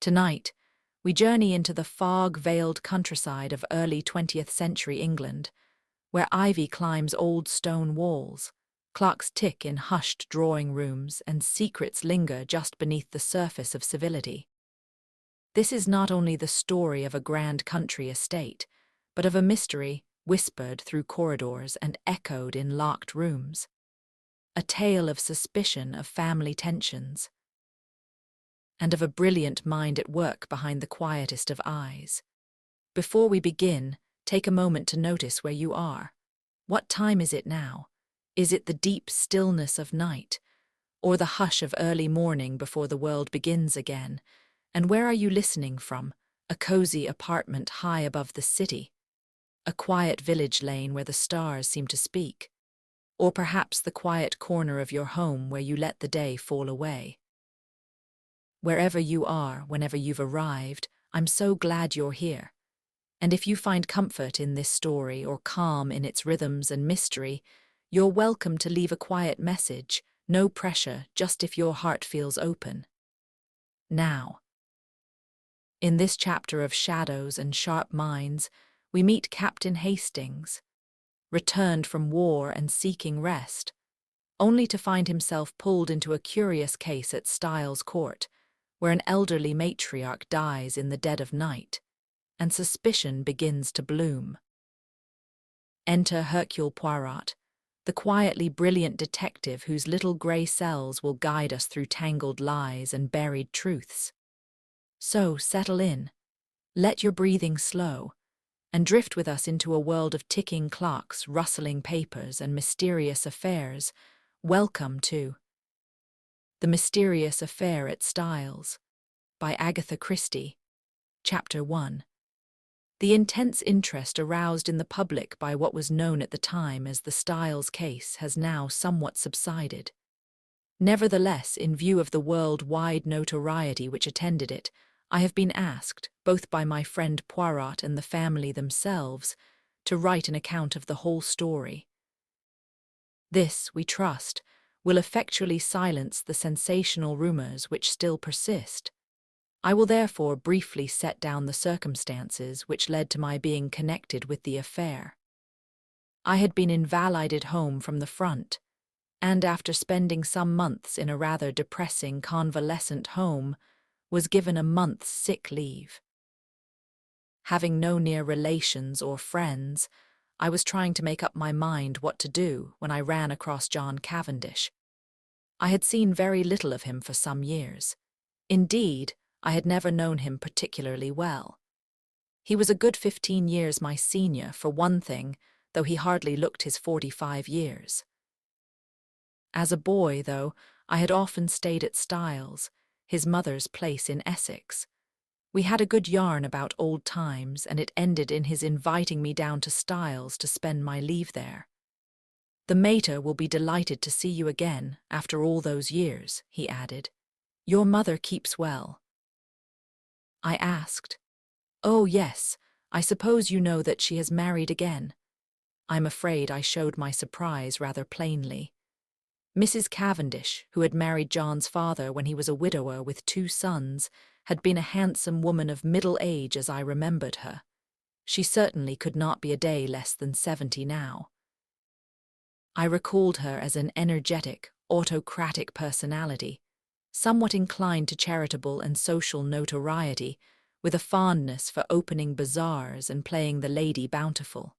Tonight, we journey into the fog-veiled countryside of early 20th century England, where ivy climbs old stone walls, clocks tick in hushed drawing rooms, and secrets linger just beneath the surface of civility. This is not only the story of a grand country estate, but of a mystery whispered through corridors and echoed in locked rooms. A tale of suspicion, of family tensions, and of a brilliant mind at work behind the quietest of eyes. Before we begin, take a moment to notice where you are. What time is it now? Is it the deep stillness of night, or the hush of early morning before the world begins again? And where are you listening from? A cozy apartment high above the city? A quiet village lane where the stars seem to speak? Or perhaps the quiet corner of your home where you let the day fall away? Wherever you are, whenever you've arrived, I'm so glad you're here. And if you find comfort in this story or calm in its rhythms and mystery, you're welcome to leave a quiet message. No pressure, just if your heart feels open. Now, in this chapter of shadows and sharp minds, we meet Captain Hastings, returned from war and seeking rest, only to find himself pulled into a curious case at Styles Court, where an elderly matriarch dies in the dead of night, and suspicion begins to bloom. Enter Hercule Poirot, the quietly brilliant detective whose little grey cells will guide us through tangled lies and buried truths. So, settle in, let your breathing slow, and drift with us into a world of ticking clocks, rustling papers, and mysterious affairs. Welcome to The Mysterious Affair at Styles, by Agatha Christie, Chapter 1. The intense interest aroused in the public by what was known at the time as the Styles case has now somewhat subsided. Nevertheless, in view of the world-wide notoriety which attended it, I have been asked, both by my friend Poirot and the family themselves, to write an account of the whole story. This, we trust, will effectually silence the sensational rumours which still persist. I will therefore briefly set down the circumstances which led to my being connected with the affair. I had been invalided home from the front, and after spending some months in a rather depressing convalescent home, was given a month's sick leave. Having no near relations or friends, I was trying to make up my mind what to do when I ran across John Cavendish. I had seen very little of him for some years. Indeed, I had never known him particularly well. He was a good 15 years my senior, for one thing, though he hardly looked his 45 years. As a boy, though, I had often stayed at Styles, his mother's place in Essex. We had a good yarn about old times, and it ended in his inviting me down to Styles to spend my leave there. "The mater will be delighted to see you again, after all those years," he added. "Your mother keeps well?" I asked. "Oh, yes, I suppose you know that she has married again." I'm afraid I showed my surprise rather plainly. Mrs. Cavendish, who had married John's father when he was a widower with 2 sons, had been a handsome woman of middle age as I remembered her. She certainly could not be a day less than 70 now. I recalled her as an energetic, autocratic personality, somewhat inclined to charitable and social notoriety, with a fondness for opening bazaars and playing the Lady Bountiful.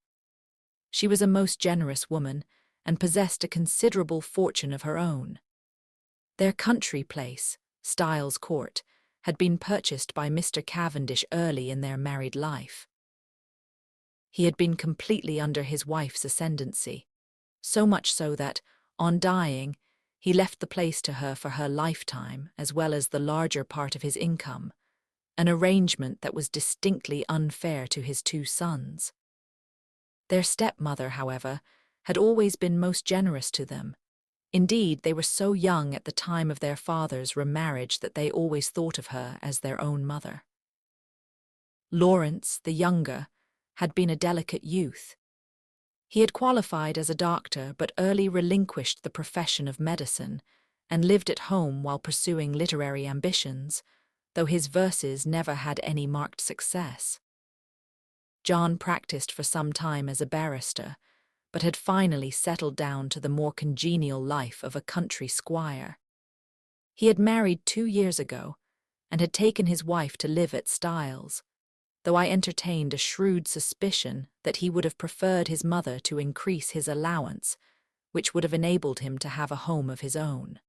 She was a most generous woman, and possessed a considerable fortune of her own. Their country place, Styles Court, had been purchased by Mr. Cavendish early in their married life. He had been completely under his wife's ascendancy, so much so that, on dying, he left the place to her for her lifetime as well as the larger part of his income, an arrangement that was distinctly unfair to his 2 sons. Their stepmother, however, had always been most generous to them. Indeed, they were so young at the time of their father's remarriage that they always thought of her as their own mother. Lawrence, the younger, had been a delicate youth. He had qualified as a doctor but early relinquished the profession of medicine and lived at home while pursuing literary ambitions, though his verses never had any marked success. John practiced for some time as a barrister, but had finally settled down to the more congenial life of a country squire. He had married 2 years ago, and had taken his wife to live at Styles, though I entertained a shrewd suspicion that he would have preferred his mother to increase his allowance, which would have enabled him to have a home of his own.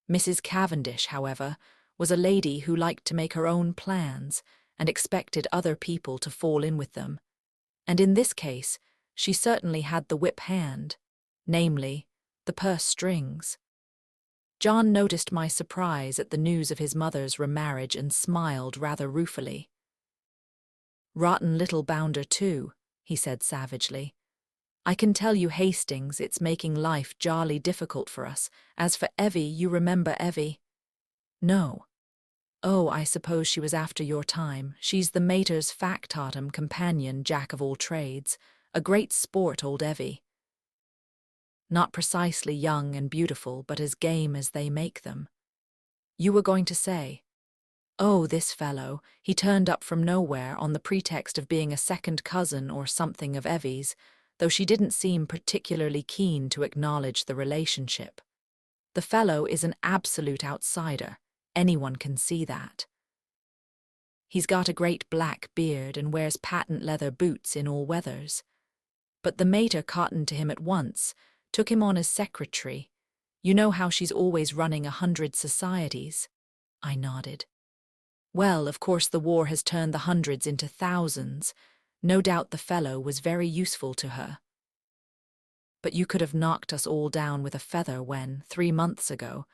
Mrs. Cavendish, however, was a lady who liked to make her own plans and expected other people to fall in with them, and in this case she certainly had the whip hand, namely, the purse strings. John noticed my surprise at the news of his mother's remarriage and smiled rather ruefully. "Rotten little bounder too," he said savagely. "I can tell you, Hastings, it's making life jolly difficult for us. As for Evie, you remember Evie?" "No." "Oh, I suppose she was after your time. She's the mater's factotum companion, jack of all trades. A great sport, old Evie. Not precisely young and beautiful, but as game as they make them." "You were going to say—" "Oh, this fellow, he turned up from nowhere on the pretext of being a second cousin or something of Evie's, though she didn't seem particularly keen to acknowledge the relationship. The fellow is an absolute outsider. Anyone can see that. He's got a great black beard and wears patent leather boots in all weathers. But the mater cottoned to him at once, took him on as secretary. You know how she's always running 100 societies?" I nodded. "Well, of course the war has turned the hundreds into thousands. No doubt the fellow was very useful to her. But you could have knocked us all down with a feather when, 3 months ago,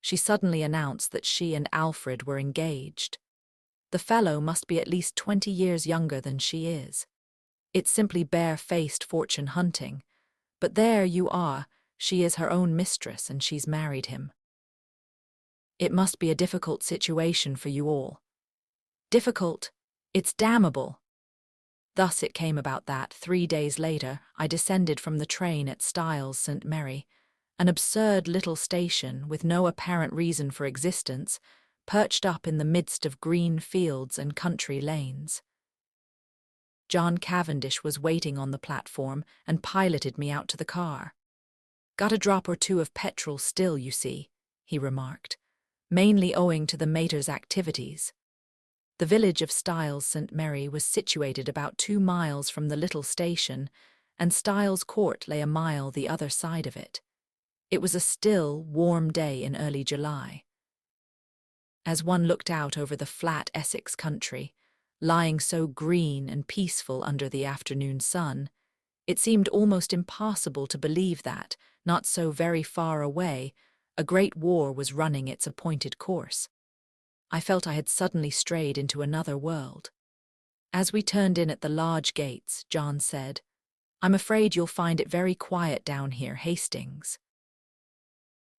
she suddenly announced that she and Alfred were engaged. The fellow must be at least 20 years younger than she is. It's simply bare-faced fortune hunting. But there you are, she is her own mistress and she's married him. It must be a difficult situation for you all." "Difficult? It's damnable." Thus it came about that, 3 days later, I descended from the train at Styles St. Mary, an absurd little station with no apparent reason for existence, perched up in the midst of green fields and country lanes. John Cavendish was waiting on the platform and piloted me out to the car. "Got a drop or two of petrol still, you see," he remarked, "mainly owing to the mater's activities." The village of Styles St. Mary was situated about 2 miles from the little station, and Styles Court lay a mile the other side of it. It was a still, warm day in early July. As one looked out over the flat Essex country, lying so green and peaceful under the afternoon sun, it seemed almost impossible to believe that, not so very far away, a great war was running its appointed course. I felt I had suddenly strayed into another world. As we turned in at the lodge gates, John said, "I'm afraid you'll find it very quiet down here, Hastings."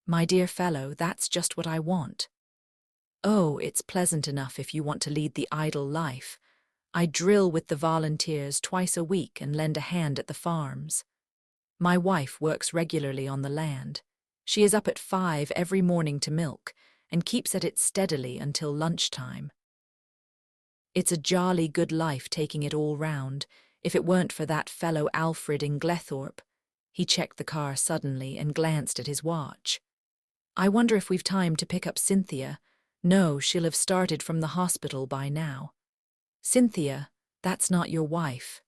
"My dear fellow, that's just what I want." "Oh, it's pleasant enough if you want to lead the idle life. I drill with the volunteers twice a week and lend a hand at the farms. My wife works regularly on the land. She is up at 5 every morning to milk, and keeps at it steadily until lunchtime. It's a jolly good life taking it all round, if it weren't for that fellow Alfred Inglethorp." He checked the car suddenly and glanced at his watch. "I wonder if we've time to pick up Cynthia. No, she'll have started from the hospital by now." "Cynthia, that's not your wife."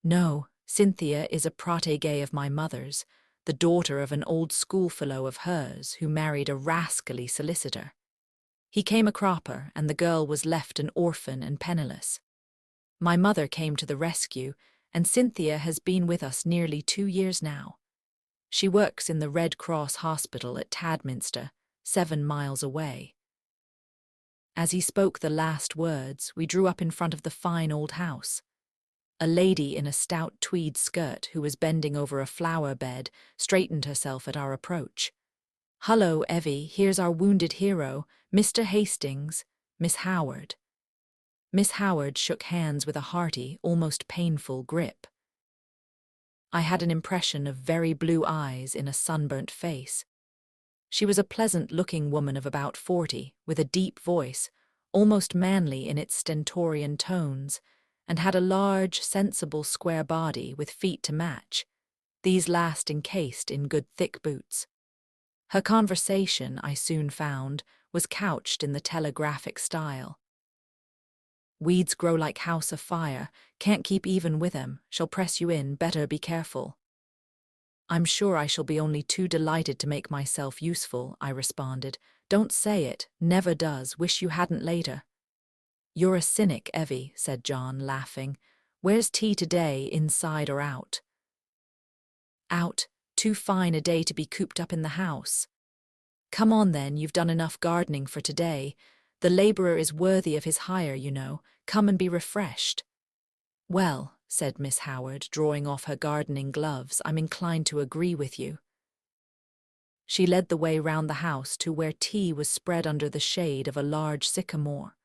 "No, Cynthia is a protégée of my mother's, the daughter of an old schoolfellow of hers who married a rascally solicitor. He came a cropper, and the girl was left an orphan and penniless. My mother came to the rescue, and Cynthia has been with us nearly 2 years now. She works in the Red Cross Hospital at Tadminster, 7 miles away." As he spoke the last words, we drew up in front of the fine old house. A lady in a stout tweed skirt who was bending over a flower bed straightened herself at our approach. "Hullo, Evie, here's our wounded hero, Mr. Hastings, Miss Howard." Miss Howard shook hands with a hearty, almost painful grip. I had an impression of very blue eyes in a sunburnt face. She was a pleasant-looking woman of about 40, with a deep voice, almost manly in its stentorian tones, and had a large, sensible square body with feet to match, these last encased in good thick boots. Her conversation, I soon found, was couched in the telegraphic style. "Weeds grow like house of fire, can't keep even with 'em, shall press you in, better be careful." "I'm sure I shall be only too delighted to make myself useful," I responded. "Don't say it, never does, wish you hadn't later." "You're a cynic, Evie," said John, laughing. "Where's tea today, inside or out?" "Out, too fine a day to be cooped up in the house." "Come on then, you've done enough gardening for today. The labourer is worthy of his hire, you know. Come and be refreshed." "Well," said Miss Howard, drawing off her gardening gloves, "I'm inclined to agree with you." She led the way round the house to where tea was spread under the shade of a large sycamore.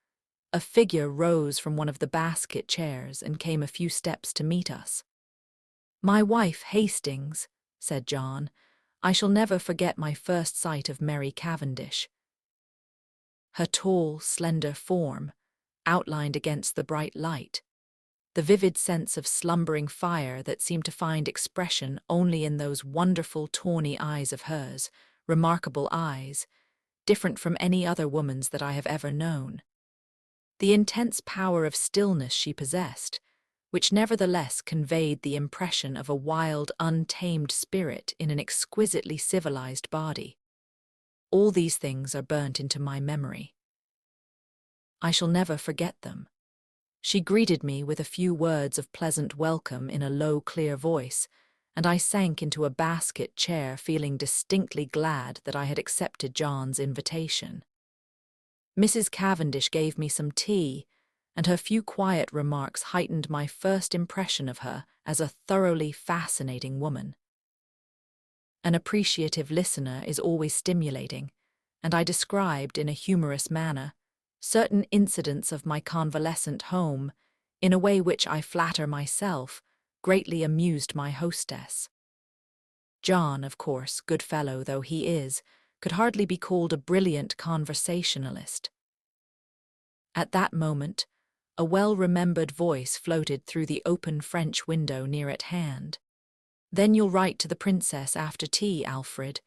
A figure rose from one of the basket chairs and came a few steps to meet us. "My wife, Hastings," said John. "I shall never forget my first sight of Mary Cavendish." Her tall, slender form, outlined against the bright light, the vivid sense of slumbering fire that seemed to find expression only in those wonderful tawny eyes of hers, remarkable eyes, different from any other woman's that I have ever known. The intense power of stillness she possessed, which nevertheless conveyed the impression of a wild, untamed spirit in an exquisitely civilized body. All these things are burnt into my memory. I shall never forget them. She greeted me with a few words of pleasant welcome in a low, clear voice, and I sank into a basket chair feeling distinctly glad that I had accepted John's invitation. Mrs. Cavendish gave me some tea, and her few quiet remarks heightened my first impression of her as a thoroughly fascinating woman. An appreciative listener is always stimulating, and I described in a humorous manner certain incidents of my convalescent home in a way which, I flatter myself, greatly amused my hostess. John, of course, good fellow though he is, could hardly be called a brilliant conversationalist. At that moment, a well-remembered voice floated through the open French window near at hand. "Then you'll write to the princess after tea, Alfred.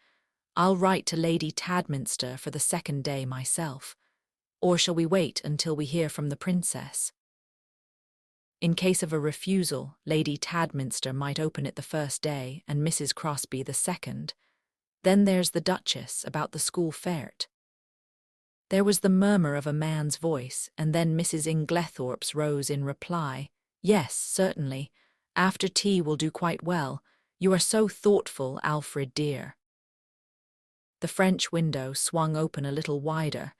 I'll write to Lady Tadminster for the second day myself. Or shall we wait until we hear from the princess?" In case of a refusal, Lady Tadminster might open it the first day and Mrs. Crosby the second. Then there's the Duchess about the school fete. There was the murmur of a man's voice, and then Mrs. Inglethorp's rose in reply. "Yes, certainly. After tea will do quite well. You are so thoughtful, Alfred dear." The French window swung open a little wider,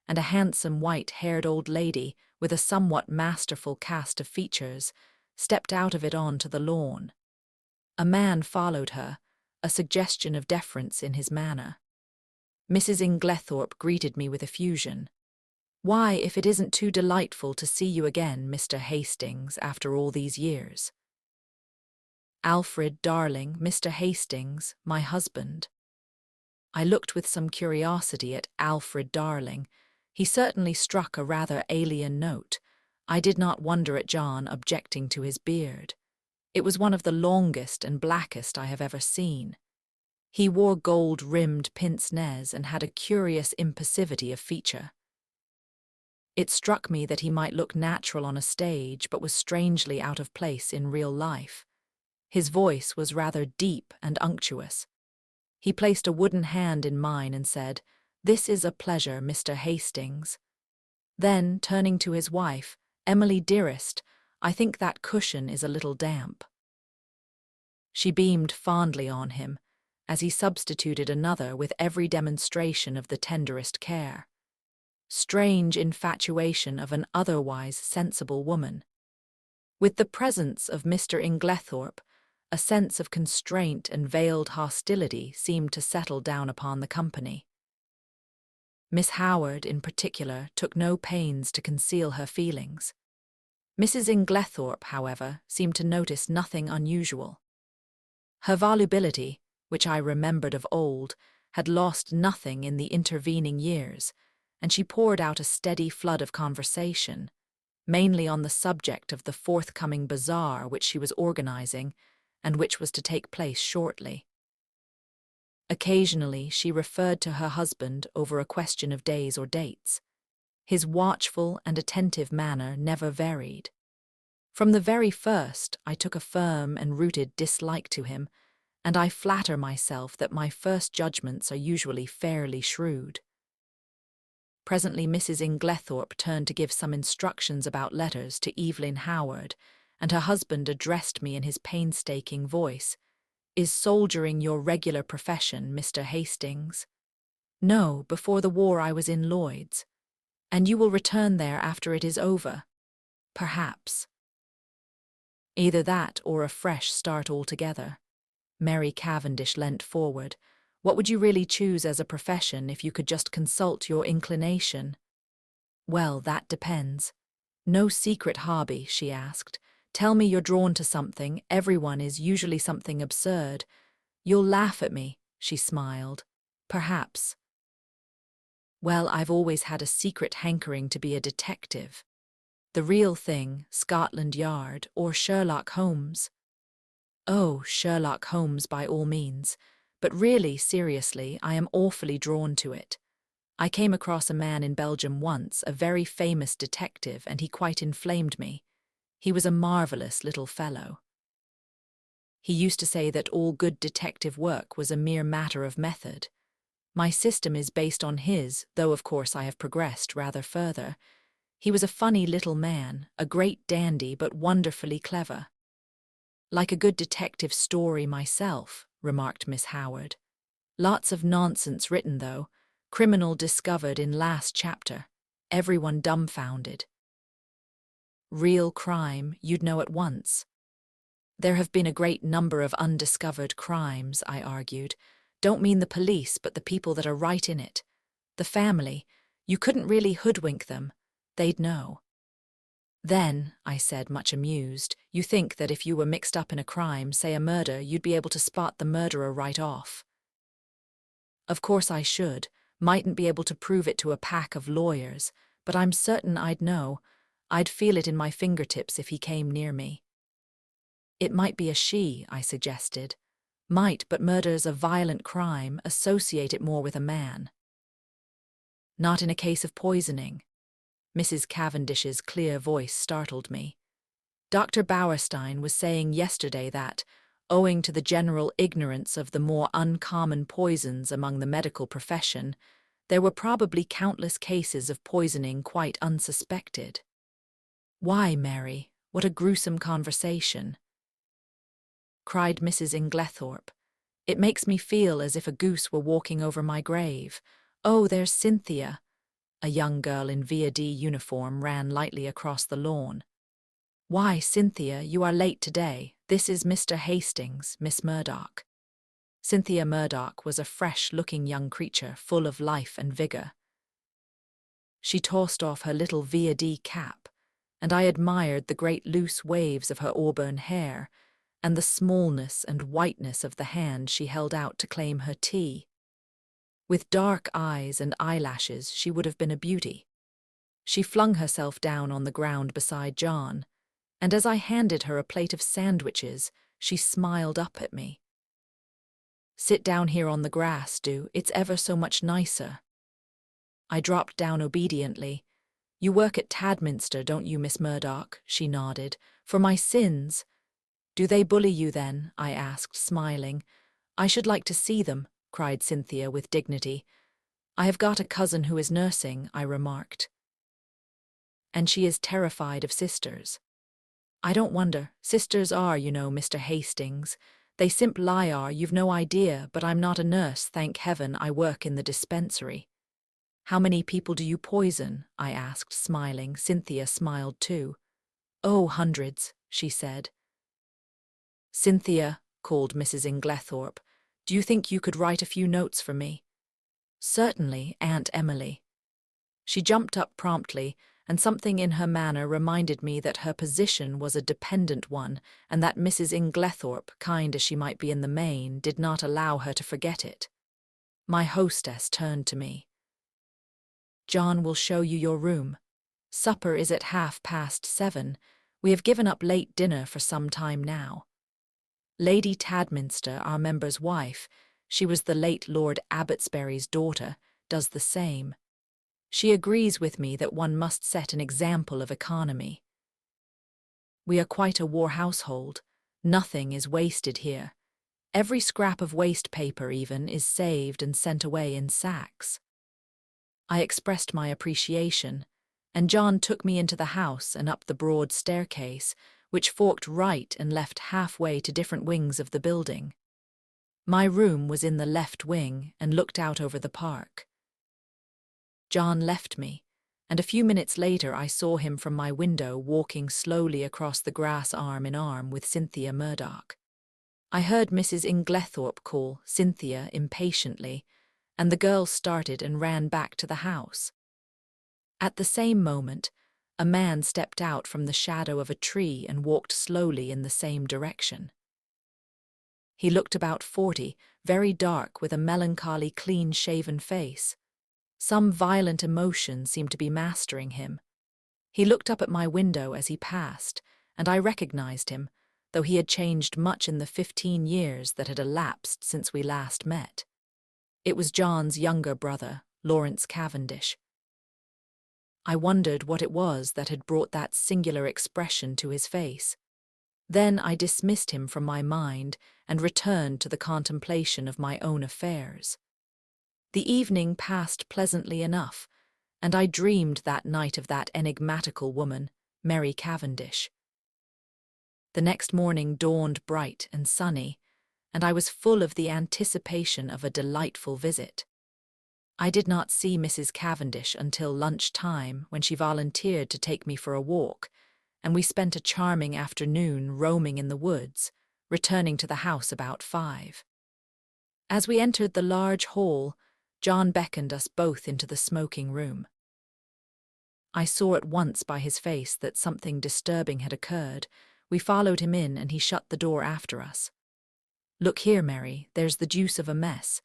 and a handsome white-haired old lady with a somewhat masterful cast of features stepped out of it on to the lawn. A man followed her, a suggestion of deference in his manner. Mrs. Inglethorp greeted me with effusion. "Why, if it isn't too delightful to see you again, Mr. Hastings, after all these years." "Alfred, darling, Mr. Hastings, my husband." I looked with some curiosity at Alfred Darling. He certainly struck a rather alien note. I did not wonder at John objecting to his beard. It was one of the longest and blackest I have ever seen. He wore gold-rimmed pince-nez and had a curious impassivity of feature. It struck me that he might look natural on a stage, but was strangely out of place in real life. His voice was rather deep and unctuous. He placed a wooden hand in mine and said, "This is a pleasure, Mr. Hastings." Then, turning to his wife, "Emily, dearest, I think that cushion is a little damp." She beamed fondly on him, as he substituted another with every demonstration of the tenderest care. Strange infatuation of an otherwise sensible woman. With the presence of Mr. Inglethorp, a sense of constraint and veiled hostility seemed to settle down upon the company. Miss Howard, in particular, took no pains to conceal her feelings. Mrs. Inglethorp, however, seemed to notice nothing unusual. Her volubility, which I remembered of old, had lost nothing in the intervening years, and she poured out a steady flood of conversation, mainly on the subject of the forthcoming bazaar which she was organizing and which was to take place shortly. Occasionally she referred to her husband over a question of days or dates. His watchful and attentive manner never varied. From the very first, I took a firm and rooted dislike to him, and I flatter myself that my first judgments are usually fairly shrewd. Presently Mrs. Inglethorp turned to give some instructions about letters to Evelyn Howard, and her husband addressed me in his painstaking voice. "Is soldiering your regular profession, Mr. Hastings?" "No, before the war I was in Lloyd's." "And you will return there after it is over?" "Perhaps." "Either that or a fresh start altogether." Mary Cavendish leant forward. "What would you really choose as a profession if you could just consult your inclination?" "Well, that depends." "No secret hobby?" she asked. "Tell me you're drawn to something. Everyone is usually something absurd." "You'll laugh at me," she smiled. "Perhaps." "Well, I've always had a secret hankering to be a detective. The real thing, Scotland Yard, or Sherlock Holmes." "Oh, Sherlock Holmes by all means. But really, seriously, I am awfully drawn to it. I came across a man in Belgium once, a very famous detective, and he quite inflamed me. He was a marvellous little fellow. He used to say that all good detective work was a mere matter of method. My system is based on his, though of course I have progressed rather further. He was a funny little man, a great dandy but wonderfully clever." "Like a good detective story myself," remarked Miss Howard. "Lots of nonsense written, though. Criminal discovered in last chapter. Everyone dumbfounded. Real crime, you'd know at once." "There have been a great number of undiscovered crimes," I argued. "Don't mean the police, but the people that are right in it. The family. You couldn't really hoodwink them. They'd know." "Then," I said, much amused, "you think that if you were mixed up in a crime, say a murder, you'd be able to spot the murderer right off?" "Of course I should. Mightn't be able to prove it to a pack of lawyers, but I'm certain I'd know. I'd feel it in my fingertips if he came near me." "It might be a she," I suggested. "Might, but murder's a violent crime. Associate it more with a man." "Not in a case of poisoning." Mrs. Cavendish's clear voice startled me. "Dr. Bauerstein was saying yesterday that, owing to the general ignorance of the more uncommon poisons among the medical profession, there were probably countless cases of poisoning quite unsuspected." "Why, Mary, what a gruesome conversation!" cried Mrs. Inglethorp. "It makes me feel as if a goose were walking over my grave. Oh, there's Cynthia." A young girl in V.A.D. uniform ran lightly across the lawn. "Why, Cynthia, you are late today. This is Mr. Hastings, Miss Murdoch." Cynthia Murdoch was a fresh-looking young creature, full of life and vigour. She tossed off her little V.A.D. cap, and I admired the great loose waves of her auburn hair and the smallness and whiteness of the hand she held out to claim her tea. With dark eyes and eyelashes, she would have been a beauty. She flung herself down on the ground beside John, and as I handed her a plate of sandwiches, she smiled up at me. "Sit down here on the grass, do. It's ever so much nicer." I dropped down obediently. "You work at Tadminster, don't you, Miss Murdoch?" she nodded. "For my sins." "Do they bully you then?" I asked, smiling. "I should like to see them," cried Cynthia with dignity. "I have got a cousin who is nursing," I remarked. "And she is terrified of sisters." "I don't wonder. Sisters are, you know, Mr. Hastings. They simply are, you've no idea, but I'm not a nurse, thank heaven, I work in the dispensary." "How many people do you poison?" I asked, smiling. Cynthia smiled too. "Oh, hundreds," she said. "Cynthia," called Mrs. Inglethorp, "do you think you could write a few notes for me?" "Certainly, Aunt Emily." She jumped up promptly, and something in her manner reminded me that her position was a dependent one, and that Mrs. Inglethorp, kind as she might be in the main, did not allow her to forget it. My hostess turned to me. John will show you your room. Supper is at 7:30. We have given up late dinner for some time now. Lady Tadminster, our member's wife, she was the late Lord Abbotsbury's daughter, does the same. She agrees with me that one must set an example of economy. We are quite a war household. Nothing is wasted here. Every scrap of waste paper, even, is saved and sent away in sacks. I expressed my appreciation, and John took me into the house and up the broad staircase, which forked right and left halfway to different wings of the building. My room was in the left wing and looked out over the park. John left me, and a few minutes later I saw him from my window walking slowly across the grass arm in arm with Cynthia Murdoch. I heard Mrs. Inglethorp call Cynthia impatiently, and the girl started and ran back to the house. At the same moment, a man stepped out from the shadow of a tree and walked slowly in the same direction. He looked about 40, very dark, with a melancholy, clean-shaven face. Some violent emotion seemed to be mastering him. He looked up at my window as he passed, and I recognized him, though he had changed much in the 15 years that had elapsed since we last met. It was John's younger brother, Lawrence Cavendish. I wondered what it was that had brought that singular expression to his face. Then I dismissed him from my mind and returned to the contemplation of my own affairs. The evening passed pleasantly enough, and I dreamed that night of that enigmatical woman, Mary Cavendish. The next morning dawned bright and sunny, and I was full of the anticipation of a delightful visit. I did not see Mrs. Cavendish until lunch-time, when she volunteered to take me for a walk, and we spent a charming afternoon roaming in the woods, returning to the house about 5. As we entered the large hall, John beckoned us both into the smoking room. I saw at once by his face that something disturbing had occurred. We followed him in, and he shut the door after us. "Look here, Mary, there's the deuce of a mess.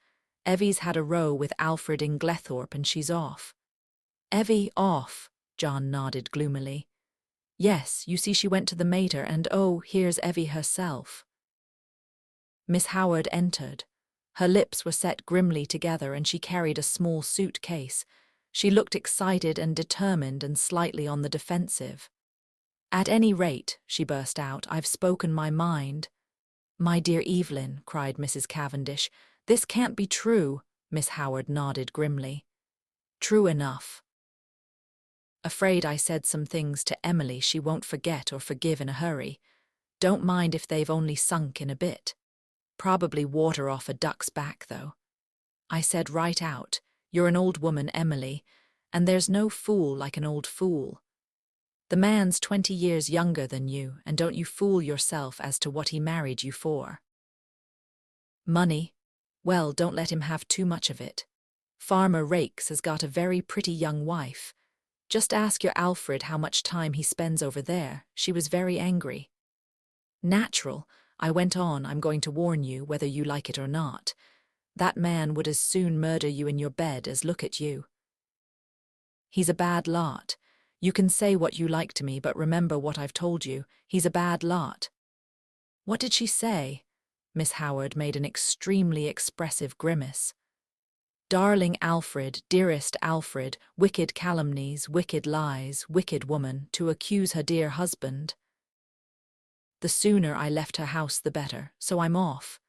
Evie's had a row with Alfred Inglethorp and she's off." "Evie off?" John nodded gloomily. "Yes, you see she went to the mater and oh, here's Evie herself." Miss Howard entered. Her lips were set grimly together and she carried a small suitcase. She looked excited and determined and slightly on the defensive. "At any rate," she burst out, "I've spoken my mind." "My dear Evelyn," cried Mrs. Cavendish, "this can't be true." Miss Howard nodded grimly. "True enough. Afraid I said some things to Emily she won't forget or forgive in a hurry. Don't mind if they've only sunk in a bit. Probably water off a duck's back, though. I said right out, you're an old woman, Emily, and there's no fool like an old fool. The man's 20 years younger than you, and don't you fool yourself as to what he married you for. Money? Well, don't let him have too much of it. Farmer Rakes has got a very pretty young wife. Just ask your Alfred how much time he spends over there. She was very angry. Natural, I went on, I'm going to warn you, whether you like it or not. That man would as soon murder you in your bed as look at you. He's a bad lot. You can say what you like to me, but remember what I've told you. He's a bad lot." "What did she say?" Miss Howard made an extremely expressive grimace. "Darling Alfred, dearest Alfred, wicked calumnies, wicked lies, wicked woman, to accuse her dear husband. The sooner I left her house the better, so I'm off.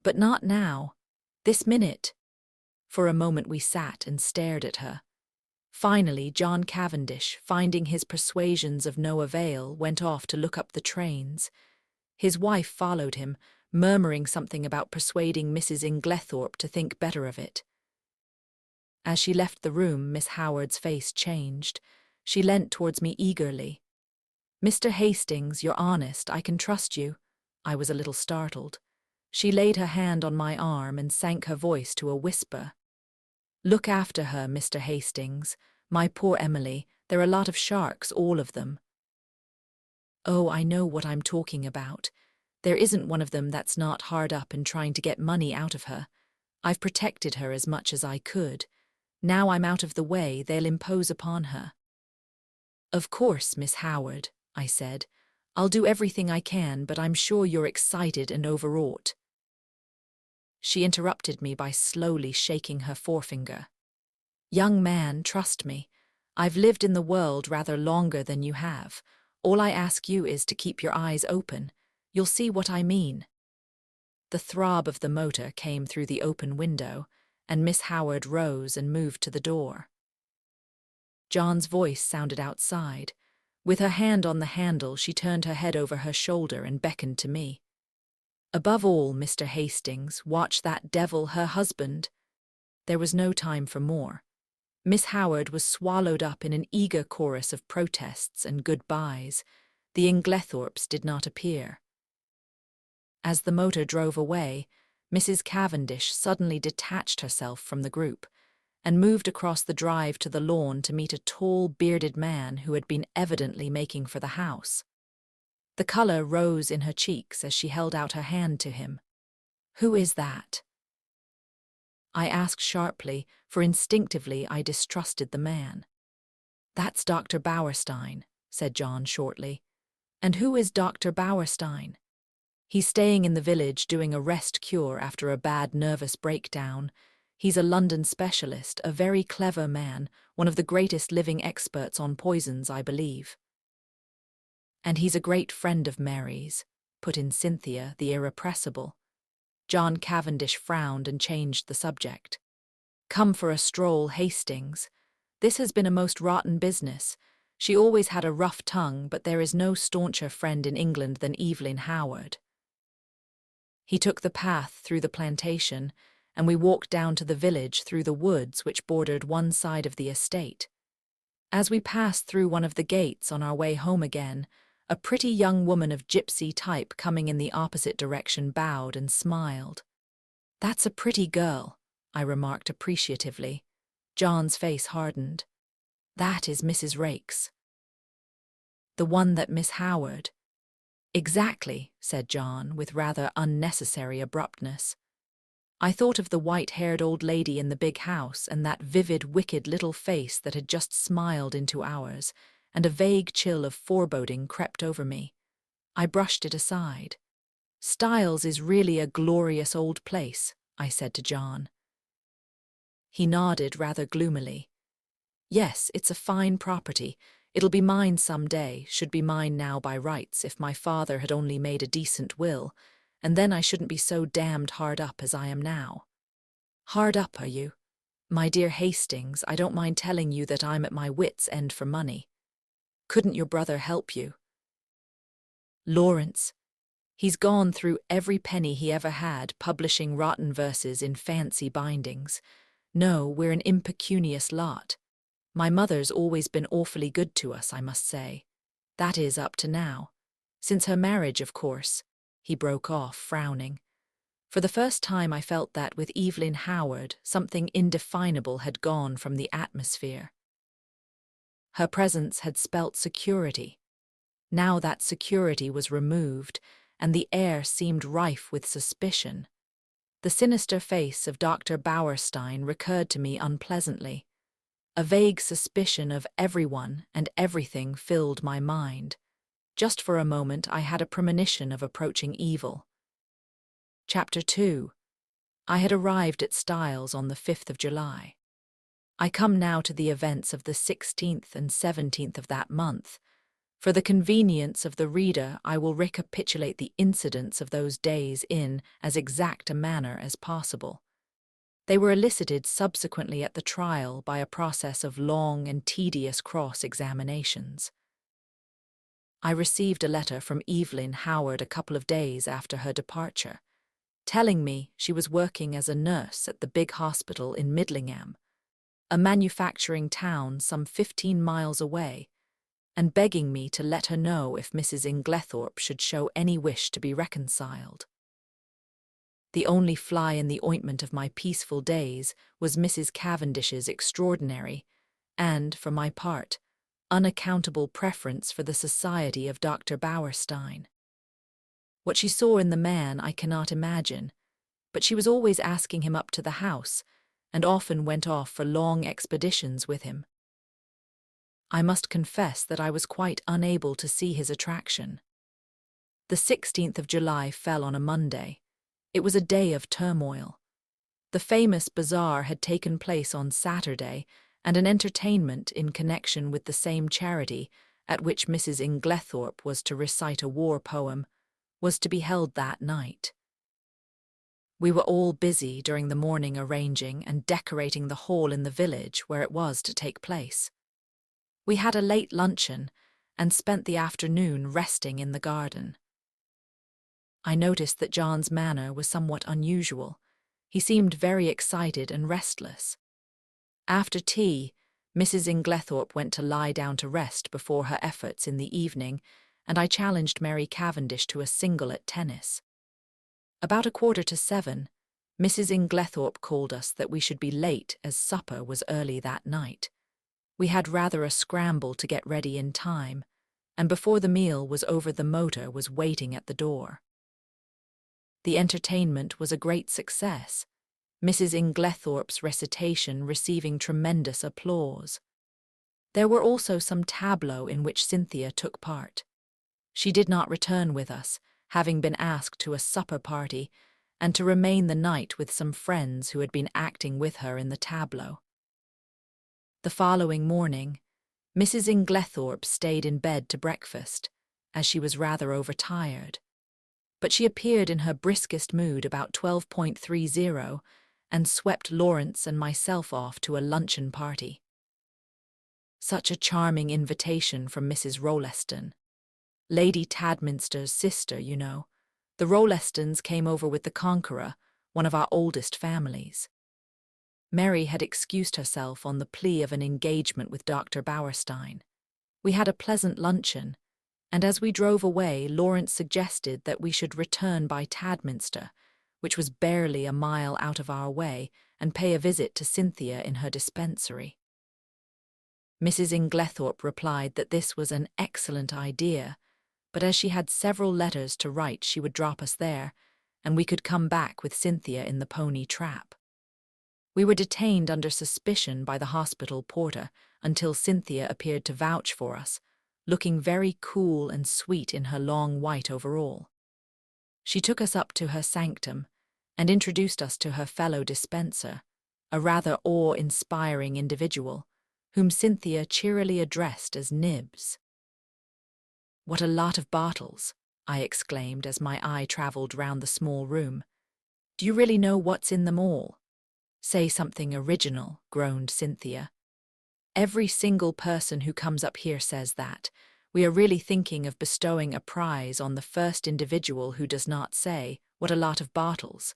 But not now. This minute." For a moment we sat and stared at her. Finally, John Cavendish, finding his persuasions of no avail, went off to look up the trains. His wife followed him, murmuring something about persuading Mrs. Inglethorp to think better of it. As she left the room, Miss Howard's face changed. She leant towards me eagerly. "Mr. Hastings, you're honest, I can trust you." I was a little startled. She laid her hand on my arm and sank her voice to a whisper. "Look after her, Mr. Hastings. My poor Emily, they're a lot of sharks, all of them." "Oh, I know what I'm talking about. There isn't one of them that's not hard up and trying to get money out of her. I've protected her as much as I could. Now I'm out of the way, they'll impose upon her." "Of course, Miss Howard," I said. "I'll do everything I can, but I'm sure you're excited and overwrought." She interrupted me by slowly shaking her forefinger. "Young man, trust me. I've lived in the world rather longer than you have. All I ask you is to keep your eyes open. You'll see what I mean." The throb of the motor came through the open window, and Miss Howard rose and moved to the door. John's voice sounded outside. With her hand on the handle, she turned her head over her shoulder and beckoned to me. "Above all, Mr. Hastings, watch that devil, her husband." There was no time for more. Miss Howard was swallowed up in an eager chorus of protests and goodbyes. The Inglethorps did not appear. As the motor drove away, Mrs. Cavendish suddenly detached herself from the group and moved across the drive to the lawn to meet a tall, bearded man who had been evidently making for the house. The colour rose in her cheeks as she held out her hand to him. "Who is that?" I asked sharply, for instinctively I distrusted the man. "That's Dr. Bauerstein," said John shortly. "And who is Dr. Bauerstein?" "He's staying in the village doing a rest cure after a bad nervous breakdown. He's a London specialist, a very clever man, one of the greatest living experts on poisons, I believe." "And he's a great friend of Mary's," put in Cynthia, the irrepressible. John Cavendish frowned and changed the subject. "Come for a stroll, Hastings. This has been a most rotten business. She always had a rough tongue, but there is no stauncher friend in England than Evelyn Howard." He took the path through the plantation, and we walked down to the village through the woods which bordered one side of the estate. As we passed through one of the gates on our way home again, a pretty young woman of gypsy type coming in the opposite direction bowed and smiled. "That's a pretty girl," I remarked appreciatively. John's face hardened. "That is Mrs. Raikes." "The one that Miss Howard—" "Exactly," said John, with rather unnecessary abruptness. I thought of the white-haired old lady in the big house and that vivid, wicked little face that had just smiled into ours, and a vague chill of foreboding crept over me. I brushed it aside. "Styles is really a glorious old place," I said to John. He nodded rather gloomily. "Yes, it's a fine property. It'll be mine some day, should be mine now by rights if my father had only made a decent will, and then I shouldn't be so damned hard up as I am now." "Hard up, are you? My dear Hastings, I don't mind telling you that I'm at my wits' end for money. Couldn't your brother help you?" "Lawrence. He's gone through every penny he ever had, publishing rotten verses in fancy bindings. No, we're an impecunious lot. My mother's always been awfully good to us, I must say. That is, up to now. Since her marriage, of course." He broke off, frowning. For the first time I felt that, with Evelyn Howard, something indefinable had gone from the atmosphere. Her presence had spelt security. Now that security was removed, and the air seemed rife with suspicion. The sinister face of Dr. Bauerstein recurred to me unpleasantly. A vague suspicion of everyone and everything filled my mind. Just for a moment I had a premonition of approaching evil. Chapter 2. I had arrived at Styles on the 5th of July. I come now to the events of the 16th and 17th of that month. For the convenience of the reader, I will recapitulate the incidents of those days in as exact a manner as possible. They were elicited subsequently at the trial by a process of long and tedious cross-examinations. I received a letter from Evelyn Howard a couple of days after her departure, telling me she was working as a nurse at the big hospital in Midlingham, a manufacturing town some 15 miles away, and begging me to let her know if Mrs. Inglethorp should show any wish to be reconciled. The only fly in the ointment of my peaceful days was Mrs. Cavendish's extraordinary, and, for my part, unaccountable preference for the society of Dr. Bauerstein. What she saw in the man I cannot imagine, but she was always asking him up to the house, and often went off for long expeditions with him. I must confess that I was quite unable to see his attraction. The 16th of July fell on a Monday. It was a day of turmoil. The famous bazaar had taken place on Saturday, and an entertainment in connection with the same charity, at which Mrs. Inglethorp was to recite a war poem, was to be held that night. We were all busy during the morning arranging and decorating the hall in the village where it was to take place. We had a late luncheon and spent the afternoon resting in the garden. I noticed that John's manner was somewhat unusual. He seemed very excited and restless. After tea, Mrs. Inglethorp went to lie down to rest before her efforts in the evening, and I challenged Mary Cavendish to a single at tennis. About 7:15, Mrs. Inglethorp called us that we should be late as supper was early that night. We had rather a scramble to get ready in time, and before the meal was over the motor was waiting at the door. The entertainment was a great success, Mrs. Inglethorp's recitation receiving tremendous applause. There were also some tableaux in which Cynthia took part. She did not return with us, having been asked to a supper party, and to remain the night with some friends who had been acting with her in the tableau. The following morning, Mrs. Inglethorp stayed in bed to breakfast, as she was rather overtired. But she appeared in her briskest mood about 12:30 and swept Lawrence and myself off to a luncheon party. Such a charming invitation from Mrs. Rolleston. Lady Tadminster's sister, you know. The Rollestons came over with the Conqueror, one of our oldest families. Mary had excused herself on the plea of an engagement with Dr. Bauerstein. We had a pleasant luncheon, and as we drove away, Lawrence suggested that we should return by Tadminster, which was barely a mile out of our way, and pay a visit to Cynthia in her dispensary. Mrs. Inglethorp replied that this was an excellent idea, but as she had several letters to write, she would drop us there, and we could come back with Cynthia in the pony trap. We were detained under suspicion by the hospital porter until Cynthia appeared to vouch for us, looking very cool and sweet in her long white overall. She took us up to her sanctum and introduced us to her fellow dispenser, a rather awe-inspiring individual, whom Cynthia cheerily addressed as Nibs. "What a lot of bottles," I exclaimed as my eye travelled round the small room. "Do you really know what's in them all?" "Say something original," groaned Cynthia. "Every single person who comes up here says that. We are really thinking of bestowing a prize on the first individual who does not say, 'What a lot of bottles.'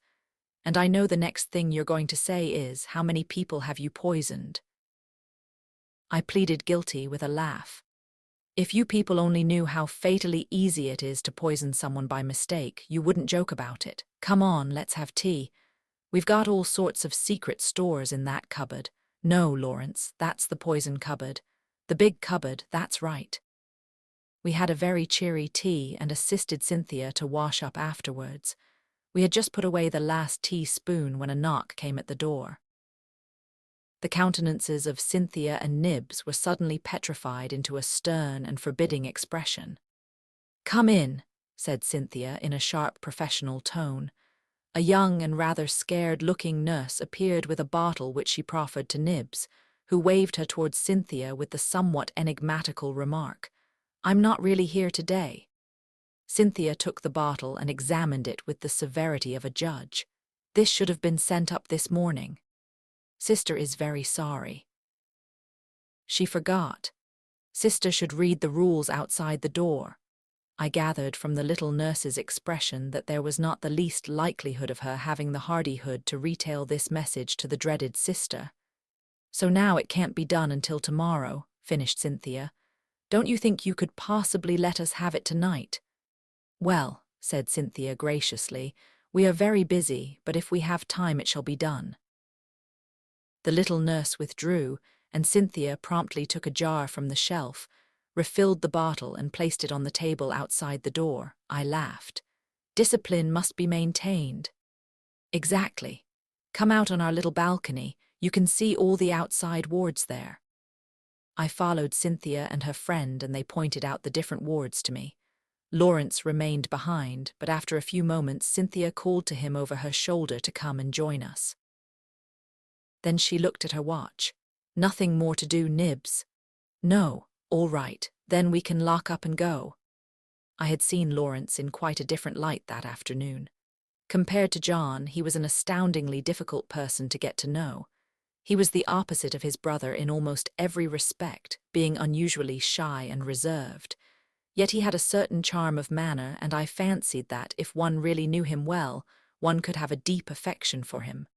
And I know the next thing you're going to say is, 'How many people have you poisoned?'" I pleaded guilty with a laugh. "If you people only knew how fatally easy it is to poison someone by mistake, you wouldn't joke about it. Come on, let's have tea. We've got all sorts of secret stores in that cupboard." "No, Lawrence, that's the poison cupboard. The big cupboard, that's right." We had a very cheery tea and assisted Cynthia to wash up afterwards. We had just put away the last teaspoon when a knock came at the door. The countenances of Cynthia and Nibs were suddenly petrified into a stern and forbidding expression. "Come in," said Cynthia in a sharp professional tone. A young and rather scared-looking nurse appeared with a bottle which she proffered to Nibs, who waved her towards Cynthia with the somewhat enigmatical remark, "I'm not really here today." Cynthia took the bottle and examined it with the severity of a judge. "This should have been sent up this morning. Sister is very sorry." She forgot. Sister should read the rules outside the door. I gathered from the little nurse's expression that there was not the least likelihood of her having the hardihood to retail this message to the dreaded sister. "So now it can't be done until tomorrow," finished Cynthia. "Don't you think you could possibly let us have it tonight?" "Well," said Cynthia graciously, "we are very busy, but if we have time it shall be done." The little nurse withdrew, and Cynthia promptly took a jar from the shelf, refilled the bottle and placed it on the table outside the door. I laughed. Discipline must be maintained. Exactly. Come out on our little balcony. You can see all the outside wards there. I followed Cynthia and her friend, and they pointed out the different wards to me. Lawrence remained behind, but after a few moments Cynthia called to him over her shoulder to come and join us. Then she looked at her watch. Nothing more to do, Nibs? No, all right, then we can lock up and go. I had seen Lawrence in quite a different light that afternoon. Compared to John, he was an astoundingly difficult person to get to know. He was the opposite of his brother in almost every respect, being unusually shy and reserved. Yet he had a certain charm of manner, and I fancied that, if one really knew him well, one could have a deep affection for him.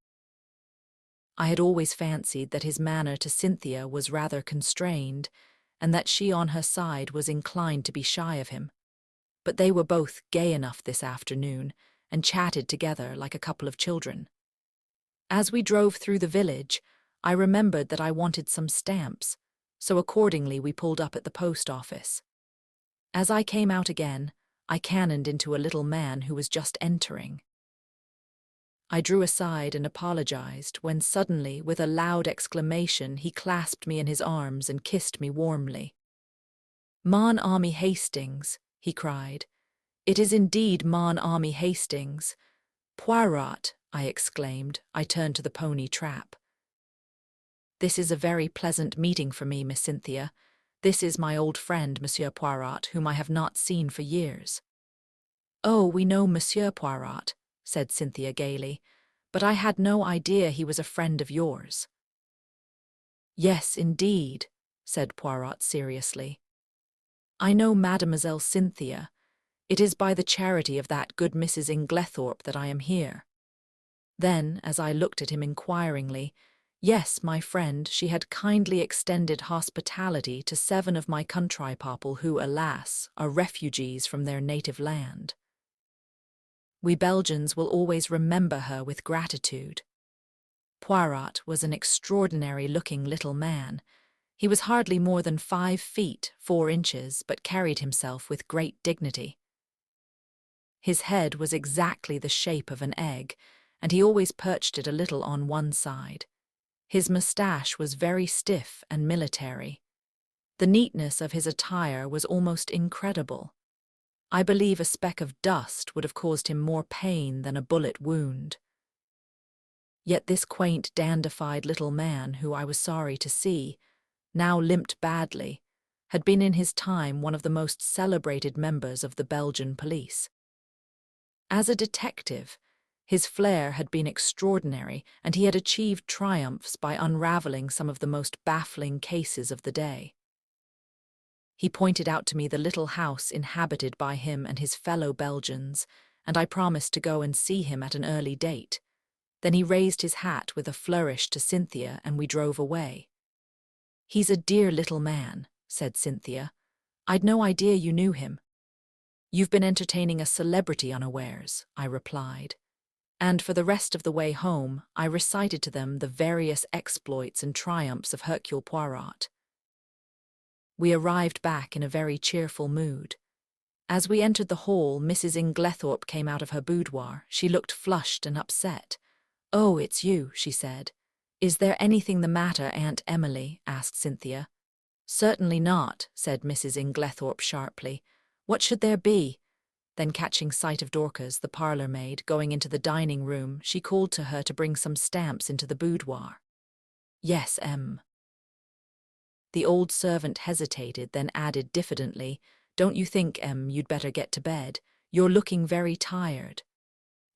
I had always fancied that his manner to Cynthia was rather constrained, and that she on her side was inclined to be shy of him. But they were both gay enough this afternoon, and chatted together like a couple of children. As we drove through the village, I remembered that I wanted some stamps, so accordingly we pulled up at the post office. As I came out again, I cannoned into a little man who was just entering. I drew aside and apologized when suddenly, with a loud exclamation, he clasped me in his arms and kissed me warmly. "Mon ami Hastings," he cried. "It is indeed Mon ami Hastings." "Poirot," I exclaimed. I turned to the pony trap. "This is a very pleasant meeting for me, Miss Cynthia. This is my old friend, Monsieur Poirot, whom I have not seen for years." "Oh, we know Monsieur Poirot," said Cynthia gaily, "but I had no idea he was a friend of yours." "Yes, indeed," said Poirot seriously. "I know Mademoiselle Cynthia. It is by the charity of that good Mrs. Inglethorp that I am here." Then, as I looked at him inquiringly, yes, my friend, she had kindly extended hospitality to 7 of my countrypeople who, alas, are refugees from their native land. We Belgians will always remember her with gratitude. Poirot was an extraordinary-looking little man. He was hardly more than 5 feet, 4 inches, but carried himself with great dignity. His head was exactly the shape of an egg, and he always perched it a little on one side. His moustache was very stiff and military. The neatness of his attire was almost incredible. I believe a speck of dust would have caused him more pain than a bullet wound. Yet this quaint, dandified little man, who I was sorry to see, now limped badly, had been in his time one of the most celebrated members of the Belgian police. As a detective, his flair had been extraordinary, and he had achieved triumphs by unraveling some of the most baffling cases of the day. He pointed out to me the little house inhabited by him and his fellow Belgians, and I promised to go and see him at an early date. Then he raised his hat with a flourish to Cynthia, and we drove away. "He's a dear little man," said Cynthia. "I'd no idea you knew him." "You've been entertaining a celebrity unawares," I replied. And for the rest of the way home, I recited to them the various exploits and triumphs of Hercule Poirot. We arrived back in a very cheerful mood. As we entered the hall, Mrs. Inglethorp came out of her boudoir. She looked flushed and upset. "Oh, it's you," she said. "Is there anything the matter, Aunt Emily?" asked Cynthia. "Certainly not," said Mrs. Inglethorp sharply. "What should there be?" Then, catching sight of Dorcas, the parlour-maid, going into the dining-room, she called to her to bring some stamps into the boudoir. "Yes, M." The old servant hesitated, then added diffidently, "Don't you think, you'd better get to bed? You're looking very tired."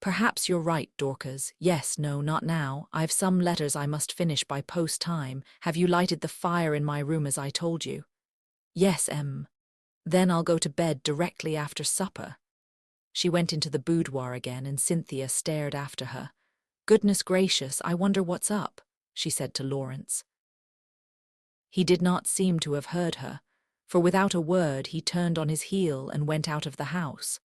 "Perhaps you're right, Dorcas. Yes, no, not now. I've some letters I must finish by post-time. Have you lighted the fire in my room as I told you?" "Yes, Then I'll go to bed directly after supper." She went into the boudoir again, and Cynthia stared after her. "Goodness gracious, I wonder what's up," she said to Lawrence. He did not seem to have heard her, for without a word he turned on his heel and went out of the house.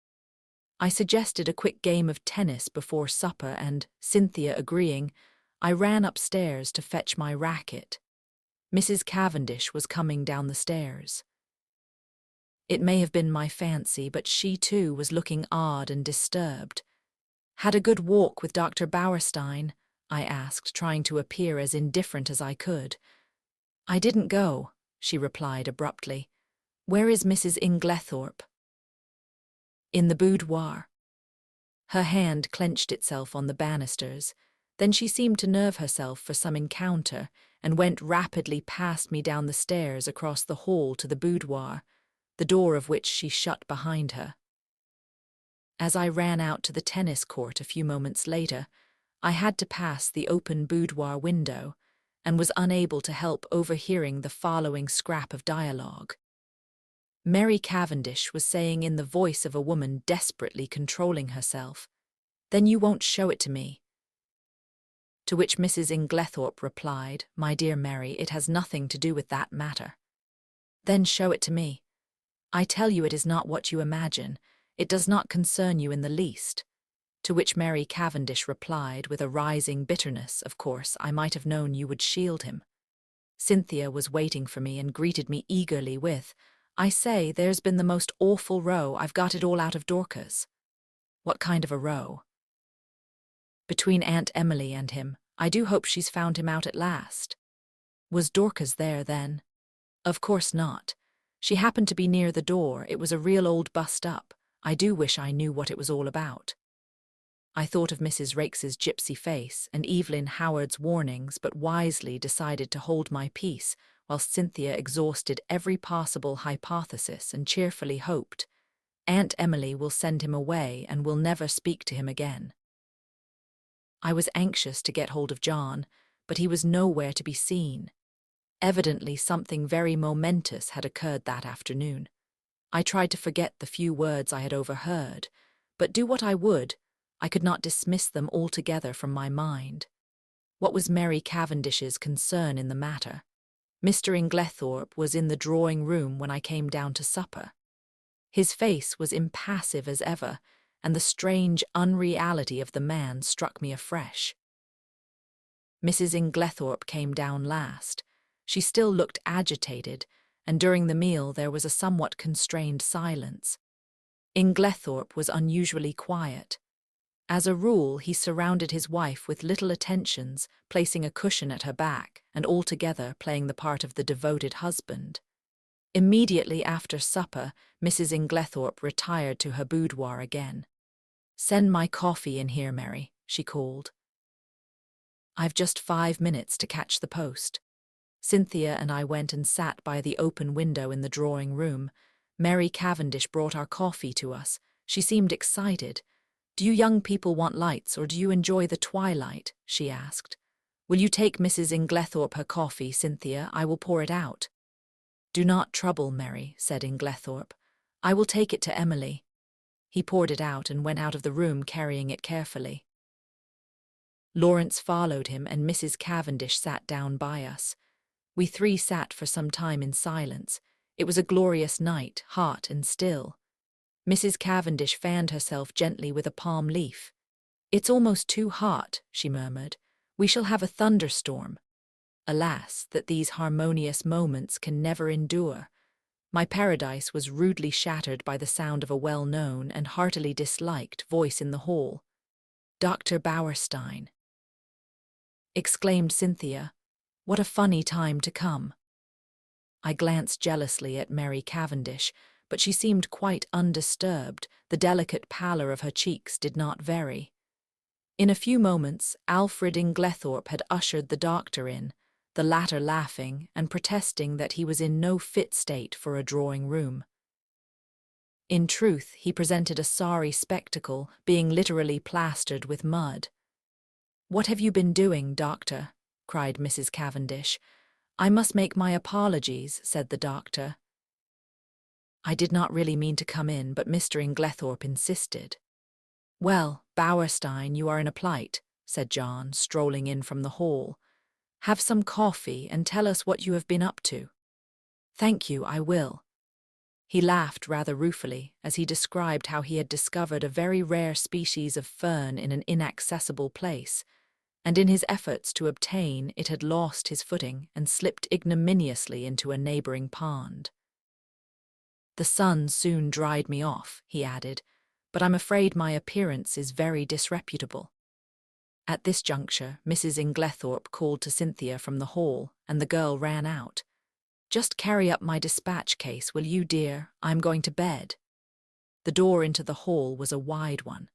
I suggested a quick game of tennis before supper, and, Cynthia agreeing, I ran upstairs to fetch my racket. Mrs. Cavendish was coming down the stairs. It may have been my fancy, but she too was looking odd and disturbed. Had a good walk with Dr. Bauerstein? I asked, trying to appear as indifferent as I could. I didn't go, she replied abruptly. Where is Mrs. Inglethorp? In the boudoir. Her hand clenched itself on the banisters. Then she seemed to nerve herself for some encounter and went rapidly past me down the stairs across the hall to the boudoir, the door of which she shut behind her. As I ran out to the tennis court a few moments later, I had to pass the open boudoir window and was unable to help overhearing the following scrap of dialogue. Mary Cavendish was saying in the voice of a woman desperately controlling herself, "Then you won't show it to me." To which Mrs. Inglethorp replied, "My dear Mary, it has nothing to do with that matter." "Then show it to me. I tell you it is not what you imagine. It does not concern you in the least." To which Mary Cavendish replied with a rising bitterness, "Of course, I might have known you would shield him." Cynthia was waiting for me and greeted me eagerly with, "I say, there's been the most awful row. I've got it all out of Dorcas." "What kind of a row?" "Between Aunt Emily and him. I do hope she's found him out at last." "Was Dorcas there, then?" "Of course not. She happened to be near the door. It was a real old bust-up. I do wish I knew what it was all about." I thought of Mrs. Rakes's gypsy face and Evelyn Howard's warnings, but wisely decided to hold my peace whilst Cynthia exhausted every possible hypothesis and cheerfully hoped, "Aunt Emily will send him away and will never speak to him again." I was anxious to get hold of John, but he was nowhere to be seen. Evidently something very momentous had occurred that afternoon. I tried to forget the few words I had overheard, but do what I would, I could not dismiss them altogether from my mind. What was Mary Cavendish's concern in the matter? Mr. Inglethorp was in the drawing-room when I came down to supper. His face was impassive as ever, and the strange unreality of the man struck me afresh. Mrs. Inglethorp came down last. She still looked agitated, and during the meal there was a somewhat constrained silence. Inglethorp was unusually quiet. As a rule, he surrounded his wife with little attentions, placing a cushion at her back and altogether playing the part of the devoted husband. Immediately after supper, Mrs. Inglethorp retired to her boudoir again. "Send my coffee in here, Mary," she called. "I've just 5 minutes to catch the post." Cynthia and I went and sat by the open window in the drawing-room. Mary Cavendish brought our coffee to us. She seemed excited. "Do you young people want lights, or do you enjoy the twilight?" she asked. "Will you take Mrs. Inglethorp her coffee, Cynthia? I will pour it out." "Do not trouble, Mary," said Inglethorp. "I will take it to Emily." He poured it out and went out of the room carrying it carefully. Lawrence followed him, and Mrs. Cavendish sat down by us. We three sat for some time in silence. It was a glorious night, hot and still. Mrs. Cavendish fanned herself gently with a palm leaf. "It's almost too hot," she murmured. "We shall have a thunderstorm." Alas, that these harmonious moments can never endure. My paradise was rudely shattered by the sound of a well-known and heartily disliked voice in the hall. "Dr. Bauerstein!" exclaimed Cynthia. "What a funny time to come." I glanced jealously at Mary Cavendish, but she seemed quite undisturbed. The delicate pallor of her cheeks did not vary. In a few moments, Alfred Inglethorp had ushered the doctor in, the latter laughing and protesting that he was in no fit state for a drawing-room. In truth, he presented a sorry spectacle, being literally plastered with mud. "What have you been doing, doctor?" cried Mrs. Cavendish. "I must make my apologies," said the doctor. "I did not really mean to come in, but Mr. Inglethorp insisted." "Well, Bauerstein, you are in a plight," said John, strolling in from the hall. "Have some coffee and tell us what you have been up to." "Thank you, I will." He laughed rather ruefully as he described how he had discovered a very rare species of fern in an inaccessible place, and in his efforts to obtain it had lost his footing and slipped ignominiously into a neighbouring pond. "The sun soon dried me off," he added, but I'm afraid my appearance is very disreputable." At this juncture, Mrs. Inglethorp called to Cynthia from the hall, and the girl ran out. "Just carry up my dispatch case, will you, dear? I'm going to bed." The door into the hall was a wide one.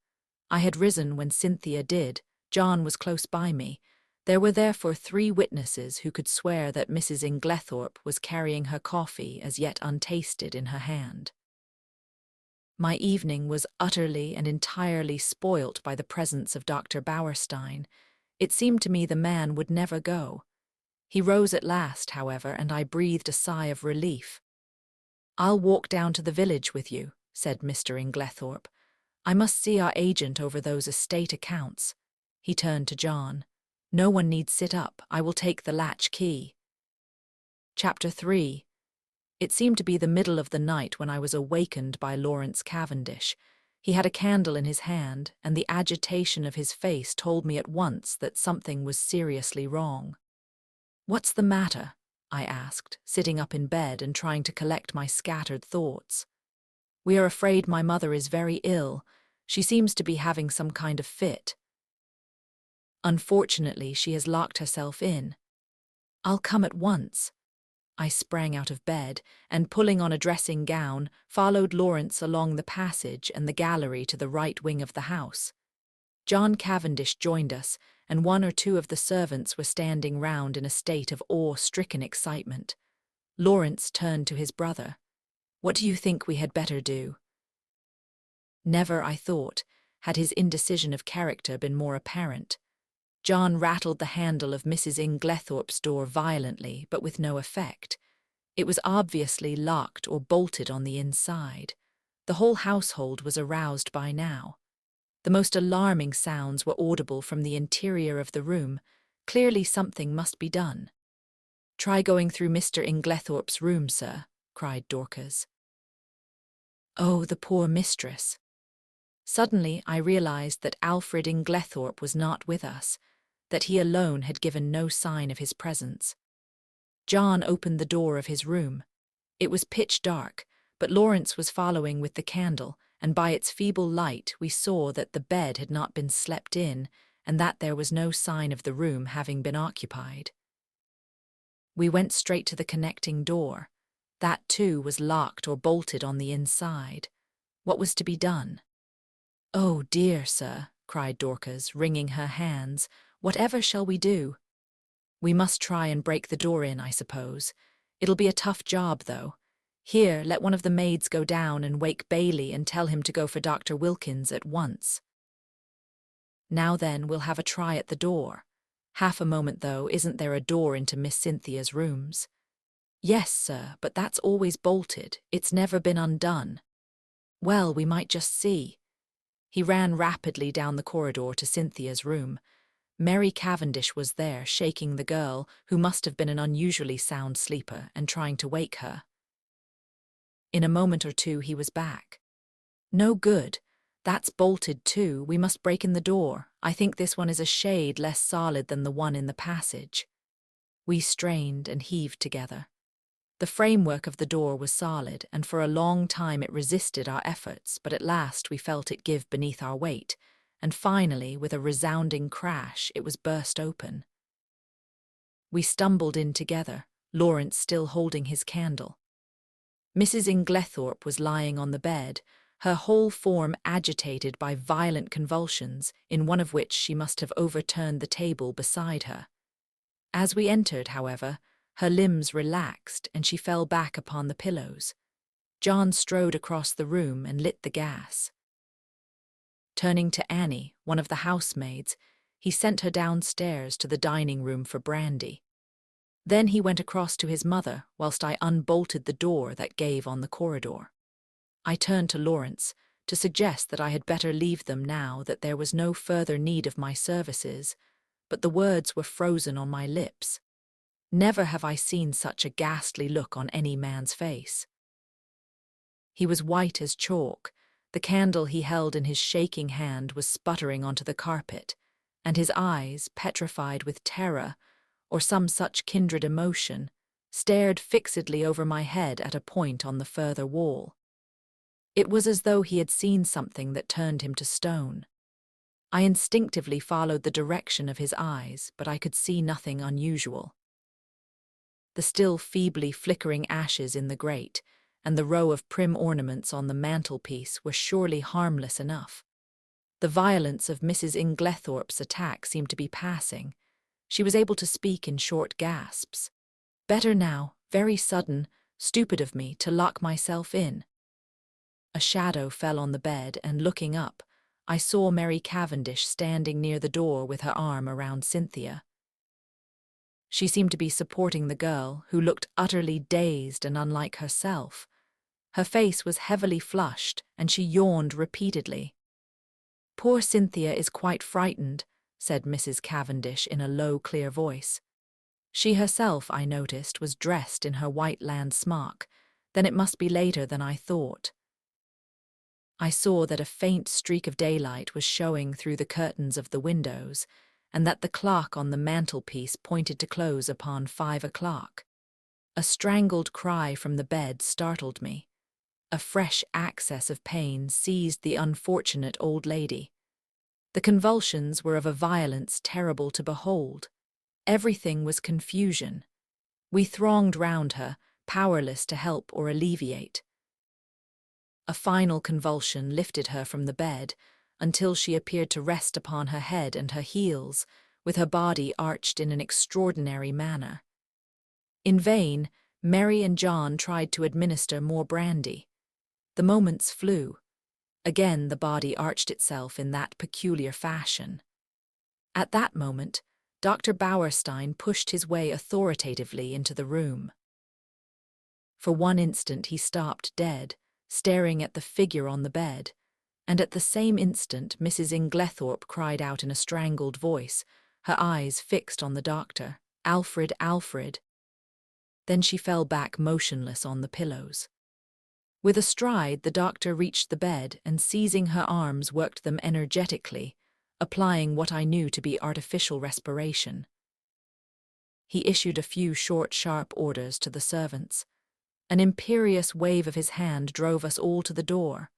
I had risen when Cynthia did. John was close by me. There were therefore 3 witnesses who could swear that Mrs. Inglethorp was carrying her coffee as yet untasted in her hand. My evening was utterly and entirely spoilt by the presence of Dr. Bauerstein. It seemed to me the man would never go. He rose at last, however, and I breathed a sigh of relief. "I'll walk down to the village with you," said Mr. Inglethorp. "I must see our agent over those estate accounts." He turned to John. "No one need sit up. I will take the latch key." Chapter 3. It seemed to be the middle of the night when I was awakened by Lawrence Cavendish. He had a candle in his hand, and the agitation of his face told me at once that something was seriously wrong. "What's the matter?" I asked, sitting up in bed and trying to collect my scattered thoughts. "We are afraid my mother is very ill. She seems to be having some kind of fit. Unfortunately, she has locked herself in." "I'll come at once." I sprang out of bed and, pulling on a dressing gown, followed Lawrence along the passage and the gallery to the right wing of the house. John Cavendish joined us, and 1 or 2 of the servants were standing round in a state of awe-stricken excitement. Lawrence turned to his brother. "What do you think we had better do?" Never, I thought, had his indecision of character been more apparent. John rattled the handle of Mrs. Inglethorp's door violently, but with no effect. It was obviously locked or bolted on the inside. The whole household was aroused by now. The most alarming sounds were audible from the interior of the room. Clearly something must be done. "Try going through Mr. Inglethorp's room, sir," cried Dorcas. Oh, the poor mistress! Suddenly I realized that Alfred Inglethorp was not with us, that he alone had given no sign of his presence. John opened the door of his room. It was pitch dark, but Lawrence was following with the candle, and by its feeble light we saw that the bed had not been slept in, and that there was no sign of the room having been occupied. We went straight to the connecting door. That, too, was locked or bolted on the inside. What was to be done? "Oh dear, sir," cried Dorcas, wringing her hands, "whatever shall we do?" "We must try and break the door in, I suppose. It'll be a tough job, though. Here, let one of the maids go down and wake Bailey and tell him to go for Dr. Wilkins at once. Now then, we'll have a try at the door. Half a moment, though, isn't there a door into Miss Cynthia's rooms?" "Yes, sir, but that's always bolted. It's never been undone." "Well, we might just see." He ran rapidly down the corridor to Cynthia's room. Mary Cavendish was there, shaking the girl, who must have been an unusually sound sleeper, and trying to wake her. In a moment or 2 he was back. "No good. That's bolted too. We must break in the door. I think this one is a shade less solid than the one in the passage." We strained and heaved together. The framework of the door was solid, and for a long time it resisted our efforts, but at last we felt it give beneath our weight, and finally, with a resounding crash, it was burst open. We stumbled in together, Lawrence still holding his candle. Mrs. Inglethorp was lying on the bed, her whole form agitated by violent convulsions, in one of which she must have overturned the table beside her. As we entered, however, her limbs relaxed and she fell back upon the pillows. John strode across the room and lit the gas. Turning to Annie, one of the housemaids, he sent her downstairs to the dining room for brandy. Then he went across to his mother whilst I unbolted the door that gave on the corridor. I turned to Lawrence to suggest that I had better leave them now that there was no further need of my services, but the words were frozen on my lips. Never have I seen such a ghastly look on any man's face. He was white as chalk. The candle he held in his shaking hand was sputtering onto the carpet, and his eyes, petrified with terror, or some such kindred emotion, stared fixedly over my head at a point on the further wall. It was as though he had seen something that turned him to stone. I instinctively followed the direction of his eyes, but I could see nothing unusual. The still feebly flickering ashes in the grate and the row of prim ornaments on the mantelpiece were surely harmless enough. The violence of Mrs. Inglethorp's attack seemed to be passing. She was able to speak in short gasps. Better now, very sudden, stupid of me to lock myself in. A shadow fell on the bed, and looking up, I saw Mary Cavendish standing near the door with her arm around Cynthia. She seemed to be supporting the girl, who looked utterly dazed and unlike herself. Her face was heavily flushed, and she yawned repeatedly. "Poor Cynthia is quite frightened," said Mrs. Cavendish in a low, clear voice. She herself, I noticed, was dressed in her white land smock. Then it must be later than I thought. I saw that a faint streak of daylight was showing through the curtains of the windows, and that the clock on the mantelpiece pointed to close upon 5 o'clock. A strangled cry from the bed startled me. A fresh access of pain seized the unfortunate old lady. The convulsions were of a violence terrible to behold. Everything was confusion. We thronged round her, powerless to help or alleviate. A final convulsion lifted her from the bed, until she appeared to rest upon her head and her heels, with her body arched in an extraordinary manner. In vain, Mary and John tried to administer more brandy. The moments flew. Again the body arched itself in that peculiar fashion. At that moment, Dr. Bauerstein pushed his way authoritatively into the room. For one instant he stopped dead, staring at the figure on the bed, and at the same instant Mrs. Inglethorp cried out in a strangled voice, her eyes fixed on the doctor, "Alfred, Alfred!" Then she fell back motionless on the pillows. With a stride, the doctor reached the bed and, seizing her arms, worked them energetically, applying what I knew to be artificial respiration. He issued a few short, sharp orders to the servants. An imperious wave of his hand drove us all to the door.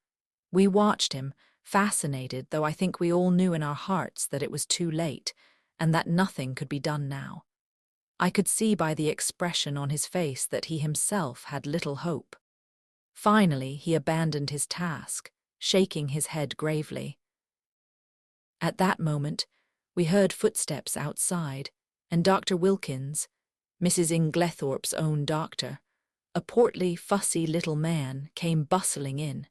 We watched him, fascinated, though I think we all knew in our hearts that it was too late, and that nothing could be done now. I could see by the expression on his face that he himself had little hope. Finally, he abandoned his task, shaking his head gravely. At that moment, we heard footsteps outside, and Dr. Wilkins, Mrs. Inglethorp's own doctor, a portly, fussy little man, came bustling in.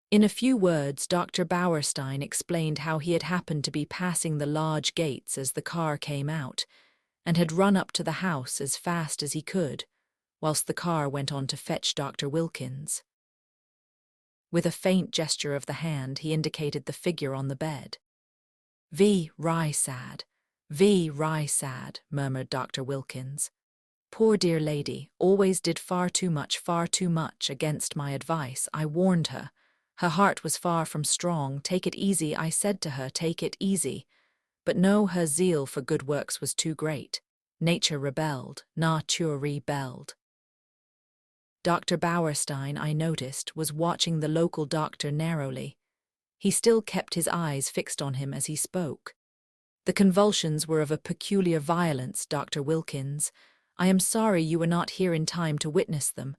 In a few words, Dr. Bauerstein explained how he had happened to be passing the large gates as the car came out, and had run up to the house as fast as he could, whilst the car went on to fetch Dr. Wilkins. With a faint gesture of the hand, he indicated the figure on the bed. "V. Rysad, V. Rysad," murmured Dr. Wilkins. "Poor dear lady, always did far too much against my advice. I warned her. Her heart was far from strong. Take it easy, I said to her, take it easy. But no, her zeal for good works was too great. Nature rebelled, nature rebelled." Dr. Bauerstein, I noticed, was watching the local doctor narrowly. He still kept his eyes fixed on him as he spoke. "The convulsions were of a peculiar violence, Dr. Wilkins. I am sorry you were not here in time to witness them.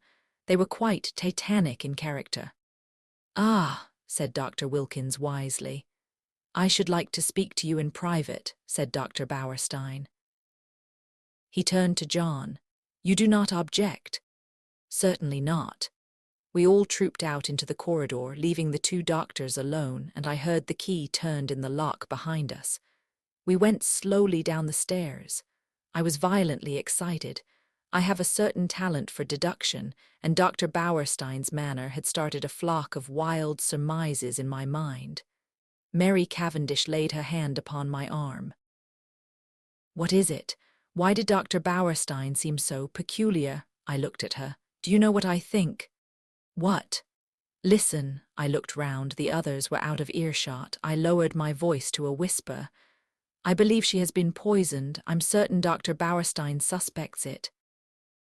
They were quite titanic in character." "Ah," said Dr. Wilkins wisely. "I should like to speak to you in private," said Dr. Bauerstein. He turned to John. "You do not object?" "Certainly not." We all trooped out into the corridor, leaving the two doctors alone, and I heard the key turned in the lock behind us. We went slowly down the stairs. I was violently excited. I have a certain talent for deduction, and Dr. Bauerstein's manner had started a flock of wild surmises in my mind. Mary Cavendish laid her hand upon my arm. "What is it? Why did Dr. Bauerstein seem so peculiar?" I looked at her. "Do you know what I think?" "What?" "Listen." I looked round. The others were out of earshot. I lowered my voice to a whisper. "I believe she has been poisoned. I'm certain Dr. Bauerstein suspects it."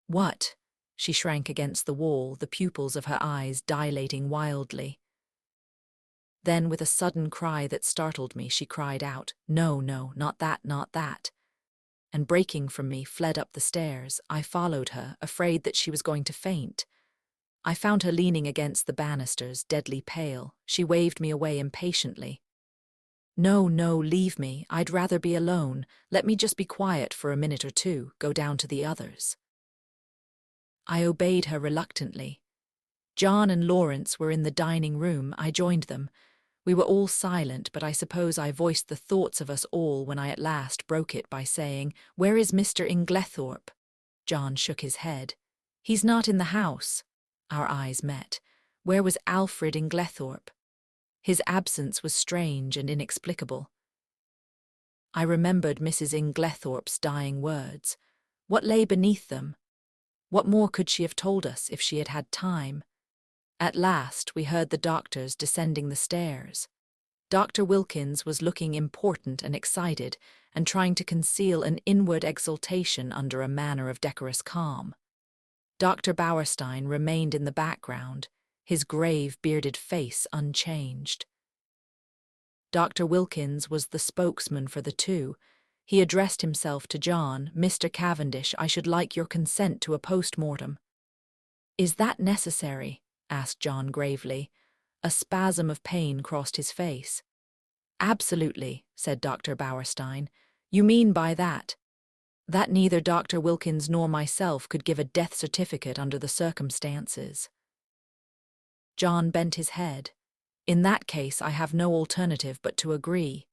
"What?" She shrank against the wall, the pupils of her eyes dilating wildly. Then, with a sudden cry that startled me, she cried out, "No, no, not that, not that," and breaking from me, fled up the stairs. I followed her, afraid that she was going to faint. I found her leaning against the banisters, deadly pale. She waved me away impatiently. "No, no, leave me. I'd rather be alone. Let me just be quiet for a minute or two, go down to the others." I obeyed her reluctantly. John and Lawrence were in the dining room. I joined them. We were all silent, but I suppose I voiced the thoughts of us all when I at last broke it by saying, "Where is Mr. Inglethorp?" John shook his head. "He's not in the house." Our eyes met. Where was Alfred Inglethorp? His absence was strange and inexplicable. I remembered Mrs. Inglethorpe's dying words. What lay beneath them? What more could she have told us if she had had time? At last we heard the doctors descending the stairs. Dr. Wilkins was looking important and excited, and trying to conceal an inward exultation under a manner of decorous calm. Dr. Bauerstein remained in the background, his grave, bearded face unchanged. Dr. Wilkins was the spokesman for the two. He addressed himself to John. "Mr. Cavendish, I should like your consent to a post-mortem." "Is that necessary?" asked John gravely. A spasm of pain crossed his face. "Absolutely," said Dr. Bauerstein. "You mean by that?" "That neither Dr. Wilkins nor myself could give a death certificate under the circumstances." John bent his head. "In that case, I have no alternative but to agree."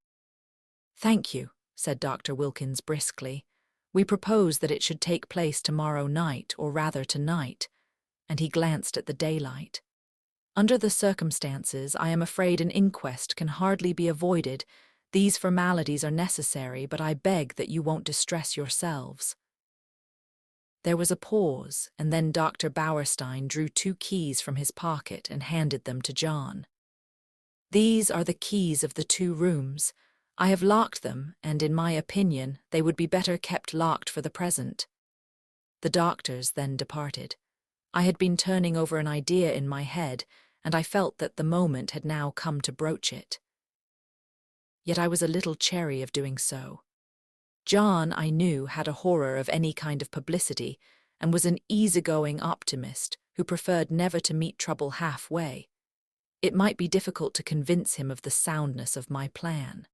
"Thank you," said Dr. Wilkins briskly. "We propose that it should take place tomorrow night, or rather tonight," and he glanced at the daylight. "Under the circumstances, I am afraid an inquest can hardly be avoided. These formalities are necessary, but I beg that you won't distress yourselves." There was a pause, and then Dr. Bauerstein drew 2 keys from his pocket and handed them to John. "These are the keys of the 2 rooms. I have locked them, and in my opinion, they would be better kept locked for the present." The doctors then departed. I had been turning over an idea in my head, and I felt that the moment had now come to broach it. Yet I was a little chary of doing so. John, I knew, had a horror of any kind of publicity, and was an easygoing optimist who preferred never to meet trouble halfway. It might be difficult to convince him of the soundness of my plan.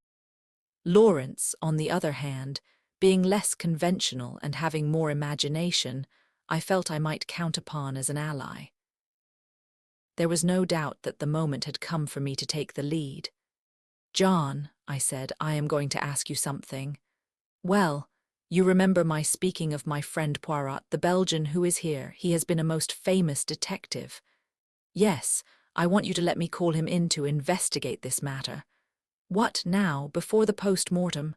Lawrence, on the other hand, being less conventional and having more imagination, I felt I might count upon as an ally. There was no doubt that the moment had come for me to take the lead. "John," I said, "I am going to ask you something." "Well, you remember my speaking of my friend Poirot, the Belgian who is here. He has been a most famous detective." "Yes, I want you to let me call him in to investigate this matter." "What, now, before the post-mortem?"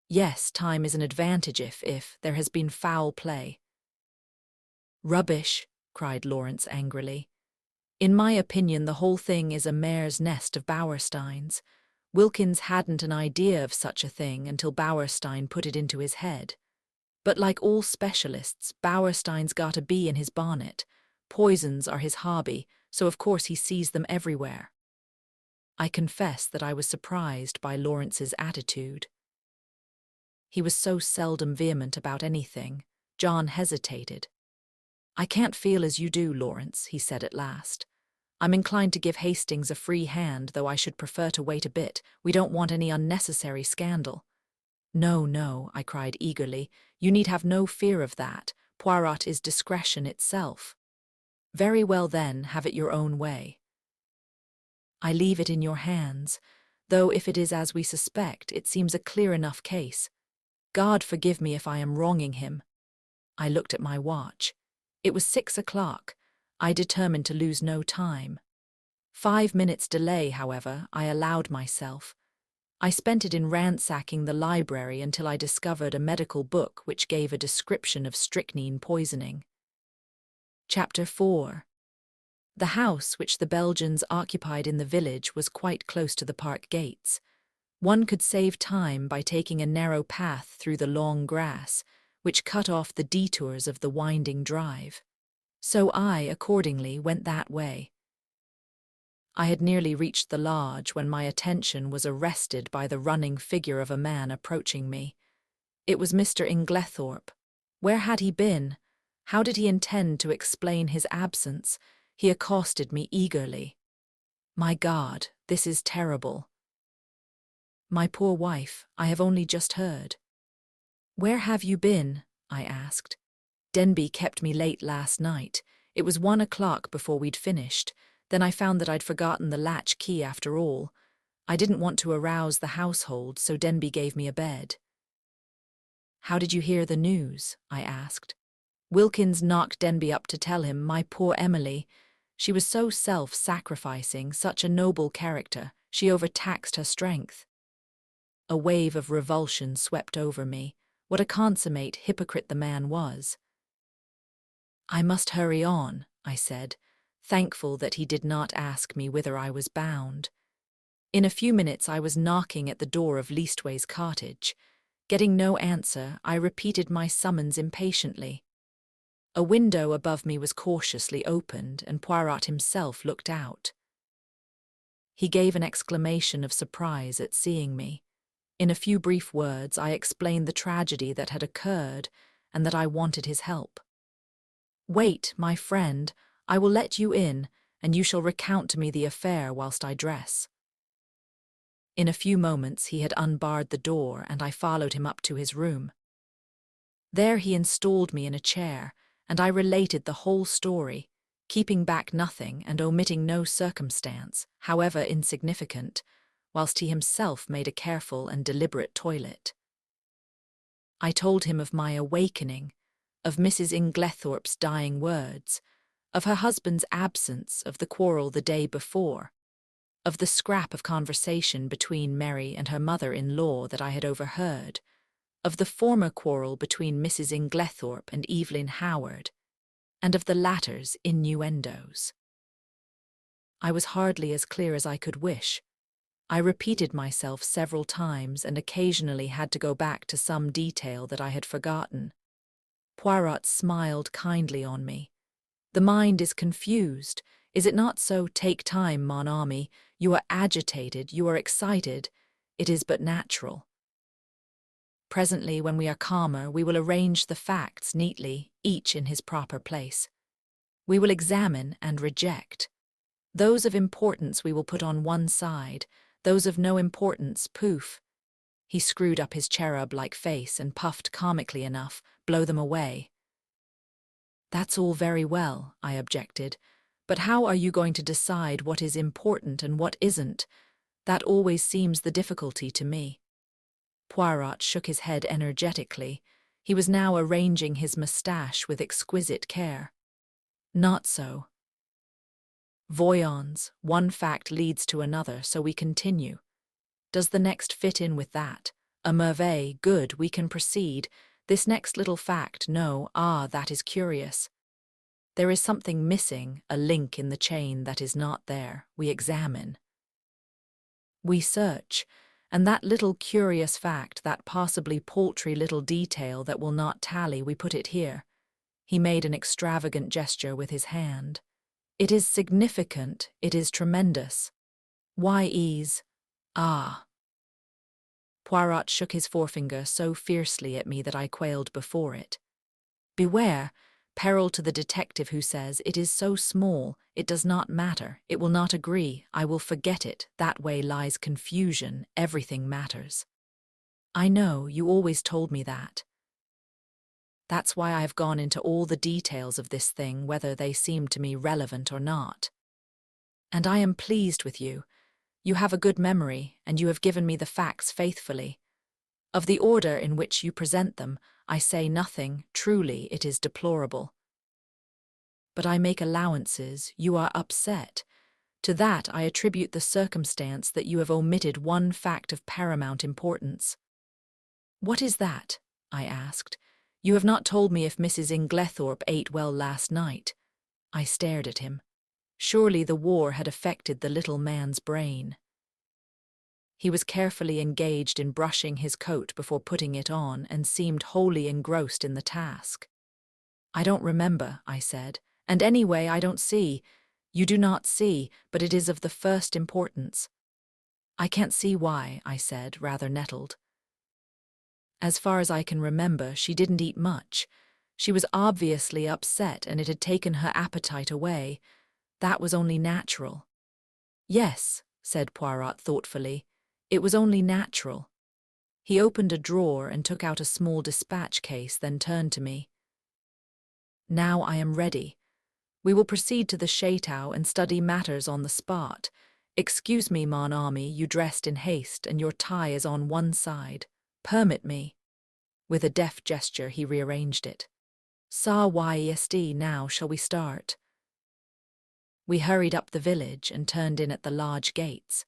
"Yes, time is an advantage if there has been foul play." "Rubbish," cried Lawrence angrily. "In my opinion, the whole thing is a mare's nest of Bauerstein's. Wilkins hadn't an idea of such a thing until Bauerstein put it into his head. But like all specialists, Bauerstein's got a bee in his bonnet. Poisons are his hobby, so of course he sees them everywhere." I confess that I was surprised by Lawrence's attitude. He was so seldom vehement about anything. John hesitated. "I can't feel as you do, Lawrence," he said at last. "I'm inclined to give Hastings a free hand, though I should prefer to wait a bit. We don't want any unnecessary scandal." "No, no," I cried eagerly. "You need have no fear of that. Poirot is discretion itself." "Very well then, have it your own way. I leave it in your hands, though if it is as we suspect, it seems a clear enough case. God forgive me if I am wronging him." I looked at my watch. It was 6 o'clock. I determined to lose no time. 5 minutes' delay, however, I allowed myself. I spent it in ransacking the library until I discovered a medical book which gave a description of strychnine poisoning. Chapter 4. The house which the Belgians occupied in the village was quite close to the park gates. One could save time by taking a narrow path through the long grass, which cut off the detours of the winding drive. So I, accordingly, went that way. I had nearly reached the lodge when my attention was arrested by the running figure of a man approaching me. It was Mr. Inglethorp. Where had he been? How did he intend to explain his absence? He accosted me eagerly. My God, this is terrible. My poor wife, I have only just heard. Where have you been? I asked. Denby kept me late last night. It was 1 o'clock before we'd finished. Then I found that I'd forgotten the latch key after all. I didn't want to arouse the household, so Denby gave me a bed. How did you hear the news? I asked. Wilkins knocked Denby up to tell him, my poor Emily. She was so self-sacrificing, such a noble character. She overtaxed her strength. A wave of revulsion swept over me. What a consummate hypocrite the man was. I must hurry on, I said, thankful that he did not ask me whither I was bound. In a few minutes I was knocking at the door of Leastways cottage. Getting no answer, I repeated my summons impatiently. A window above me was cautiously opened, and Poirot himself looked out. He gave an exclamation of surprise at seeing me. In a few brief words, I explained the tragedy that had occurred and that I wanted his help. Wait, my friend, I will let you in, and you shall recount to me the affair whilst I dress. In a few moments he had unbarred the door, and I followed him up to his room. There he installed me in a chair, and I related the whole story, keeping back nothing and omitting no circumstance, however insignificant, whilst he himself made a careful and deliberate toilet. I told him of my awakening, of Mrs. Inglethorpe's dying words, of her husband's absence, of the quarrel the day before, of the scrap of conversation between Mary and her mother-in-law that I had overheard, of the former quarrel between Mrs. Inglethorpe and Evelyn Howard, and of the latter's innuendos. I was hardly as clear as I could wish. I repeated myself several times and occasionally had to go back to some detail that I had forgotten. Poirot smiled kindly on me. The mind is confused. Is it not so? Take time, mon ami. You are agitated, you are excited. It is but natural. Presently, when we are calmer, we will arrange the facts neatly, each in his proper place. We will examine and reject. Those of importance we will put on one side, those of no importance, poof. He screwed up his cherub-like face and puffed comically enough, blow them away. That's all very well, I objected, but how are you going to decide what is important and what isn't? That always seems the difficulty to me. Poirot shook his head energetically. He was now arranging his moustache with exquisite care. Not so. Voyons, one fact leads to another, so we continue. Does the next fit in with that? A merveille, good, we can proceed. This next little fact, no, that is curious. There is something missing, a link in the chain that is not there. We examine. We search, and that little curious fact, that possibly paltry little detail that will not tally, we put it here. He made an extravagant gesture with his hand. It is significant, it is tremendous. Y-e's, Poirot shook his forefinger so fiercely at me that I quailed before it. Beware, peril to the detective who says, it is so small, it does not matter, it will not agree, I will forget it, that way lies confusion, everything matters. I know, you always told me that. That's why I have gone into all the details of this thing, whether they seem to me relevant or not. And I am pleased with you. You have a good memory, and you have given me the facts faithfully. Of the order in which you present them, I say nothing, truly it is deplorable. But I make allowances, you are upset. To that I attribute the circumstance that you have omitted one fact of paramount importance. What is that? I asked. You have not told me if Mrs. Inglethorpe ate well last night. I stared at him. Surely the war had affected the little man's brain. He was carefully engaged in brushing his coat before putting it on and seemed wholly engrossed in the task. I don't remember, I said, And anyway, I don't see. You do not see, but it is of the first importance. I can't see why, I said, rather nettled. As far as I can remember, she didn't eat much. She was obviously upset, and it had taken her appetite away. That was only natural. Yes, said Poirot thoughtfully. It was only natural. He opened a drawer and took out a small dispatch case, then turned to me. Now I am ready. We will proceed to the chateau and study matters on the spot. Excuse me, mon ami, you dressed in haste, and your tie is on one side. Permit me. With a deft gesture he rearranged it. Ça y now shall we start? We hurried up the village and turned in at the lodge gates.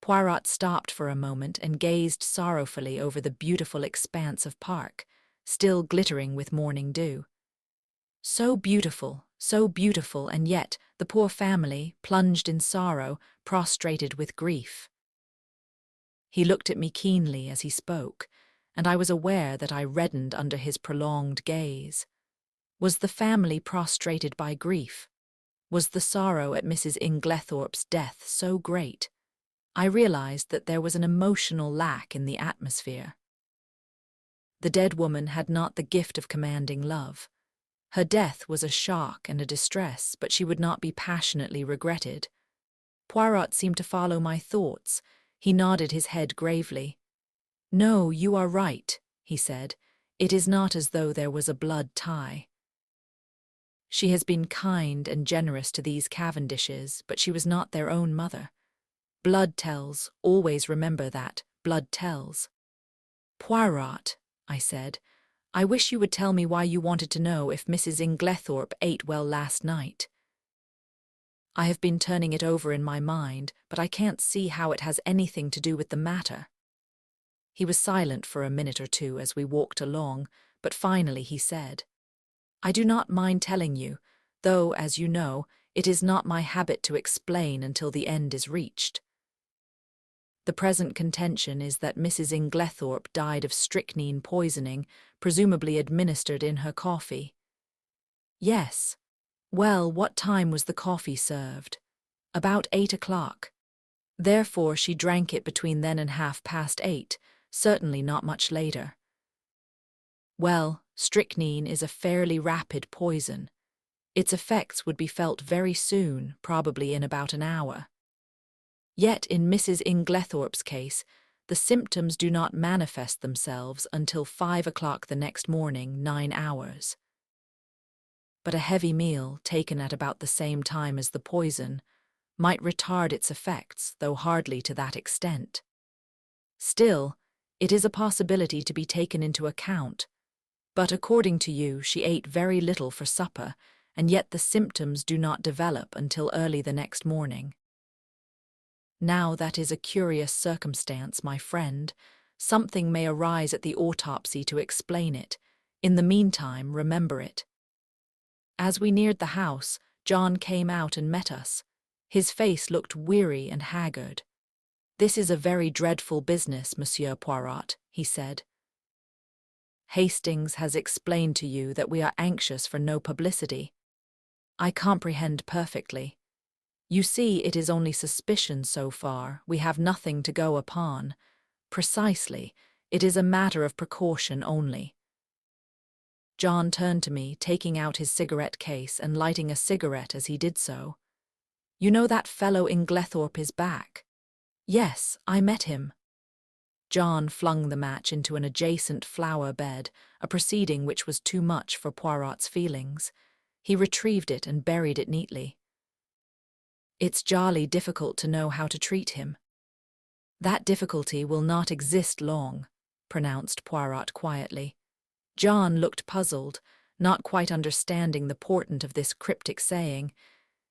Poirot stopped for a moment and gazed sorrowfully over the beautiful expanse of park, still glittering with morning dew. So beautiful, and yet the poor family, plunged in sorrow, prostrated with grief. He looked at me keenly as he spoke, and I was aware that I reddened under his prolonged gaze. Was the family prostrated by grief? Was the sorrow at Mrs. Inglethorp's death so great? I realized that there was an emotional lack in the atmosphere. The dead woman had not the gift of commanding love. Her death was a shock and a distress, but she would not be passionately regretted. Poirot seemed to follow my thoughts. He nodded his head gravely. No, you are right, he said. It is not as though there was a blood tie. She has been kind and generous to these Cavendishes, but she was not their own mother. Blood tells, always remember that, blood tells. Poirot, I said, I wish you would tell me why you wanted to know if Mrs. Inglethorp ate well last night. I have been turning it over in my mind, but I can't see how it has anything to do with the matter. He was silent for a minute or two as we walked along, but finally he said, I do not mind telling you, though, as you know, it is not my habit to explain until the end is reached. The present contention is that Mrs. Inglethorp died of strychnine poisoning, presumably administered in her coffee. Yes. Well, what time was the coffee served? About 8 o'clock. Therefore she drank it between then and 8:30, certainly not much later. Well, strychnine is a fairly rapid poison. Its effects would be felt very soon, probably in about an hour. Yet in Mrs. Inglethorp's case, the symptoms do not manifest themselves until 5 o'clock the next morning, 9 hours. But a heavy meal, taken at about the same time as the poison, might retard its effects, though hardly to that extent. Still, it is a possibility to be taken into account. But according to you, she ate very little for supper, and yet the symptoms do not develop until early the next morning. Now that is a curious circumstance, my friend. Something may arise at the autopsy to explain it. In the meantime, remember it. As we neared the house, John came out and met us. His face looked weary and haggard. This is a very dreadful business, Monsieur Poirot, he said. Hastings has explained to you that we are anxious for no publicity. I comprehend perfectly. You see, it is only suspicion so far. We have nothing to go upon. Precisely. It is a matter of precaution only. John turned to me, taking out his cigarette case and lighting a cigarette as he did so. You know that fellow Inglethorp is back? Yes, I met him. John flung the match into an adjacent flower bed, a proceeding which was too much for Poirot's feelings. He retrieved it and buried it neatly. It's jolly difficult to know how to treat him. That difficulty will not exist long, pronounced Poirot quietly. John looked puzzled, not quite understanding the portent of this cryptic saying.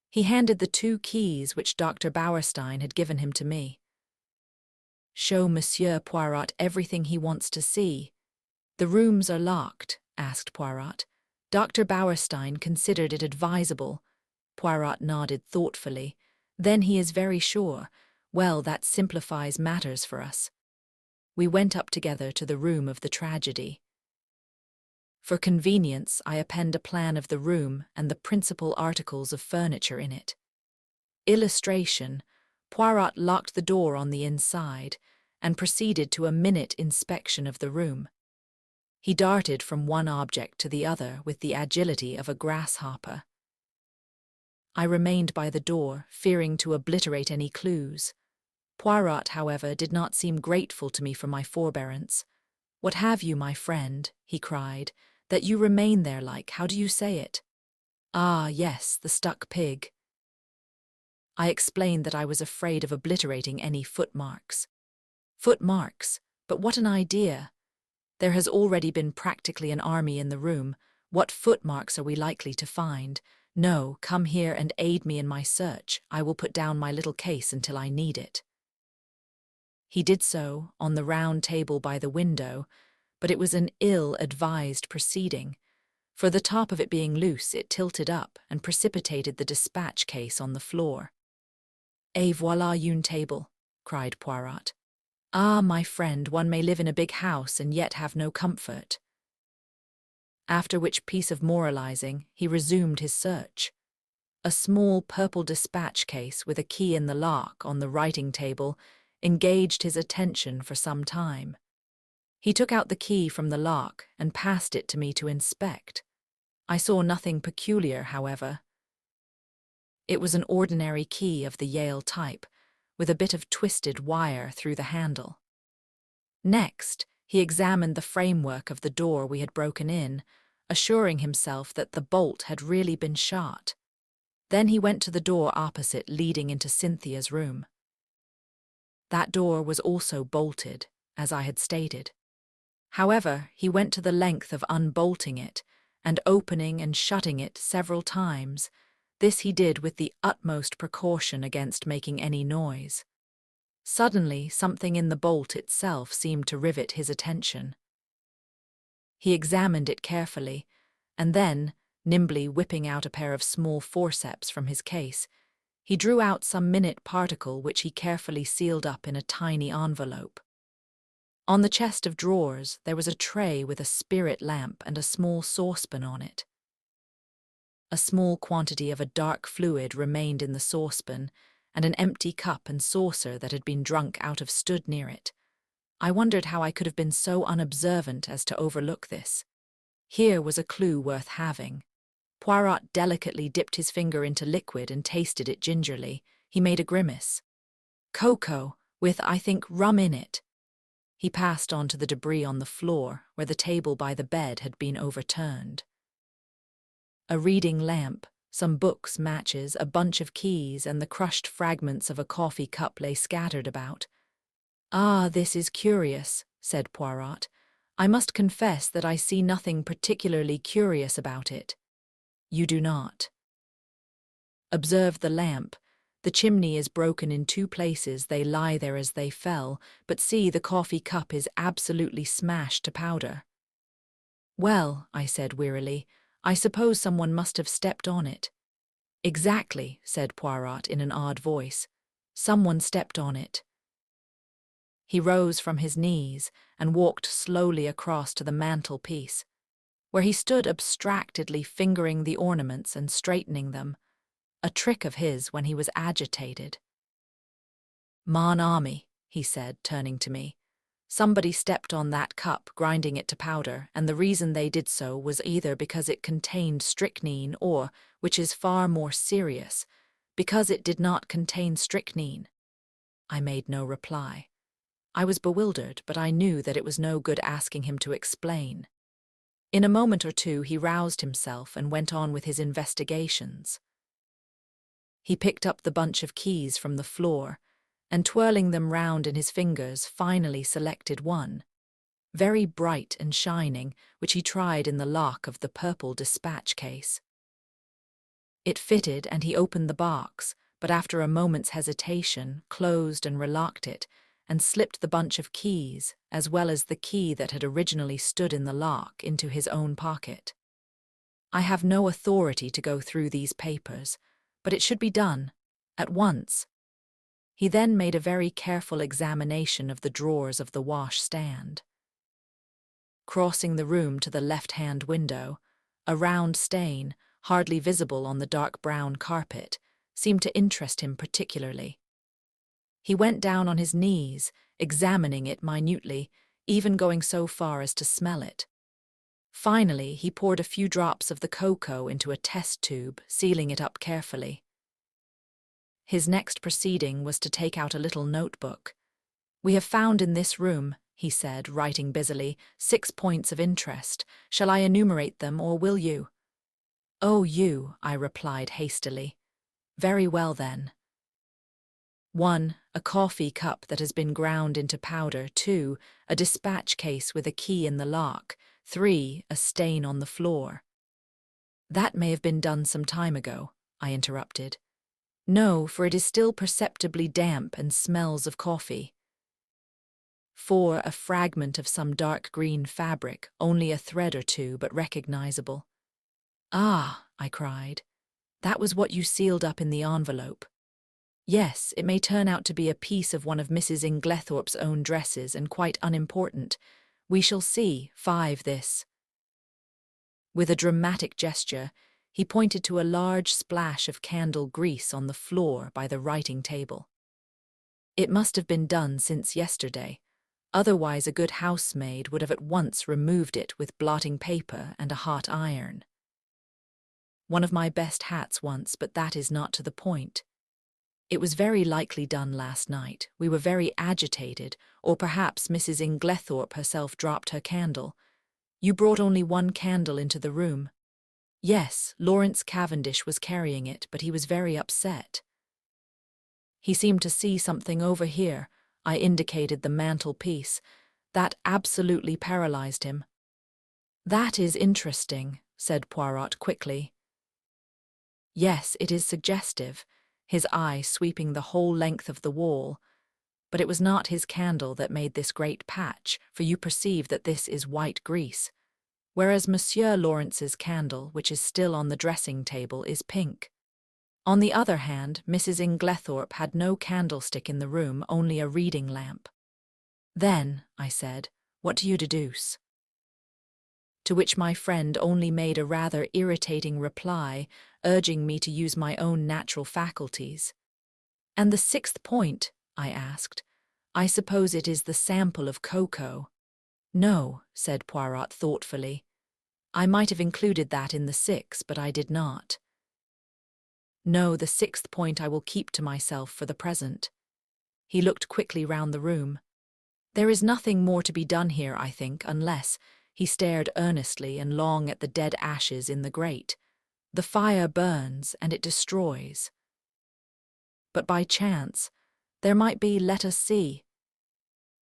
He handed the 2 keys which Dr. Bauerstein had given him to me. Show Monsieur Poirot everything he wants to see. The rooms are locked, asked Poirot. Dr. Bauerstein considered it advisable. Poirot nodded thoughtfully. Then he is very sure. Well, that simplifies matters for us. We went up together to the room of the tragedy. For convenience, I append a plan of the room and the principal articles of furniture in it. Illustration: Poirot locked the door on the inside and proceeded to a minute inspection of the room. He darted from one object to the other with the agility of a grasshopper. I remained by the door, fearing to obliterate any clues. Poirot, however, did not seem grateful to me for my forbearance. "What have you, my friend?" he cried, "that you remain there like, how do you say it?" "Ah, yes, the stuck pig." I explained that I was afraid of obliterating any footmarks. Footmarks? But what an idea! There has already been practically an army in the room. What footmarks are we likely to find? No, come here and aid me in my search. I will put down my little case until I need it. He did so, on the round table by the window, but it was an ill-advised proceeding. For the top of it being loose, it tilted up and precipitated the dispatch case on the floor. "Et voilà une table," cried Poirot. "Ah, my friend, one may live in a big house and yet have no comfort." After which piece of moralizing, he resumed his search. A small purple dispatch case with a key in the lock on the writing table engaged his attention for some time. He took out the key from the lock and passed it to me to inspect. I saw nothing peculiar, however. It was an ordinary key of the Yale type, with a bit of twisted wire through the handle. Next, he examined the framework of the door we had broken in, assuring himself that the bolt had really been shot. Then he went to the door opposite leading into Cynthia's room. That door was also bolted, as I had stated. However, he went to the length of unbolting it and opening and shutting it several times. This he did with the utmost precaution against making any noise. Suddenly, something in the bolt itself seemed to rivet his attention. He examined it carefully, and then, nimbly whipping out a pair of small forceps from his case, he drew out some minute particle which he carefully sealed up in a tiny envelope. On the chest of drawers there was a tray with a spirit lamp and a small saucepan on it. A small quantity of a dark fluid remained in the saucepan, and an empty cup and saucer that had been drunk out of stood near it. I wondered how I could have been so unobservant as to overlook this. Here was a clue worth having. Poirot delicately dipped his finger into liquid and tasted it gingerly. He made a grimace. "Cocoa, with, I think, rum in it." He passed on to the debris on the floor, where the table by the bed had been overturned. A reading lamp, some books, matches, a bunch of keys, and the crushed fragments of a coffee cup lay scattered about. "Ah, this is curious," said Poirot. "I must confess that I see nothing particularly curious about it." "You do not." "Observe the lamp. The chimney is broken in two places, they lie there as they fell, but see, the coffee cup is absolutely smashed to powder." "Well," I said wearily, "I suppose someone must have stepped on it." "Exactly," said Poirot in an odd voice. "Someone stepped on it." He rose from his knees and walked slowly across to the mantelpiece, where he stood abstractedly fingering the ornaments and straightening them, a trick of his when he was agitated. "Mon ami," he said, turning to me, "somebody stepped on that cup, grinding it to powder, and the reason they did so was either because it contained strychnine or, which is far more serious, because it did not contain strychnine." I made no reply. I was bewildered, but I knew that it was no good asking him to explain. In a moment or two he roused himself and went on with his investigations. He picked up the bunch of keys from the floor, and twirling them round in his fingers, finally selected one, very bright and shining, which he tried in the lock of the purple dispatch case. It fitted, and he opened the box, but after a moment's hesitation, closed and relocked it, and slipped the bunch of keys, as well as the key that had originally stood in the lock, into his own pocket. I have no authority to go through these papers, but it should be done, at once. He then made a very careful examination of the drawers of the wash-stand. crossing the room to the left-hand window. A round stain, hardly visible on the dark brown carpet, seemed to interest him particularly. He went down on his knees, examining it minutely, even going so far as to smell it. Finally, he poured a few drops of the cocoa into a test tube, sealing it up carefully. His next proceeding was to take out a little notebook. "We have found in this room," he said, writing busily, "6 points of interest. Shall I enumerate them, or will you?" "Oh, you," I replied hastily. "Very well, then. 1. A coffee cup that has been ground into powder. 2. A dispatch case with a key in the lock. 3. A stain on the floor." "That may have been done some time ago," I interrupted. "No, for it is still perceptibly damp and smells of coffee." 4. A fragment of some dark green fabric, only a thread or two, but recognizable. "Ah," I cried, "that was what you sealed up in the envelope." "Yes, it may turn out to be a piece of one of Mrs. Inglethorp's own dresses, and quite unimportant. We shall see. 5. This." With a dramatic gesture, he pointed to a large splash of candle grease on the floor by the writing table. "It must have been done since yesterday. Otherwise a good housemaid would have at once removed it with blotting paper and a hot iron. One of my best hats once, but that is not to the point. It was very likely done last night. We were very agitated, or perhaps Mrs. Inglethorp herself dropped her candle. You brought only 1 candle into the room." "Yes, Lawrence Cavendish was carrying it, but he was very upset. He seemed to see something over here." I indicated the mantelpiece. "That absolutely paralyzed him." "That is interesting," said Poirot quickly. "Yes, it is suggestive," his eye sweeping the whole length of the wall. "But it was not his candle that made this great patch, for you perceive that this is white grease, whereas Monsieur Lawrence's candle, which is still on the dressing table, is pink. On the other hand, Mrs. Inglethorp had no candlestick in the room, only a reading lamp." "Then," I said, "what do you deduce?" To which my friend only made a rather irritating reply, urging me to use my own natural faculties. "And the 6th point?" I asked. "I suppose it is the sample of cocoa." "No," said Poirot thoughtfully. "I might have included that in the 6, but I did not. No, the 6th point I will keep to myself for the present." He looked quickly round the room. "There is nothing more to be done here, I think, unless—" He stared earnestly and long at the dead ashes in the grate. "The fire burns, and it destroys. But by chance, there might be, let us see."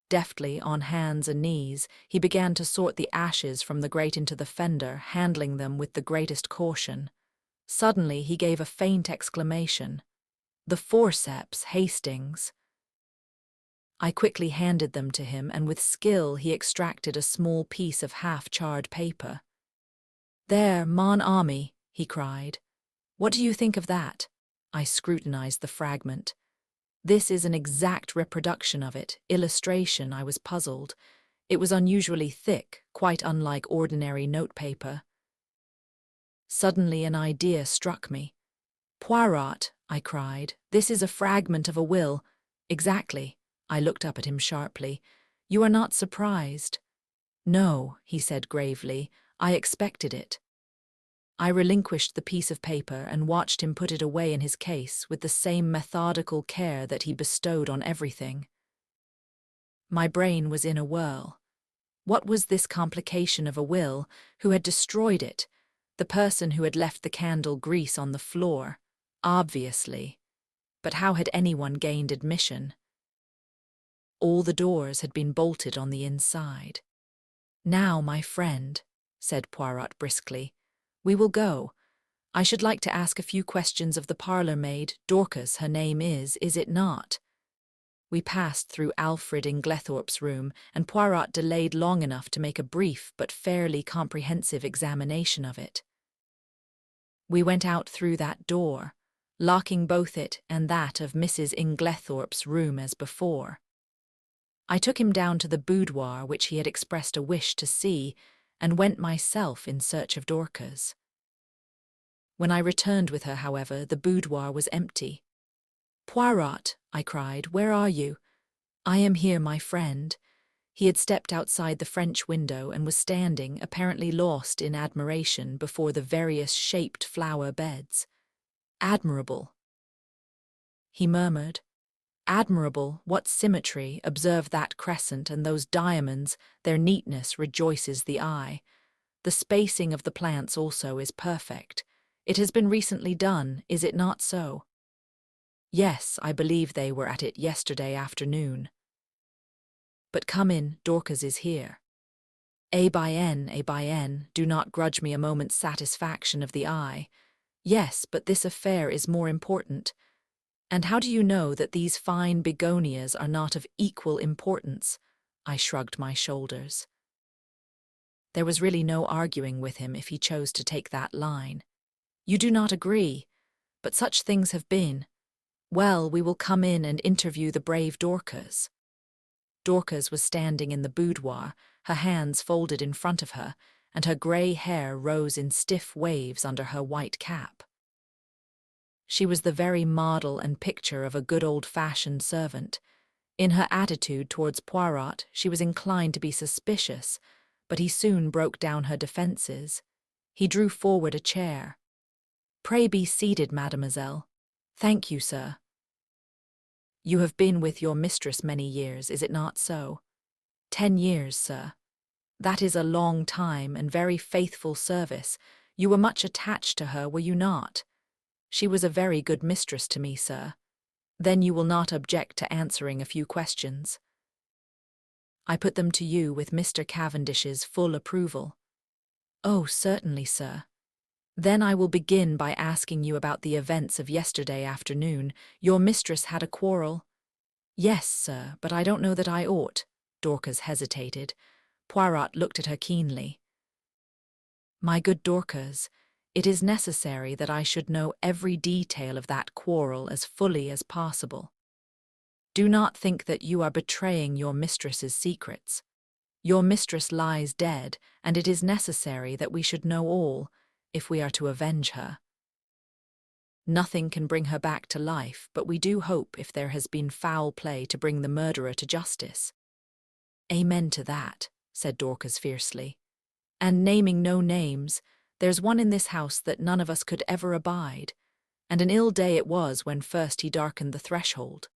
Deftly, on hands and knees, he began to sort the ashes from the grate into the fender, handling them with the greatest caution. Suddenly he gave a faint exclamation. "The forceps, Hastings." I quickly handed them to him, and with skill he extracted a small piece of half-charred paper. "There, mon ami," he cried. "What do you think of that?" I scrutinized the fragment. "This is an exact reproduction of it. Illustration." I was puzzled. It was unusually thick, quite unlike ordinary notepaper. Suddenly an idea struck me. "Poirot," I cried, "this is a fragment of a will." "Exactly." I looked up at him sharply. "You are not surprised?" "No," he said gravely. "I expected it." I relinquished the piece of paper and watched him put it away in his case with the same methodical care that he bestowed on everything. My brain was in a whirl. What was this complication of a will? Who had destroyed it? The person who had left the candle grease on the floor, obviously. But how had anyone gained admission? All the doors had been bolted on the inside. "Now, my friend," said Poirot briskly, "we will go. I should like to ask a few questions of the parlour-maid. Dorcas, her name is it not?" We passed through Alfred Inglethorp's room, and Poirot delayed long enough to make a brief but fairly comprehensive examination of it. We went out through that door, locking both it and that of Mrs. Inglethorp's room as before. I took him down to the boudoir which he had expressed a wish to see, and went myself in search of Dorcas. When I returned with her, however, the boudoir was empty. "Poirot," I cried, "where are you?" "I am here, my friend." He had stepped outside the French window and was standing, apparently lost in admiration, before the various-shaped flower beds. "Admirable," he murmured. "Admirable, what symmetry! Observe that crescent and those diamonds, their neatness rejoices the eye. The spacing of the plants also is perfect. It has been recently done, is it not so?" "Yes, I believe they were at it yesterday afternoon." "But come in, Dorcas is here." "Eh bien, do not grudge me a moment's satisfaction of the eye." "Yes, but this affair is more important. And how do you know that these fine begonias are not of equal importance?" I shrugged my shoulders. There was really no arguing with him if he chose to take that line. "You do not agree, but such things have been. Well, we will come in and interview the brave Dorcas." Dorcas was standing in the boudoir, her hands folded in front of her, and her grey hair rose in stiff waves under her white cap. She was the very model and picture of a good old-fashioned servant. In her attitude towards Poirot, she was inclined to be suspicious, but he soon broke down her defences. He drew forward a chair. "Pray be seated, mademoiselle." "Thank you, sir." "You have been with your mistress many years, is it not so?" 10 years, sir." "That is a long time and very faithful service. You were much attached to her, were you not?" "She was a very good mistress to me, sir." "Then you will not object to answering a few questions?" "I put them to you with Mr. Cavendish's full approval." "Oh, certainly, sir." "Then I will begin by asking you about the events of yesterday afternoon. Your mistress had a quarrel?" "Yes, sir, but I don't know that I ought." Dorcas hesitated. Poirot looked at her keenly. "My good Dorcas, it is necessary that I should know every detail of that quarrel as fully as possible. Do not think that you are betraying your mistress's secrets. Your mistress lies dead, and it is necessary that we should know all, if we are to avenge her. Nothing can bring her back to life, but we do hope if there has been foul play to bring the murderer to justice." "Amen to that," said Dorcas fiercely. "And naming no names, there's one in this house that none of us could ever abide, and an ill day it was when first he darkened the threshold."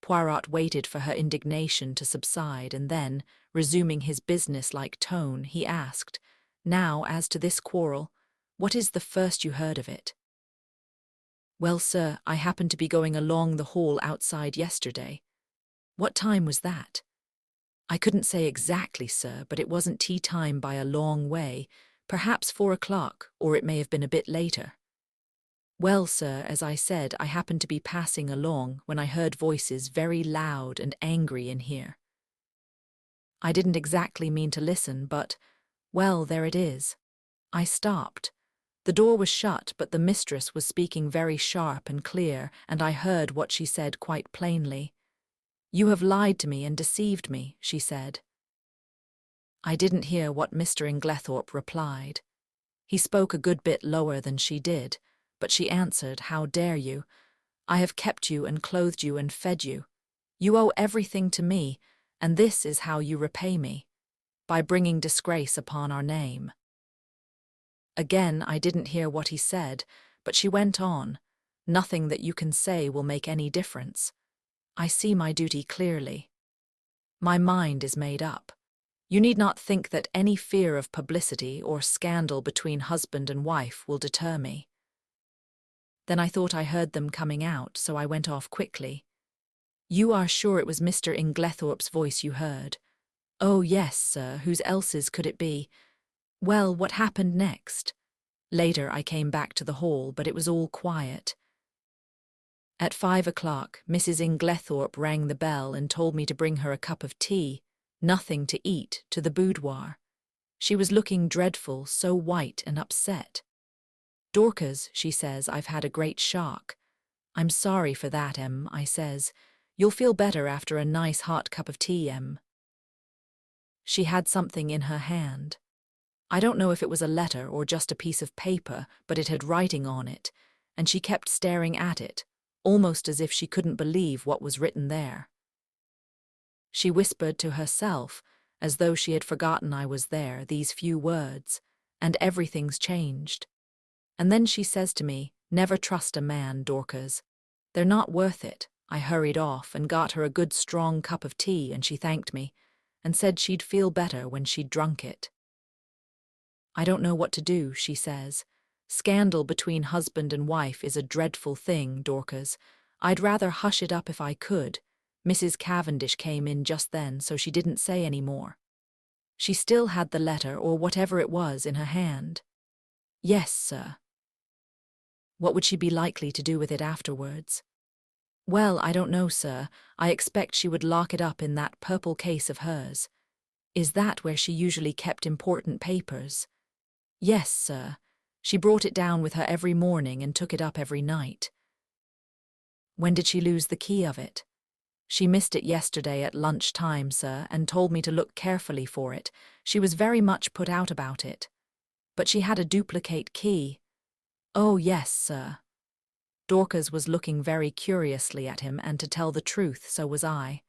Poirot waited for her indignation to subside, and then, resuming his business-like tone, he asked, "Now, as to this quarrel, what is the first you heard of it?" "Well, sir, I happened to be going along the hall outside yesterday." "What time was that?" "I couldn't say exactly, sir, but it wasn't tea-time by a long way, perhaps 4 o'clock, or it may have been a bit later." "Well, sir, as I said, I happened to be passing along when I heard voices very loud and angry in here. I didn't exactly mean to listen, but, well, there it is. I stopped. The door was shut, but the mistress was speaking very sharp and clear, and I heard what she said quite plainly. 'You have lied to me and deceived me,' she said." I didn't hear what Mr. Inglethorp replied. He spoke a good bit lower than she did, but she answered, "How dare you? I have kept you and clothed you and fed you. You owe everything to me, and this is how you repay me, by bringing disgrace upon our name." Again I didn't hear what he said, but she went on, "Nothing that you can say will make any difference. I see my duty clearly. My mind is made up. You need not think that any fear of publicity or scandal between husband and wife will deter me." Then I thought I heard them coming out, so I went off quickly. "You are sure it was Mr. Inglethorp's voice you heard?" "Oh, yes, sir, whose else's could it be?" "Well, what happened next?" "Later I came back to the hall, but it was all quiet. At 5 o'clock, Mrs. Inglethorp rang the bell and told me to bring her a cup of tea, nothing to eat, to the boudoir. She was looking dreadful, so white and upset. 'Dorcas,' she says, 'I've had a great shock.' 'I'm sorry for that, I says. You'll feel better after a nice hot cup of tea, Em. She had something in her hand. I don't know if it was a letter or just a piece of paper, but it had writing on it, and she kept staring at it, almost as if she couldn't believe what was written there. She whispered to herself, as though she had forgotten I was there, these few words, and everything's changed. And then she says to me, "Never trust a man, Dorcas. They're not worth it." I hurried off and got her a good strong cup of tea, and she thanked me, and said she'd feel better when she'd drunk it. "I don't know what to do," she says. "Scandal between husband and wife is a dreadful thing, Dorcas. I'd rather hush it up if I could." Mrs. Cavendish came in just then, so she didn't say any more. She still had the letter, or whatever it was, in her hand. "Yes, sir." "What would she be likely to do with it afterwards?" "Well, I don't know, sir. I expect she would lock it up in that purple case of hers." "Is that where she usually kept important papers?" "Yes, sir. She brought it down with her every morning and took it up every night." "When did she lose the key of it?" "She missed it yesterday at lunch time, sir, and told me to look carefully for it. She was very much put out about it." "But she had a duplicate key." "Oh, yes, sir." Dorcas was looking very curiously at him, and to tell the truth, so was I.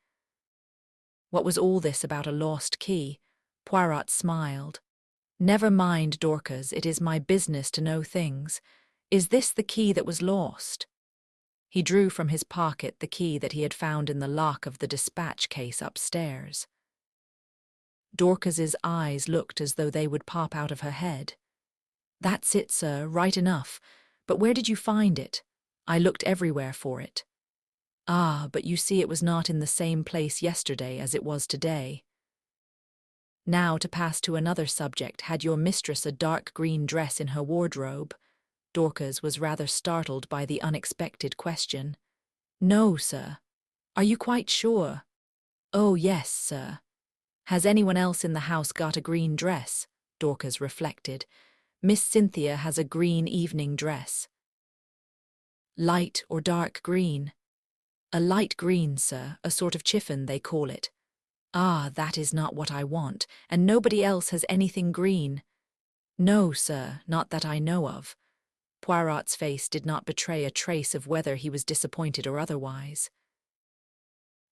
What was all this about a lost key? Poirot smiled. "Never mind, Dorcas, it is my business to know things. Is this the key that was lost?" He drew from his pocket the key that he had found in the lock of the dispatch case upstairs. Dorcas's eyes looked as though they would pop out of her head. "That's it, sir, right enough. But where did you find it? I looked everywhere for it." "Ah, but you see it was not in the same place yesterday as it was today." Now, to pass to another subject, had your mistress a dark green dress in her wardrobe? Dorcas was rather startled by the unexpected question. "No, sir." "Are you quite sure?" "Oh, yes, sir." "Has anyone else in the house got a green dress?" Dorcas reflected. "Miss Cynthia has a green evening dress." "Light or dark green?" "A light green, sir, a sort of chiffon they call it." "Ah, that is not what I want, and nobody else has anything green." "No, sir, not that I know of." Poirot's face did not betray a trace of whether he was disappointed or otherwise.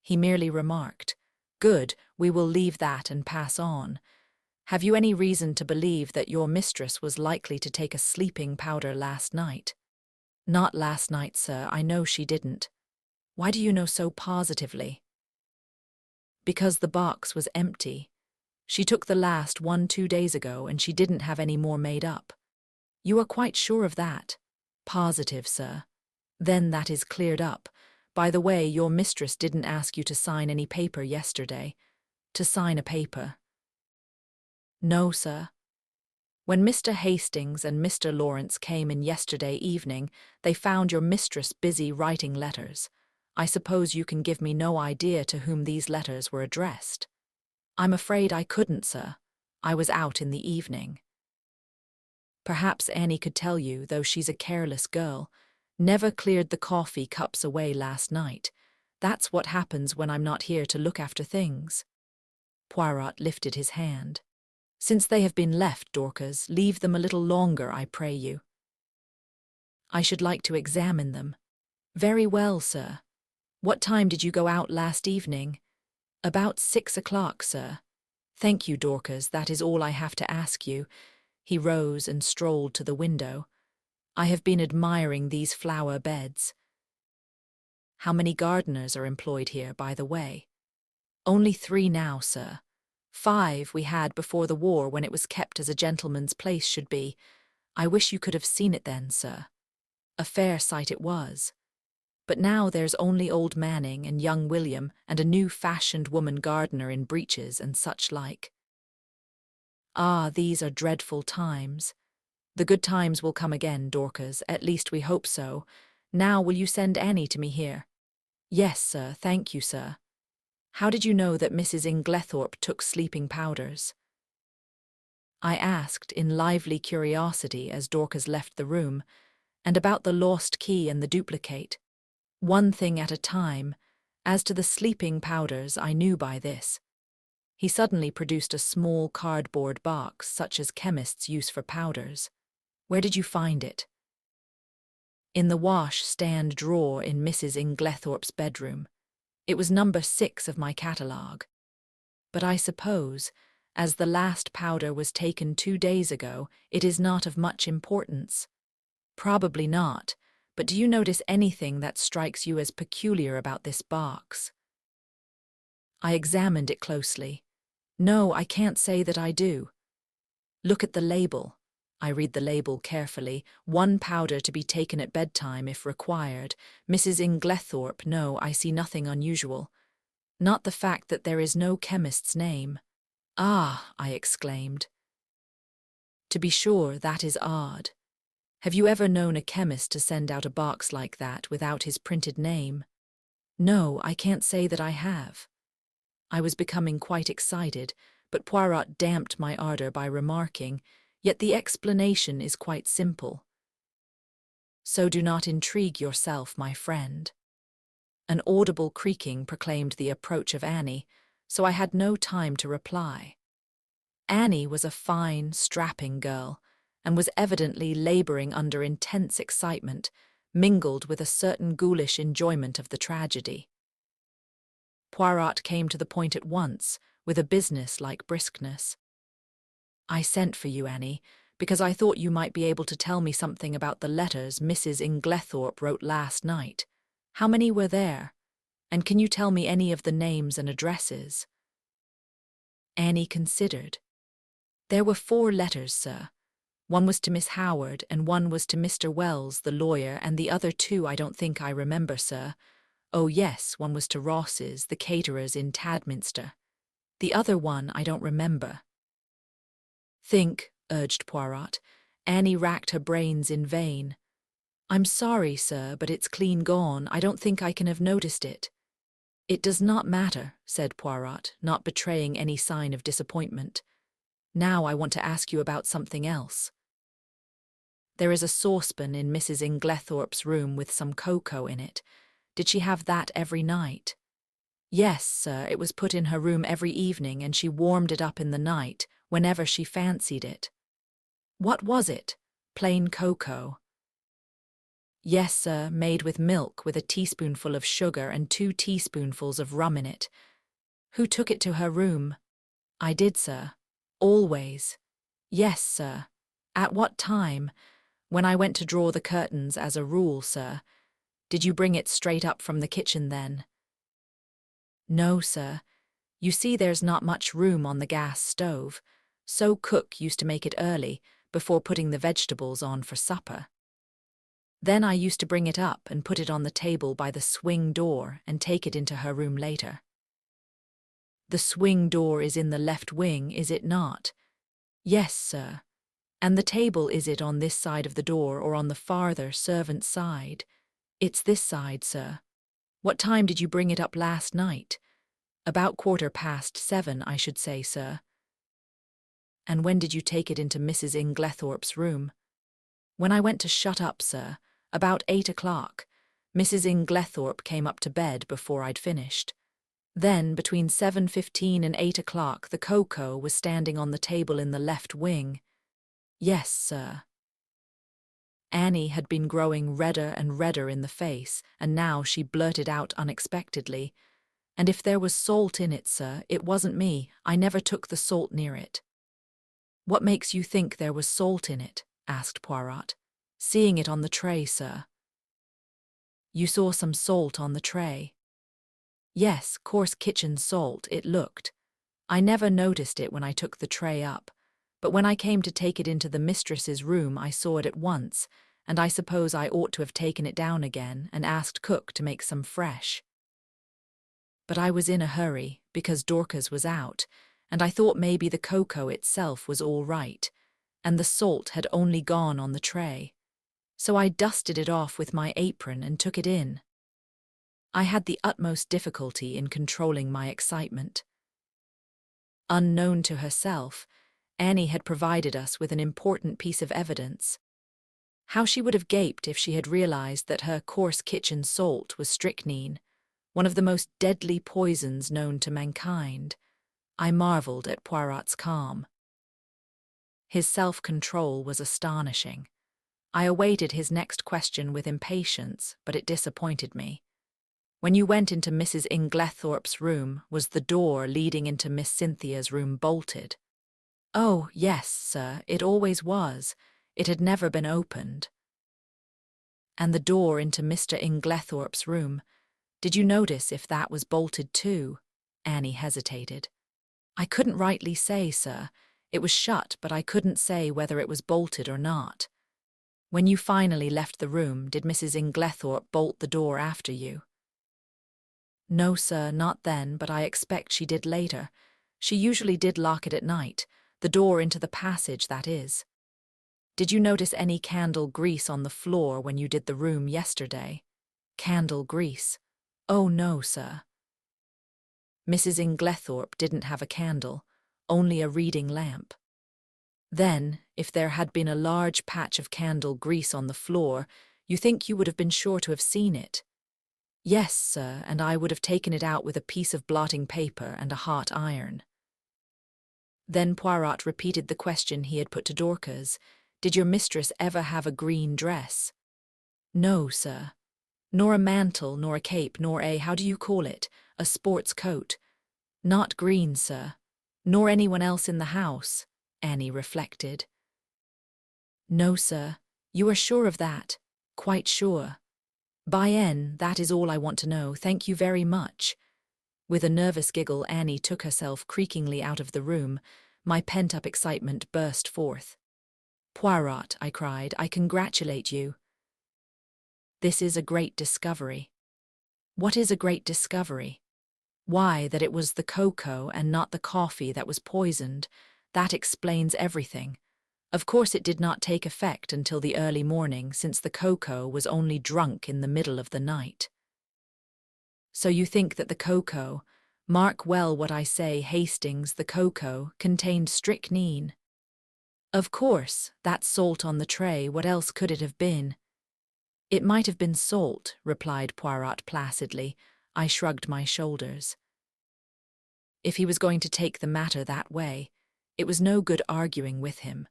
He merely remarked, "Good, we will leave that and pass on. Have you any reason to believe that your mistress was likely to take a sleeping powder last night?" "Not last night, sir, I know she didn't." "Why do you know so positively?" "Because the box was empty. She took the last 2 days ago, and she didn't have any more made up." "You are quite sure of that?" "Positive, sir." "Then that is cleared up. By the way, your mistress didn't ask you to sign any paper yesterday." "To sign a paper?" "No, sir." "When Mr. Hastings and Mr. Lawrence came in yesterday evening, they found your mistress busy writing letters. I suppose you can give me no idea to whom these letters were addressed." "I'm afraid I couldn't, sir. I was out in the evening." "Perhaps Annie could tell you, though she's a careless girl. Never cleared the coffee cups away last night. That's what happens when I'm not here to look after things." Poirot lifted his hand. "Since they have been left, Dorcas, leave them a little longer, I pray you." "I should like to examine them." "Very well, sir. What time did you go out last evening?" "About 6 o'clock, sir." "Thank you, Dorcas, that is all I have to ask you." He rose and strolled to the window. "I have been admiring these flower beds." "How many gardeners are employed here, by the way?" "Only 3 now, sir. 5 we had before the war, when it was kept as a gentleman's place should be. I wish you could have seen it then, sir. A fair sight it was. But now there's only old Manning and young William and a new-fashioned woman gardener in breeches and such like." "Ah, these are dreadful times." "The good times will come again, Dorcas, at least we hope so. Now will you send Annie to me here?" "Yes, sir, thank you, sir." "How did you know that Mrs. Inglethorp took sleeping powders?" I asked in lively curiosity as Dorcas left the room, and about the lost key and the duplicate. One thing at a time. As to the sleeping powders, I knew by this. He suddenly produced a small cardboard box, such as chemists use for powders. Where did you find it? In the wash-stand drawer in Mrs. Inglethorp's bedroom. It was number 6 of my catalogue. But I suppose, as the last powder was taken 2 days ago, it is not of much importance. Probably not, but do you notice anything that strikes you as peculiar about this box? I examined it closely. No, I can't say that I do. Look at the label. I read the label carefully. 1 powder to be taken at bedtime if required. Mrs. Inglethorp. No, I see nothing unusual. Not the fact that there is no chemist's name. Ah, I exclaimed. To be sure, that is odd. Have you ever known a chemist to send out a box like that without his printed name? No, I can't say that I have. I was becoming quite excited, but Poirot damped my ardor by remarking, "Yet the explanation is quite simple." So do not intrigue yourself, my friend. An audible creaking proclaimed the approach of Annie, so I had no time to reply. Annie was a fine, strapping girl, and was evidently labouring under intense excitement, mingled with a certain ghoulish enjoyment of the tragedy. Poirot came to the point at once, with a business-like briskness. "I sent for you, Annie, because I thought you might be able to tell me something about the letters Mrs. Inglethorp wrote last night. How many were there? And can you tell me any of the names and addresses?" Annie considered. "There were 4 letters, sir. One was to Miss Howard, and one was to Mr. Wells, the lawyer, and the other 2 I don't think I remember, sir. Oh yes, one was to Ross's, the caterers in Tadminster. The other one I don't remember." "Think," urged Poirot. Annie racked her brains in vain. "I'm sorry, sir, but it's clean gone. I don't think I can have noticed it." "It does not matter," said Poirot, not betraying any sign of disappointment. "Now I want to ask you about something else. There is a saucepan in Mrs. Inglethorp's room with some cocoa in it. Did she have that every night?" "Yes, sir, it was put in her room every evening, and she warmed it up in the night, whenever she fancied it." "What was it? Plain cocoa?" "Yes, sir, made with milk with a teaspoonful of sugar and 2 teaspoonfuls of rum in it." "Who took it to her room?" "I did, sir." "Always?" "Yes, sir." "At what time?" "When I went to draw the curtains, as a rule, sir." "Did you bring it straight up from the kitchen then?" "No, sir. You see there's not much room on the gas stove, so cook used to make it early, before putting the vegetables on for supper. Then I used to bring it up and put it on the table by the swing door and take it into her room later." "The swing door is in the left wing, is it not?" "Yes, sir." "And the table, is it on this side of the door or on the farther servant's side?" "It's this side, sir." "What time did you bring it up last night?" "About 7:15, I should say, sir." "And when did you take it into Mrs. Inglethorp's room?" "When I went to shut up, sir, about 8 o'clock. Mrs. Inglethorp came up to bed before I'd finished. Then, between 7:15 and 8 o'clock, the cocoa was standing on the table in the left wing." "Yes, sir." Annie had been growing redder and redder in the face, and now she blurted out unexpectedly, "And if there was salt in it, sir, it wasn't me. I never took the salt near it." "What makes you think there was salt in it?" asked Poirot. "Seeing it on the tray, sir." "You saw some salt on the tray?" "Yes, coarse kitchen salt, it looked. I never noticed it when I took the tray up, but when I came to take it into the mistress's room I saw it at once, and I suppose I ought to have taken it down again and asked cook to make some fresh. But I was in a hurry, because Dorcas was out, and I thought maybe the cocoa itself was all right, and the salt had only gone on the tray. So I dusted it off with my apron and took it in." I had the utmost difficulty in controlling my excitement. Unknown to herself, Annie had provided us with an important piece of evidence. How she would have gaped if she had realized that her coarse kitchen salt was strychnine, one of the most deadly poisons known to mankind. I marvelled at Poirot's calm. His self-control was astonishing. I awaited his next question with impatience, but it disappointed me. When you went into Mrs. Inglethorp's room, was the door leading into Miss Cynthia's room bolted? Oh, yes, sir, it always was. It had never been opened. And the door into Mr. Inglethorp's room, did you notice if that was bolted too? Annie hesitated. I couldn't rightly say, sir. It was shut, but I couldn't say whether it was bolted or not. When you finally left the room, did Mrs. Inglethorp bolt the door after you? No, sir, not then, but I expect she did later. She usually did lock it at night, the door into the passage, that is. Did you notice any candle grease on the floor when you did the room yesterday? Candle grease? Oh, no, sir. Mrs. Inglethorp didn't have a candle, only a reading lamp. Then, if there had been a large patch of candle grease on the floor, you think you would have been sure to have seen it? Yes, sir, and I would have taken it out with a piece of blotting paper and a hot iron. Then Poirot repeated the question he had put to Dorcas. Did your mistress ever have a green dress? No, sir. Nor a mantle, nor a cape, nor how do you call it, a sports coat? Not green, sir. Nor anyone else in the house, Annie reflected. No, sir. You are sure of that? Quite sure. Bien, that is all I want to know, thank you very much. With a nervous giggle, Annie took herself creakingly out of the room. My pent-up excitement burst forth. Poirot, I cried, I congratulate you. This is a great discovery. What is a great discovery? Why, that it was the cocoa and not the coffee that was poisoned. That explains everything. Of course it did not take effect until the early morning, since the cocoa was only drunk in the middle of the night. So you think that the cocoa, mark well what I say, Hastings, the cocoa, contained strychnine. Of course, that salt on the tray, what else could it have been? It might have been salt, replied Poirot placidly. I shrugged my shoulders. If he was going to take the matter that way, it was no good arguing with him.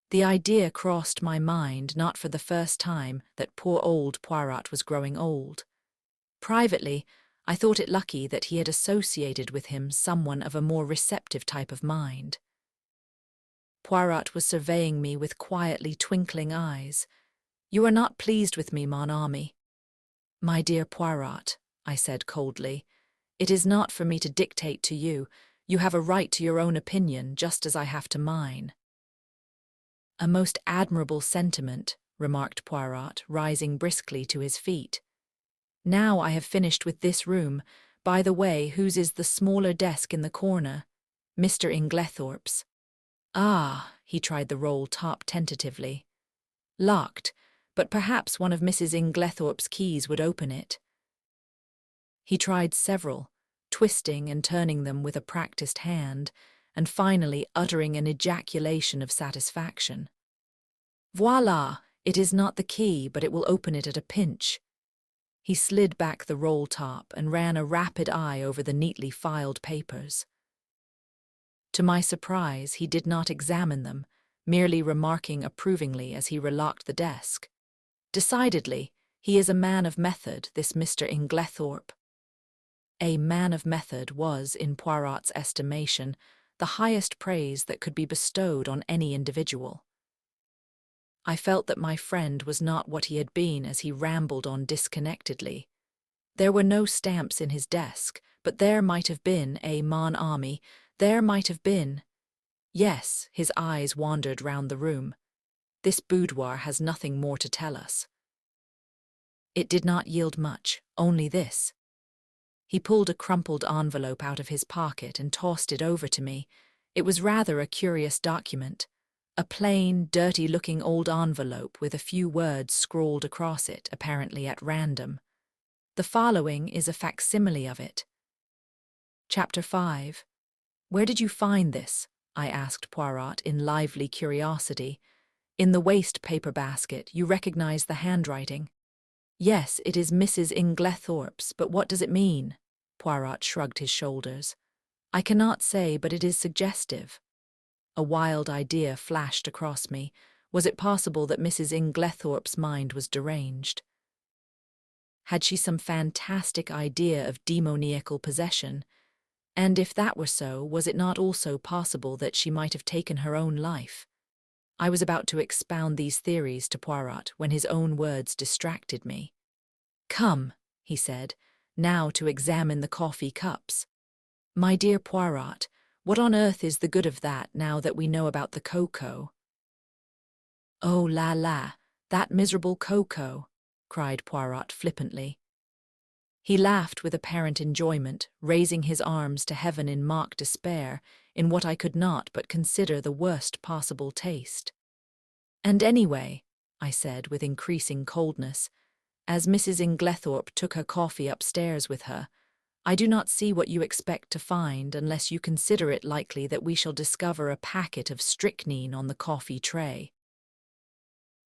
The idea crossed my mind, not for the first time, that poor old Poirot was growing old. Privately, I thought it lucky that he had associated with him someone of a more receptive type of mind. Poirot was surveying me with quietly twinkling eyes. You are not pleased with me, mon ami. My dear Poirot, I said coldly, it is not for me to dictate to you. You have a right to your own opinion, just as I have to mine. A most admirable sentiment, remarked Poirot, rising briskly to his feet. Now I have finished with this room. By the way, whose is the smaller desk in the corner? Mr. Inglethorp's. Ah, he tried the roll top tentatively. Locked, but perhaps one of Mrs. Inglethorp's keys would open it. He tried several, twisting and turning them with a practiced hand, and finally uttering an ejaculation of satisfaction. Voila! It is not the key, but it will open it at a pinch. He slid back the roll top and ran a rapid eye over the neatly filed papers. To my surprise, he did not examine them, merely remarking approvingly as he relocked the desk. Decidedly, he is a man of method, this Mr. Inglethorp. A man of method was, in Poirot's estimation, the highest praise that could be bestowed on any individual. I felt that my friend was not what he had been as he rambled on disconnectedly. There were no stamps in his desk, but there might have been a mon ami, there might have been. Yes, his eyes wandered round the room. This boudoir has nothing more to tell us. It did not yield much, only this. He pulled a crumpled envelope out of his pocket and tossed it over to me. It was rather a curious document. A plain, dirty-looking old envelope with a few words scrawled across it, apparently at random. The following is a facsimile of it. Chapter 5. Where did you find this? I asked Poirot in lively curiosity. In the waste paper basket. You recognize the handwriting. Yes, it is Mrs. Inglethorp's, but what does it mean? Poirot shrugged his shoulders. I cannot say, but it is suggestive. A wild idea flashed across me. Was it possible that Mrs. Inglethorpe's mind was deranged? Had she some fantastic idea of demoniacal possession? And if that were so, was it not also possible that she might have taken her own life? I was about to expound these theories to Poirot when his own words distracted me. Come, he said, now to examine the coffee cups. My dear Poirot, what on earth is the good of that now that we know about the cocoa? Oh la la, that miserable cocoa, cried Poirot flippantly. He laughed with apparent enjoyment, raising his arms to heaven in mock despair, in what I could not but consider the worst possible taste. And anyway, I said with increasing coldness, as Mrs. Inglethorpe took her coffee upstairs with her, I do not see what you expect to find unless you consider it likely that we shall discover a packet of strychnine on the coffee tray.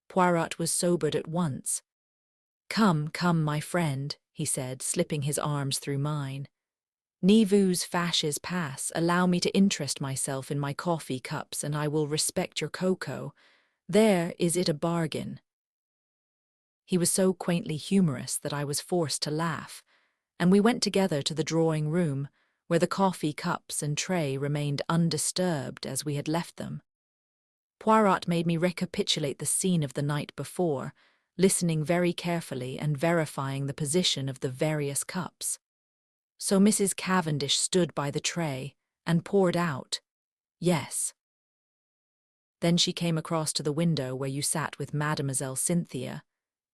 Poirot was sobered at once. Come, come, my friend, he said, slipping his arms through mine. Ne vous fâchez pas, allow me to interest myself in my coffee cups, and I will respect your cocoa. There is it a bargain. He was so quaintly humorous that I was forced to laugh, and we went together to the drawing-room, where the coffee cups and tray remained undisturbed as we had left them. Poirot made me recapitulate the scene of the night before, listening very carefully and verifying the position of the various cups. So Mrs. Cavendish stood by the tray and poured out, yes. Then she came across to the window where you sat with Mademoiselle Cynthia.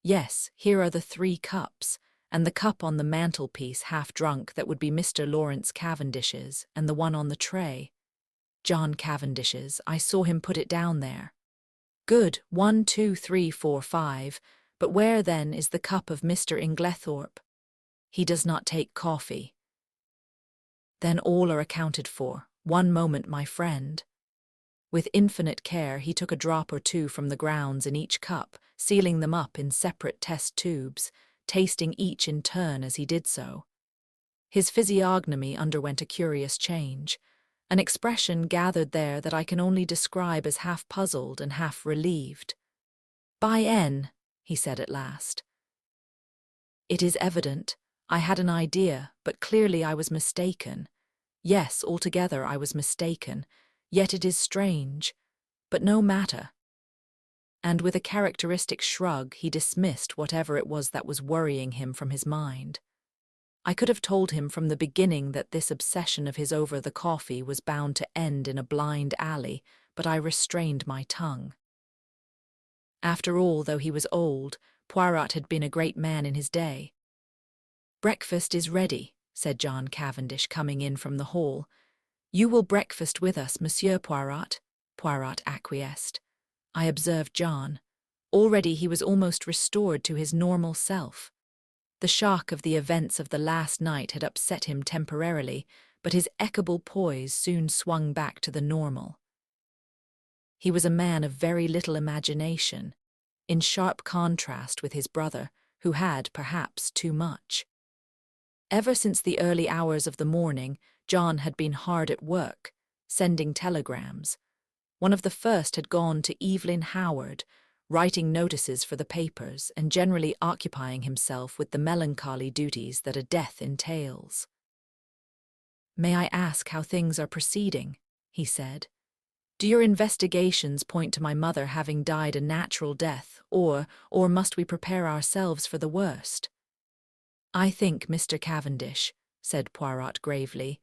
Yes, here are the 3 cups, and the cup on the mantelpiece half drunk that would be Mr. Lawrence Cavendish's, and the one on the tray. John Cavendish's, I saw him put it down there. Good, 1, 2, 3, 4, 5, but where then is the cup of Mr. Inglethorpe? He does not take coffee. Then all are accounted for. One moment, my friend. With infinite care he took a drop or two from the grounds in each cup, sealing them up in separate test tubes, tasting each in turn as he did so. His physiognomy underwent a curious change, an expression gathered there that I can only describe as half puzzled and half relieved. By N, he said at last. It is evident. I had an idea, but clearly I was mistaken. Yes, altogether I was mistaken, yet it is strange, but no matter. And with a characteristic shrug he dismissed whatever it was that was worrying him from his mind. I could have told him from the beginning that this obsession of his over the coffee was bound to end in a blind alley, but I restrained my tongue. After all, though he was old, Poirot had been a great man in his day. Breakfast is ready, said John Cavendish, coming in from the hall. You will breakfast with us, Monsieur Poirot. Poirot acquiesced. I observed John. Already he was almost restored to his normal self. The shock of the events of the last night had upset him temporarily, but his equable poise soon swung back to the normal. He was a man of very little imagination, in sharp contrast with his brother, who had, perhaps, too much. Ever since the early hours of the morning, John had been hard at work, sending telegrams. One of the first had gone to Evelyn Howard, writing notices for the papers and generally occupying himself with the melancholy duties that a death entails. May I ask how things are proceeding? He said. Do your investigations point to my mother having died a natural death, or must we prepare ourselves for the worst? I think, Mr. Cavendish, said Poirot gravely,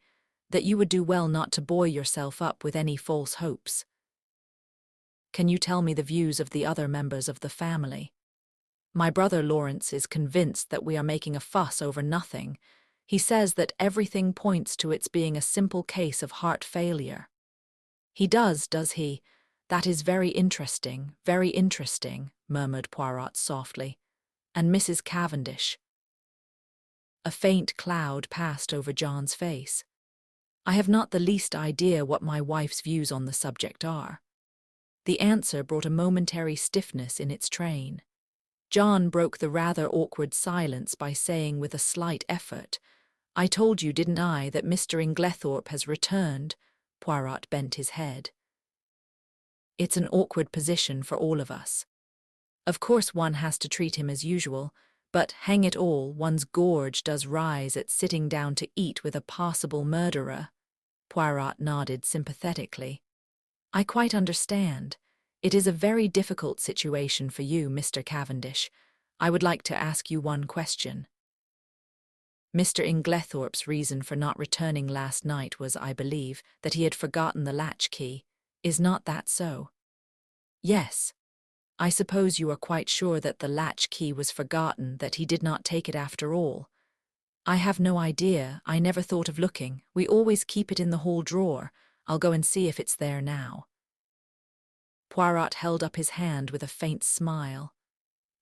that you would do well not to buoy yourself up with any false hopes. Can you tell me the views of the other members of the family? My brother Lawrence is convinced that we are making a fuss over nothing. He says that everything points to its being a simple case of heart failure. He does he? That is very interesting, murmured Poirot softly. And Mrs. Cavendish? A faint cloud passed over John's face. I have not the least idea what my wife's views on the subject are. The answer brought a momentary stiffness in its train. John broke the rather awkward silence by saying with a slight effort, "I told you, didn't I, that Mr. Inglethorp has returned?" Poirot bent his head. "It's an awkward position for all of us. Of course one has to treat him as usual, but hang it all, one's gorge does rise at sitting down to eat with a possible murderer." Poirot nodded sympathetically. "I quite understand. It is a very difficult situation for you, Mr. Cavendish. I would like to ask you one question. Mr. Inglethorpe's reason for not returning last night was, I believe, that he had forgotten the latchkey. Is not that so?" "Yes. I suppose you are quite sure that the latchkey was forgotten, that he did not take it after all?" "I have no idea. I never thought of looking. We always keep it in the hall drawer. I'll go and see if it's there now." Poirot held up his hand with a faint smile.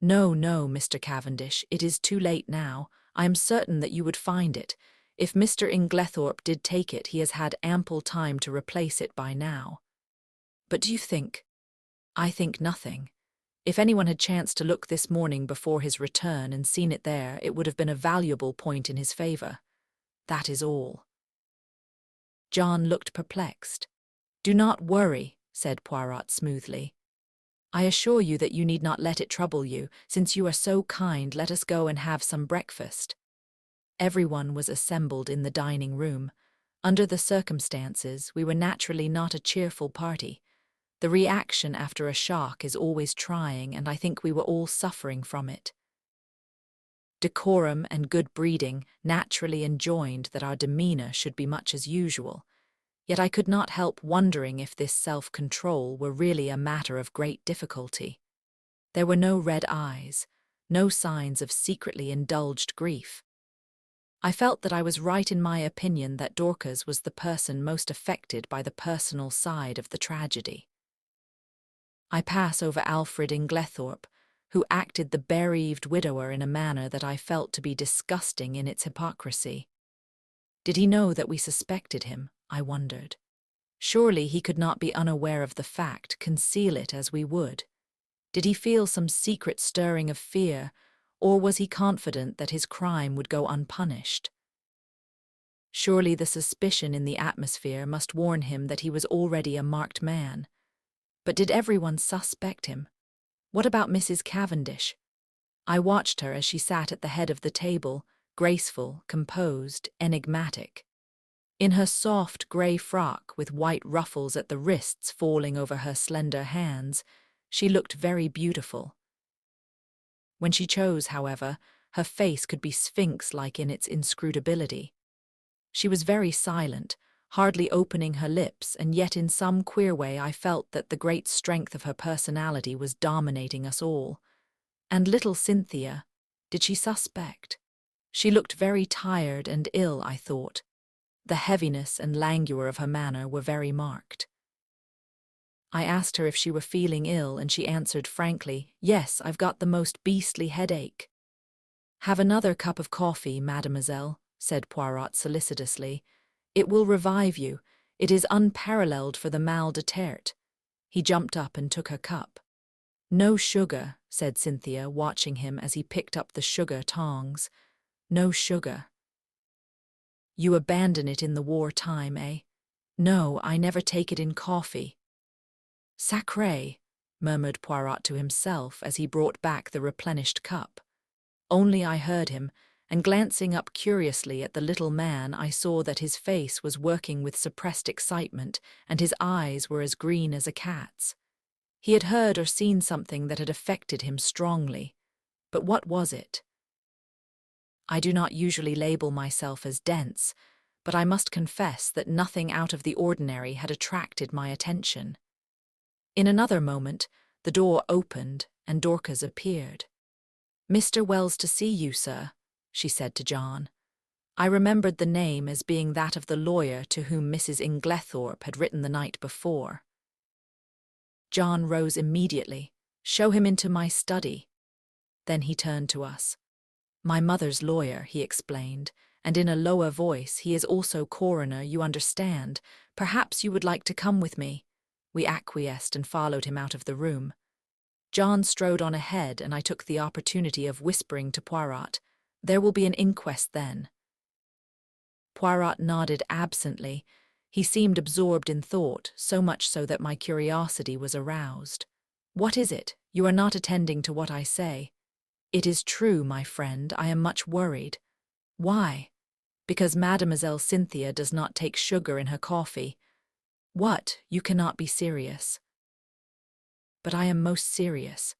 "No, no, Mr. Cavendish, it is too late now. I am certain that you would find it. If Mr. Inglethorpe did take it, he has had ample time to replace it by now." "But do you think—" "I think nothing. If anyone had chanced to look this morning before his return and seen it there, it would have been a valuable point in his favour. That is all." John looked perplexed. "Do not worry," said Poirot smoothly. "I assure you that you need not let it trouble you. Since you are so kind, let us go and have some breakfast." Everyone was assembled in the dining room. Under the circumstances, we were naturally not a cheerful party. The reaction after a shock is always trying, and I think we were all suffering from it. Decorum and good breeding naturally enjoined that our demeanour should be much as usual, yet I could not help wondering if this self-control were really a matter of great difficulty. There were no red eyes, no signs of secretly indulged grief. I felt that I was right in my opinion that Dorcas was the person most affected by the personal side of the tragedy. I pass over Alfred Inglethorpe, who acted the bereaved widower in a manner that I felt to be disgusting in its hypocrisy. Did he know that we suspected him? I wondered. Surely he could not be unaware of the fact, conceal it as we would. Did he feel some secret stirring of fear, or was he confident that his crime would go unpunished? Surely the suspicion in the atmosphere must warn him that he was already a marked man. But did everyone suspect him? What about Mrs. Cavendish? I watched her as she sat at the head of the table, graceful, composed, enigmatic. In her soft grey frock with white ruffles at the wrists falling over her slender hands, she looked very beautiful. When she chose, however, her face could be sphinx-like in its inscrutability. She was very silent, hardly opening her lips, and yet in some queer way I felt that the great strength of her personality was dominating us all. And little Cynthia, did she suspect? She looked very tired and ill, I thought. The heaviness and languor of her manner were very marked. I asked her if she were feeling ill, and she answered frankly, "Yes, I've got the most beastly headache." "Have another cup of coffee, mademoiselle," said Poirot solicitously. "It will revive you. It is unparalleled for the mal de tête." He jumped up and took her cup. "No sugar," said Cynthia, watching him as he picked up the sugar tongs. "No sugar." "You abandon it in the war time, eh?" "No, I never take it in coffee." "Sacré," murmured Poirot to himself as he brought back the replenished cup. Only I heard him, and glancing up curiously at the little man, I saw that his face was working with suppressed excitement, and his eyes were as green as a cat's. He had heard or seen something that had affected him strongly. But what was it? I do not usually label myself as dense, but I must confess that nothing out of the ordinary had attracted my attention. In another moment, the door opened and Dorcas appeared. "Mr. Wells to see you, sir," she said to John. I remembered the name as being that of the lawyer to whom Mrs. Inglethorpe had written the night before. John rose immediately. "Show him into my study." Then he turned to us. "My mother's lawyer," he explained, "and in a lower voice, he is also coroner, you understand. Perhaps you would like to come with me." We acquiesced and followed him out of the room. John strode on ahead, and I took the opportunity of whispering to Poirot, "There will be an inquest then." Poirot nodded absently. He seemed absorbed in thought, so much so that my curiosity was aroused. "What is it? You are not attending to what I say." "It is true, my friend, I am much worried." "Why?" "Because Mademoiselle Cynthia does not take sugar in her coffee." "What? You cannot be serious." "But I am most serious."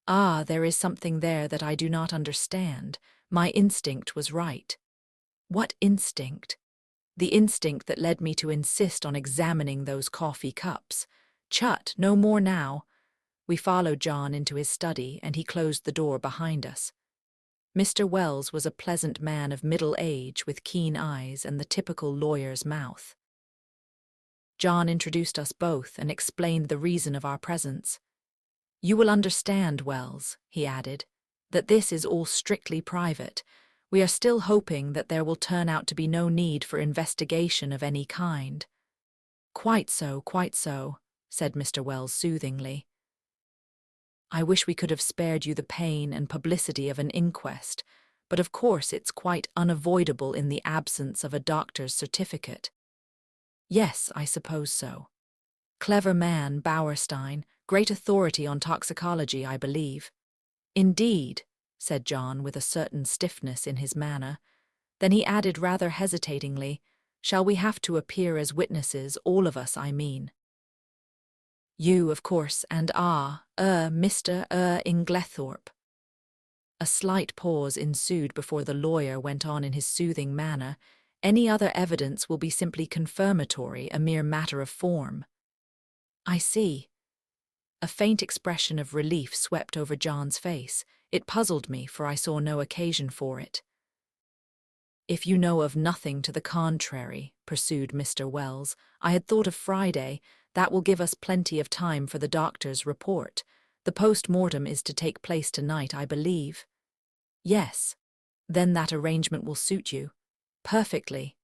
"Ah, there is something there that I do not understand. My instinct was right." "What instinct?" "The instinct that led me to insist on examining those coffee cups." "Chut, no more now." We followed John into his study, and he closed the door behind us. Mr. Wells was a pleasant man of middle age with keen eyes and the typical lawyer's mouth. John introduced us both and explained the reason of our presence. "You will understand, Wells," he added, "that this is all strictly private. We are still hoping that there will turn out to be no need for investigation of any kind." Quite so," said Mr. Wells soothingly. "I wish we could have spared you the pain and publicity of an inquest, but of course it's quite unavoidable in the absence of a doctor's certificate." "Yes, I suppose so." "Clever man, Bauerstein, great authority on toxicology, I believe." "Indeed," said John with a certain stiffness in his manner. Then he added rather hesitatingly, "Shall we have to appear as witnesses, all of us, I mean?" "You, of course, and Mr. Inglethorp." A slight pause ensued before the lawyer went on in his soothing manner. "Any other evidence will be simply confirmatory, a mere matter of form." "I see." A faint expression of relief swept over John's face. It puzzled me, for I saw no occasion for it. "If you know of nothing to the contrary," pursued Mr. Wells, "I had thought of Friday. That will give us plenty of time for the doctor's report. The post-mortem is to take place tonight, I believe." "Yes." "Then that arrangement will suit you." "Perfectly."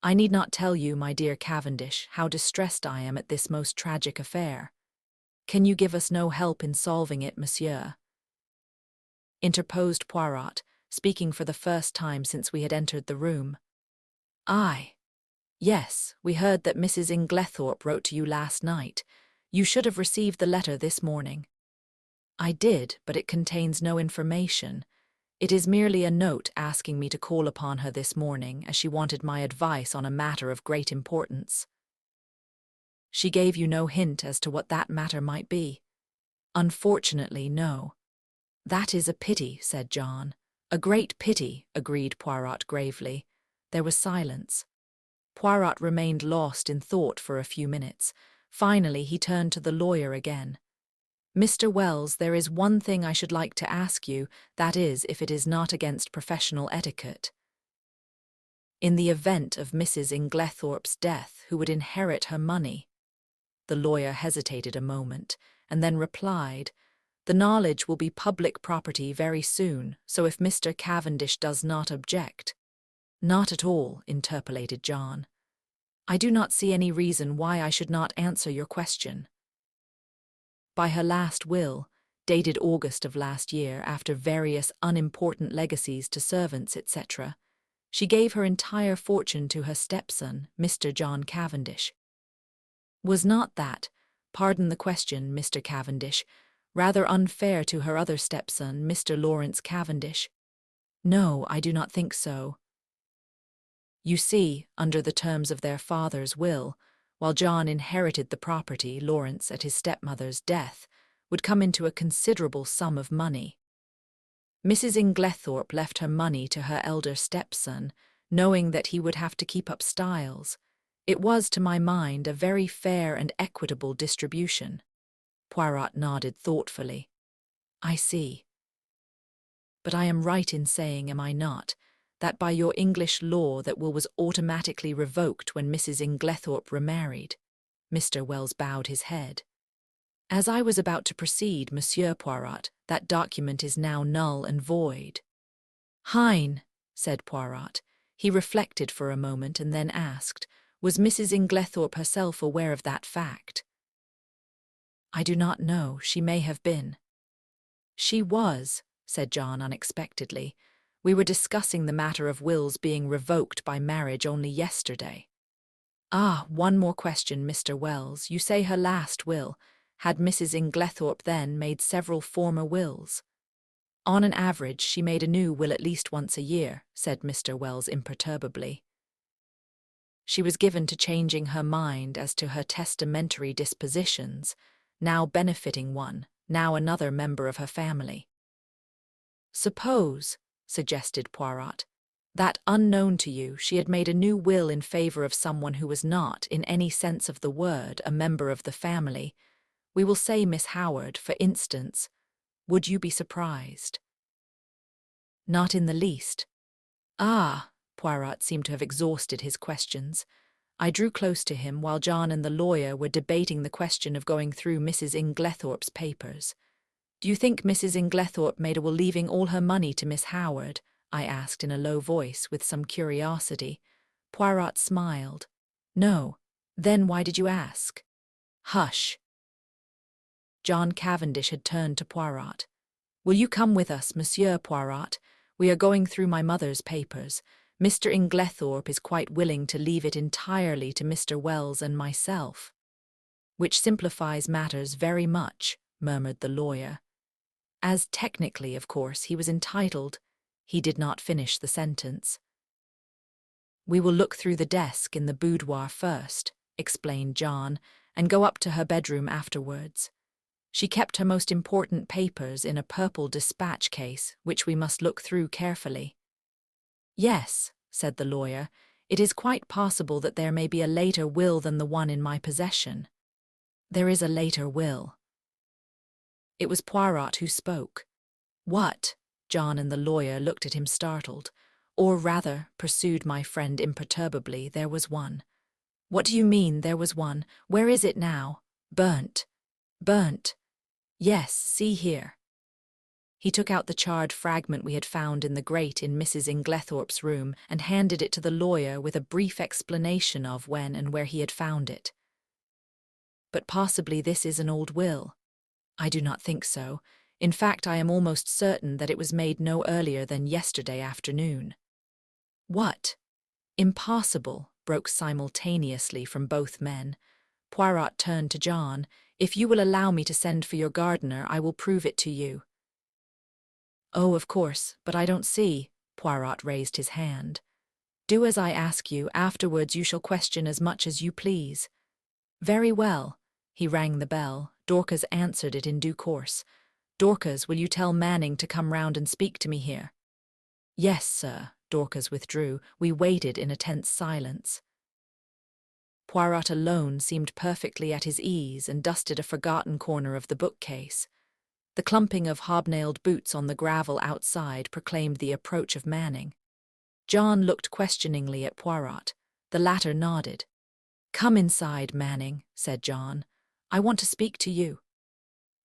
"I need not tell you, my dear Cavendish, how distressed I am at this most tragic affair." "Can you give us no help in solving it, monsieur?" interposed Poirot, speaking for the first time since we had entered the room. "Aye. Yes, we heard that Mrs. Inglethorp wrote to you last night. You should have received the letter this morning." "I did, but it contains no information. It is merely a note asking me to call upon her this morning, as she wanted my advice on a matter of great importance." "She gave you no hint as to what that matter might be?" "Unfortunately, no." "That is a pity," said John. "A great pity," agreed Poirot gravely. There was silence. Poirot remained lost in thought for a few minutes. Finally, he turned to the lawyer again. "Mr. Wells, there is one thing I should like to ask you, that is, if it is not against professional etiquette. In the event of Mrs. Inglethorpe's death, who would inherit her money?" The lawyer hesitated a moment, and then replied, "The knowledge will be public property very soon, so if Mr. Cavendish does not object—" "Not at all," interpolated John. "I do not see any reason why I should not answer your question. By her last will, dated August of last year after various unimportant legacies to servants, etc., she gave her entire fortune to her stepson, Mr. John Cavendish. Was not that, pardon the question, Mr. Cavendish, rather unfair to her other stepson, Mr. Lawrence Cavendish?" "No, I do not think so. You see, under the terms of their father's will, while John inherited the property, Lawrence, at his stepmother's death, would come into a considerable sum of money. Mrs. Inglethorpe left her money to her elder stepson, knowing that he would have to keep up Styles. It was, to my mind, a very fair and equitable distribution." Poirot nodded thoughtfully. "I see. But I am right in saying, am I not, that by your English law that will was automatically revoked when Mrs. Inglethorpe remarried?" Mr. Wells bowed his head. "As I was about to proceed, Monsieur Poirot, that document is now null and void." "Hein," said Poirot. He reflected for a moment and then asked, "Was Mrs. Inglethorpe herself aware of that fact?" I do not know, she may have been. She was, said John unexpectedly. We were discussing the matter of wills being revoked by marriage only yesterday. Ah, one more question, Mr. Wells. You say her last will. Had Mrs. Inglethorp then made several former wills? On an average, she made a new will at least once a year, said Mr. Wells imperturbably. She was given to changing her mind as to her testamentary dispositions, now benefiting one, now another member of her family. Suppose, suggested Poirot, that unknown to you she had made a new will in favor of someone who was not, in any sense of the word, a member of the family. We will say Miss Howard, for instance. Would you be surprised? Not in the least. Ah, Poirot seemed to have exhausted his questions. I drew close to him while John and the lawyer were debating the question of going through Mrs. Inglethorpe's papers. Do you think Mrs. Inglethorpe made a will leaving all her money to Miss Howard? I asked in a low voice with some curiosity. Poirot smiled. No. Then why did you ask? Hush. John Cavendish had turned to Poirot. Will you come with us, Monsieur Poirot? We are going through my mother's papers. Mr. Inglethorpe is quite willing to leave it entirely to Mr. Wells and myself. Which simplifies matters very much, murmured the lawyer. As technically, of course, he was entitled. He did not finish the sentence. We will look through the desk in the boudoir first, explained John, and go up to her bedroom afterwards. She kept her most important papers in a purple dispatch case, which we must look through carefully. Yes, said the lawyer, it is quite possible that there may be a later will than the one in my possession. There is a later will. It was Poirot who spoke. What? John and the lawyer looked at him startled. Or rather, pursued my friend imperturbably, there was one. What do you mean, there was one? Where is it now? Burnt. Burnt. Yes, see here. He took out the charred fragment we had found in the grate in Mrs. Inglethorpe's room and handed it to the lawyer with a brief explanation of when and where he had found it. But possibly this is an old will. I do not think so. In fact, I am almost certain that it was made no earlier than yesterday afternoon. What? Impossible, broke simultaneously from both men. Poirot turned to John. If you will allow me to send for your gardener, I will prove it to you. Oh, of course, but I don't see. Poirot raised his hand. Do as I ask you, afterwards you shall question as much as you please. Very well. He rang the bell. Dorcas answered it in due course. Dorcas, will you tell Manning to come round and speak to me here? Yes, sir. Dorcas withdrew. We waited in a tense silence. Poirot alone seemed perfectly at his ease and dusted a forgotten corner of the bookcase. The clumping of hobnailed boots on the gravel outside proclaimed the approach of Manning. John looked questioningly at Poirot. The latter nodded. Come inside, Manning, said John. I want to speak to you.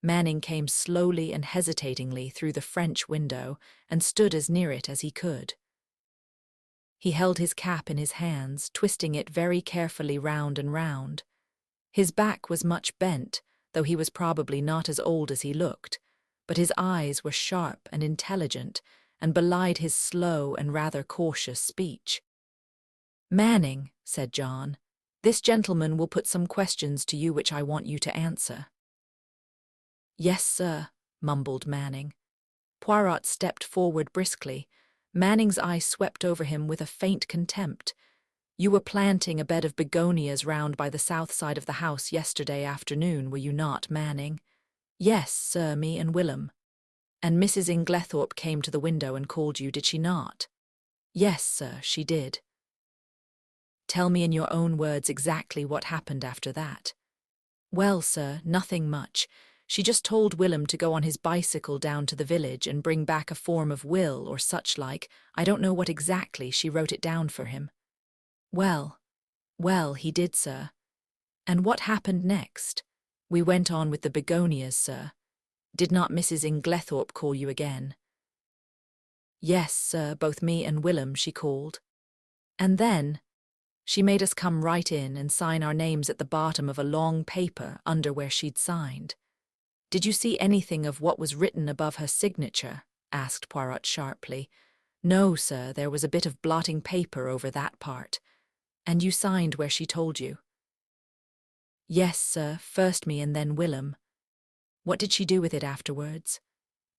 Manning came slowly and hesitatingly through the French window and stood as near it as he could. He held his cap in his hands, twisting it very carefully round and round. His back was much bent, though he was probably not as old as he looked, but his eyes were sharp and intelligent, and belied his slow and rather cautious speech. Manning, said John, this gentleman will put some questions to you which I want you to answer. Yes, sir, mumbled Manning. Poirot stepped forward briskly. Manning's eye swept over him with a faint contempt. You were planting a bed of begonias round by the south side of the house yesterday afternoon, were you not, Manning? Yes, sir, me and Willem. And Mrs. Inglethorpe came to the window and called you, did she not? Yes, sir, she did. Tell me in your own words exactly what happened after that. Well, sir, nothing much. She just told Willem to go on his bicycle down to the village and bring back a form of will or such like. I don't know what exactly, she wrote it down for him. Well, he did, sir. And what happened next? We went on with the begonias, sir. Did not Mrs. Inglethorpe call you again? Yes, sir, both me and Willem she called. And then? She made us come right in and sign our names at the bottom of a long paper under where she'd signed. Did you see anything of what was written above her signature? Asked Poirot sharply. No, sir, there was a bit of blotting paper over that part. And you signed where she told you? Yes, sir, first me and then Willem. What did she do with it afterwards?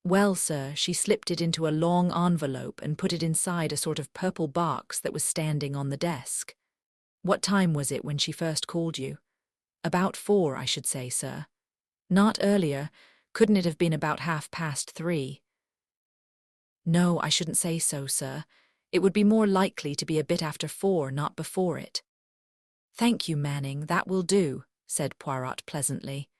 Well, sir, she slipped it into a long envelope and put it inside a sort of purple box that was standing on the desk. What time was it when she first called you? About 4, I should say, sir. Not earlier. Couldn't it have been about 3:30? No, I shouldn't say so, sir. It would be more likely to be a bit after 4, not before it. Thank you, Manning, that will do, said Poirot pleasantly.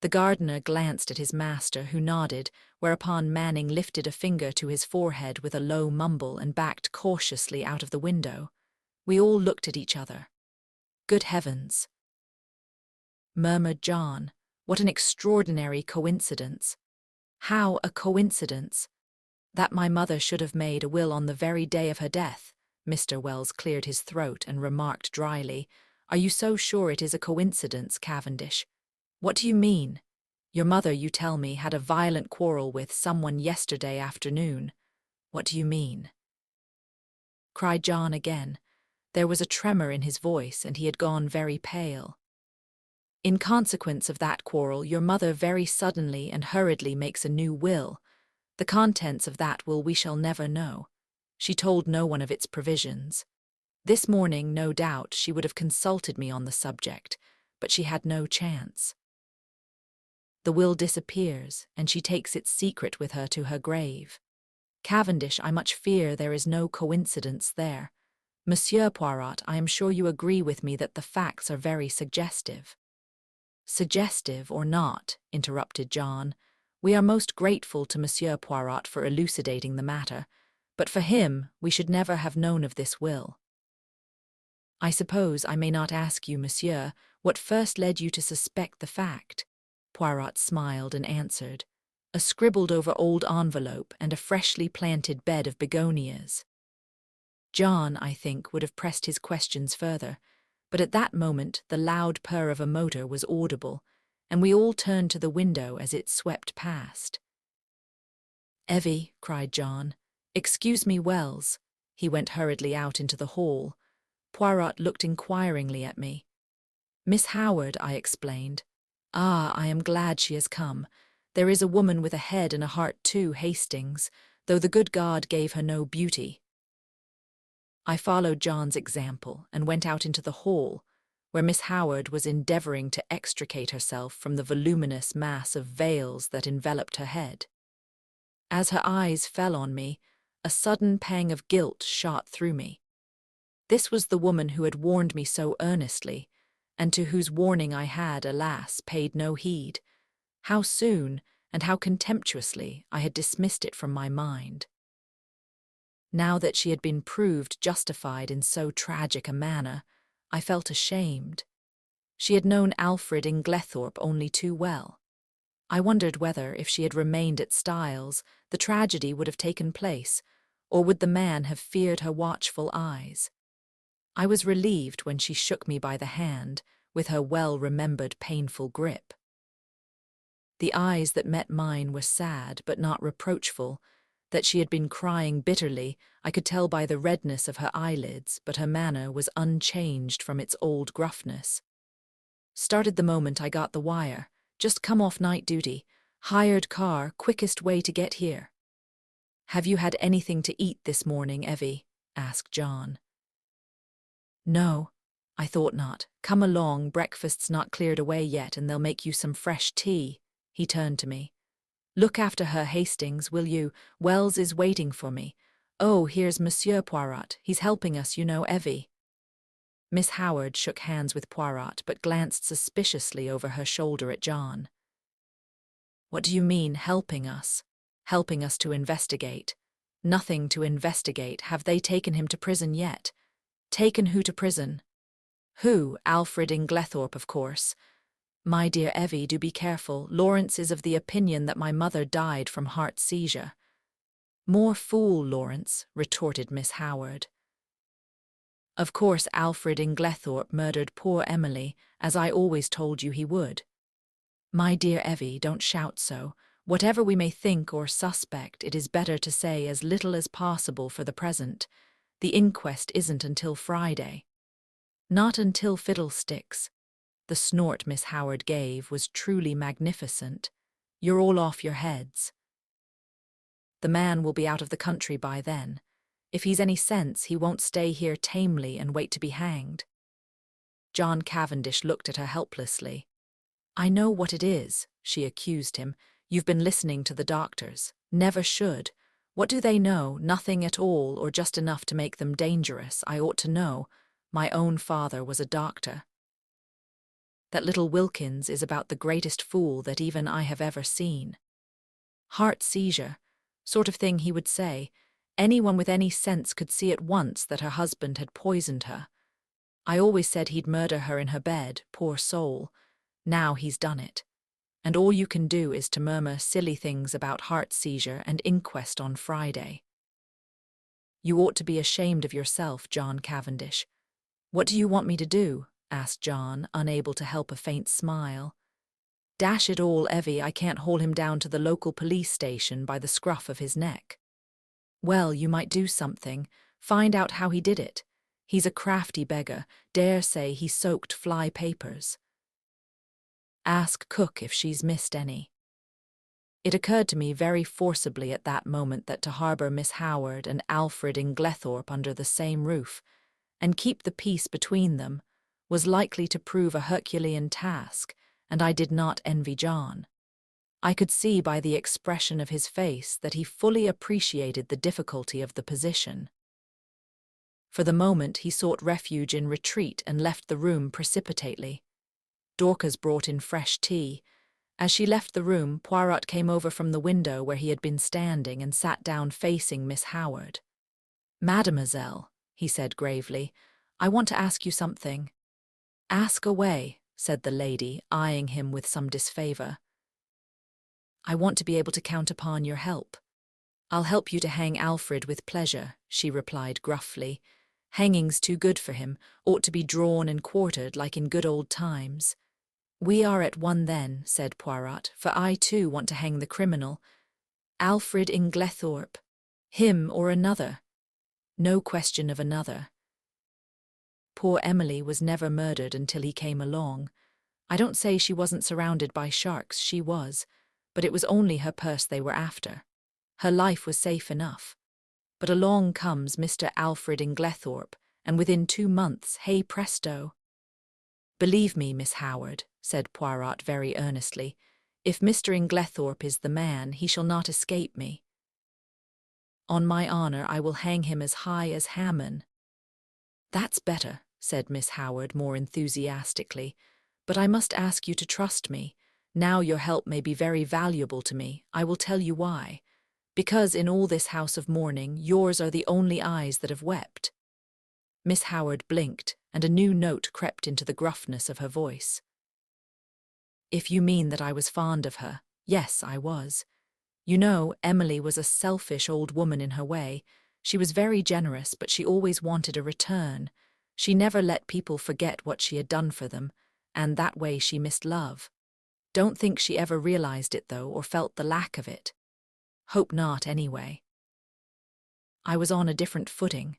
The gardener glanced at his master, who nodded, whereupon Manning lifted a finger to his forehead with a low mumble and backed cautiously out of the window. We all looked at each other. Good heavens, murmured John. What an extraordinary coincidence. How a coincidence? That my mother should have made a will on the very day of her death. Mr. Wells cleared his throat and remarked dryly, Are you so sure it is a coincidence, Cavendish? What do you mean? Your mother, you tell me, had a violent quarrel with someone yesterday afternoon. What do you mean? Cried John again. There was a tremor in his voice, and he had gone very pale. In consequence of that quarrel, your mother very suddenly and hurriedly makes a new will. The contents of that will we shall never know. She told no one of its provisions. This morning, no doubt, she would have consulted me on the subject, but she had no chance. The will disappears, and she takes its secret with her to her grave. Cavendish, I much fear there is no coincidence there. Monsieur Poirot, I am sure you agree with me that the facts are very suggestive. Suggestive or not, interrupted John, we are most grateful to Monsieur Poirot for elucidating the matter, but for him we should never have known of this will. I suppose I may not ask you, monsieur, what first led you to suspect the fact? Poirot smiled and answered, a scribbled-over old envelope and a freshly planted bed of begonias. John, I think, would have pressed his questions further, but at that moment the loud purr of a motor was audible, and we all turned to the window as it swept past. Evie, cried John, excuse me, Wells. He went hurriedly out into the hall. Poirot looked inquiringly at me. Miss Howard, I explained. Ah, I am glad she has come. There is a woman with a head and a heart too, Hastings, though the good God gave her no beauty. I followed John's example and went out into the hall, where Miss Howard was endeavouring to extricate herself from the voluminous mass of veils that enveloped her head. As her eyes fell on me, a sudden pang of guilt shot through me. This was the woman who had warned me so earnestly, and to whose warning I had, alas, paid no heed. How soon, and how contemptuously, I had dismissed it from my mind. Now that she had been proved justified in so tragic a manner, I felt ashamed. She had known Alfred Inglethorp only too well. I wondered whether, if she had remained at Styles, the tragedy would have taken place, or would the man have feared her watchful eyes. I was relieved when she shook me by the hand, with her well-remembered painful grip. The eyes that met mine were sad but not reproachful. That she had been crying bitterly, I could tell by the redness of her eyelids, but her manner was unchanged from its old gruffness. Started the moment I got the wire. Just come off night duty. Hired car, quickest way to get here. Have you had anything to eat this morning, Evie? Asked John. No, I thought not. Come along, breakfast's not cleared away yet and they'll make you some fresh tea. He turned to me. Look after her, Hastings, will you? Wells is waiting for me. Oh, here's Monsieur Poirot. He's helping us, you know, Evie. Miss Howard shook hands with Poirot, but glanced suspiciously over her shoulder at John. What do you mean, helping us? Helping us to investigate. Nothing to investigate. Have they taken him to prison yet? Taken who to prison? Who? Alfred Inglethorp, of course. My dear Evie, do be careful. Lawrence is of the opinion that my mother died from heart seizure. More fool, Lawrence, retorted Miss Howard. Of course Alfred Inglethorp murdered poor Emily, as I always told you he would. My dear Evie, don't shout so. Whatever we may think or suspect, it is better to say as little as possible for the present. The inquest isn't until Friday. Not until fiddlesticks. The snort Miss Howard gave was truly magnificent. You're all off your heads. The man will be out of the country by then. If he's any sense, he won't stay here tamely and wait to be hanged. John Cavendish looked at her helplessly. I know what it is, she accused him. You've been listening to the doctors. Never should. What do they know? Nothing at all, or just enough to make them dangerous. I ought to know. My own father was a doctor. That little Wilkins is about the greatest fool that even I have ever seen. Heart seizure, sort of thing he would say. Anyone with any sense could see at once that her husband had poisoned her. I always said he'd murder her in her bed, poor soul. Now he's done it. And all you can do is to murmur silly things about heart seizure and inquest on Friday. You ought to be ashamed of yourself, John Cavendish. What do you want me to do? Asked John, unable to help a faint smile. Dash it all, Evie, I can't haul him down to the local police station by the scruff of his neck. Well, you might do something. Find out how he did it. He's a crafty beggar. Dare say he soaked fly papers. Ask cook if she's missed any. It occurred to me very forcibly at that moment that to harbour Miss Howard and Alfred Inglethorp under the same roof, and keep the peace between them, was likely to prove a Herculean task, and I did not envy John. I could see by the expression of his face that he fully appreciated the difficulty of the position. For the moment he sought refuge in retreat and left the room precipitately. Dorcas brought in fresh tea. As she left the room, Poirot came over from the window where he had been standing and sat down facing Miss Howard. Mademoiselle, he said gravely, I want to ask you something. Ask away, said the lady, eyeing him with some disfavour. I want to be able to count upon your help. I'll help you to hang Alfred with pleasure, she replied gruffly. Hanging's too good for him, ought to be drawn and quartered like in good old times. We are at one then, said Poirot, for I too want to hang the criminal. Alfred Inglethorp. Him or another. No question of another. Poor Emily was never murdered until he came along. I don't say she wasn't surrounded by sharks, she was, but it was only her purse they were after. Her life was safe enough. But along comes Mr. Alfred Inglethorp, and within 2 months, hey presto. Believe me, Miss Howard, said Poirot very earnestly, if Mr. Inglethorp is the man, he shall not escape me. On my honour, I will hang him as high as Hammon. That's better, said Miss Howard more enthusiastically, but I must ask you to trust me. Now your help may be very valuable to me. I will tell you why. Because in all this house of mourning, yours are the only eyes that have wept. Miss Howard blinked, and a new note crept into the gruffness of her voice. If you mean that I was fond of her, yes, I was. You know, Emily was a selfish old woman in her way. She was very generous, but she always wanted a return. She never let people forget what she had done for them, and that way she missed love. Don't think she ever realized it, though, or felt the lack of it. Hope not, anyway. I was on a different footing.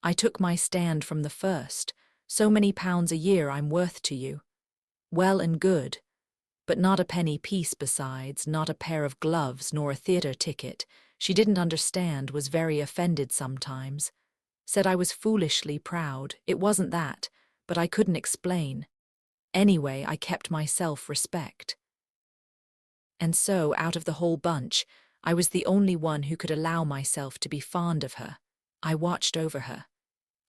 I took my stand from the first. So many pounds a year I'm worth to you. Well and good. But not a penny piece besides, not a pair of gloves nor a theatre ticket. She didn't understand, was very offended sometimes. Said I was foolishly proud. It wasn't that, but I couldn't explain. Anyway, I kept my self-respect. And so, out of the whole bunch, I was the only one who could allow myself to be fond of her. I watched over her.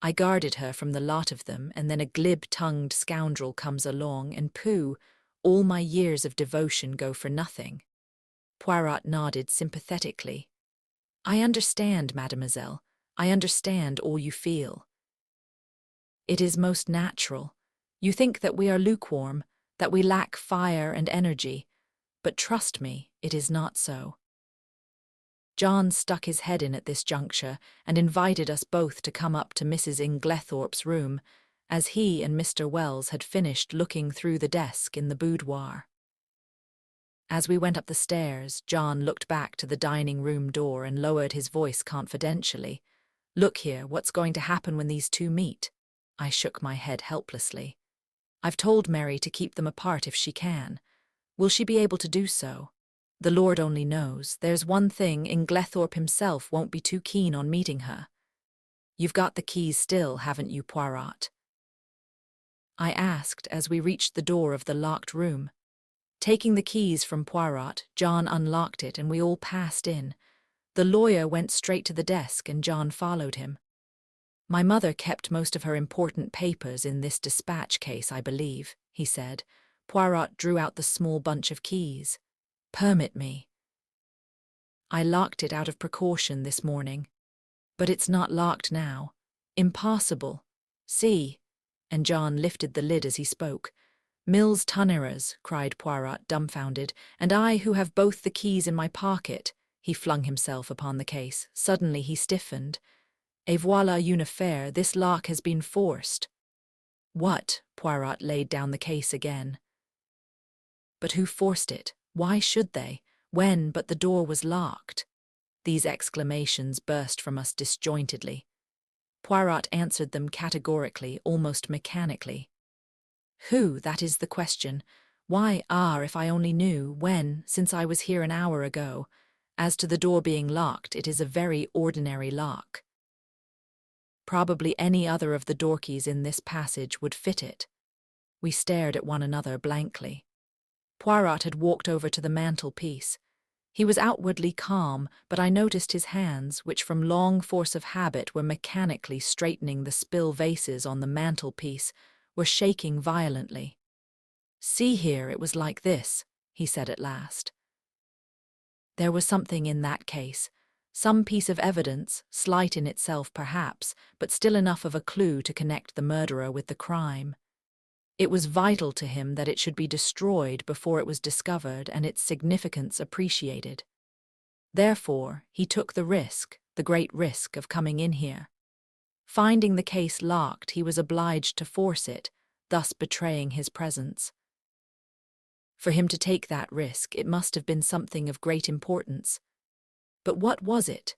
I guarded her from the lot of them, and then a glib-tongued scoundrel comes along, and pooh, all my years of devotion go for nothing. Poirot nodded sympathetically. I understand, mademoiselle. I understand all you feel. It is most natural. You think that we are lukewarm, that we lack fire and energy, but trust me, it is not so. John stuck his head in at this juncture and invited us both to come up to Mrs. Inglethorp's room, as he and Mr. Wells had finished looking through the desk in the boudoir. As we went up the stairs, John looked back to the dining room door and lowered his voice confidentially. "Look here, what's going to happen when these two meet?" I shook my head helplessly. "I've told Mary to keep them apart if she can. Will she be able to do so? The Lord only knows. There's one thing, Inglethorp himself won't be too keen on meeting her. You've got the keys still, haven't you, Poirot?" I asked as we reached the door of the locked room. Taking the keys from Poirot, John unlocked it and we all passed in. The lawyer went straight to the desk and John followed him. "My mother kept most of her important papers in this dispatch case, I believe," he said. Poirot drew out the small bunch of keys. "Permit me. I locked it out of precaution this morning. But it's not locked now. Impossible. See." And John lifted the lid as he spoke. "Mills Tunnerers," cried Poirot, dumbfounded, "and I who have both the keys in my pocket." He flung himself upon the case. Suddenly he stiffened. "Et voilà une affaire, this lock has been forced." "What?" Poirot laid down the case again. "But who forced it? Why should they? When but the door was locked?" These exclamations burst from us disjointedly. Poirot answered them categorically, almost mechanically. "Who? That is the question. Why, if I only knew, when, since I was here an hour ago. As to the door being locked, it is a very ordinary lock. Probably any other of the doorkeys in this passage would fit it." We stared at one another blankly. Poirot had walked over to the mantelpiece. He was outwardly calm, but I noticed his hands, which from long force of habit were mechanically straightening the spill vases on the mantelpiece, were shaking violently. "See here, it was like this," he said at last. "There was something in that case, some piece of evidence, slight in itself perhaps, but still enough of a clue to connect the murderer with the crime. It was vital to him that it should be destroyed before it was discovered and its significance appreciated. Therefore, he took the risk, the great risk of coming in here. Finding the case locked, he was obliged to force it, thus betraying his presence. For him to take that risk, it must have been something of great importance. But what was it?"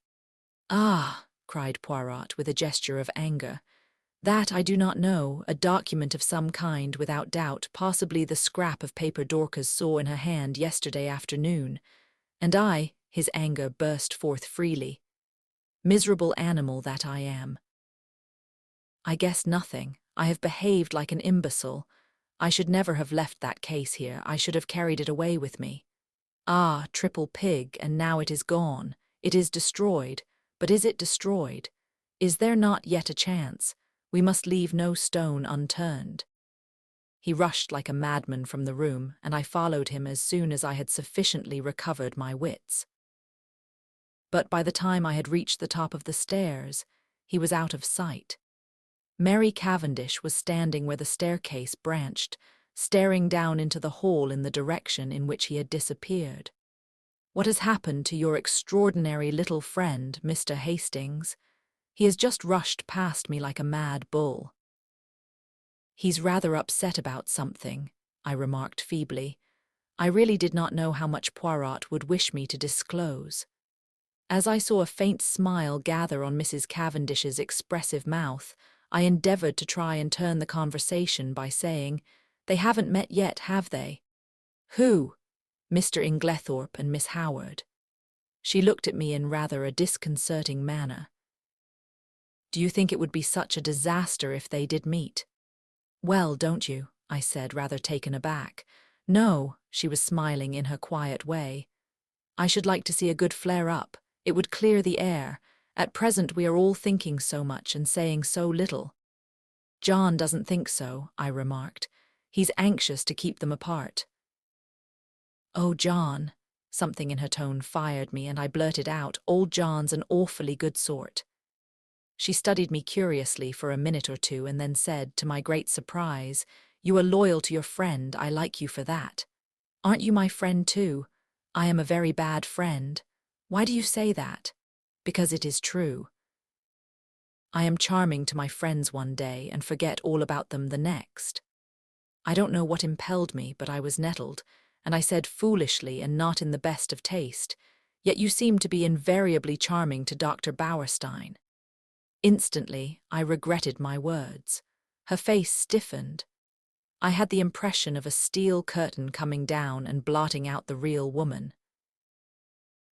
"Ah!" cried Poirot with a gesture of anger. "That I do not know, a document of some kind, without doubt, possibly the scrap of paper Dorcas saw in her hand yesterday afternoon. And his anger burst forth freely. "Miserable animal that I am. I guess nothing. I have behaved like an imbecile. I should never have left that case here. I should have carried it away with me. Triple pig, and now it is gone. It is destroyed. But is it destroyed? Is there not yet a chance? We must leave no stone unturned." He rushed like a madman from the room, and I followed him as soon as I had sufficiently recovered my wits. But by the time I had reached the top of the stairs, he was out of sight. Mary Cavendish was standing where the staircase branched, staring down into the hall in the direction in which he had disappeared. "What has happened to your extraordinary little friend, Mr. Hastings? He has just rushed past me like a mad bull." "He's rather upset about something," I remarked feebly. I really did not know how much Poirot would wish me to disclose. As I saw a faint smile gather on Mrs. Cavendish's expressive mouth, I endeavoured to try and turn the conversation by saying, "They haven't met yet, have they?" "Who?" "Mr. Inglethorp and Miss Howard." She looked at me in rather a disconcerting manner. "Do you think it would be such a disaster if they did meet?" "Well, don't you?" I said, rather taken aback. "No," she was smiling in her quiet way. "I should like to see a good flare-up. It would clear the air. At present we are all thinking so much and saying so little." "John doesn't think so," I remarked. "He's anxious to keep them apart." "Oh, John." Something in her tone fired me, and I blurted out, "Old John's an awfully good sort." She studied me curiously for a minute or two and then said, to my great surprise, "You are loyal to your friend. I like you for that." "Aren't you my friend too?" "I am a very bad friend." Why do you say that? Because it is true. I am charming to my friends one day and forget all about them the next. I don't know what impelled me, but I was nettled, and I said foolishly and not in the best of taste, "Yet you seem to be invariably charming to Dr. Bauerstein." Instantly, I regretted my words. Her face stiffened. I had the impression of a steel curtain coming down and blotting out the real woman.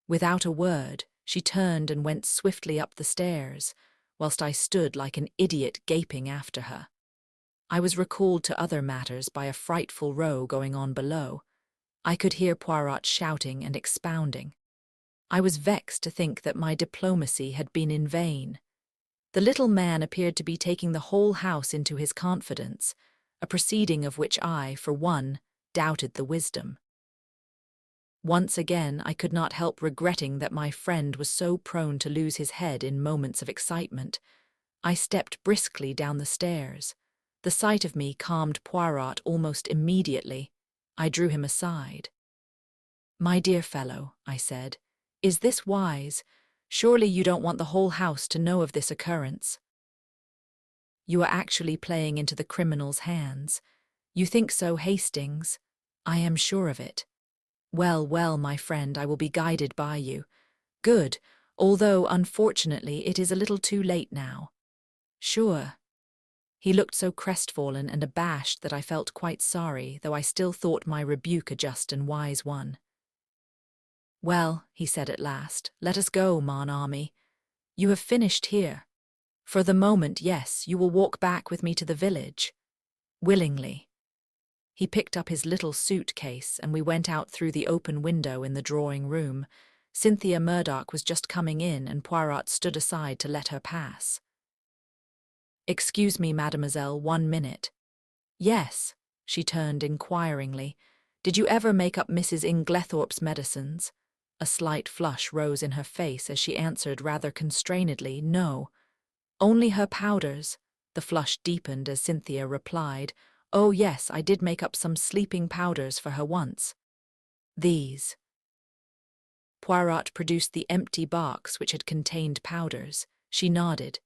Without a word, she turned and went swiftly up the stairs, whilst I stood like an idiot gaping after her. I was recalled to other matters by a frightful row going on below. I could hear Poirot shouting and expounding. I was vexed to think that my diplomacy had been in vain. The little man appeared to be taking the whole house into his confidence, a proceeding of which I, for one, doubted the wisdom. Once again I could not help regretting that my friend was so prone to lose his head in moments of excitement. I stepped briskly down the stairs. The sight of me calmed Poirot almost immediately. I drew him aside. "My dear fellow," I said, "is this wise? Surely you don't want the whole house to know of this occurrence. You are actually playing into the criminal's hands. You think so, Hastings? I am sure of it. Well, well, my friend, I will be guided by you. Good, although, unfortunately, it is a little too late now. Sure." He looked so crestfallen and abashed that I felt quite sorry, though I still thought my rebuke a just and wise one. "Well," he said at last, "let us go, mon ami. You have finished here. For the moment, yes, you will walk back with me to the village." "Willingly." He picked up his little suitcase and we went out through the open window in the drawing-room. Cynthia Murdoch was just coming in and Poirot stood aside to let her pass. "Excuse me, mademoiselle, 1 minute." "Yes." She turned inquiringly. "Did you ever make up Mrs. Inglethorp's medicines?" A slight flush rose in her face as she answered rather constrainedly, "No." "Only her powders?" The flush deepened as Cynthia replied, "Oh yes, I did make up some sleeping powders for her once. These." Poirot produced the empty box which had contained powders. She nodded.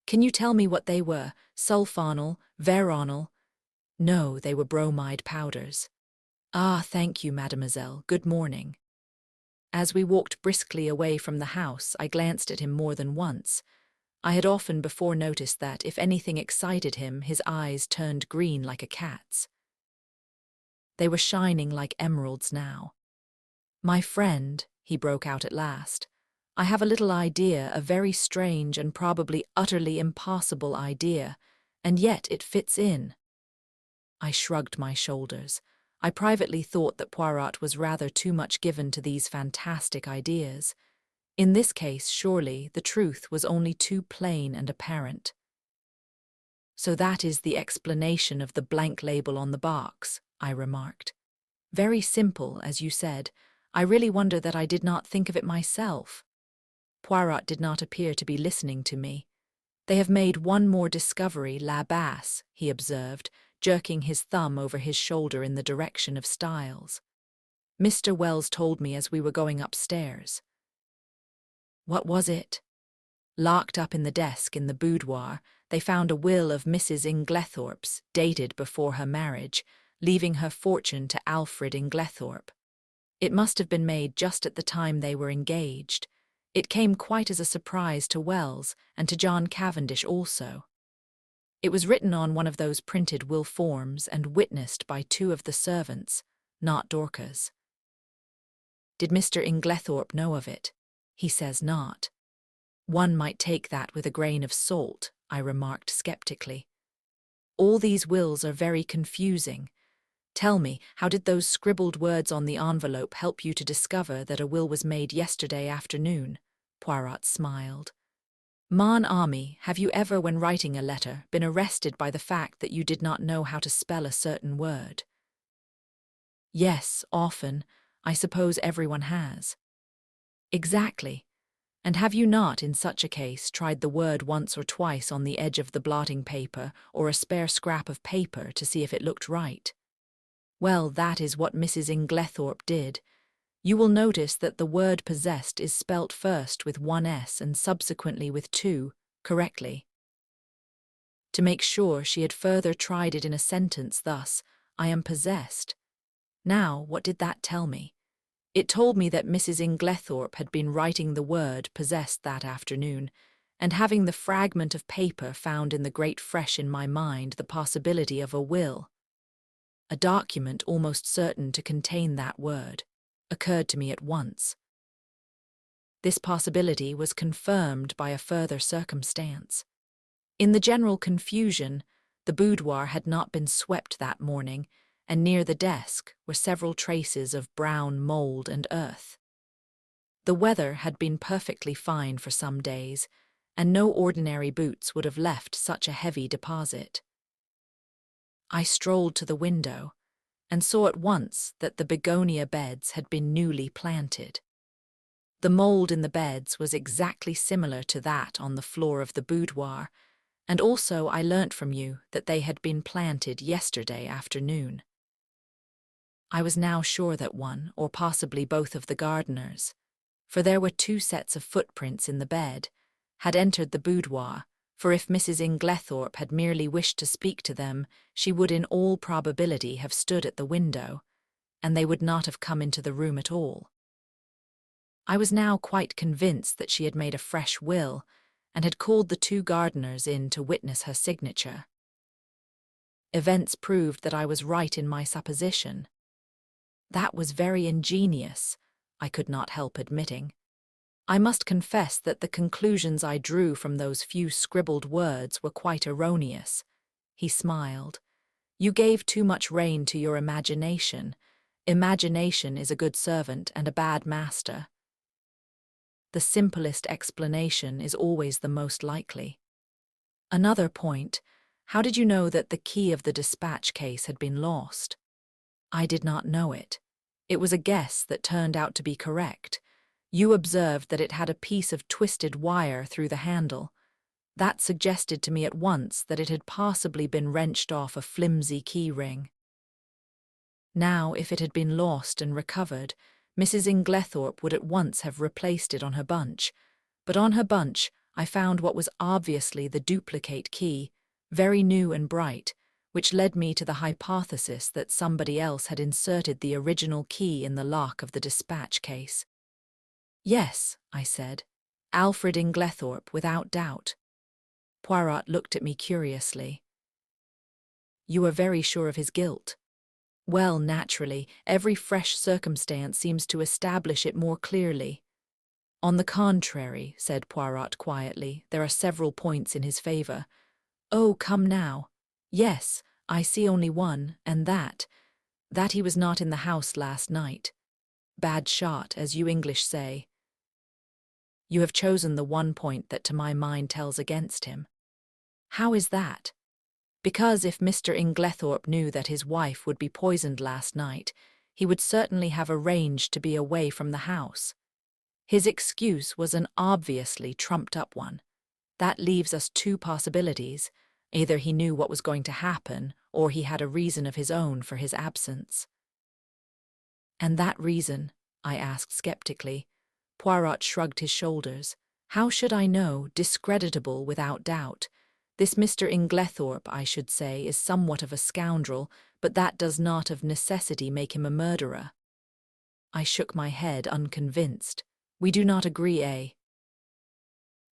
"Can you tell me what they were? Sulfonal? Veronal?" "No, they were bromide powders." "Ah, thank you, mademoiselle. Good morning." As we walked briskly away from the house, I glanced at him more than once. I had often before noticed that, if anything excited him, his eyes turned green like a cat's. They were shining like emeralds now. "My friend," he broke out at last, "I have a little idea, a very strange and probably utterly impossible idea, and yet it fits in." I shrugged my shoulders. I privately thought that Poirot was rather too much given to these fantastic ideas. In this case, surely, the truth was only too plain and apparent. "So that is the explanation of the blank label on the box," I remarked. "Very simple, as you said. I really wonder that I did not think of it myself." Poirot did not appear to be listening to me. "They have made one more discovery, la basse," he observed, jerking his thumb over his shoulder in the direction of Styles. "Mr. Wells told me as we were going upstairs." "What was it?" "Locked up in the desk in the boudoir, they found a will of Mrs. Inglethorp's, dated before her marriage, leaving her fortune to Alfred Inglethorp. It must have been made just at the time they were engaged. It came quite as a surprise to Wells and to John Cavendish also. It was written on one of those printed will forms and witnessed by 2 of the servants, not Dorcas." "Did Mr. Inglethorp know of it?" "He says not." "One might take that with a grain of salt," I remarked sceptically. "All these wills are very confusing. Tell me, how did those scribbled words on the envelope help you to discover that a will was made yesterday afternoon?" Poirot smiled. "Mon ami, have you ever, when writing a letter, been arrested by the fact that you did not know how to spell a certain word?" "Yes, often. I suppose everyone has." "Exactly. And have you not, in such a case, tried the word once or twice on the edge of the blotting paper or a spare scrap of paper to see if it looked right? Well, that is what Mrs. Inglethorp did. You will notice that the word possessed is spelt first with one S and subsequently with two, correctly. To make sure, she had further tried it in a sentence thus, I am possessed. Now, what did that tell me? It told me that Mrs. Inglethorp had been writing the word possessed that afternoon, and having the fragment of paper found in the grate fresh in my mind the possibility of a will, a document almost certain to contain that word, occurred to me at once. This possibility was confirmed by a further circumstance. In the general confusion, the boudoir had not been swept that morning, and near the desk were several traces of brown mould and earth. The weather had been perfectly fine for some days, and no ordinary boots would have left such a heavy deposit. I strolled to the window, and saw at once that the begonia beds had been newly planted. The mould in the beds was exactly similar to that on the floor of the boudoir, and also I learnt from you that they had been planted yesterday afternoon. I was now sure that one, or possibly both of the gardeners, for there were two sets of footprints in the bed, had entered the boudoir, for if Mrs. Inglethorp had merely wished to speak to them, she would in all probability have stood at the window, and they would not have come into the room at all. I was now quite convinced that she had made a fresh will, and had called the two gardeners in to witness her signature. Events proved that I was right in my supposition. That was very ingenious, I could not help admitting. I must confess that the conclusions I drew from those few scribbled words were quite erroneous. He smiled. You gave too much rein to your imagination. Imagination is a good servant and a bad master. The simplest explanation is always the most likely. Another point, how did you know that the key of the dispatch case had been lost? I did not know it. It was a guess that turned out to be correct. You observed that it had a piece of twisted wire through the handle. That suggested to me at once that it had possibly been wrenched off a flimsy key ring. Now, if it had been lost and recovered, Mrs. Inglethorp would at once have replaced it on her bunch, but on her bunch I found what was obviously the duplicate key, very new and bright, which led me to the hypothesis that somebody else had inserted the original key in the lock of the dispatch case. Yes, I said, Alfred Inglethorp, without doubt. Poirot looked at me curiously. You are very sure of his guilt? Well, naturally, every fresh circumstance seems to establish it more clearly. On the contrary, said Poirot quietly, there are several points in his favour. Oh, come now. Yes, I see only one, and that he was not in the house last night. Bad shot, as you English say. You have chosen the one point that to my mind tells against him. How is that? Because if Mr. Inglethorp knew that his wife would be poisoned last night, he would certainly have arranged to be away from the house. His excuse was an obviously trumped-up one. That leaves us two possibilities. Either he knew what was going to happen, or he had a reason of his own for his absence. And that reason? I asked skeptically. Poirot shrugged his shoulders. How should I know? Discreditable without doubt. This Mr. Inglethorp, I should say, is somewhat of a scoundrel, but that does not of necessity make him a murderer. I shook my head, unconvinced. We do not agree, eh?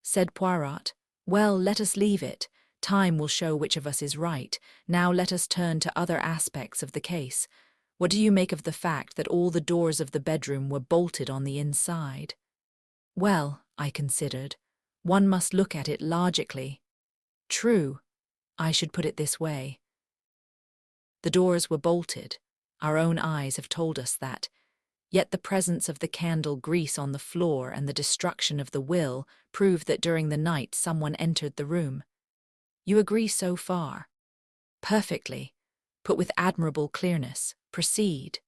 Said Poirot. Well, let us leave it. Time will show which of us is right. Now let us turn to other aspects of the case. What do you make of the fact that all the doors of the bedroom were bolted on the inside? Well, I considered, one must look at it logically. True. I should put it this way. The doors were bolted. Our own eyes have told us that. Yet the presence of the candle grease on the floor and the destruction of the will prove that during the night someone entered the room. You agree so far? Perfectly. Put with admirable clearness. Proceed.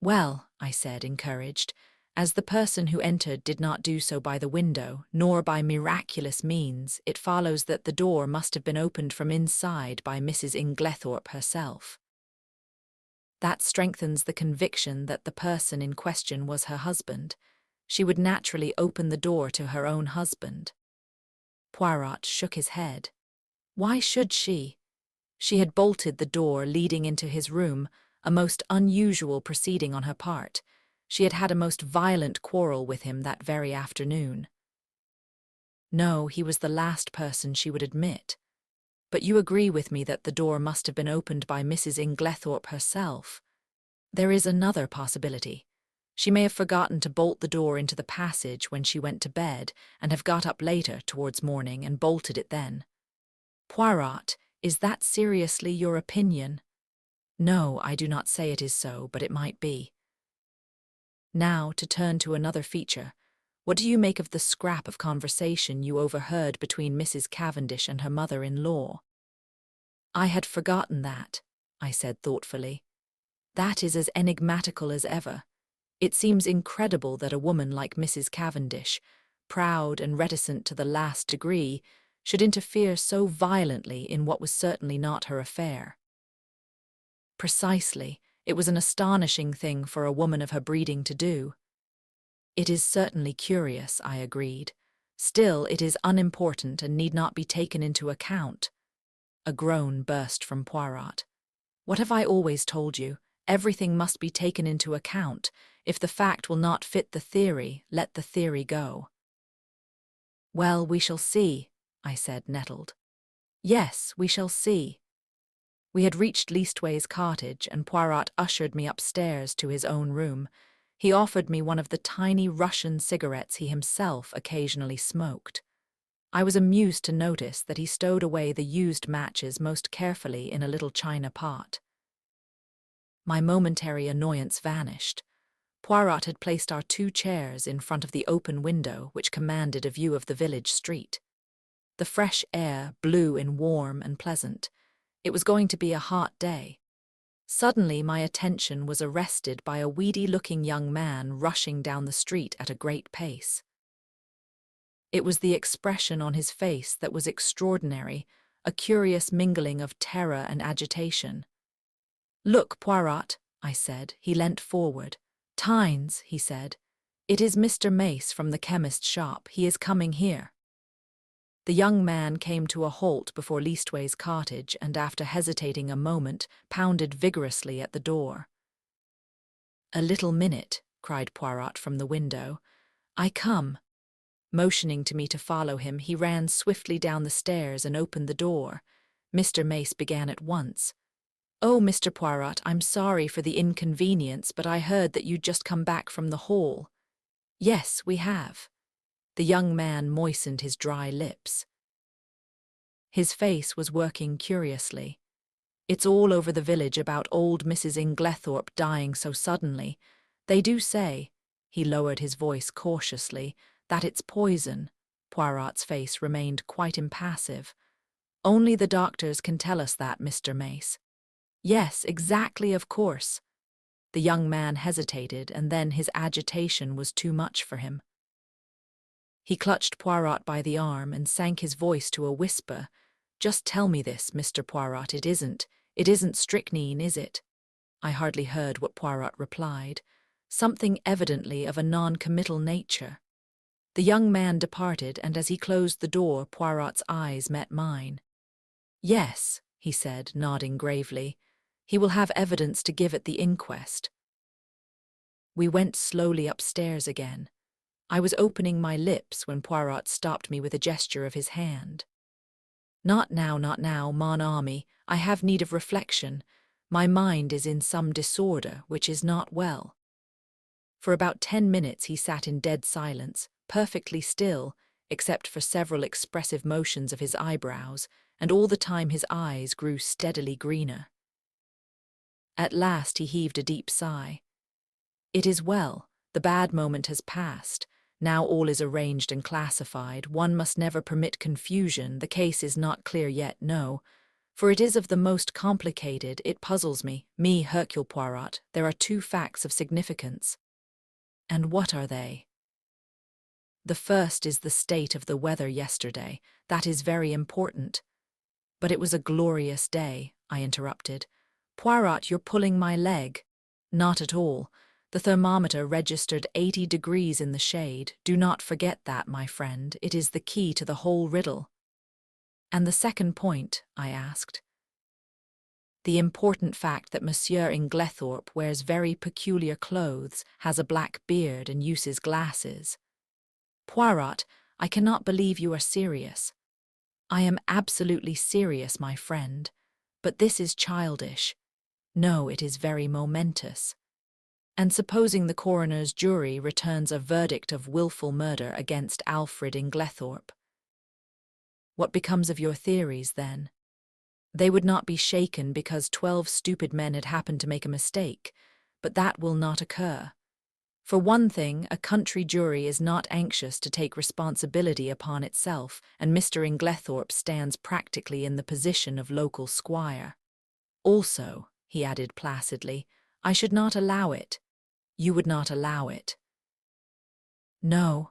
Well, I said, encouraged, as the person who entered did not do so by the window, nor by miraculous means, it follows that the door must have been opened from inside by Mrs. Inglethorp herself. That strengthens the conviction that the person in question was her husband. She would naturally open the door to her own husband. Poirot shook his head. Why should she? She had bolted the door leading into his room, a most unusual proceeding on her part. She had had a most violent quarrel with him that very afternoon. No, he was the last person she would admit. But you agree with me that the door must have been opened by Mrs. Inglethorp herself. There is another possibility. She may have forgotten to bolt the door into the passage when she went to bed and have got up later towards morning and bolted it then. Poirot, is that seriously your opinion? No, I do not say it is so, but it might be. Now, to turn to another feature. What do you make of the scrap of conversation you overheard between Mrs. Cavendish and her mother-in-law? I had forgotten that, I said thoughtfully. That is as enigmatical as ever. It seems incredible that a woman like Mrs. Cavendish, proud and reticent to the last degree, should interfere so violently in what was certainly not her affair. Precisely, it was an astonishing thing for a woman of her breeding to do. It is certainly curious, I agreed. Still, it is unimportant and need not be taken into account. A groan burst from Poirot. What have I always told you? Everything must be taken into account. If the fact will not fit the theory, let the theory go. Well, we shall see, I said, nettled. Yes, we shall see. We had reached Leastway's cottage, and Poirot ushered me upstairs to his own room. He offered me one of the tiny Russian cigarettes he himself occasionally smoked. I was amused to notice that he stowed away the used matches most carefully in a little china pot. My momentary annoyance vanished. Poirot had placed our 2 chairs in front of the open window which commanded a view of the village street. The fresh air blew in warm and pleasant. It was going to be a hot day. Suddenly my attention was arrested by a weedy-looking young man rushing down the street at a great pace. It was the expression on his face that was extraordinary, a curious mingling of terror and agitation. "Look, Poirot," I said. He leant forward. "Tynes," he said. "It is Mr. Mace from the chemist's shop. He is coming here." The young man came to a halt before Leastway's cottage and, after hesitating a moment, pounded vigorously at the door. "A little minute," cried Poirot from the window. "I come." Motioning to me to follow him, he ran swiftly down the stairs and opened the door. Mr. Mace began at once. "Oh, Mr. Poirot, I'm sorry for the inconvenience, but I heard that you'd just come back from the hall." "Yes, we have." The young man moistened his dry lips. His face was working curiously. "It's all over the village about old Mrs. Inglethorp dying so suddenly. They do say," he lowered his voice cautiously, "that it's poison." Poirot's face remained quite impassive. "Only the doctors can tell us that, Mr. Mace." "Yes, exactly, of course." The young man hesitated, and then his agitation was too much for him. He clutched Poirot by the arm and sank his voice to a whisper. "Just tell me this, Mr. Poirot, it isn't strychnine, is it?" I hardly heard what Poirot replied. Something evidently of a non-committal nature. The young man departed, and as he closed the door, Poirot's eyes met mine. "Yes," he said, nodding gravely. "He will have evidence to give at the inquest." We went slowly upstairs again. I was opening my lips when Poirot stopped me with a gesture of his hand. Not now, mon ami. I have need of reflection. My mind is in some disorder, which is not well." For about 10 minutes he sat in dead silence, perfectly still, except for several expressive motions of his eyebrows, and all the time his eyes grew steadily greener. At last he heaved a deep sigh. "It is well. The bad moment has passed. Now all is arranged and classified. One must never permit confusion. The case is not clear yet, no. For it is of the most complicated. It puzzles me, Hercule Poirot. There are 2 facts of significance." "And what are they?" "The first is the state of the weather yesterday. That is very important." "But it was a glorious day," I interrupted. Poirot, you're pulling my leg. Not at all. The thermometer registered 80 degrees in the shade. Do not forget that, my friend. It is the key to the whole riddle. And the second point, I asked. The important fact that Monsieur Inglethorp wears very peculiar clothes, has a black beard and uses glasses. Poirot, I cannot believe you are serious. I am absolutely serious, my friend. But this is childish. No, it is very momentous. And supposing the coroner's jury returns a verdict of wilful murder against Alfred Inglethorp? What becomes of your theories, then? They would not be shaken because 12 stupid men had happened to make a mistake, but that will not occur. For one thing, a country jury is not anxious to take responsibility upon itself, and Mr. Inglethorp stands practically in the position of local squire. Also, he added placidly, I should not allow it. You would not allow it. No.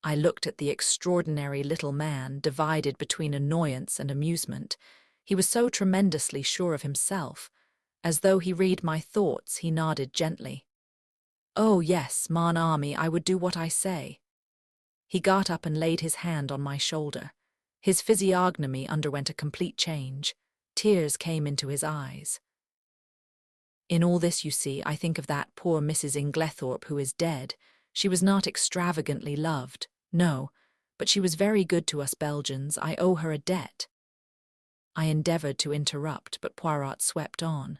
I looked at the extraordinary little man, divided between annoyance and amusement. He was so tremendously sure of himself. As though he read my thoughts, he nodded gently. Oh, yes, mon ami, I would do what I say. He got up and laid his hand on my shoulder. His physiognomy underwent a complete change. Tears came into his eyes. In all this, you see, I think of that poor Mrs. Inglethorp who is dead. She was not extravagantly loved, no, but she was very good to us Belgians. I owe her a debt. I endeavoured to interrupt, but Poirot swept on.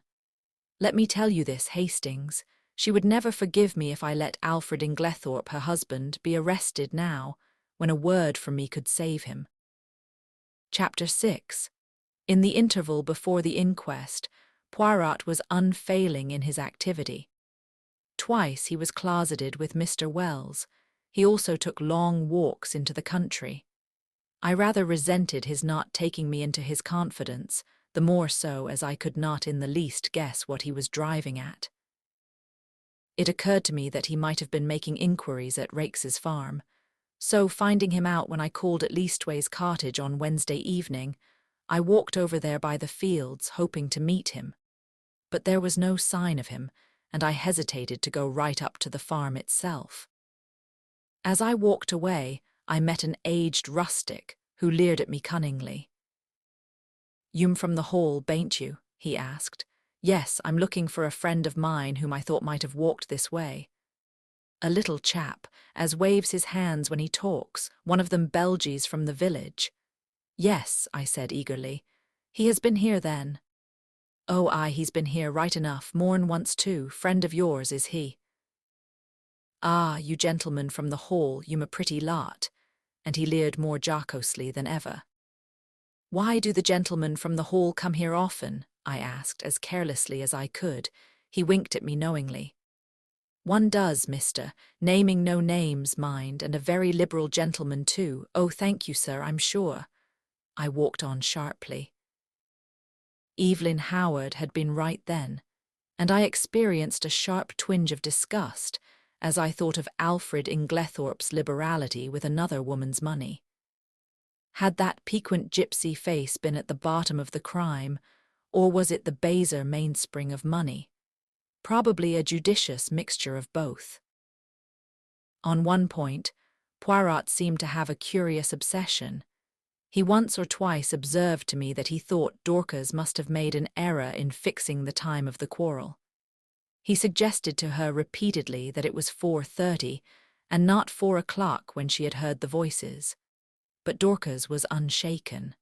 Let me tell you this, Hastings. She would never forgive me if I let Alfred Inglethorp, her husband, be arrested now, when a word from me could save him. Chapter 6. In the interval before the inquest, Poirot was unfailing in his activity. Twice he was closeted with Mr. Wells. He also took long walks into the country. I rather resented his not taking me into his confidence, the more so as I could not in the least guess what he was driving at. It occurred to me that he might have been making inquiries at Rakes's farm, so finding him out when I called at Leastways Cottage on Wednesday evening, I walked over there by the fields, hoping to meet him. But there was no sign of him, and I hesitated to go right up to the farm itself. As I walked away, I met an aged rustic, who leered at me cunningly. "You'm from the Hall, bain't you?" he asked. "Yes, I'm looking for a friend of mine whom I thought might have walked this way." A little chap, as waves his hands when he talks, one of them Belgies from the village. "Yes," I said eagerly. "He has been here then?" "Oh, aye, he's been here right enough, more'n once too. Friend of yours, is he?" "Ah, you gentlemen from the Hall, you'm a pretty lot," and he leered more jocosely than ever. "Why do the gentlemen from the Hall come here often?" I asked, as carelessly as I could. He winked at me knowingly. "One does, mister, naming no names, mind, and a very liberal gentleman too. Oh, thank you, sir, I'm sure." I walked on sharply. Evelyn Howard had been right then, and I experienced a sharp twinge of disgust as I thought of Alfred Inglethorp's liberality with another woman's money. Had that piquant gypsy face been at the bottom of the crime, or was it the baser mainspring of money? Probably a judicious mixture of both. On one point, Poirot seemed to have a curious obsession. He once or twice observed to me that he thought Dorcas must have made an error in fixing the time of the quarrel. He suggested to her repeatedly that it was 4:30 and not 4 o'clock when she had heard the voices. But Dorcas was unshaken.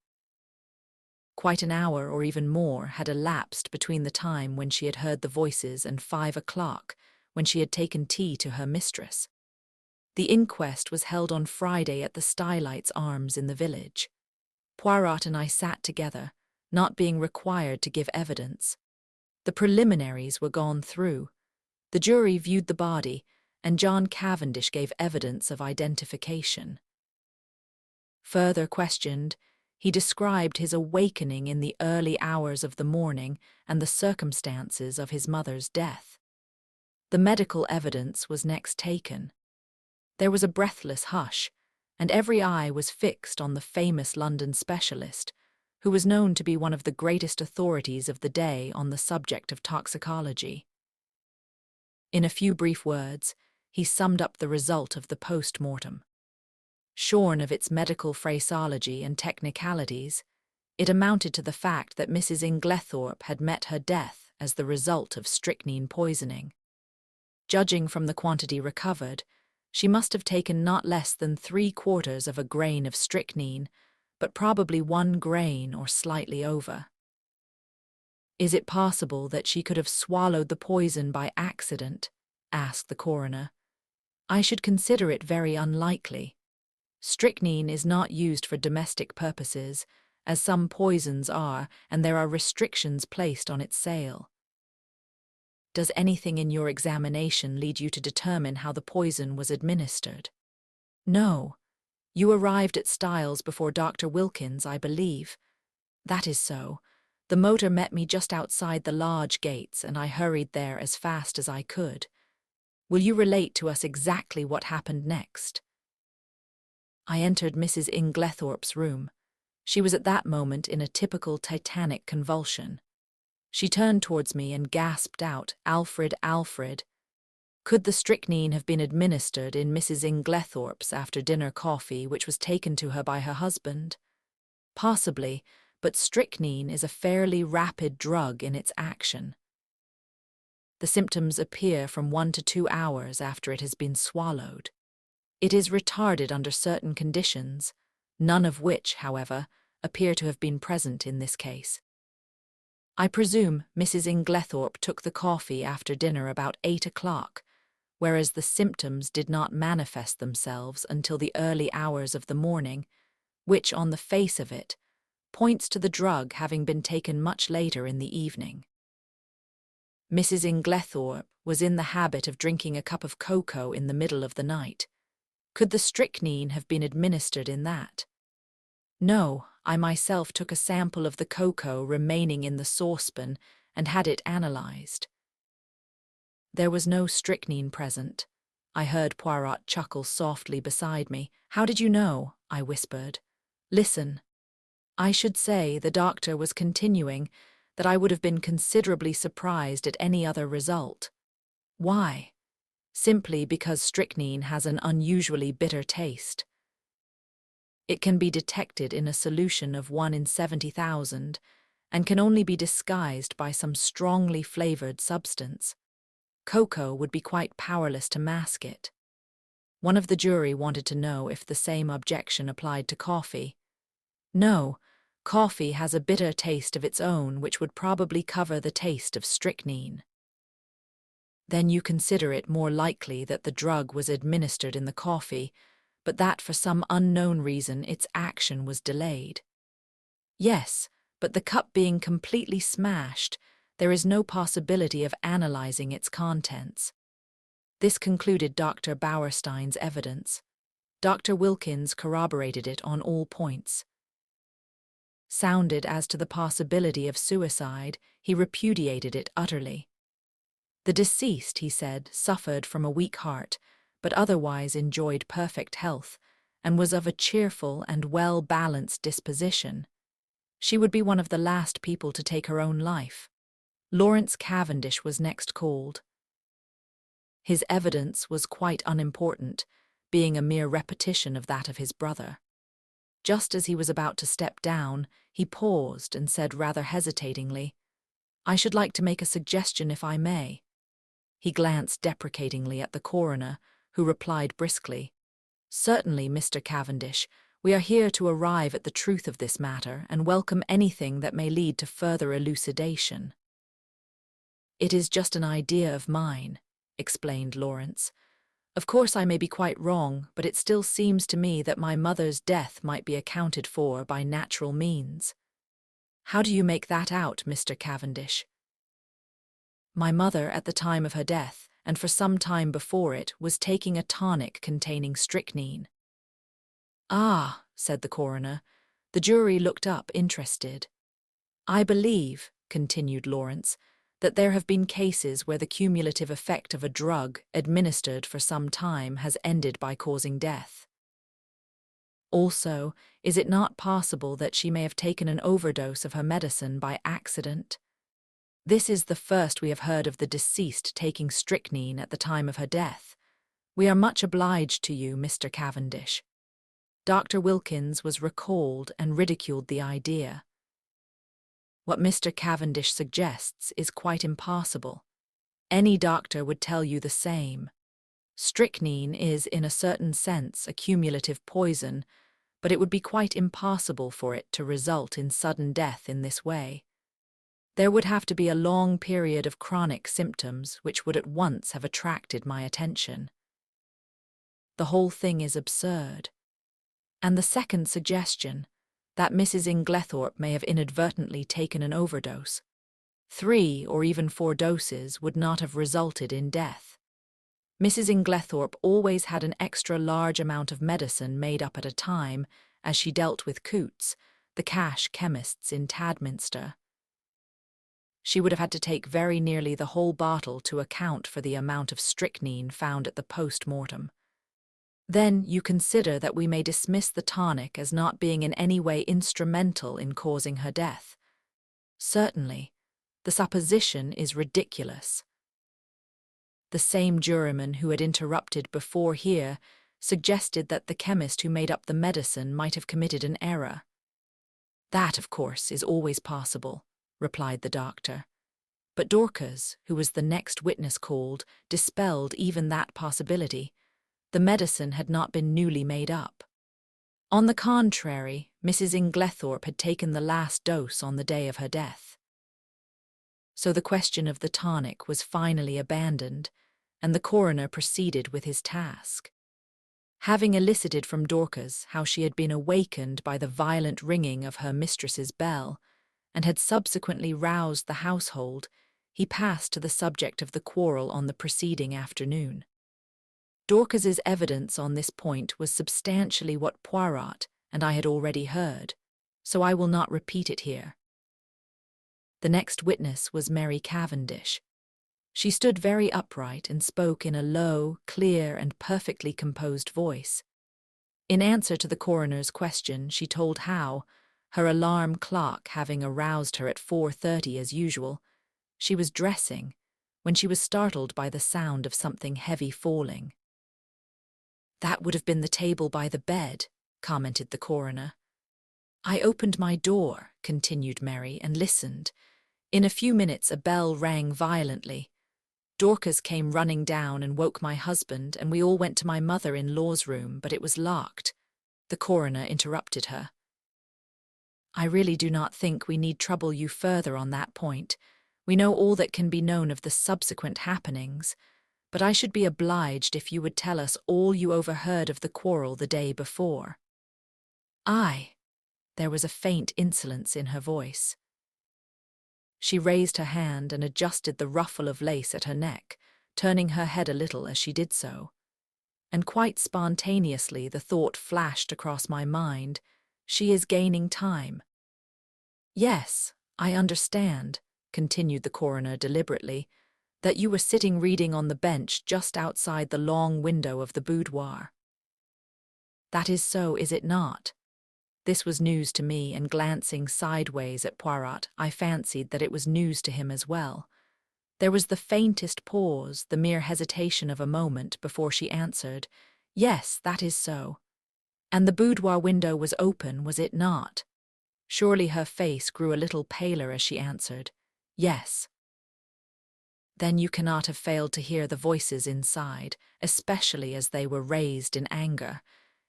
Quite an hour or even more had elapsed between the time when she had heard the voices and 5 o'clock, when she had taken tea to her mistress. The inquest was held on Friday at the Stylites Arms in the village. Poirot and I sat together, not being required to give evidence. The preliminaries were gone through. The jury viewed the body, and John Cavendish gave evidence of identification. Further questioned, he described his awakening in the early hours of the morning and the circumstances of his mother's death. The medical evidence was next taken. There was a breathless hush, and every eye was fixed on the famous London specialist, who was known to be one of the greatest authorities of the day on the subject of toxicology. In a few brief words, he summed up the result of the post-mortem. Shorn of its medical phraseology and technicalities, it amounted to the fact that Mrs. Inglethorp had met her death as the result of strychnine poisoning. Judging from the quantity recovered, she must have taken not less than 3/4 of a grain of strychnine, but probably 1 grain or slightly over. "Is it possible that she could have swallowed the poison by accident?" asked the coroner. "I should consider it very unlikely. Strychnine is not used for domestic purposes, as some poisons are, and there are restrictions placed on its sale." "Does anything in your examination lead you to determine how the poison was administered?" "No. You arrived at Styles before Dr. Wilkins, I believe." "That is so. The motor met me just outside the lodge gates, and I hurried there as fast as I could. Will you relate to us exactly what happened next?" "I entered Mrs. Inglethorpe's room. She was at that moment in a typical Titanic convulsion. She turned towards me and gasped out, 'Alfred, Alfred!' Could the strychnine have been administered in Mrs. Inglethorpe's after-dinner coffee which was taken to her by her husband? Possibly, but strychnine is a fairly rapid drug in its action. The symptoms appear from 1 to 2 hours after it has been swallowed. It is retarded under certain conditions, none of which, however, appear to have been present in this case. I presume Mrs. Inglethorpe took the coffee after dinner about 8 o'clock, whereas the symptoms did not manifest themselves until the early hours of the morning, which, on the face of it, points to the drug having been taken much later in the evening. Mrs. Inglethorpe was in the habit of drinking a cup of cocoa in the middle of the night. Could the strychnine have been administered in that? No, I myself took a sample of the cocoa remaining in the saucepan and had it analyzed. There was no strychnine present. I heard Poirot chuckle softly beside me. "How did you know?" I whispered. "Listen." I should say, the doctor was continuing, that I would have been considerably surprised at any other result. Why? Simply because strychnine has an unusually bitter taste. It can be detected in a solution of 1 in 70,000 and can only be disguised by some strongly flavored substance. Cocoa would be quite powerless to mask it. One of the jury wanted to know if the same objection applied to coffee. No, coffee has a bitter taste of its own which would probably cover the taste of strychnine. Then you consider it more likely that the drug was administered in the coffee, but that for some unknown reason its action was delayed. Yes, but the cup being completely smashed, there is no possibility of analyzing its contents. This concluded Dr. Bauerstein's evidence. Dr. Wilkins corroborated it on all points. Sounded as to the possibility of suicide, he repudiated it utterly. The deceased, he said, suffered from a weak heart, but otherwise enjoyed perfect health, and was of a cheerful and well-balanced disposition. She would be one of the last people to take her own life. Lawrence Cavendish was next called. His evidence was quite unimportant, being a mere repetition of that of his brother. Just as he was about to step down, he paused and said rather hesitatingly, "I should like to make a suggestion if I may." He glanced deprecatingly at the coroner, who replied briskly, "Certainly, Mr. Cavendish, we are here to arrive at the truth of this matter and welcome anything that may lead to further elucidation." "It is just an idea of mine," explained Lawrence. "Of course I may be quite wrong, but it still seems to me that my mother's death might be accounted for by natural means." "How do you make that out, Mr. Cavendish?" "My mother, at the time of her death, and for some time before it, was taking a tonic containing strychnine." "Ah," said the coroner. The jury looked up, interested. "I believe," continued Lawrence, "that there have been cases where the cumulative effect of a drug administered for some time has ended by causing death. Also, is it not possible that she may have taken an overdose of her medicine by accident? This is the first we have heard of the deceased taking strychnine at the time of her death. We are much obliged to you, Mr. Cavendish. Dr. Wilkins was recalled and ridiculed the idea. What Mr. Cavendish suggests is quite impossible. Any doctor would tell you the same. Strychnine is, in a certain sense, a cumulative poison, but it would be quite impossible for it to result in sudden death in this way. There would have to be a long period of chronic symptoms which would at once have attracted my attention. The whole thing is absurd. And the second suggestion, that Mrs. Inglethorp may have inadvertently taken an overdose. 3 or even 4 doses would not have resulted in death. Mrs. Inglethorp always had an extra large amount of medicine made up at a time as she dealt with Coots, the cash chemists in Tadminster. She would have had to take very nearly the whole bottle to account for the amount of strychnine found at the post-mortem. Then you consider that we may dismiss the tonic as not being in any way instrumental in causing her death. Certainly, the supposition is ridiculous. The same juryman who had interrupted before here suggested that the chemist who made up the medicine might have committed an error. That, of course, is always possible, replied the doctor. But Dorcas, who was the next witness called, dispelled even that possibility. The medicine had not been newly made up. On the contrary, Mrs. Inglethorp had taken the last dose on the day of her death. So the question of the tonic was finally abandoned, and the coroner proceeded with his task. Having elicited from Dorcas how she had been awakened by the violent ringing of her mistress's bell, and had subsequently roused the household, he passed to the subject of the quarrel on the preceding afternoon. Dorcas's evidence on this point was substantially what Poirot and I had already heard, so I will not repeat it here. The next witness was Mary Cavendish. She stood very upright and spoke in a low, clear, and perfectly composed voice. In answer to the coroner's question, she told how, her alarm clock having aroused her at 4:30 as usual, she was dressing when she was startled by the sound of something heavy falling. "That would have been the table by the bed," commented the coroner. "I opened my door," continued Mary, "and listened. In a few minutes a bell rang violently. Dorcas came running down and woke my husband, and we all went to my mother-in-law's room, but it was locked." The coroner interrupted her. "I really do not think we need trouble you further on that point. We know all that can be known of the subsequent happenings, but I should be obliged if you would tell us all you overheard of the quarrel the day before." There was a faint insolence in her voice. She raised her hand and adjusted the ruffle of lace at her neck, turning her head a little as she did so. And quite spontaneously the thought flashed across my mind, she is gaining time. "Yes, I understand," continued the coroner deliberately, "that you were sitting reading on the bench just outside the long window of the boudoir." "That is so, is it not?" This was news to me, and glancing sideways at Poirot, I fancied that it was news to him as well. There was the faintest pause, the mere hesitation of a moment, before she answered, "Yes, that is so." "And the boudoir window was open, was it not?" Surely her face grew a little paler as she answered, "Yes." "Then you cannot have failed to hear the voices inside, especially as they were raised in anger.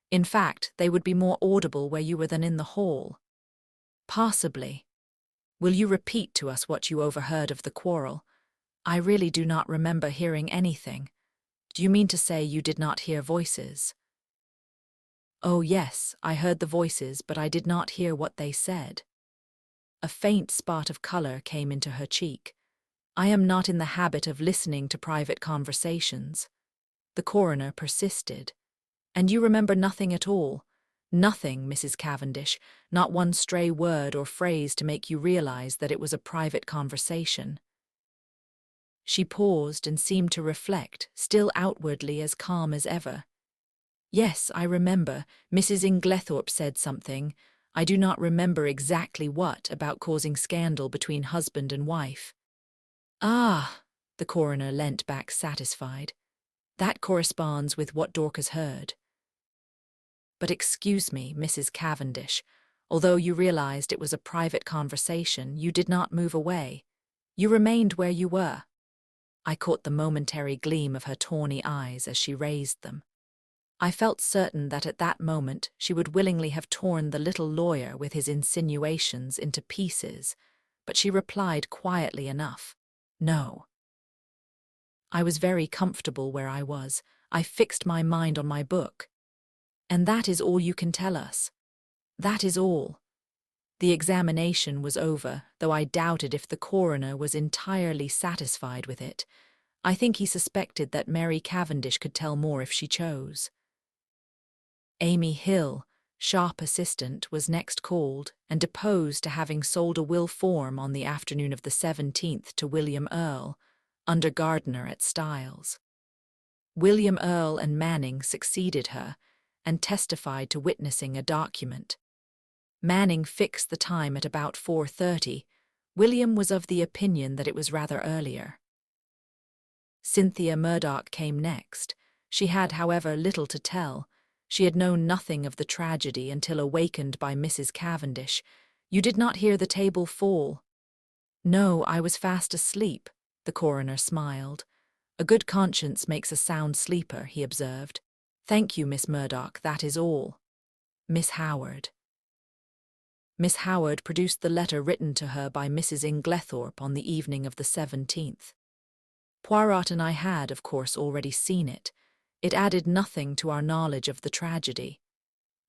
In fact, they would be more audible where you were than in the hall." "Possibly. Will you repeat to us what you overheard of the quarrel? I really do not remember hearing anything. Do you mean to say you did not hear voices?" "Oh yes, I heard the voices, but I did not hear what they said." A faint spot of colour came into her cheek. "I am not in the habit of listening to private conversations." The coroner persisted. "And you remember nothing at all? Nothing, Mrs. Cavendish, not one stray word or phrase to make you realize that it was a private conversation?" She paused and seemed to reflect, still outwardly as calm as ever. Yes, I remember. Mrs. Inglethorp said something. I do not remember exactly what about causing scandal between husband and wife. Ah, the coroner leant back satisfied. That corresponds with what Dorcas heard. But excuse me, Mrs. Cavendish, although you realized it was a private conversation, you did not move away. You remained where you were. I caught the momentary gleam of her tawny eyes as she raised them. I felt certain that at that moment she would willingly have torn the little lawyer with his insinuations into pieces, but she replied quietly enough, "No." I was very comfortable where I was. I fixed my mind on my book. And that is all you can tell us. That is all. The examination was over, though I doubted if the coroner was entirely satisfied with it. I think he suspected that Mary Cavendish could tell more if she chose. Amy Hill, shop assistant, was next called and deposed to having sold a will form on the afternoon of the 17th to William Earl, under gardener at Styles. William Earl and Manning succeeded her and testified to witnessing a document. Manning fixed the time at about 4:30. William was of the opinion that it was rather earlier. Cynthia Murdoch came next. She had, however, little to tell. She had known nothing of the tragedy until awakened by Mrs. Cavendish. "You did not hear the table fall?" "No, I was fast asleep," the coroner smiled. "A good conscience makes a sound sleeper," he observed. "Thank you, Miss Murdoch, that is all." Miss Howard. Miss Howard produced the letter written to her by Mrs. Inglethorp on the evening of the 17th. Poirot and I had, of course, already seen it. It added nothing to our knowledge of the tragedy.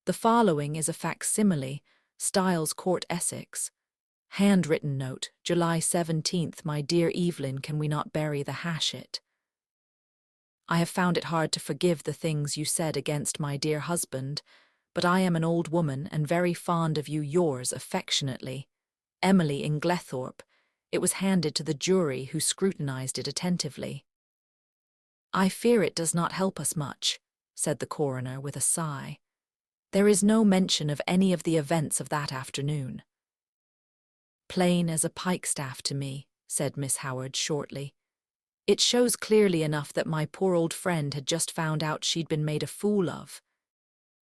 The following is a facsimile, Styles Court, Essex. Handwritten note, July 17th, my dear Evelyn, can we not bury the hatchet? I have found it hard to forgive the things you said against my dear husband, but I am an old woman and very fond of you, yours affectionately, Emily Inglethorp. It was handed to the jury, who scrutinized it attentively. "I fear it does not help us much," said the coroner with a sigh. "There is no mention of any of the events of that afternoon." "Plain as a pikestaff to me," said Miss Howard shortly. "It shows clearly enough that my poor old friend had just found out she'd been made a fool of."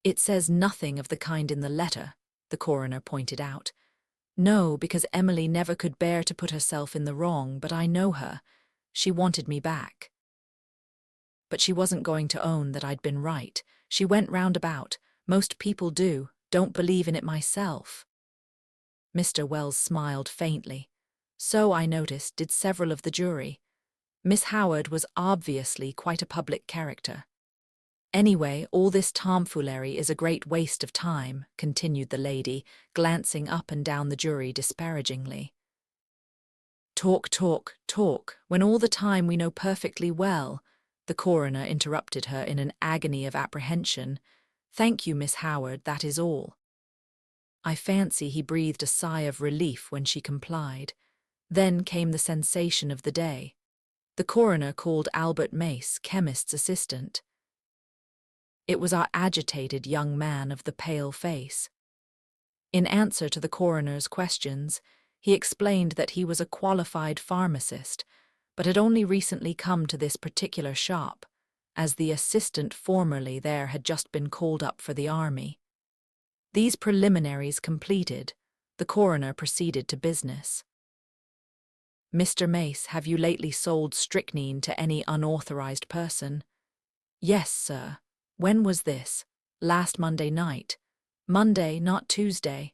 "It says nothing of the kind in the letter," the coroner pointed out. "No, because Emily never could bear to put herself in the wrong, but I know her. She wanted me back. But she wasn't going to own that I'd been right. She went roundabout. Most people do. Don't believe in it myself." Mr. Wells smiled faintly. So, I noticed, did several of the jury. Miss Howard was obviously quite a public character. "Anyway, all this tomfoolery is a great waste of time," continued the lady, glancing up and down the jury disparagingly. "Talk, talk, talk, when all the time we know perfectly well," the coroner interrupted her in an agony of apprehension. "Thank you, Miss Howard, that is all." I fancy he breathed a sigh of relief when she complied. Then came the sensation of the day. The coroner called Albert Mace, chemist's assistant. It was our agitated young man of the pale face. In answer to the coroner's questions, he explained that he was a qualified pharmacist, but had only recently come to this particular shop, as the assistant formerly there had just been called up for the army. These preliminaries completed, the coroner proceeded to business. "Mr. Mace, have you lately sold strychnine to any unauthorized person?" "Yes, sir." "When was this?" "Last Monday night." "Monday, not Tuesday?"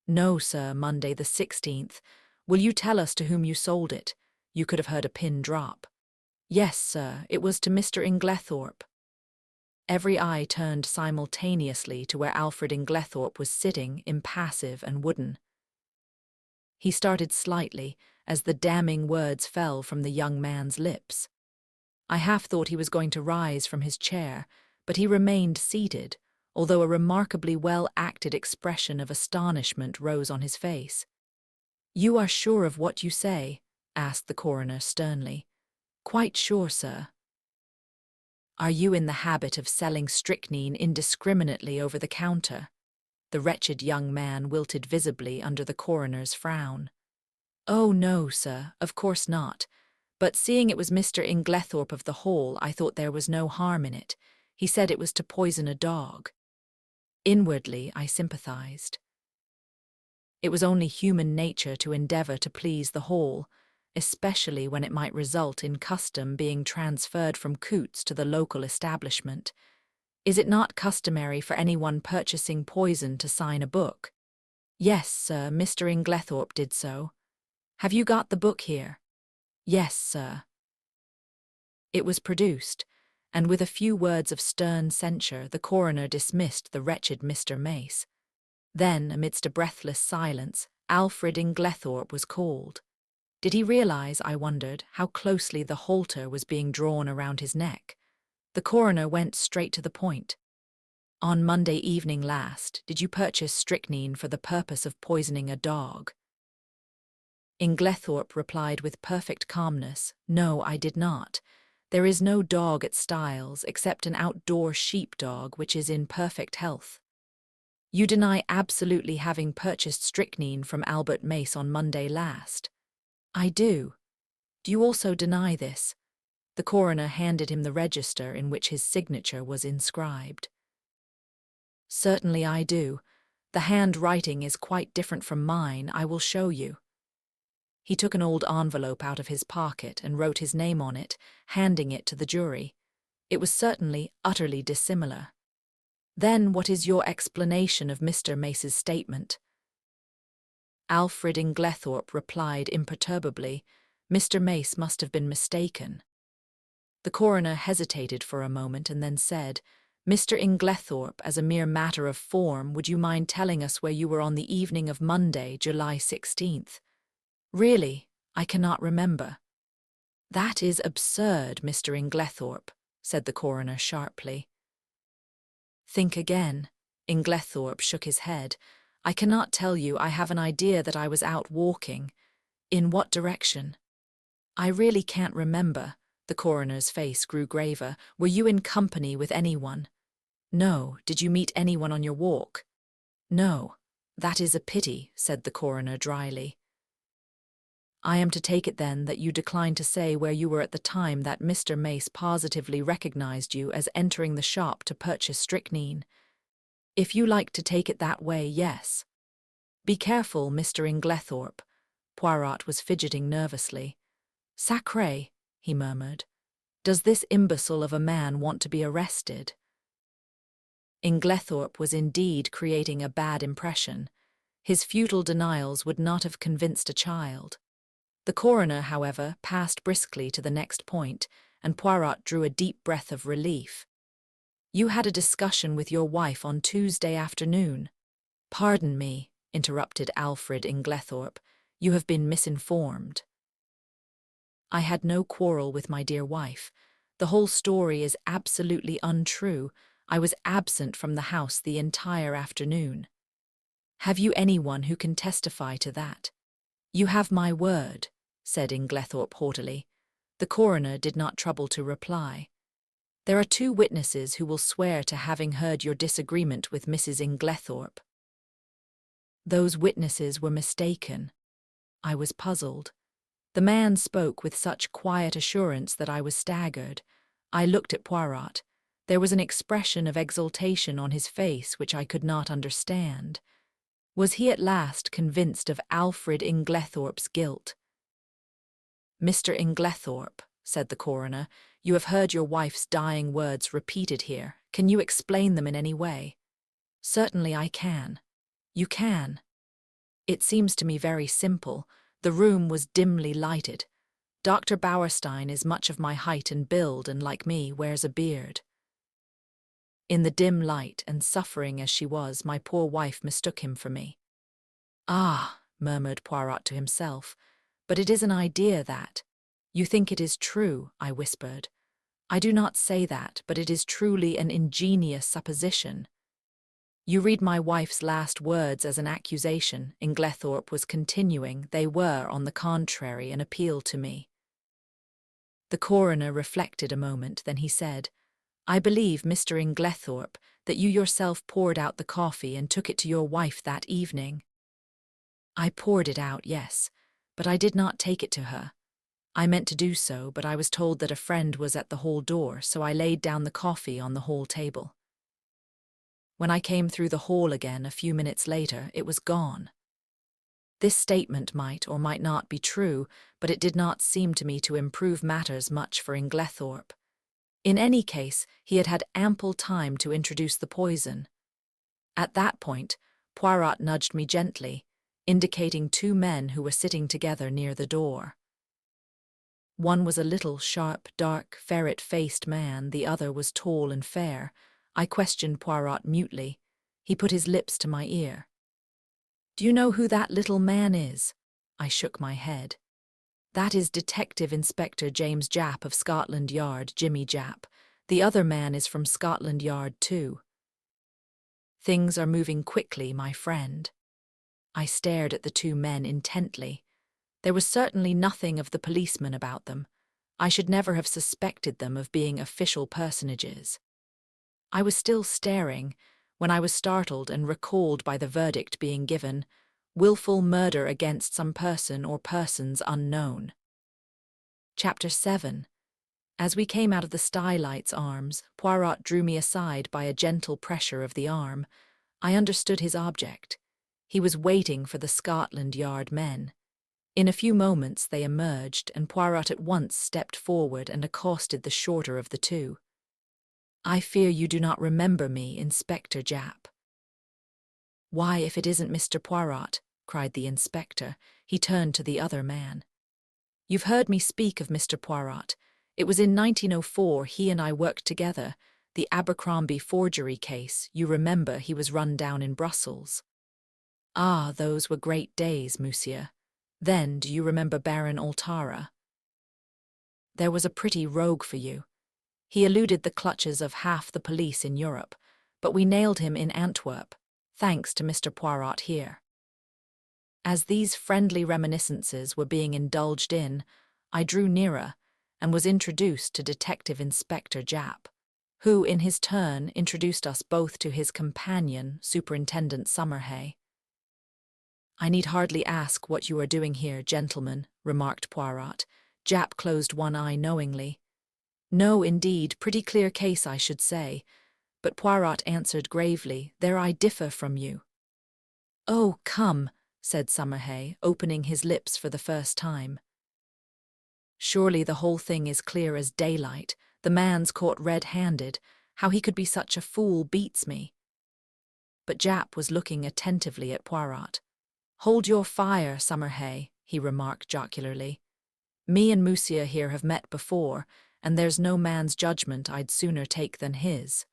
"No, sir, Monday the 16th. Will you tell us to whom you sold it? You could have heard a pin drop." "Yes, sir, it was to Mr. Inglethorp." Every eye turned simultaneously to where Alfred Inglethorp was sitting, impassive and wooden. He started slightly as the damning words fell from the young man's lips. I half thought he was going to rise from his chair, but he remained seated, although a remarkably well-acted expression of astonishment rose on his face. "You are sure of what you say?" asked the coroner sternly. "Quite sure, sir." Are you in the habit of selling strychnine indiscriminately over the counter? The wretched young man wilted visibly under the coroner's frown. Oh, no, sir, of course not. But seeing it was Mr. Inglethorp of the Hall, I thought there was no harm in it. He said it was to poison a dog. Inwardly, I sympathized. It was only human nature to endeavour to please the Hall, especially when it might result in custom being transferred from Coots to the local establishment. Is it not customary for anyone purchasing poison to sign a book? Yes, sir, Mr. Inglethorp did so. Have you got the book here? Yes, sir. It was produced, and with a few words of stern censure, the coroner dismissed the wretched Mr. Mace. Then, amidst a breathless silence, Alfred Inglethorp was called. Did he realize, I wondered, how closely the halter was being drawn around his neck? The coroner went straight to the point. On Monday evening last, did you purchase strychnine for the purpose of poisoning a dog? Inglethorp replied with perfect calmness, No, I did not. There is no dog at Styles except an outdoor sheepdog which is in perfect health. You deny absolutely having purchased strychnine from Albert Mace on Monday last. I do. Do you also deny this? The coroner handed him the register in which his signature was inscribed. Certainly I do. The handwriting is quite different from mine, I will show you. He took an old envelope out of his pocket and wrote his name on it, handing it to the jury. It was certainly utterly dissimilar. Then what is your explanation of Mr. Mace's statement? Alfred Inglethorp replied imperturbably, Mr. Mace must have been mistaken. The coroner hesitated for a moment and then said, Mr. Inglethorp, as a mere matter of form, would you mind telling us where you were on the evening of Monday, July 16th? Really, I cannot remember. That is absurd, Mr. Inglethorp, said the coroner sharply. Think again. Inglethorp shook his head. I cannot tell you. I have an idea that I was out walking. In what direction? I really can't remember. The coroner's face grew graver. Were you in company with anyone? No. Did you meet anyone on your walk? No. That is a pity, said the coroner dryly. I am to take it then that you decline to say where you were at the time that Mr. Mace positively recognized you as entering the shop to purchase strychnine. If you like to take it that way, yes. Be careful, Mr. Inglethorp. Poirot was fidgeting nervously. Sacré, he murmured. Does this imbecile of a man want to be arrested? Inglethorp was indeed creating a bad impression. His futile denials would not have convinced a child. The coroner, however, passed briskly to the next point, and Poirot drew a deep breath of relief. You had a discussion with your wife on Tuesday afternoon. Pardon me, interrupted Alfred Inglethorp. You have been misinformed. I had no quarrel with my dear wife. The whole story is absolutely untrue. I was absent from the house the entire afternoon. Have you anyone who can testify to that? You have my word, said Inglethorp haughtily. The coroner did not trouble to reply. There are 2 witnesses who will swear to having heard your disagreement with Mrs. Inglethorp. Those witnesses were mistaken. I was puzzled. The man spoke with such quiet assurance that I was staggered. I looked at Poirot. There was an expression of exultation on his face which I could not understand. Was he at last convinced of Alfred Inglethorp's guilt? Mr. Inglethorp, said the coroner, you have heard your wife's dying words repeated here. Can you explain them in any way? Certainly I can. You can. It seems to me very simple. The room was dimly lighted. Dr. Bauerstein is much of my height and build and, like me, wears a beard. In the dim light, and suffering as she was, my poor wife mistook him for me. Ah, murmured Poirot to himself, but it is an idea that— You think it is true, I whispered. I do not say that, but it is truly an ingenious supposition. You read my wife's last words as an accusation, Inglethorp was continuing. They were, on the contrary, an appeal to me. The coroner reflected a moment, then he said, I believe, Mr. Inglethorp, that you yourself poured out the coffee and took it to your wife that evening. I poured it out, yes, but I did not take it to her. I meant to do so, but I was told that a friend was at the hall door, so I laid down the coffee on the hall table. When I came through the hall again a few minutes later, it was gone. This statement might or might not be true, but it did not seem to me to improve matters much for Inglethorp. In any case, he had had ample time to introduce the poison. At that point, Poirot nudged me gently, indicating two men who were sitting together near the door. One was a little, sharp, dark, ferret-faced man, the other was tall and fair. I questioned Poirot mutely. He put his lips to my ear. "Do you know who that little man is?" I shook my head. "That is Detective Inspector James Japp of Scotland Yard, Jimmy Japp. The other man is from Scotland Yard too." "Things are moving quickly, my friend." I stared at the two men intently. There was certainly nothing of the policeman about them. I should never have suspected them of being official personages. I was still staring when I was startled and recalled by the verdict being given: willful murder against some person or persons unknown. Chapter 7. As we came out of the Stylight's arms, Poirot drew me aside by a gentle pressure of the arm. I understood his object. He was waiting for the Scotland Yard men. In a few moments they emerged, and Poirot at once stepped forward and accosted the shorter of the two. "I fear you do not remember me, Inspector Japp." "Why, if it isn't Mr. Poirot," cried the inspector. He turned to the other man. "You've heard me speak of Mr. Poirot. It was in 1904 he and I worked together. The Abercrombie forgery case, you remember, he was run down in Brussels." "Ah, those were great days, monsieur. Then, do you remember Baron Altara?" "There was a pretty rogue for you. He eluded the clutches of half the police in Europe, but we nailed him in Antwerp, thanks to Mr. Poirot here." As these friendly reminiscences were being indulged in, I drew nearer and was introduced to Detective Inspector Japp, who, in his turn, introduced us both to his companion, Superintendent Summerhay. "I need hardly ask what you are doing here, gentlemen," remarked Poirot. Japp closed one eye knowingly. "No, indeed, pretty clear case, I should say." But Poirot answered gravely, "There I differ from you." "Oh, come," said Summerhay, opening his lips for the first time. "Surely the whole thing is clear as daylight. The man's caught red-handed. How he could be such a fool beats me." But Japp was looking attentively at Poirot. "Hold your fire, Summerhay," he remarked jocularly. "Me and Monsieur here have met before, and there's no man's judgment I'd sooner take than his.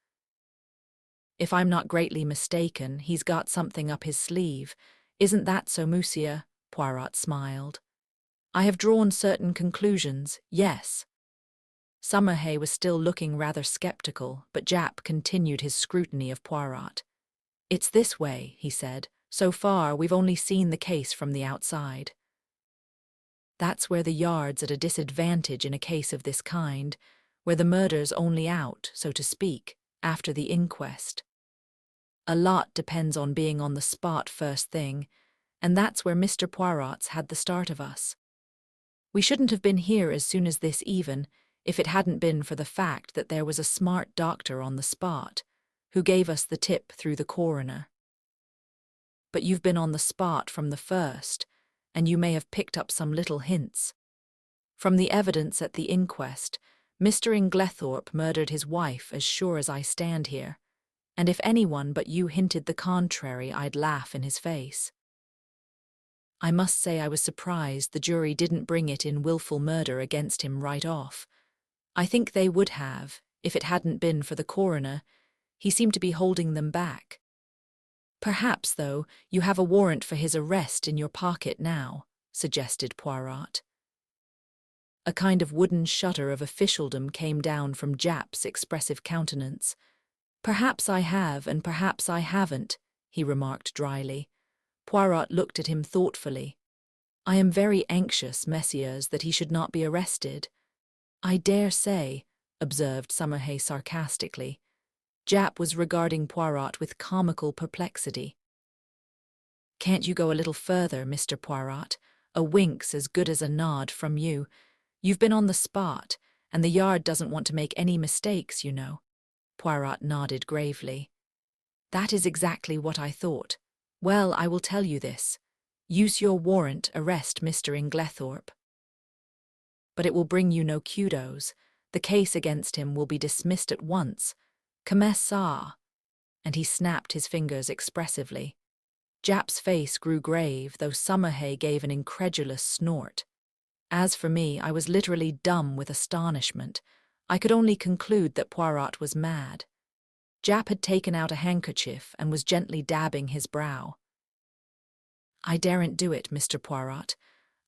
If I'm not greatly mistaken, he's got something up his sleeve. Isn't that so, Monsieur?" Poirot smiled. "I have drawn certain conclusions, yes." Summerhay was still looking rather sceptical, but Japp continued his scrutiny of Poirot. "It's this way," he said. "So far, we've only seen the case from the outside. That's where the Yard's at a disadvantage in a case of this kind, where the murder's only out, so to speak, after the inquest. A lot depends on being on the spot first thing, and that's where Mr. Poirot's had the start of us. We shouldn't have been here as soon as this even, if it hadn't been for the fact that there was a smart doctor on the spot, who gave us the tip through the coroner. But you've been on the spot from the first, and you may have picked up some little hints. From the evidence at the inquest, Mr. Inglethorp murdered his wife as sure as I stand here, and if anyone but you hinted the contrary, I'd laugh in his face. I must say I was surprised the jury didn't bring it in willful murder against him right off. I think they would have, if it hadn't been for the coroner. He seemed to be holding them back. Perhaps, though, you have a warrant for his arrest in your pocket now," suggested Poirot. A kind of wooden shutter of officialdom came down from Japp's expressive countenance. "Perhaps I have, and perhaps I haven't," he remarked dryly. Poirot looked at him thoughtfully. "I am very anxious, messieurs, that he should not be arrested." "I dare say," observed Summerhay sarcastically. Japp was regarding Poirot with comical perplexity. "Can't you go a little further, Mr. Poirot? A wink's as good as a nod from you. You've been on the spot, and the Yard doesn't want to make any mistakes, you know." Poirot nodded gravely. "That is exactly what I thought. Well, I will tell you this. Use your warrant, arrest Mr. Inglethorp. But it will bring you no kudos. The case against him will be dismissed at once. Comment ça?" And he snapped his fingers expressively. Japp's face grew grave, though Summerhay gave an incredulous snort. As for me, I was literally dumb with astonishment. I could only conclude that Poirot was mad. Japp had taken out a handkerchief and was gently dabbing his brow. "I daren't do it, Mr. Poirot.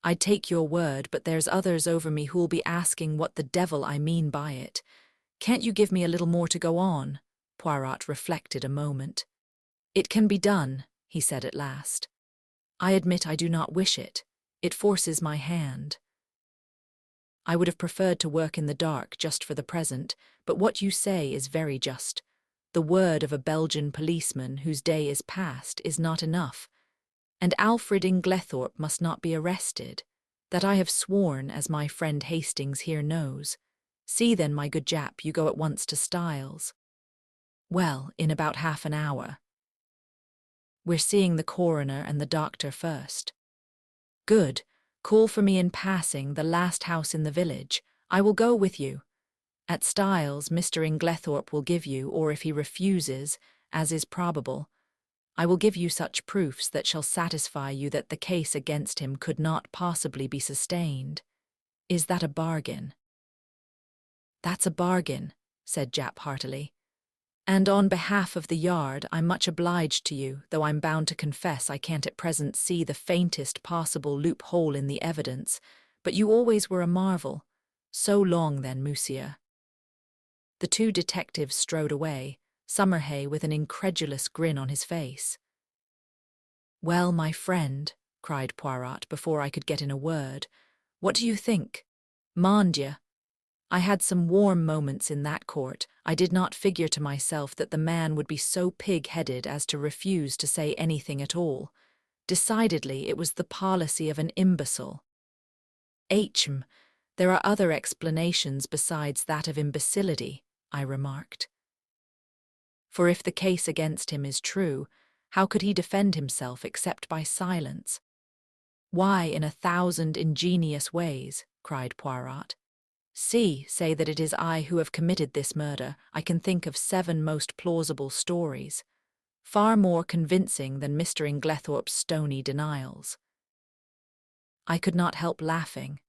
I'd take your word, but there's others over me who'll be asking what the devil I mean by it. Can't you give me a little more to go on?" Poirot reflected a moment. "It can be done," he said at last. "I admit I do not wish it. It forces my hand. I would have preferred to work in the dark just for the present, but what you say is very just. The word of a Belgian policeman whose day is past is not enough. And Alfred Inglethorp must not be arrested. That I have sworn, as my friend Hastings here knows. See then, my good Japp, you go at once to Styles." "Well, in about half an hour. We're seeing the coroner and the doctor first." "Good. Call for me in passing the last house in the village. I will go with you. At Styles, Mr. Inglethorp will give you, or if he refuses, as is probable, I will give you such proofs that shall satisfy you that the case against him could not possibly be sustained. Is that a bargain?" "That's a bargain," said Japp heartily. "And on behalf of the Yard, I'm much obliged to you, though I'm bound to confess I can't at present see the faintest possible loophole in the evidence, but you always were a marvel. So long then, monsieur." The two detectives strode away, Summerhay with an incredulous grin on his face. "Well, my friend," cried Poirot before I could get in a word, "what do you think? Mon Dieu! I had some warm moments in that court. I did not figure to myself that the man would be so pig-headed as to refuse to say anything at all. Decidedly, it was the policy of an imbecile." "Hm, there are other explanations besides that of imbecility," I remarked. "For if the case against him is true, how could he defend himself except by silence?" "Why, in 1,000 ingenious ways," cried Poirot. "See, say that it is I who have committed this murder. I can think of 7 most plausible stories, far more convincing than Mr. Inglethorpe's stony denials." I could not help laughing.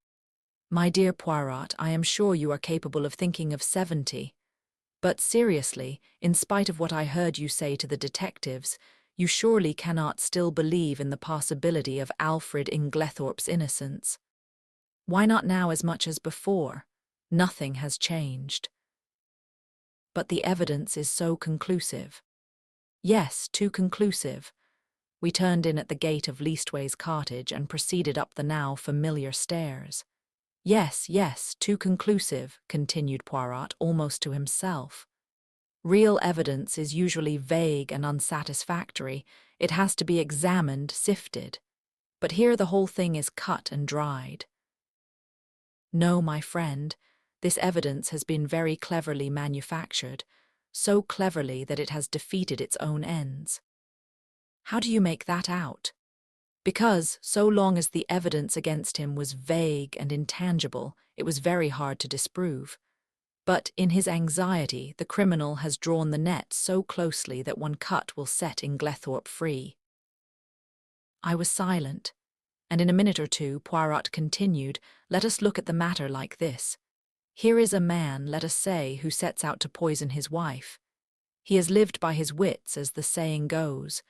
"My dear Poirot, I am sure you are capable of thinking of 70. But seriously, in spite of what I heard you say to the detectives, you surely cannot still believe in the possibility of Alfred Inglethorpe's innocence. Why not now as much as before? Nothing has changed." "But the evidence is so conclusive." "Yes, too conclusive." We turned in at the gate of Leastways Cottage and proceeded up the now familiar stairs. Yes, too conclusive," continued Poirot almost to himself. "Real evidence is usually vague and unsatisfactory. It has to be examined, sifted. But here the whole thing is cut and dried. No, my friend, this evidence has been very cleverly manufactured, so cleverly that it has defeated its own ends." "How do you make that out?" "Because, so long as the evidence against him was vague and intangible, it was very hard to disprove. But in his anxiety, the criminal has drawn the net so closely that one cut will set Inglethorpe free." I was silent, and in a minute or two Poirot continued, "Let us look at the matter like this. Here is a man, let us say, who sets out to poison his wife. He has lived by his wits, as the saying goes.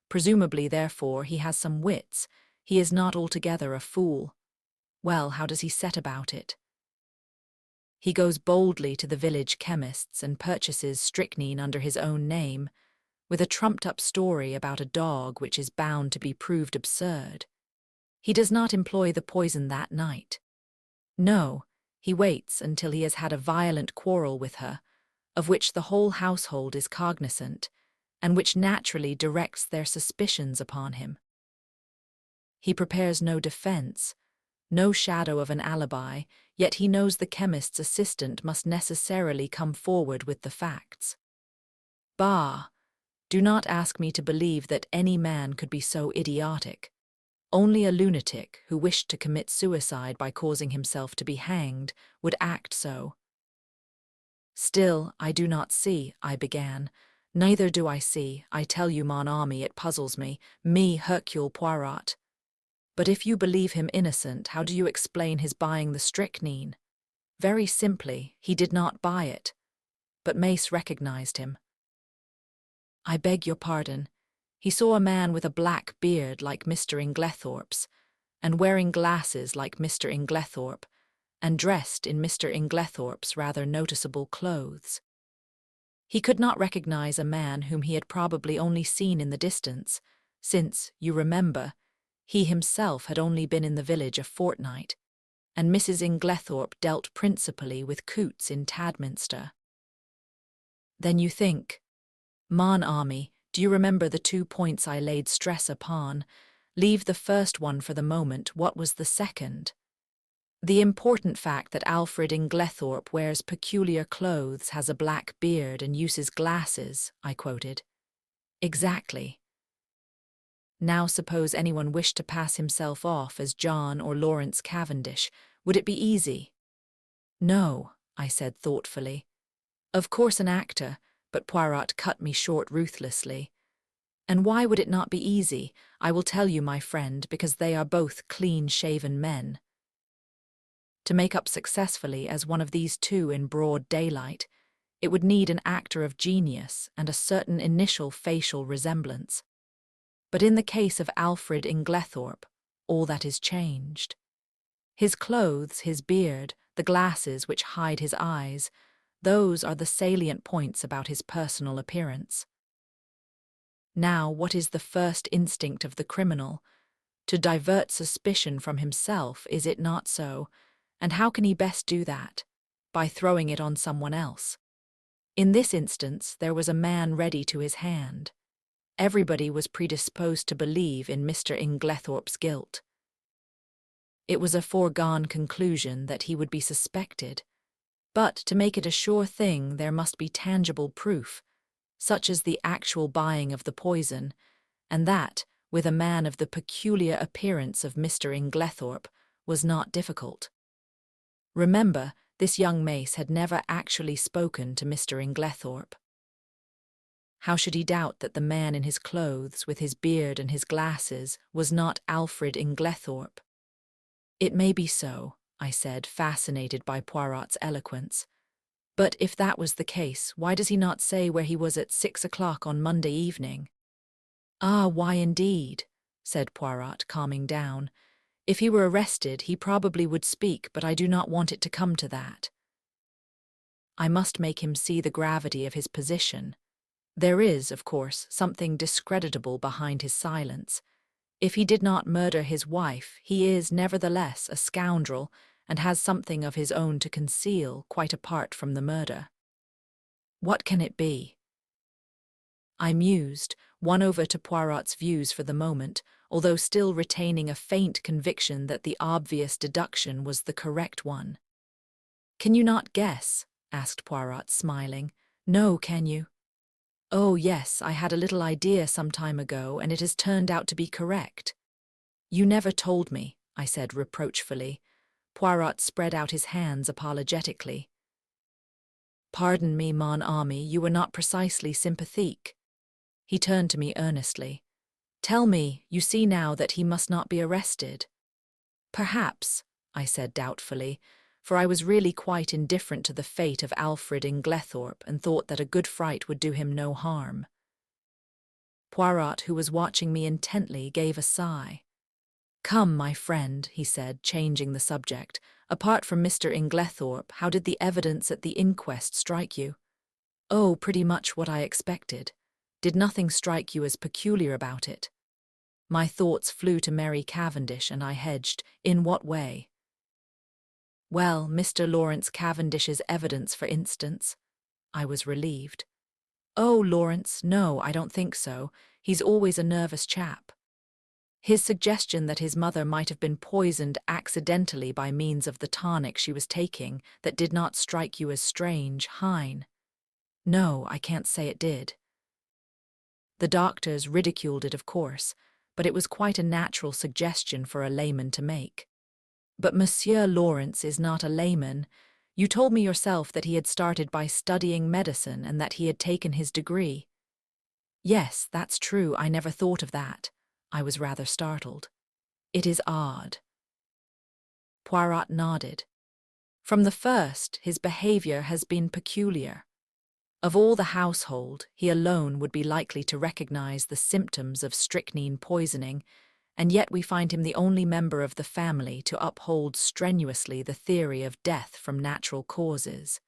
Presumably, therefore, he has some wits. He is not altogether a fool. Well, how does he set about it? He goes boldly to the village chemist's and purchases strychnine under his own name, with a trumped-up story about a dog which is bound to be proved absurd. He does not employ the poison that night. No, He waits until he has had a violent quarrel with her, of which the whole household is cognizant, and which naturally directs their suspicions upon him. He prepares no defense, no shadow of an alibi, yet he knows the chemist's assistant must necessarily come forward with the facts. Bah! Do not ask me to believe that any man could be so idiotic. Only a lunatic who wished to commit suicide by causing himself to be hanged would act so. Still, I do not see, I began. Neither do I see, I tell you, mon ami, it puzzles me, Hercule Poirot. But if you believe him innocent, how do you explain his buying the strychnine? Very simply, he did not buy it. But Mace recognized him. I beg your pardon. He saw a man with a black beard like Mr. Inglethorpe's, and wearing glasses like Mr. Inglethorpe, and dressed in Mr. Inglethorpe's rather noticeable clothes. He could not recognize a man whom he had probably only seen in the distance, since, you remember, he himself had only been in the village a fortnight, and Mrs. Inglethorpe dealt principally with coots in Tadminster. Then you think, mon ami, do you remember the 2 points I laid stress upon? Leave the first one for the moment, what was the second? The important fact that Alfred Inglethorpe wears peculiar clothes, has a black beard, and uses glasses, I quoted. Exactly. Now suppose anyone wished to pass himself off as John or Lawrence Cavendish, would it be easy? No, I said thoughtfully. Of course an actor, but Poirot cut me short ruthlessly. And why would it not be easy? I will tell you, my friend, because they are both clean-shaven men. To make up successfully as one of these two in broad daylight, it would need an actor of genius and a certain initial facial resemblance. But in the case of Alfred Inglethorpe, all that is changed. His clothes, his beard, the glasses which hide his eyes, those are the salient points about his personal appearance. Now, what is the first instinct of the criminal? To divert suspicion from himself, is it not so? And how can he best do that? By throwing it on someone else. In this instance, there was a man ready to his hand. Everybody was predisposed to believe in Mr. Inglethorpe's guilt. It was a foregone conclusion that he would be suspected. But to make it a sure thing, there must be tangible proof, such as the actual buying of the poison, and that, with a man of the peculiar appearance of Mr. Inglethorpe, was not difficult. Remember, this young Mace had never actually spoken to Mr. Inglethorpe. How should he doubt that the man in his clothes, with his beard and his glasses, was not Alfred Inglethorpe? It may be so, I said, fascinated by Poirot's eloquence. But if that was the case, why does he not say where he was at 6 o'clock on Monday evening? Ah, why indeed, said Poirot, calming down. If he were arrested, he probably would speak, but I do not want it to come to that. I must make him see the gravity of his position. There is, of course, something discreditable behind his silence. If he did not murder his wife, he is, nevertheless, a scoundrel, and has something of his own to conceal, quite apart from the murder. What can it be? I mused, won over to Poirot's views for the moment, although still retaining a faint conviction that the obvious deduction was the correct one. Can you not guess? Asked Poirot, smiling. No, can you? Oh, yes, I had a little idea some time ago, and it has turned out to be correct. You never told me, I said reproachfully. Poirot spread out his hands apologetically. Pardon me, mon ami, you were not precisely sympathique. He turned to me earnestly. Tell me, you see now that he must not be arrested. Perhaps, I said doubtfully, for I was really quite indifferent to the fate of Alfred Inglethorpe and thought that a good fright would do him no harm. Poirot, who was watching me intently, gave a sigh. Come, my friend, he said, changing the subject. Apart from Mr. Inglethorpe, how did the evidence at the inquest strike you? Oh, pretty much what I expected. Did nothing strike you as peculiar about it? My thoughts flew to Mary Cavendish, and I hedged. In what way? Well, Mr. Lawrence Cavendish's evidence, for instance. I was relieved. Oh, Lawrence, no, I don't think so. He's always a nervous chap. His suggestion that his mother might have been poisoned accidentally by means of the tonic she was taking that did not strike you as strange, Hein? No, I can't say it did. The doctors ridiculed it, of course, but it was quite a natural suggestion for a layman to make. But Monsieur Lawrence is not a layman. You told me yourself that he had started by studying medicine and that he had taken his degree. Yes, that's true, I never thought of that. I was rather startled. It is odd. Poirot nodded. From the first, his behavior has been peculiar. Of all the household, he alone would be likely to recognize the symptoms of strychnine poisoning, and yet we find him the only member of the family to uphold strenuously the theory of death from natural causes.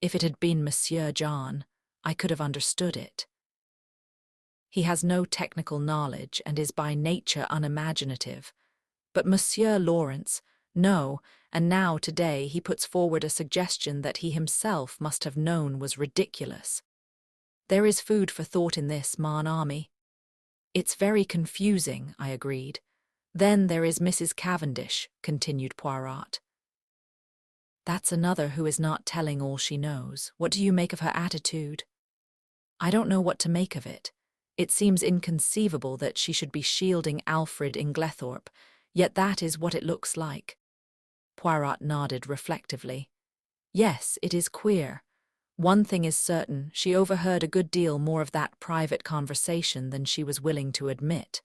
If it had been Monsieur John, I could have understood it. He has no technical knowledge and is by nature unimaginative. But Monsieur Lawrence, no, and now today he puts forward a suggestion that he himself must have known was ridiculous. There is food for thought in this, mon ami. It's very confusing, I agreed. Then there is Mrs. Cavendish, continued Poirot. That's another who is not telling all she knows. What do you make of her attitude? I don't know what to make of it. It seems inconceivable that she should be shielding Alfred Inglethorp, yet that is what it looks like. Poirot nodded reflectively. Yes, it is queer. One thing is certain, she overheard a good deal more of that private conversation than she was willing to admit.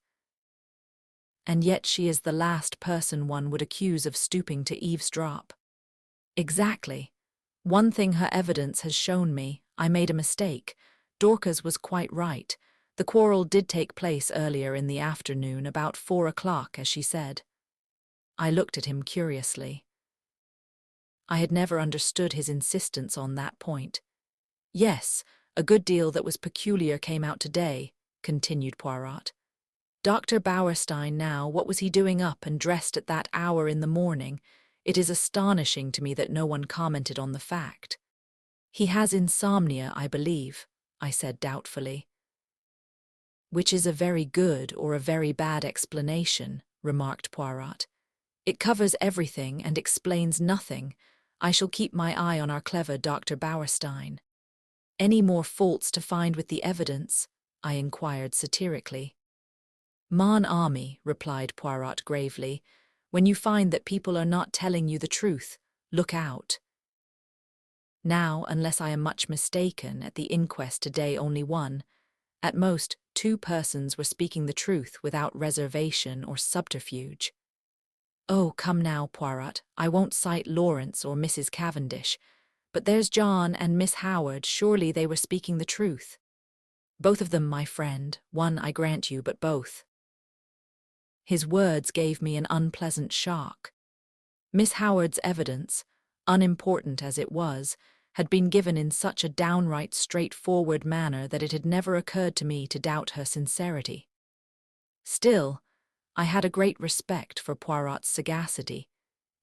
And yet she is the last person one would accuse of stooping to eavesdrop. Exactly. One thing her evidence has shown me, I made a mistake. Dorcas was quite right. The quarrel did take place earlier in the afternoon, about 4 o'clock, as she said. I looked at him curiously. I had never understood his insistence on that point. Yes, a good deal that was peculiar came out today, continued Poirot. Dr. Bauerstein now, what was he doing up and dressed at that hour in the morning? It is astonishing to me that no one commented on the fact. He has insomnia, I believe, I said doubtfully. Which is a very good or a very bad explanation, remarked Poirot. It covers everything and explains nothing. I shall keep my eye on our clever Dr. Bauerstein. Any more faults to find with the evidence? I inquired satirically. Mon ami, replied Poirot gravely, when you find that people are not telling you the truth, look out. Now, unless I am much mistaken, at the inquest today only one, at most 2 persons were speaking the truth without reservation or subterfuge. Oh, come now, Poirot, I won't cite Lawrence or Mrs. Cavendish, but there's John and Miss Howard, surely they were speaking the truth. Both of them, my friend, one I grant you, but both. His words gave me an unpleasant shock. Miss Howard's evidence, unimportant as it was, had been given in such a downright straightforward manner that it had never occurred to me to doubt her sincerity. Still, I had a great respect for Poirot's sagacity,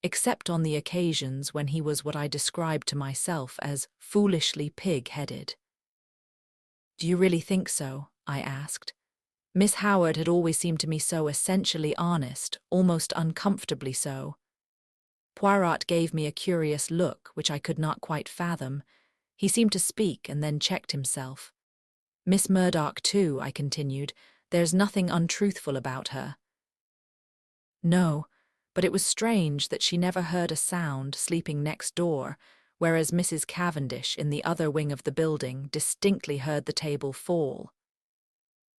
except on the occasions when he was what I described to myself as foolishly pig-headed. Do you really think so? I asked. Miss Howard had always seemed to me so essentially honest, almost uncomfortably so. Poirot gave me a curious look which I could not quite fathom. He seemed to speak and then checked himself. Miss Murdoch, too, I continued. There's nothing untruthful about her. No, but it was strange that she never heard a sound sleeping next door, whereas Mrs. Cavendish in the other wing of the building distinctly heard the table fall.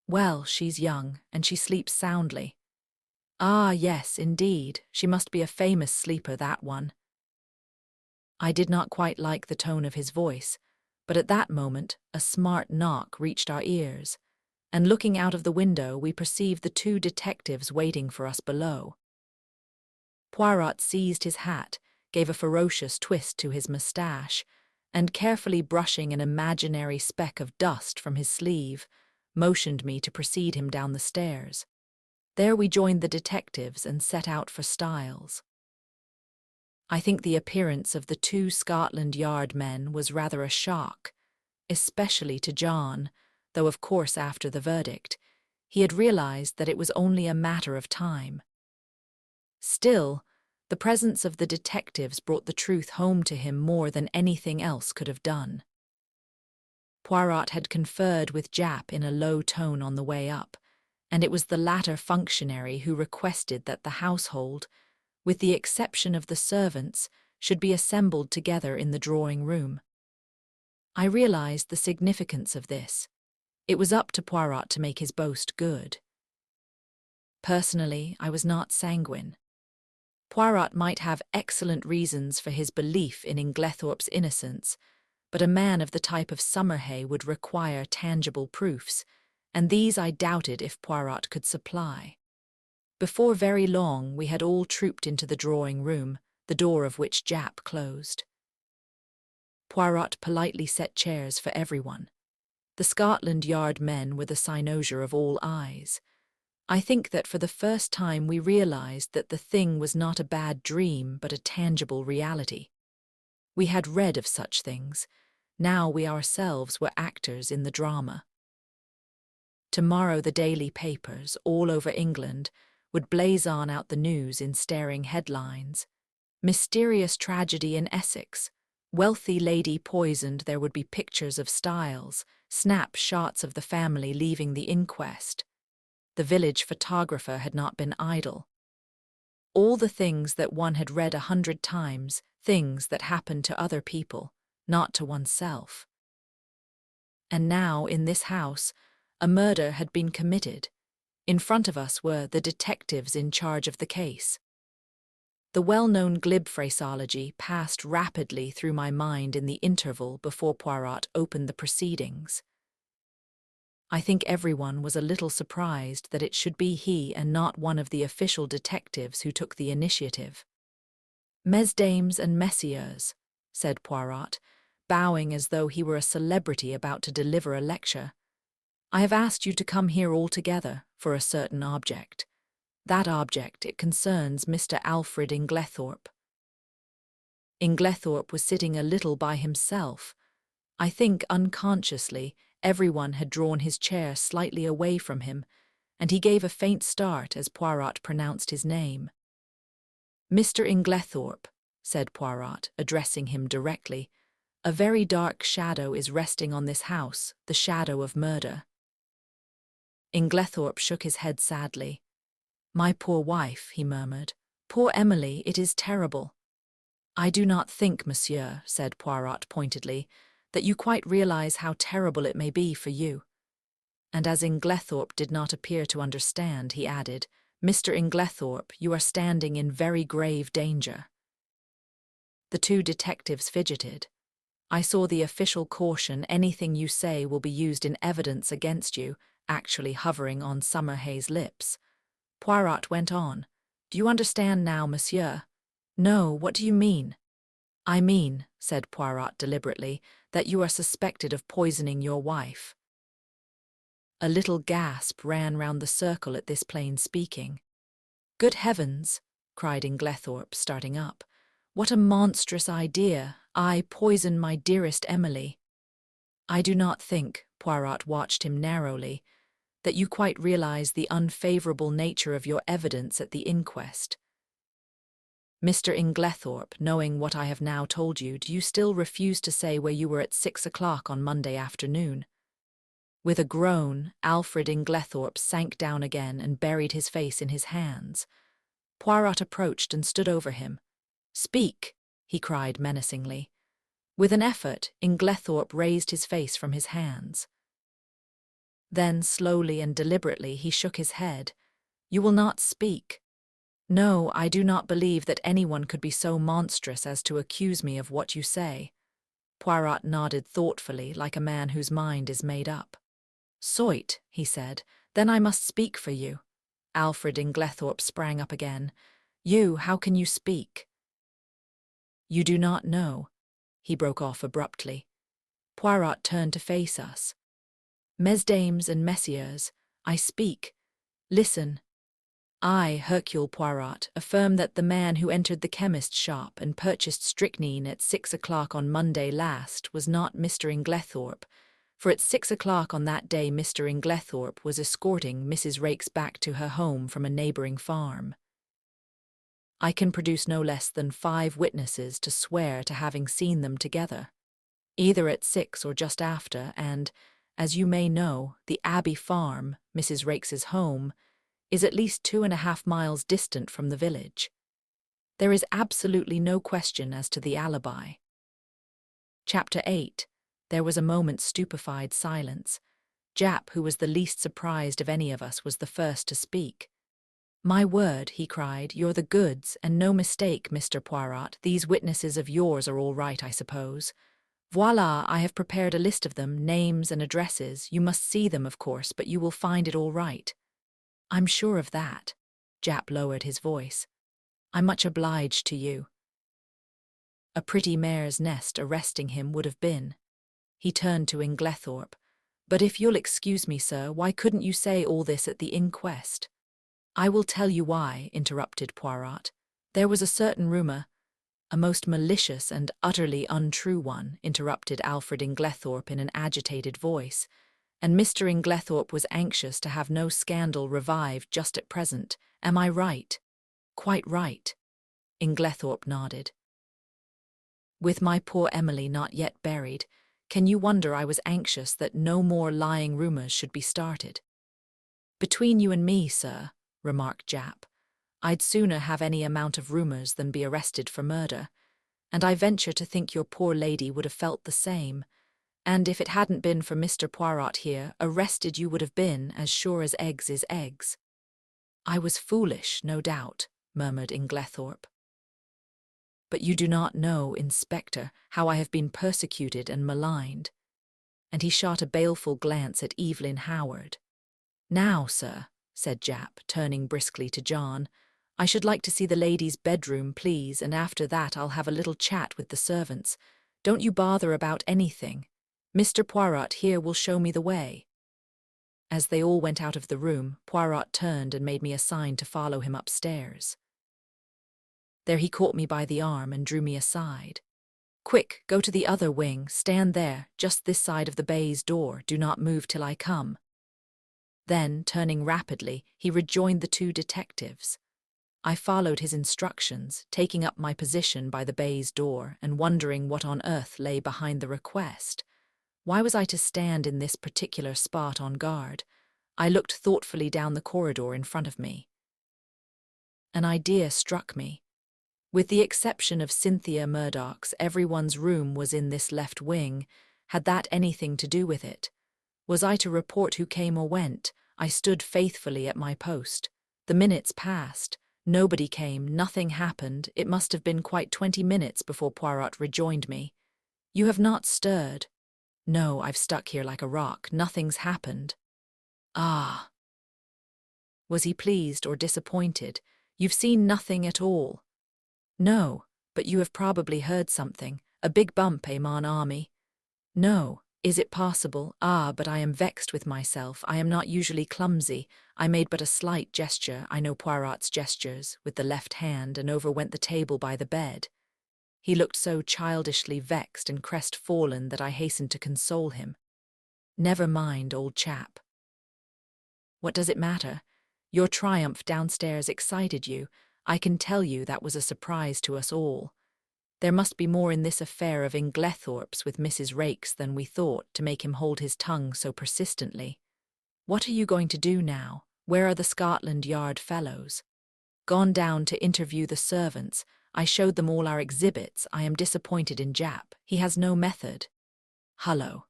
Well, she's young, and she sleeps soundly. Ah, yes, indeed, she must be a famous sleeper, that one. I did not quite like the tone of his voice, but at that moment a smart knock reached our ears, and looking out of the window we perceived the 2 detectives waiting for us below. Poirot seized his hat, gave a ferocious twist to his moustache, and carefully brushing an imaginary speck of dust from his sleeve, motioned me to precede him down the stairs. There we joined the detectives and set out for Styles. I think the appearance of the two Scotland Yard men was rather a shock, especially to John, though of course after the verdict, he had realized that it was only a matter of time. Still, the presence of the detectives brought the truth home to him more than anything else could have done. Poirot had conferred with Japp in a low tone on the way up, and it was the latter functionary who requested that the household, with the exception of the servants, should be assembled together in the drawing-room. I realized the significance of this. It was up to Poirot to make his boast good. Personally, I was not sanguine. Poirot might have excellent reasons for his belief in Inglethorp's innocence, but a man of the type of Summerhay would require tangible proofs, and these I doubted if Poirot could supply. Before very long we had all trooped into the drawing-room, the door of which Japp closed. Poirot politely set chairs for everyone. The Scotland Yard men were the cynosure of all eyes. I think that for the first time we realized that the thing was not a bad dream but a tangible reality. We had read of such things. Now we ourselves were actors in the drama. Tomorrow the daily papers, all over England, would blazon out the news in staring headlines. Mysterious tragedy in Essex. Wealthy lady poisoned. There would be pictures of Styles, snapshots of the family leaving the inquest. The village photographer had not been idle. All the things that one had read 100 times, things that happened to other people, not to oneself. And now, in this house, a murder had been committed. In front of us were the detectives in charge of the case. The well-known glib phraseology passed rapidly through my mind in the interval before Poirot opened the proceedings. I think everyone was a little surprised that it should be he and not one of the official detectives who took the initiative. "Mesdames and messieurs," said Poirot, bowing as though he were a celebrity about to deliver a lecture, "I have asked you to come here all together for a certain object. That object, it concerns Mr. Alfred Inglethorp." Inglethorp was sitting a little by himself. I think unconsciously everyone had drawn his chair slightly away from him, and he gave a faint start as Poirot pronounced his name. "Mr. Inglethorp," said Poirot, addressing him directly, "a very dark shadow is resting on this house, the shadow of murder." Inglethorp shook his head sadly. "My poor wife," he murmured. "Poor Emily, it is terrible." "I do not think, monsieur," said Poirot pointedly, "that you quite realize how terrible it may be for you." And as Inglethorp did not appear to understand, he added, "Mr. Inglethorp, you are standing in very grave danger." The two detectives fidgeted. I saw the official caution, "Anything you say will be used in evidence against you," actually hovering on Summerhay's lips. Poirot went on, "Do you understand now, monsieur?" "No, what do you mean?" "I mean," said Poirot deliberately, "that you are suspected of poisoning your wife." A little gasp ran round the circle at this plain speaking. "Good heavens!" cried Inglethorp, starting up. "What a monstrous idea! I poison my dearest Emily." "I do not think," Poirot watched him narrowly, "that you quite realize the unfavourable nature of your evidence at the inquest. Mr. Inglethorp, knowing what I have now told you, do you still refuse to say where you were at 6 o'clock on Monday afternoon?" With a groan, Alfred Inglethorp sank down again and buried his face in his hands. Poirot approached and stood over him. "Speak," he cried menacingly. With an effort, Inglethorp raised his face from his hands. Then, slowly and deliberately, he shook his head. "You will not speak." "No, I do not believe that anyone could be so monstrous as to accuse me of what you say." Poirot nodded thoughtfully, like a man whose mind is made up. "Soit," he said, "then I must speak for you." Alfred Inglethorp sprang up again. "You, how can you speak?" "You do not know," he broke off abruptly. Poirot turned to face us. "Mesdames and messieurs, I speak. Listen." I, Hercule Poirot, affirm that the man who entered the chemist's shop and purchased strychnine at 6 o'clock on Monday last was not Mr. Inglethorp, for at 6 o'clock on that day Mr. Inglethorp was escorting Mrs. Raikes back to her home from a neighbouring farm. I can produce no less than 5 witnesses to swear to having seen them together, either at 6 or just after, and, as you may know, the Abbey Farm, Mrs. Raikes's home, is at least 2.5 miles distant from the village. There is absolutely no question as to the alibi. Chapter 8. There was a moment's stupefied silence. Jap, who was the least surprised of any of us, was the first to speak. "My word," he cried, "you're the goods, and no mistake, Mr. Poirot. These witnesses of yours are all right, I suppose. Voila, I have prepared a list of them, names and addresses. You must see them, of course, but you will find it all right." "I'm sure of that." Jap lowered his voice. "I'm much obliged to you." A pretty mare's nest arresting him would have been. He turned to Inglethorp. "But if you'll excuse me, sir, why couldn't you say all this at the inquest?" "I will tell you why," interrupted Poirot. "There was a certain rumour—" "A most malicious and utterly untrue one," interrupted Alfred Inglethorp in an agitated voice, "and Mr. Inglethorp was anxious to have no scandal revived just at present. Am I right?" "Quite right." Inglethorp nodded. "With my poor Emily not yet buried, can you wonder I was anxious that no more lying rumours should be started?" "Between you and me, sir," remarked Jap, "I'd sooner have any amount of rumours than be arrested for murder, and I venture to think your poor lady would have felt the same, and if it hadn't been for Mr. Poirot here, arrested you would have been, as sure as eggs is eggs." "I was foolish, no doubt," murmured Inglethorp. "But you do not know, Inspector, how I have been persecuted and maligned." And he shot a baleful glance at Evelyn Howard. "Now, sir," said Jap, turning briskly to John, "I should like to see the lady's bedroom, please, and after that I'll have a little chat with the servants. Don't you bother about anything. Mr. Poirot here will show me the way." As they all went out of the room, Poirot turned and made me a sign to follow him upstairs. There he caught me by the arm and drew me aside. "Quick, go to the other wing, stand there, just this side of the baize door, do not move till I come." Then, turning rapidly, he rejoined the 2 detectives. I followed his instructions, taking up my position by the baize door and wondering what on earth lay behind the request. Why was I to stand in this particular spot on guard? I looked thoughtfully down the corridor in front of me. An idea struck me. With the exception of Cynthia Murdoch's, everyone's room was in this left wing. Had that anything to do with it? Was I to report who came or went? I stood faithfully at my post. The minutes passed. Nobody came, nothing happened. It must have been quite 20 minutes before Poirot rejoined me. "You have not stirred." "No, I've stuck here like a rock. Nothing's happened." "Ah." Was he pleased or disappointed? "You've seen nothing at all." "No, but you have probably heard something. A big bump, mon ami?" "No. Is it possible? Ah, but I am vexed with myself. I am not usually clumsy. I made but a slight gesture, I know Poirot's gestures, with the left hand, and over went the table by the bed." He looked so childishly vexed and crestfallen that I hastened to console him. "Never mind, old chap." "What does it matter? Your triumph downstairs excited you. I can tell you that was a surprise to us all. There must be more in this affair of Inglethorp's with Mrs. Raikes than we thought to make him hold his tongue so persistently. What are you going to do now? Where are the Scotland Yard fellows?" "Gone down to interview the servants. I showed them all our exhibits. I am disappointed in Jap. He has no method." "Hullo,"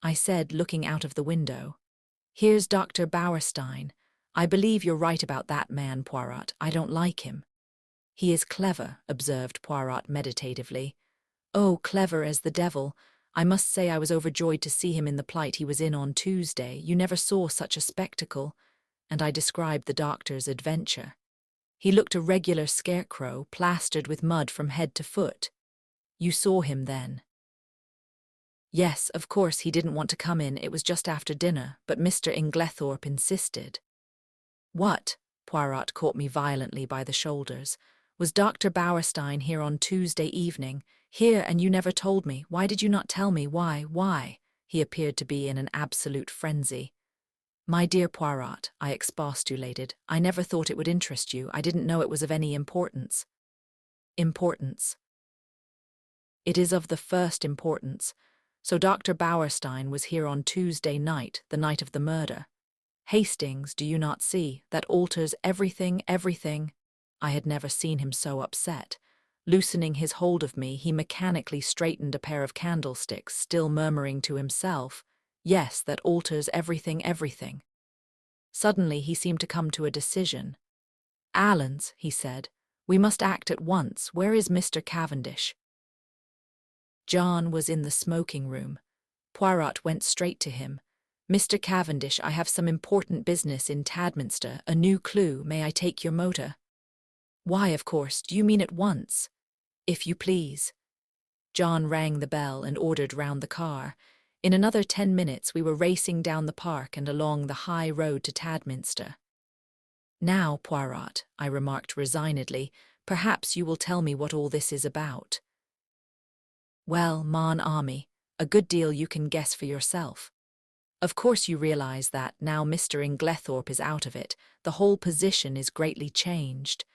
I said, looking out of the window. "Here's Dr. Bauerstein. I believe you're right about that man, Poirot. I don't like him." "He is clever," observed Poirot meditatively. "Oh, clever as the devil. I must say I was overjoyed to see him in the plight he was in on Tuesday. You never saw such a spectacle." And I described the doctor's adventure. "He looked a regular scarecrow, plastered with mud from head to foot." "You saw him then?" "Yes, of course he didn't want to come in. It was just after dinner, but Mr. Inglethorp insisted." What? Poirot caught me violently by the shoulders. Was Dr. Bauerstein here on Tuesday evening? Here, and you never told me. Why did you not tell me? Why? He appeared to be in an absolute frenzy. My dear Poirot, I expostulated, I never thought it would interest you. I didn't know it was of any importance. Importance. It is of the first importance. So Dr. Bauerstein was here on Tuesday night, the night of the murder. Hastings, do you not see? That alters everything. I had never seen him so upset. Loosening his hold of me, he mechanically straightened a pair of candlesticks, still murmuring to himself, "Yes, that alters everything." Suddenly he seemed to come to a decision. "Allens," he said, "we must act at once. Where is Mr. Cavendish?" John was in the smoking room. Poirot went straight to him. "Mr. Cavendish, I have some important business in Tadminster, a new clue. May I take your motor?" "Why, of course. Do you mean at once?" "If you please." John rang the bell and ordered round the car. In another 10 minutes we were racing down the park and along the high road to Tadminster. "Now, Poirot," I remarked resignedly, "perhaps you will tell me what all this is about." "Well, mon ami, a good deal you can guess for yourself. Of course you realize that, now Mr. Inglethorp is out of it, the whole position is greatly changed.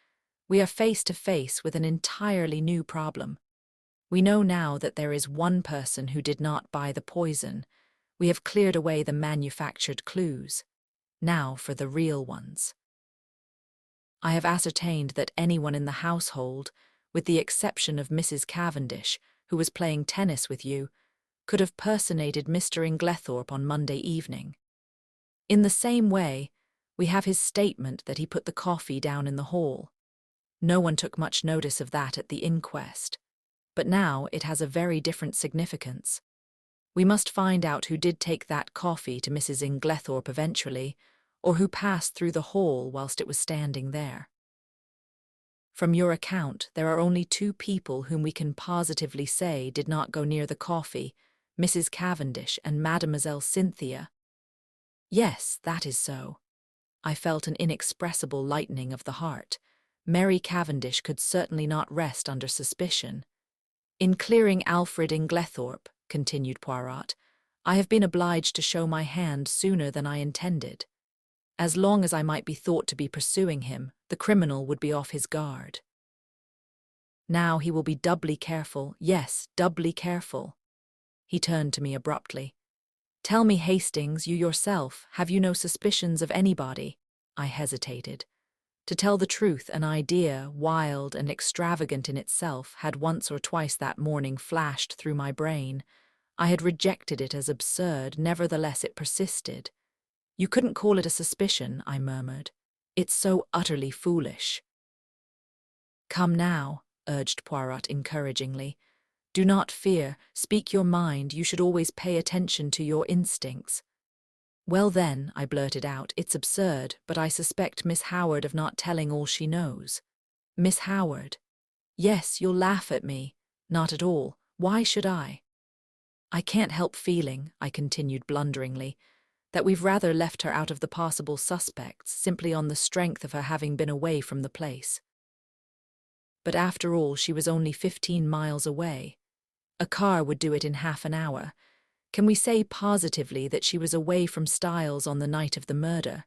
We are face to face with an entirely new problem. We know now that there is one person who did not buy the poison. We have cleared away the manufactured clues. Now for the real ones. I have ascertained that anyone in the household, with the exception of Mrs. Cavendish, who was playing tennis with you, could have personated Mr. Inglethorp on Monday evening. In the same way, we have his statement that he put the coffee down in the hall. No one took much notice of that at the inquest, but now it has a very different significance. We must find out who did take that coffee to Mrs. Inglethorp eventually, or who passed through the hall whilst it was standing there. From your account, there are only 2 people whom we can positively say did not go near the coffee, Mrs. Cavendish and Mademoiselle Cynthia. Yes, that is so. I felt an inexpressible lightening of the heart. Mary Cavendish could certainly not rest under suspicion. In clearing Alfred Inglethorp, continued Poirot, I have been obliged to show my hand sooner than I intended. As long as I might be thought to be pursuing him, the criminal would be off his guard. Now he will be doubly careful, yes, doubly careful. He turned to me abruptly. Tell me, Hastings, you yourself, have you no suspicions of anybody? I hesitated. To tell the truth, an idea, wild and extravagant in itself, had once or twice that morning flashed through my brain. I had rejected it as absurd, nevertheless it persisted. You couldn't call it a suspicion, I murmured. It's so utterly foolish. Come now, urged Poirot encouragingly. Do not fear, speak your mind, you should always pay attention to your instincts. Well then, I blurted out, it's absurd, but I suspect Miss Howard of not telling all she knows. Miss Howard? Yes, you'll laugh at me. Not at all. Why should I? I can't help feeling, I continued blunderingly, that we've rather left her out of the possible suspects, simply on the strength of her having been away from the place. But after all, she was only 15 miles away. A car would do it in half an hour. Can we say positively that she was away from Styles on the night of the murder?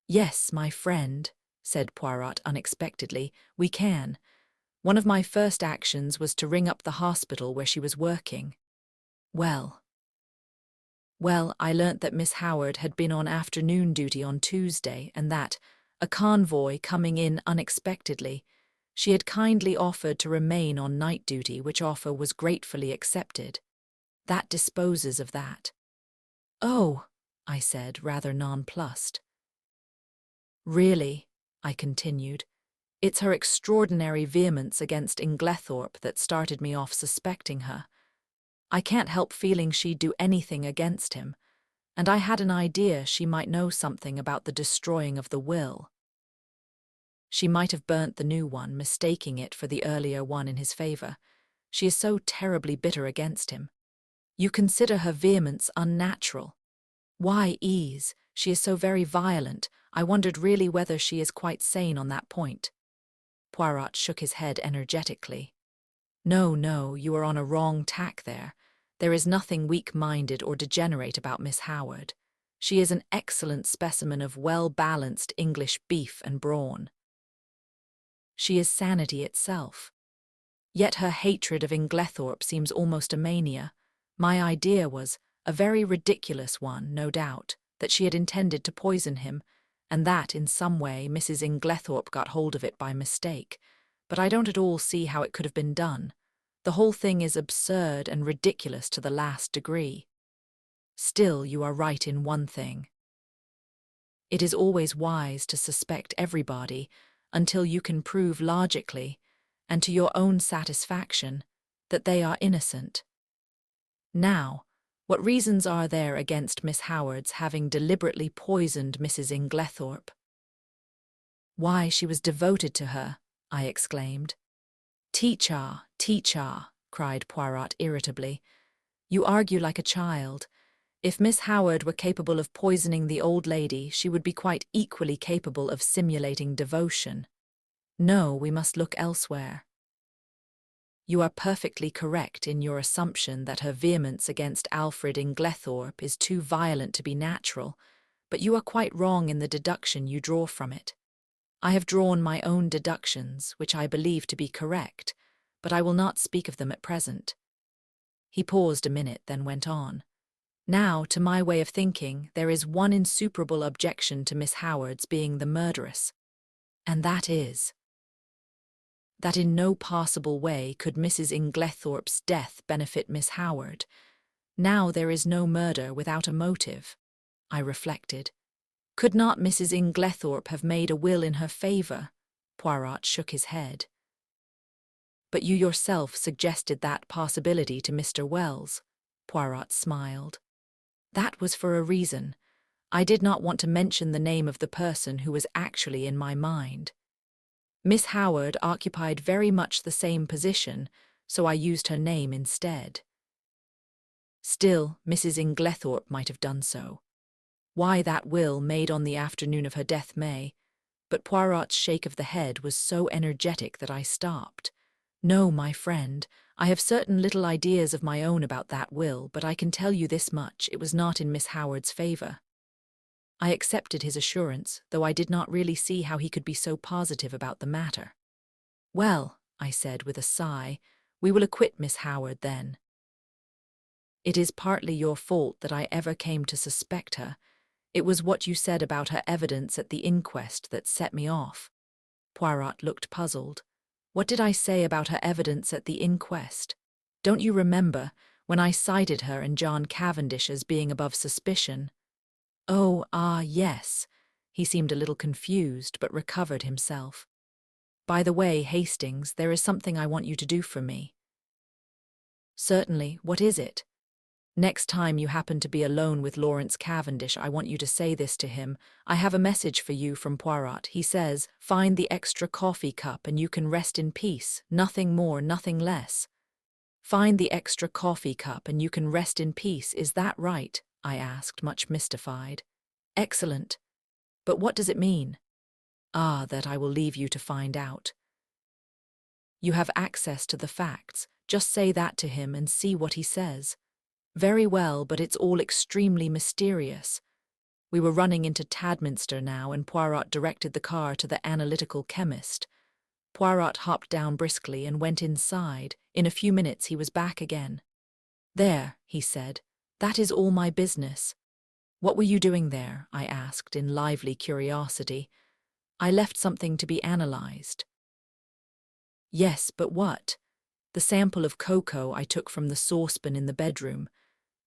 Yes, my friend, said Poirot unexpectedly, we can. One of my first actions was to ring up the hospital where she was working. Well, I learnt that Miss Howard had been on afternoon duty on Tuesday and that, a convoy coming in unexpectedly, she had kindly offered to remain on night duty, which offer was gratefully accepted. That disposes of that. Oh, I said, rather nonplussed. Really, I continued, it's her extraordinary vehemence against Inglethorp that started me off suspecting her. I can't help feeling she'd do anything against him, and I had an idea she might know something about the destroying of the will. She might have burnt the new one, mistaking it for the earlier one in his favour. She is so terribly bitter against him. You consider her vehemence unnatural. Why ease? She is so very violent. I wondered really whether she is quite sane on that point." Poirot shook his head energetically. "No, no, you are on a wrong tack there. There is nothing weak-minded or degenerate about Miss Howard. She is an excellent specimen of well-balanced English beef and brawn. She is sanity itself. Yet her hatred of Inglethorp seems almost a mania. My idea was, a very ridiculous one, no doubt, that she had intended to poison him, and that, in some way, Mrs. Inglethorp got hold of it by mistake. But I don't at all see how it could have been done. The whole thing is absurd and ridiculous to the last degree. Still, you are right in one thing. It is always wise to suspect everybody until you can prove logically, and to your own satisfaction, that they are innocent. Now, what reasons are there against Miss Howard's having deliberately poisoned Mrs. Inglethorp?" "Why, she was devoted to her," I exclaimed. "Teacher, teacher," cried Poirot irritably. "You argue like a child. If Miss Howard were capable of poisoning the old lady, she would be quite equally capable of simulating devotion. No, we must look elsewhere. You are perfectly correct in your assumption that her vehemence against Alfred Inglethorp is too violent to be natural, but you are quite wrong in the deduction you draw from it. I have drawn my own deductions, which I believe to be correct, but I will not speak of them at present." He paused a minute, then went on. "Now, to my way of thinking, there is one insuperable objection to Miss Howard's being the murderess, and that is that in no possible way could Mrs. Inglethorp's death benefit Miss Howard. Now there is no murder without a motive," I reflected. "Could not Mrs. Inglethorp have made a will in her favour?" Poirot shook his head. "But you yourself suggested that possibility to Mr. Wells." Poirot smiled. "That was for a reason. I did not want to mention the name of the person who was actually in my mind. Miss Howard occupied very much the same position, so I used her name instead. Still, Mrs. Inglethorp might have done so. Why that will made on the afternoon of her death may, but Poirot's shake of the head was so energetic that I stopped. "No, my friend, I have certain little ideas of my own about that will, but I can tell you this much, it was not in Miss Howard's favour." I accepted his assurance, though I did not really see how he could be so positive about the matter. "Well," I said with a sigh, "we will acquit Miss Howard then. It is partly your fault that I ever came to suspect her. It was what you said about her evidence at the inquest that set me off." Poirot looked puzzled. "What did I say about her evidence at the inquest? Don't you remember, when I cited her and John Cavendish as being above suspicion?" "Oh, yes." He seemed a little confused, but recovered himself. "By the way, Hastings, there is something I want you to do for me." "Certainly. What is it?" "Next time you happen to be alone with Lawrence Cavendish, I want you to say this to him. I have a message for you from Poirot. He says, 'Find the extra coffee cup and you can rest in peace, nothing more, nothing less.'" "Find the extra coffee cup and you can rest in peace, is that right?" I asked, much mystified. "Excellent. But what does it mean?" "That I will leave you to find out. You have access to the facts. Just say that to him and see what he says." "Very well, but it's all extremely mysterious." We were running into Tadminster now, and Poirot directed the car to the analytical chemist. Poirot hopped down briskly and went inside. In a few minutes he was back again. "There," he said, "that is all my business." "What were you doing there?" I asked in lively curiosity. "I left something to be analysed." "Yes, but what?" "The sample of cocoa I took from the saucepan in the bedroom."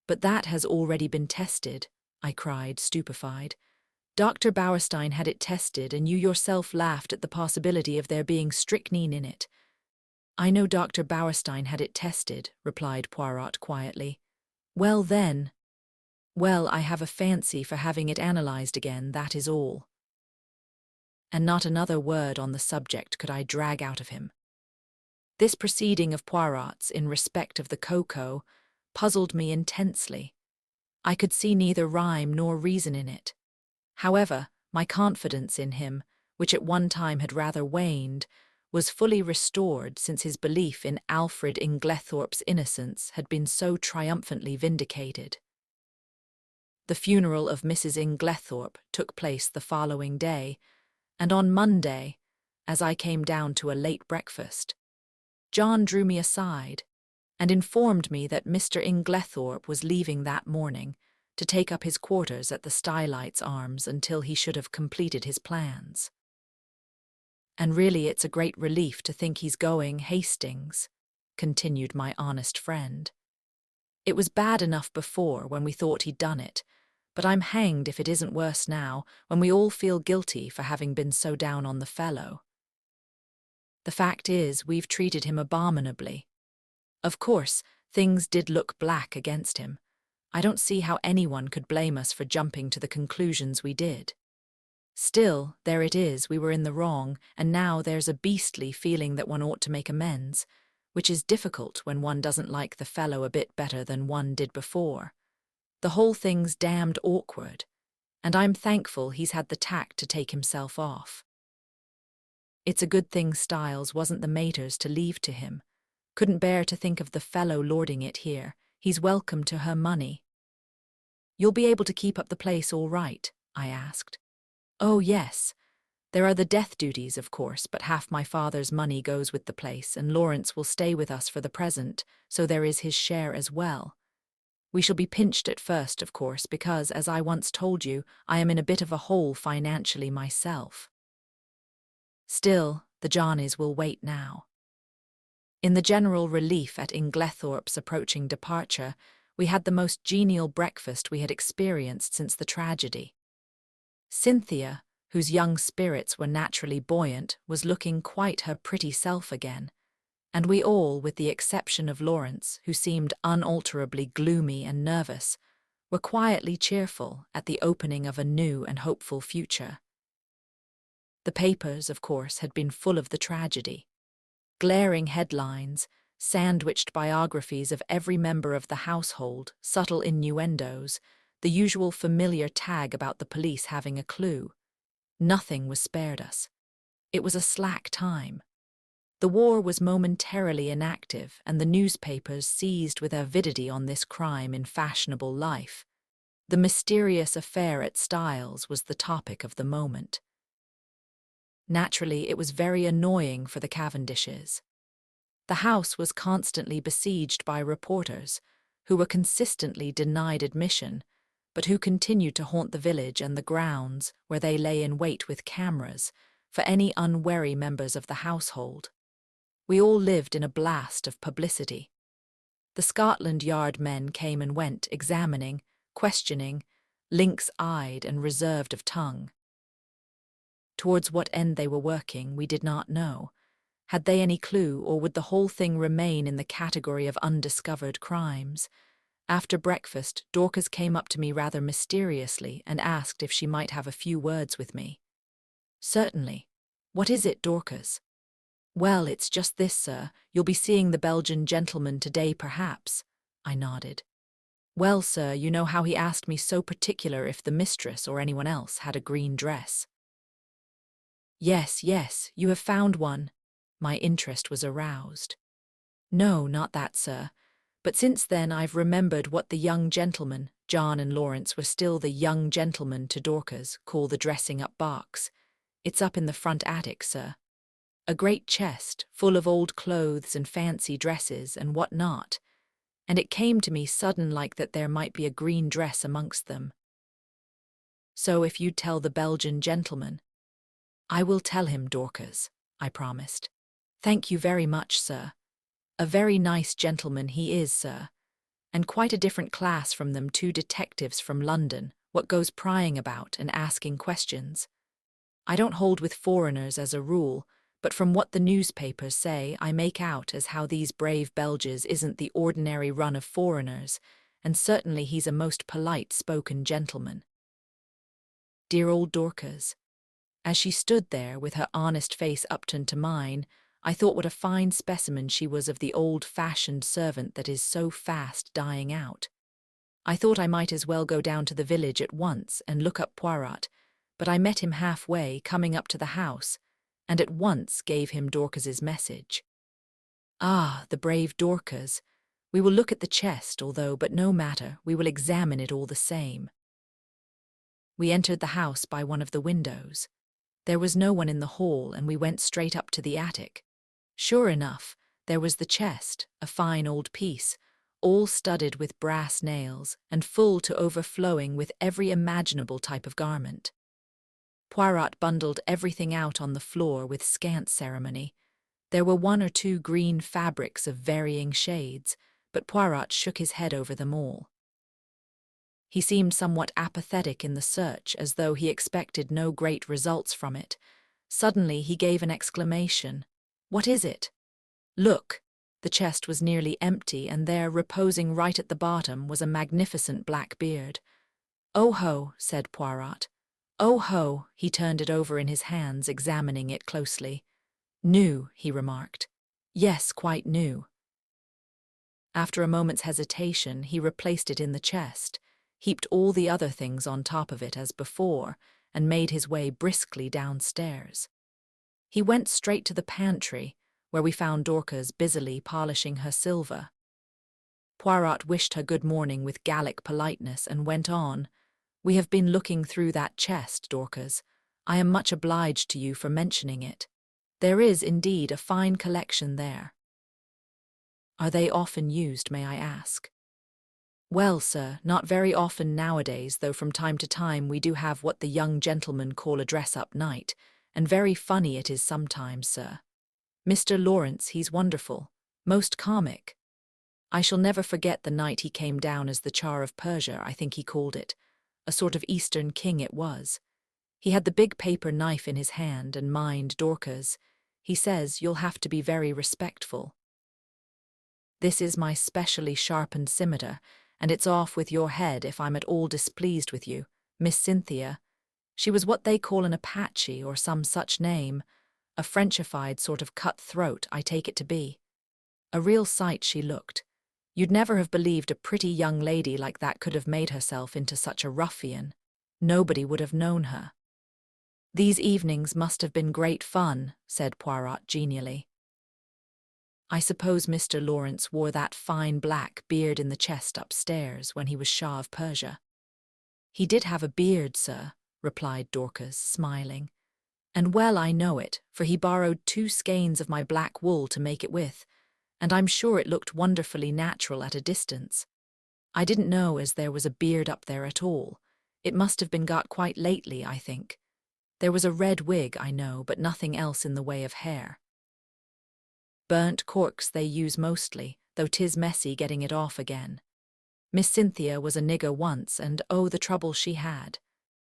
"But that has already been tested," I cried, stupefied. "Dr. Bauerstein had it tested, and you yourself laughed at the possibility of there being strychnine in it." "I know Dr. Bauerstein had it tested," replied Poirot quietly. "Well then—" "Well, I have a fancy for having it analysed again, that is all." And not another word on the subject could I drag out of him. This proceeding of Poirot's in respect of the cocoa puzzled me intensely. I could see neither rhyme nor reason in it. However, my confidence in him, which at one time had rather waned, was fully restored since his belief in Alfred Inglethorp's innocence had been so triumphantly vindicated. The funeral of Mrs. Inglethorp took place the following day, and on Monday, as I came down to a late breakfast, John drew me aside and informed me that Mr. Inglethorp was leaving that morning to take up his quarters at the Stylites Arms until he should have completed his plans. "And really it's a great relief to think he's going, Hastings," continued my honest friend. "It was bad enough before when we thought he'd done it, but I'm hanged if it isn't worse now when we all feel guilty for having been so down on the fellow. The fact is, we've treated him abominably. Of course, things did look black against him. I don't see how anyone could blame us for jumping to the conclusions we did. Still, there it is, we were in the wrong, and now there's a beastly feeling that one ought to make amends, which is difficult when one doesn't like the fellow a bit better than one did before. The whole thing's damned awkward, and I'm thankful he's had the tact to take himself off. It's a good thing Styles wasn't the mater's to leave to him. Couldn't bear to think of the fellow lording it here. He's welcome to her money." "You'll be able to keep up the place all right?" I asked. "Oh, yes. There are the death duties, of course, but half my father's money goes with the place, and Lawrence will stay with us for the present, so there is his share as well. We shall be pinched at first, of course, because, as I once told you, I am in a bit of a hole financially myself. Still, the Johnnies will wait now." In the general relief at Inglethorp's approaching departure, we had the most genial breakfast we had experienced since the tragedy. Cynthia, whose young spirits were naturally buoyant, was looking quite her pretty self again, and we all, with the exception of Lawrence, who seemed unalterably gloomy and nervous, were quietly cheerful at the opening of a new and hopeful future. The papers, of course, had been full of the tragedy. Glaring headlines, sandwiched biographies of every member of the household, subtle innuendos, the usual familiar tag about the police having a clue. Nothing was spared us. It was a slack time. The war was momentarily inactive, and the newspapers seized with avidity on this crime in fashionable life. The mysterious affair at Styles was the topic of the moment. Naturally, it was very annoying for the Cavendishes. The house was constantly besieged by reporters, who were consistently denied admission, but who continued to haunt the village and the grounds, where they lay in wait with cameras for any unwary members of the household. We all lived in a blast of publicity. The Scotland Yard men came and went, examining, questioning, lynx-eyed and reserved of tongue. Towards what end they were working, we did not know. Had they any clue, or would the whole thing remain in the category of undiscovered crimes? After breakfast, Dorcas came up to me rather mysteriously and asked if she might have a few words with me. "Certainly. What is it, Dorcas?" "Well, it's just this, sir. You'll be seeing the Belgian gentleman today, perhaps." I nodded. "Well, sir, you know how he asked me so particular if the mistress or anyone else had a green dress." Yes, you have found one." My interest was aroused. "No, not that, sir. But since then I've remembered what the young gentlemen, John and Lawrence were still the young gentlemen to Dorcas, call the dressing-up box. It's up in the front attic, sir. A great chest, full of old clothes and fancy dresses and what not, and it came to me sudden like that there might be a green dress amongst them. So if you'd tell the Belgian gentleman—" "I will tell him, Dorcas," I promised. "Thank you very much, sir. A very nice gentleman he is, sir, and quite a different class from them two detectives from London, what goes prying about and asking questions. I don't hold with foreigners as a rule, but from what the newspapers say, I make out as how these brave Belges isn't the ordinary run of foreigners, and certainly he's a most polite-spoken gentleman." Dear old Dorcas. As she stood there with her honest face upturned to mine, I thought what a fine specimen she was of the old-fashioned servant that is so fast dying out. I thought I might as well go down to the village at once and look up Poirot, but I met him halfway, coming up to the house, and at once gave him Dorcas's message. Ah, the brave Dorcas! We will look at the chest, but no matter, we will examine it all the same. We entered the house by one of the windows. There was no one in the hall, and we went straight up to the attic. Sure enough, there was the chest, a fine old piece, all studded with brass nails and full to overflowing with every imaginable type of garment. Poirot bundled everything out on the floor with scant ceremony. There were one or two green fabrics of varying shades, but Poirot shook his head over them all. He seemed somewhat apathetic in the search, as though he expected no great results from it. Suddenly he gave an exclamation. "What is it?" "Look!" The chest was nearly empty, and there, reposing right at the bottom, was a magnificent black beard. "Oh ho!" said Poirot. "Oh ho!" He turned it over in his hands, examining it closely. "New," he remarked. "Yes, quite new." After a moment's hesitation, he replaced it in the chest, heaped all the other things on top of it as before, and made his way briskly downstairs. He went straight to the pantry, where we found Dorcas busily polishing her silver. Poirot wished her good morning with Gallic politeness and went on. "We have been looking through that chest, Dorcas. I am much obliged to you for mentioning it. There is, indeed, a fine collection there." "Are they often used, may I ask?" "Well, sir, not very often nowadays, though from time to time we do have what the young gentlemen call a dress-up night, and very funny it is sometimes, sir. Mr. Lawrence, he's wonderful, most comic. I shall never forget the night he came down as the Tsar of Persia, I think he called it. A sort of Eastern king it was. He had the big paper knife in his hand, and mind, Dorcas, he says you'll have to be very respectful. This is my specially sharpened scimitar, and it's off with your head if I'm at all displeased with you, Miss Cynthia. She was what they call an Apache, or some such name, a Frenchified sort of cut-throat, I take it to be. A real sight she looked. You'd never have believed a pretty young lady like that could have made herself into such a ruffian. Nobody would have known her." "These evenings must have been great fun," said Poirot genially. "I suppose Mr. Lawrence wore that fine black beard in the chest upstairs when he was Shah of Persia." "He did have a beard, sir," replied Dorcas, smiling. "And well I know it, for he borrowed 2 skeins of my black wool to make it with, and I'm sure it looked wonderfully natural at a distance. I didn't know as there was a beard up there at all. It must have been got quite lately, I think. There was a red wig, I know, but nothing else in the way of hair. Burnt corks they use mostly, though 'tis messy getting it off again. Miss Cynthia was a nigger once, and oh, the trouble she had.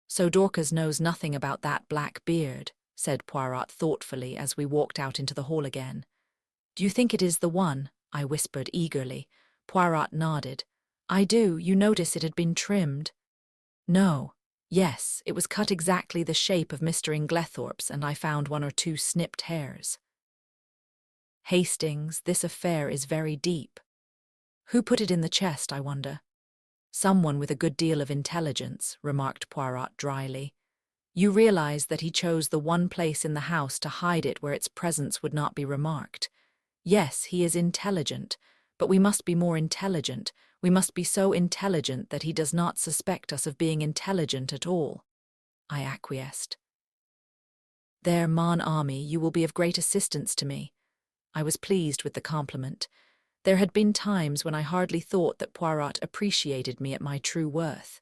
So Dorcas knows nothing about that black beard," said Poirot thoughtfully as we walked out into the hall again. "Do you think it is the one?" I whispered eagerly. Poirot nodded. "I do. You notice it had been trimmed?" "No. Yes, it was cut exactly the shape of Mr. Inglethorp's, and I found 1 or 2 snipped hairs." "Hastings, this affair is very deep. Who put it in the chest, I wonder?" "Someone with a good deal of intelligence," remarked Poirot dryly. "You realize that he chose the one place in the house to hide it where its presence would not be remarked. Yes, he is intelligent, but we must be more intelligent. We must be so intelligent that he does not suspect us of being intelligent at all." I acquiesced. "There, mon ami, you will be of great assistance to me." I was pleased with the compliment. There had been times when I hardly thought that Poirot appreciated me at my true worth.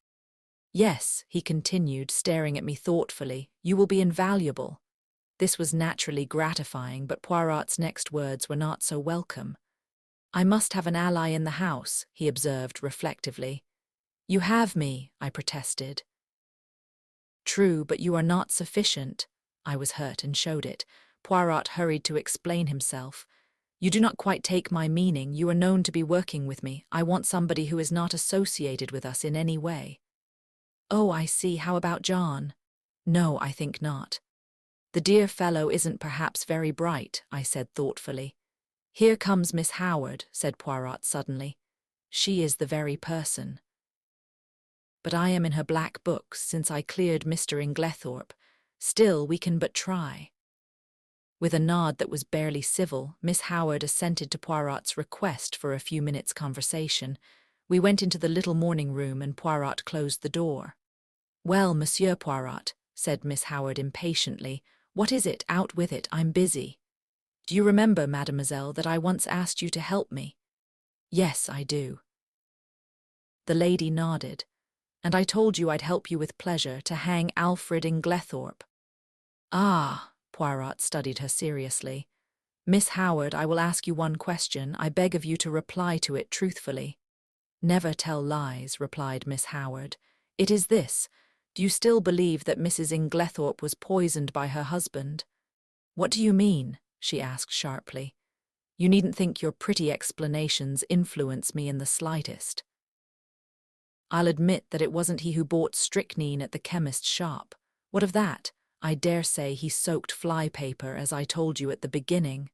"Yes," he continued, staring at me thoughtfully, "you will be invaluable." This was naturally gratifying, but Poirot's next words were not so welcome. "I must have an ally in the house," he observed reflectively. "You have me," I protested. "True, but you are not sufficient." I was hurt and showed it. Poirot hurried to explain himself. "You do not quite take my meaning. You are known to be working with me. I want somebody who is not associated with us in any way." "Oh, I see. How about John?" "No, I think not." "The dear fellow isn't perhaps very bright," I said thoughtfully. "Here comes Miss Howard," said Poirot suddenly. "She is the very person." but I am in her black books since I cleared Mr. Inglethorp. Still, we can but try." With a nod that was barely civil, Miss Howard assented to Poirot's request for a few minutes' conversation. We went into the little morning room and Poirot closed the door. "Well, Monsieur Poirot," said Miss Howard impatiently, "what is it? Out with it, I'm busy." "Do you remember, mademoiselle, that I once asked you to help me?" "Yes, I do." The lady nodded. "And I told you I'd help you with pleasure to hang Alfred Inglethorp." "Ah," Poirot studied her seriously. "Miss Howard, I will ask you one question. I beg of you to reply to it truthfully." "Never tell lies," replied Miss Howard. "It is this. Do you still believe that Mrs. Inglethorp was poisoned by her husband?" "What do you mean?" she asked sharply. "You needn't think your pretty explanations influence me in the slightest. I'll admit that it wasn't he who bought strychnine at the chemist's shop. What of that? I dare say he soaked fly-paper, as I told you at the beginning."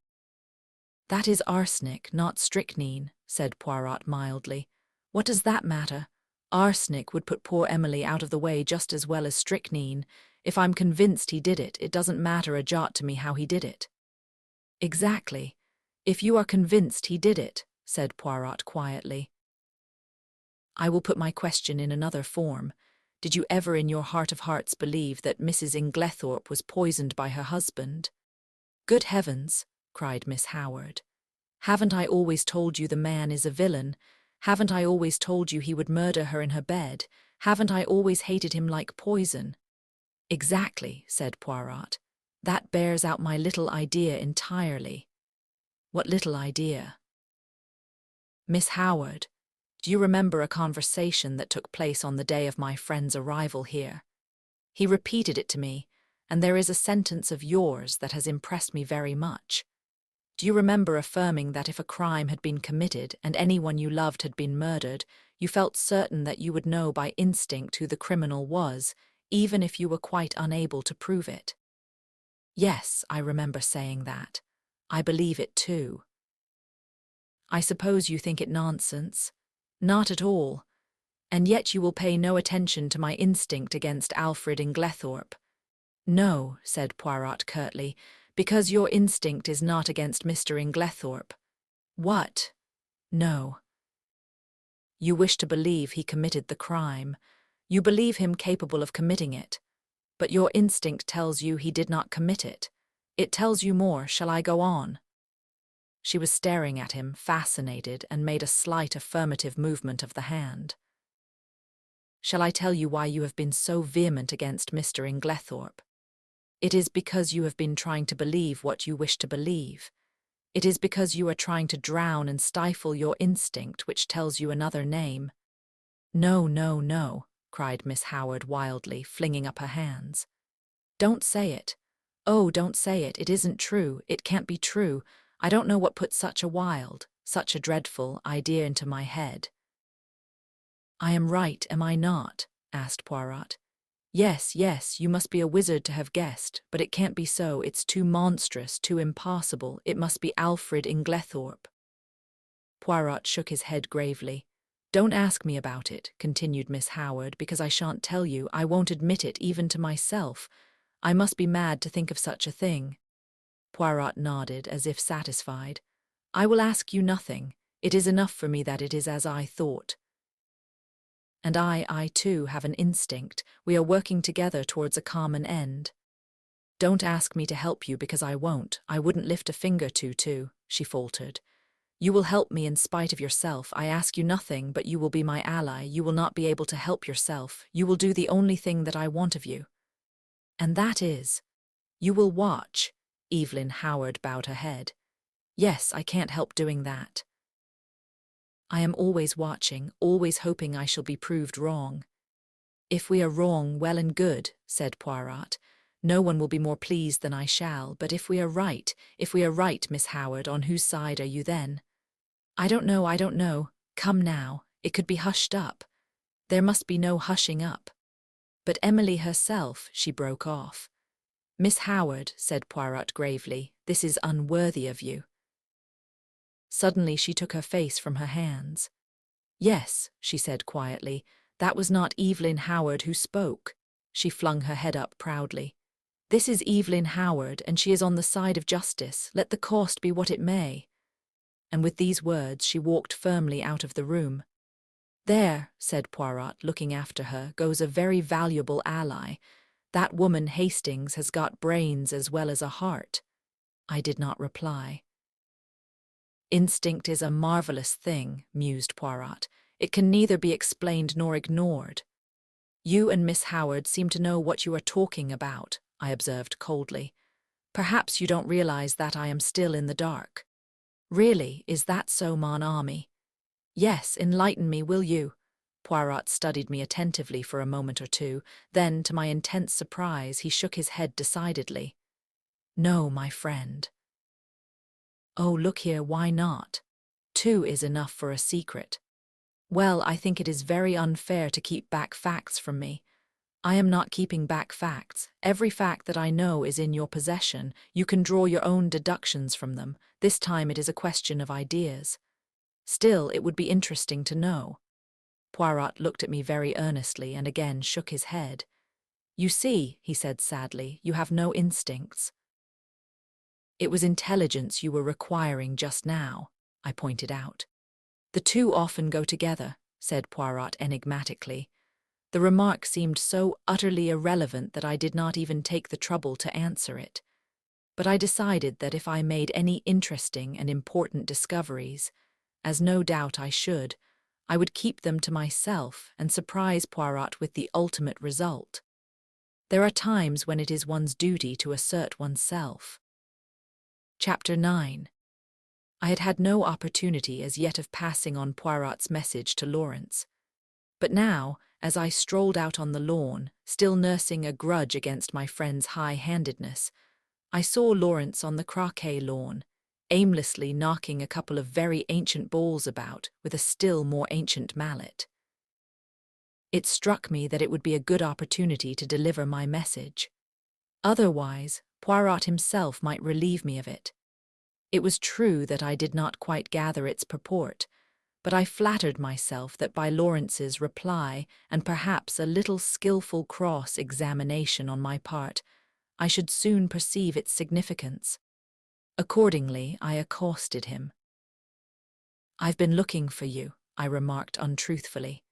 "That is arsenic, not strychnine," said Poirot mildly. "What does that matter? Arsenic would put poor Emily out of the way just as well as strychnine. If I'm convinced he did it, it doesn't matter a jot to me how he did it." "Exactly. If you are convinced he did it," said Poirot quietly. "I will put my question in another form. Did you ever in your heart of hearts believe that Mrs. Inglethorp was poisoned by her husband?" "Good heavens!" cried Miss Howard. "Haven't I always told you the man is a villain? Haven't I always told you he would murder her in her bed? Haven't I always hated him like poison?" "Exactly," said Poirot. "That bears out my little idea entirely." "What little idea?" "Miss Howard, do you remember a conversation that took place on the day of my friend's arrival here? He repeated it to me, and there is a sentence of yours that has impressed me very much. Do you remember affirming that if a crime had been committed and anyone you loved had been murdered, you felt certain that you would know by instinct who the criminal was, even if you were quite unable to prove it?" "Yes, I remember saying that. I believe it too." "I suppose you think it nonsense?" "Not at all. And yet you will pay no attention to my instinct against Alfred Inglethorp." "No," said Poirot curtly, "because your instinct is not against Mr. Inglethorp." "What?" "No. You wish to believe he committed the crime. You believe him capable of committing it. But your instinct tells you he did not commit it. It tells you more. Shall I go on?" She was staring at him, fascinated, and made a slight affirmative movement of the hand. "Shall I tell you why you have been so vehement against Mr. Inglethorp? It is because you have been trying to believe what you wish to believe. It is because you are trying to drown and stifle your instinct, which tells you another name." "No, no, no," cried Miss Howard wildly, flinging up her hands. "Don't say it. Oh, don't say it. It isn't true. It can't be true. I don't know what put such a wild, such a dreadful idea into my head." "I am right, am I not?" asked Poirot. "Yes, yes, you must be a wizard to have guessed, but it can't be so. It's too monstrous, too impossible. It must be Alfred Inglethorp." Poirot shook his head gravely. "Don't ask me about it," continued Miss Howard, "because I shan't tell you. I won't admit it even to myself. I must be mad to think of such a thing." Poirot nodded, as if satisfied. "I will ask you nothing. It is enough for me that it is as I thought. And I too have an instinct. We are working together towards a common end." "Don't ask me to help you because I won't. I wouldn't lift a finger to," she faltered. "You will help me in spite of yourself. I ask you nothing, but you will be my ally. You will not be able to help yourself. You will do the only thing that I want of you. And that is, you will watch." Evelyn Howard bowed her head. "Yes, I can't help doing that. I am always watching, always hoping I shall be proved wrong." "If we are wrong, well and good," said Poirot. "No one will be more pleased than I shall, but if we are right, Miss Howard, on whose side are you then?" I don't know. Come now, it could be hushed up." "There must be no hushing up." "But Emily herself," she broke off. "Miss Howard," said Poirot gravely, "this is unworthy of you." Suddenly she took her face from her hands. "Yes," she said quietly, That was not Evelyn Howard who spoke. She flung her head up proudly. This is Evelyn Howard, and she is on the side of justice, let the cost be what it may. And with these words she walked firmly out of the room. There, said Poirot, looking after her, goes a very valuable ally. That woman Hastings has got brains as well as a heart. I did not reply. Instinct is a marvellous thing, mused Poirot. It can neither be explained nor ignored. You and Miss Howard seem to know what you are talking about, I observed coldly. Perhaps you don't realize that I am still in the dark. Really, is that so, mon ami? Yes, enlighten me, will you? Poirot studied me attentively for a moment or two, then, to my intense surprise, he shook his head decidedly. No, my friend. Oh, look here, why not? 2 is enough for a secret. Well, I think it is very unfair to keep back facts from me. I am not keeping back facts. Every fact that I know is in your possession. You can draw your own deductions from them. This time it is a question of ideas. Still, it would be interesting to know. Poirot looked at me very earnestly and again shook his head. You see, he said sadly, you have no instincts. It was intelligence you were requiring just now, I pointed out. The 2 often go together, said Poirot enigmatically. The remark seemed so utterly irrelevant that I did not even take the trouble to answer it. But I decided that if I made any interesting and important discoveries, as no doubt I should, I would keep them to myself and surprise Poirot with the ultimate result. There are times when it is one's duty to assert oneself. Chapter 9. I had had no opportunity as yet of passing on Poirot's message to Lawrence. But now, as I strolled out on the lawn, still nursing a grudge against my friend's high-handedness, I saw Lawrence on the croquet lawn, aimlessly knocking a couple of very ancient balls about with a still more ancient mallet. It struck me that it would be a good opportunity to deliver my message. Otherwise, Poirot himself might relieve me of it. It was true that I did not quite gather its purport, but I flattered myself that by Lawrence's reply and perhaps a little skillful cross-examination on my part, I should soon perceive its significance. Accordingly, I accosted him. I've been looking for you, I remarked untruthfully.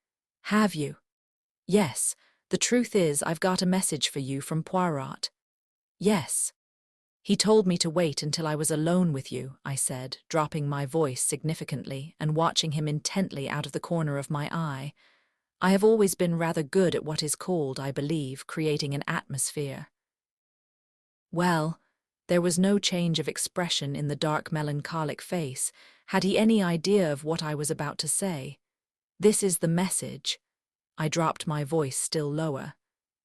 Have you? Yes, the truth is I've got a message for you from Poirot. Yes. He told me to wait until I was alone with you, I said, dropping my voice significantly and watching him intently out of the corner of my eye. I have always been rather good at what is called, I believe, creating an atmosphere. Well, there was no change of expression in the dark melancholic face. Had he any idea of what I was about to say? This is the message. I dropped my voice still lower.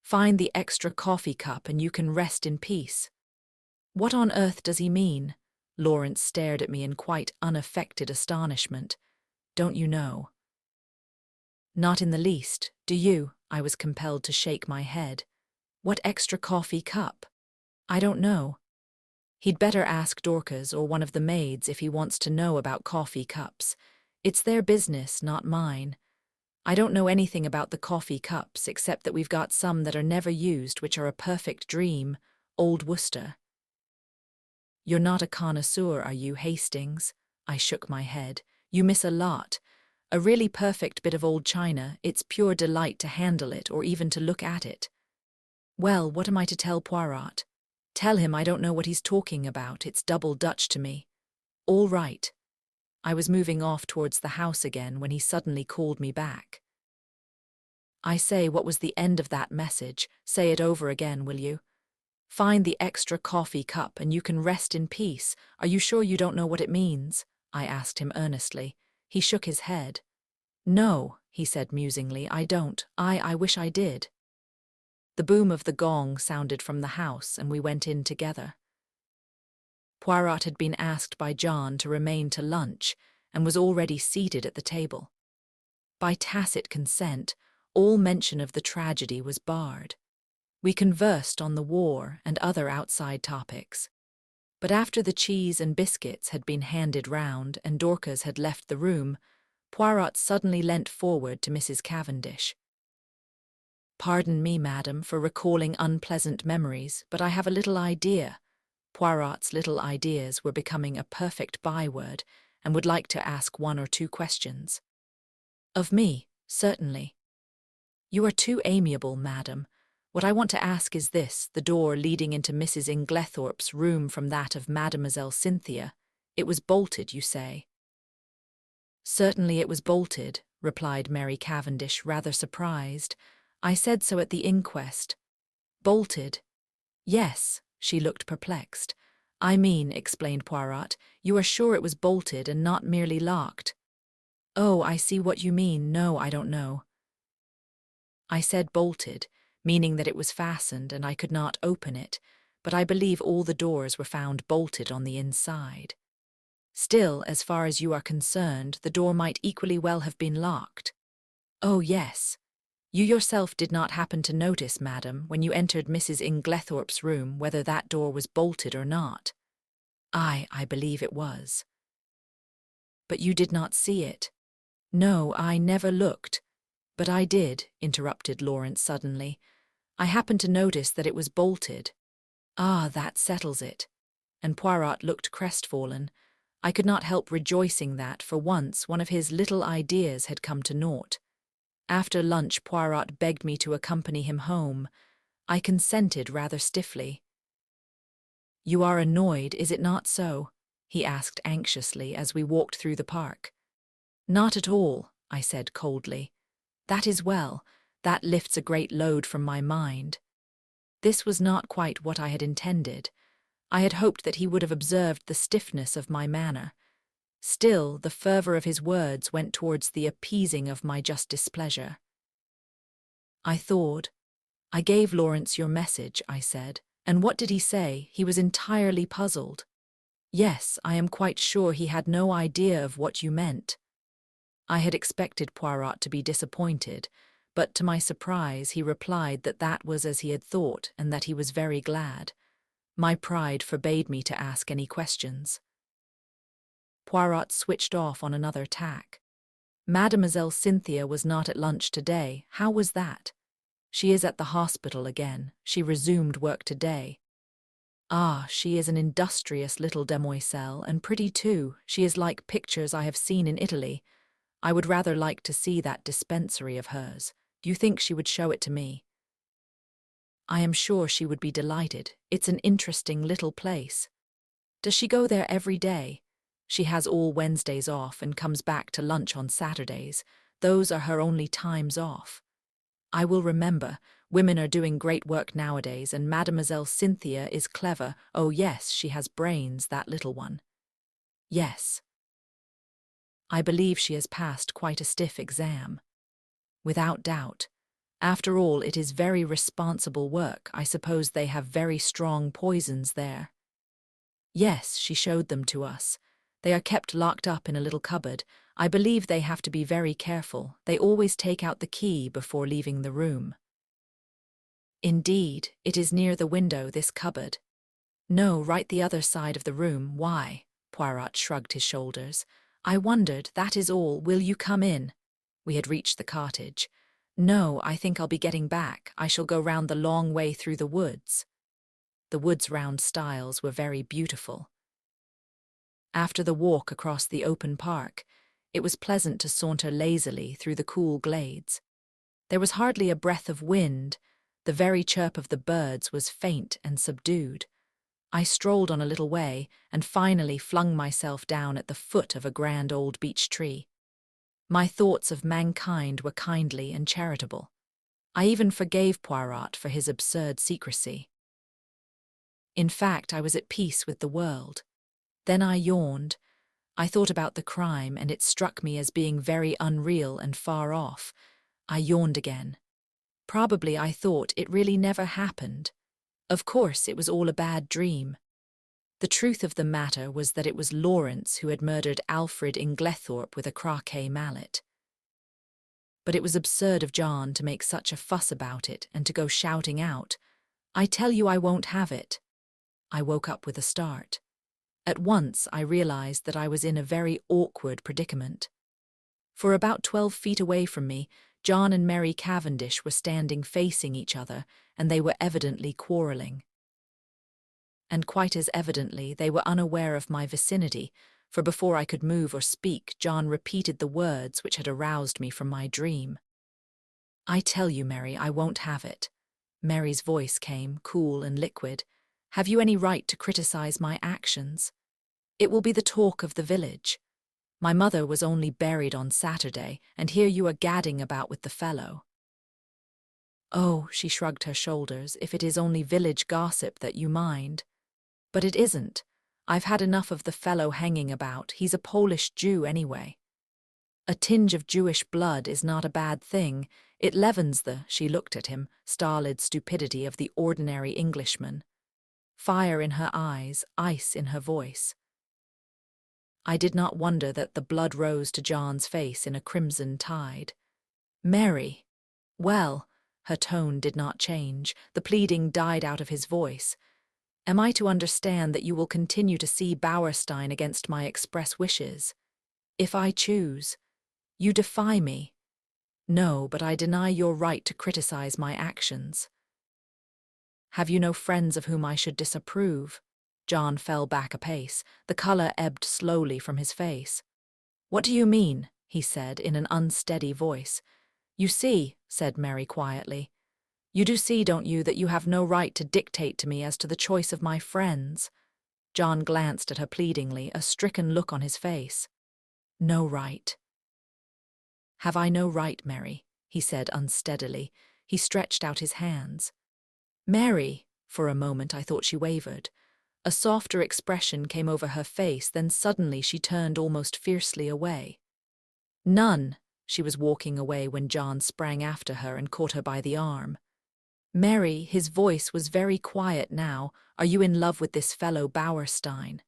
Find the extra coffee cup and you can rest in peace. What on earth does he mean? Lawrence stared at me in quite unaffected astonishment. Don't you know? Not in the least, do you? I was compelled to shake my head. What extra coffee cup? I don't know. He'd better ask Dorcas or one of the maids if he wants to know about coffee cups. It's their business, not mine. I don't know anything about the coffee cups except that we've got some that are never used which are a perfect dream, old Worcester. You're not a connoisseur, are you, Hastings? I shook my head. You miss a lot. A really perfect bit of old china, it's pure delight to handle it or even to look at it. Well, what am I to tell Poirot? Tell him I don't know what he's talking about, it's double Dutch to me. All right. I was moving off towards the house again when he suddenly called me back. I say, what was the end of that message? Say it over again, will you? Find the extra coffee cup and you can rest in peace. Are you sure you don't know what it means? I asked him earnestly. He shook his head. No, he said musingly, I don't. I wish I did. The boom of the gong sounded from the house and we went in together. Poirot had been asked by John to remain to lunch and was already seated at the table. By tacit consent, all mention of the tragedy was barred. We conversed on the war and other outside topics. But after the cheese and biscuits had been handed round and Dorcas had left the room, Poirot suddenly leant forward to Mrs. Cavendish. Pardon me, madam, for recalling unpleasant memories, but I have a little idea. Poirot's little ideas were becoming a perfect byword, and would like to ask 1 or 2 questions. Of me, certainly. You are too amiable, madam. What I want to ask is this: the door leading into Mrs. Inglethorp's room from that of Mademoiselle Cynthia. It was bolted, you say? Certainly it was bolted, replied Mary Cavendish, rather surprised. I said so at the inquest. Bolted? Yes, she looked perplexed. I mean, explained Poirot, you are sure it was bolted and not merely locked? Oh, I see what you mean. No, I don't know. I said bolted, meaning that it was fastened and I could not open it, but I believe all the doors were found bolted on the inside. Still, as far as you are concerned, the door might equally well have been locked. Oh, yes. You yourself did not happen to notice, madam, when you entered Mrs. Inglethorp's room, whether that door was bolted or not? I believe it was. But you did not see it? No, I never looked. But I did, interrupted Lawrence suddenly. I happened to notice that it was bolted. Ah, that settles it. And Poirot looked crestfallen. I could not help rejoicing that, for once, one of his little ideas had come to naught. After lunch, Poirot begged me to accompany him home. I consented rather stiffly. You are annoyed, is it not so? He asked anxiously as we walked through the park. Not at all, I said coldly. That is well. That lifts a great load from my mind. This was not quite what I had intended. I had hoped that he would have observed the stiffness of my manner. Still, the fervour of his words went towards the appeasing of my just displeasure. I thawed. I gave Lawrence your message, I said. And what did he say? He was entirely puzzled. Yes, I am quite sure he had no idea of what you meant. I had expected Poirot to be disappointed, but to my surprise he replied that that was as he had thought and that he was very glad. My pride forbade me to ask any questions. Poirot switched off on another tack. Mademoiselle Cynthia was not at lunch today. How was that? She is at the hospital again. She resumed work today. Ah, she is an industrious little demoiselle, and pretty too. She is like pictures I have seen in Italy. I would rather like to see that dispensary of hers. Do you think she would show it to me? I am sure she would be delighted. It's an interesting little place. Does she go there every day? She has all Wednesdays off and comes back to lunch on Saturdays. Those are her only times off. I will remember. Women are doing great work nowadays, and Mademoiselle Cynthia is clever. Oh yes, she has brains, that little one. Yes. I believe she has passed quite a stiff exam. Without doubt. After all, it is very responsible work. I suppose they have very strong poisons there. Yes, she showed them to us. They are kept locked up in a little cupboard. I believe they have to be very careful. They always take out the key before leaving the room. Indeed, it is near the window, this cupboard. No, right the other side of the room. Why? Poirot shrugged his shoulders. I wondered, that is all. Will you come in? We had reached the cottage. No, I think I'll be getting back. I shall go round the long way through the woods. The woods round Styles were very beautiful. After the walk across the open park, it was pleasant to saunter lazily through the cool glades. There was hardly a breath of wind. The very chirp of the birds was faint and subdued. I strolled on a little way and finally flung myself down at the foot of a grand old beech tree. My thoughts of mankind were kindly and charitable. I even forgave Poirot for his absurd secrecy. In fact, I was at peace with the world. Then I yawned. I thought about the crime, and it struck me as being very unreal and far off. I yawned again. Probably I thought it really never happened. Of course, it was all a bad dream. The truth of the matter was that it was Lawrence who had murdered Alfred Inglethorp with a croquet mallet. But it was absurd of John to make such a fuss about it and to go shouting out, "I tell you I won't have it." I woke up with a start. At once I realized that I was in a very awkward predicament. For about 12 feet away from me, John and Mary Cavendish were standing facing each other, and they were evidently quarrelling. And quite as evidently, they were unaware of my vicinity, for before I could move or speak, John repeated the words which had aroused me from my dream. "I tell you, Mary, I won't have it." Mary's voice came, cool and liquid. "Have you any right to criticize my actions? It will be the talk of the village. My mother was only buried on Saturday, and here you are gadding about with the fellow." "Oh," she shrugged her shoulders, "if it is only village gossip that you mind. But it isn't. I've had enough of the fellow hanging about. He's a Polish Jew anyway. A tinge of Jewish blood is not a bad thing. It leavens the," she looked at him, stolid stupidity of the ordinary Englishman. Fire in her eyes, ice in her voice. I did not wonder that the blood rose to John's face in a crimson tide. "Mary." "Well," her tone did not change, the pleading died out of his voice. "Am I to understand that you will continue to see Bauerstein against my express wishes? If I choose? You defy me." "No, but I deny your right to criticize my actions." "Have you no friends of whom I should disapprove?" John fell back a pace. The colour ebbed slowly from his face. "What do you mean?" he said in an unsteady voice. "You see," said Mary quietly. "You do see, don't you, that you have no right to dictate to me as to the choice of my friends?" John glanced at her pleadingly, a stricken look on his face. "No right." "Have I no right, Mary?" he said unsteadily. He stretched out his hands. "Mary!" For a moment I thought she wavered. A softer expression came over her face, then suddenly she turned almost fiercely away. "None." She was walking away when John sprang after her and caught her by the arm. "Mary," his voice was very quiet now, "are you in love with this fellow Bauerstein?"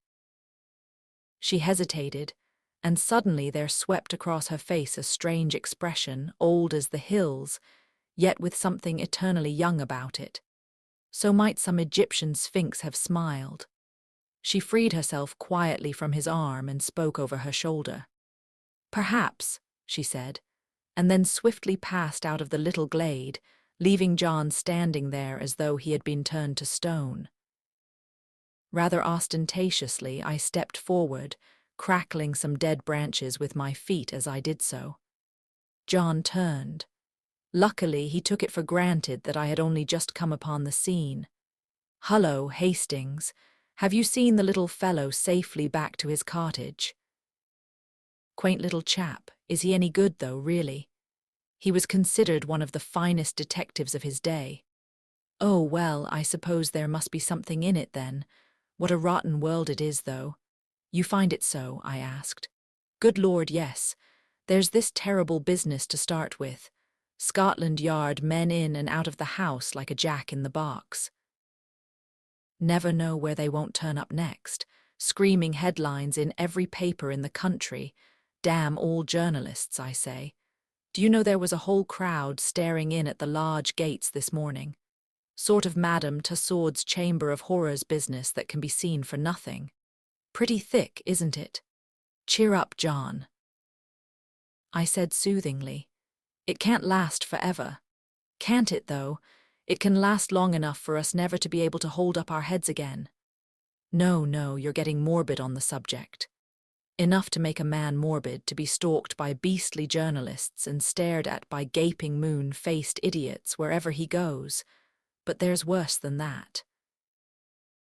She hesitated, and suddenly there swept across her face a strange expression, old as the hills, yet with something eternally young about it. So might some Egyptian sphinx have smiled. She freed herself quietly from his arm and spoke over her shoulder. "Perhaps," she said, and then swiftly passed out of the little glade, leaving John standing there as though he had been turned to stone. Rather ostentatiously, I stepped forward, crackling some dead branches with my feet as I did so. John turned. Luckily, he took it for granted that I had only just come upon the scene. "Hullo, Hastings. Have you seen the little fellow safely back to his cottage?" "Quaint little chap. Is he any good, though, really?" "He was considered one of the finest detectives of his day." "Oh, well, I suppose there must be something in it, then. What a rotten world it is, though." "You find it so?" I asked. "Good Lord, yes. There's this terrible business to start with. Scotland Yard men in and out of the house like a jack in the box. Never know where they won't turn up next. Screaming headlines in every paper in the country. Damn all journalists, I say. Do you know there was a whole crowd staring in at the large gates this morning? Sort of Madame Tussaud's Chamber of Horrors business that can be seen for nothing. Pretty thick, isn't it? Cheer up, John." I said soothingly. "It can't last forever." "Can't it, though? It can last long enough for us never to be able to hold up our heads again." "No, no, you're getting morbid on the subject. Enough to make a man morbid to be stalked by beastly journalists and stared at by gaping moon-faced idiots wherever he goes. But there's worse than that."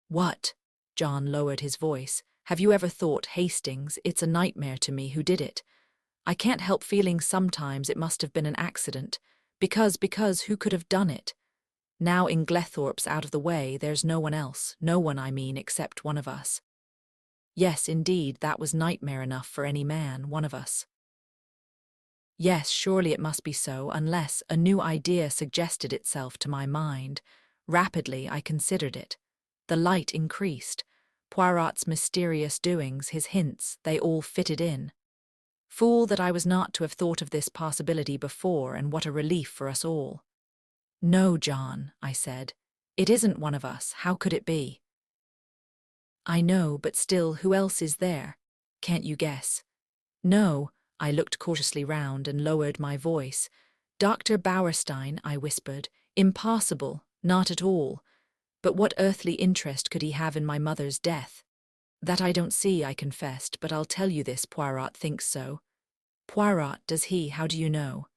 "What?" John lowered his voice. "Have you ever thought, Hastings, it's a nightmare to me who did it? I can't help feeling sometimes it must have been an accident, because who could have done it? Now Inglethorp's out of the way, there's no one else, no one, I mean, except one of us." Yes, indeed, that was nightmare enough for any man, one of us. Yes, surely it must be so, unless a new idea suggested itself to my mind. Rapidly I considered it. The light increased. Poirot's mysterious doings, his hints, they all fitted in. Fool that I was not to have thought of this possibility before, and what a relief for us all. "No, John," I said. "It isn't one of us. How could it be?" "I know, but still, who else is there? Can't you guess?" "No." I looked cautiously round and lowered my voice. Dr. Bauerstein, I whispered. Impossible, not at all. But what earthly interest could he have in my mother's death? That I don't see, I confessed, but I'll tell you this, Poirot thinks so. Poirot, does he? How do you know?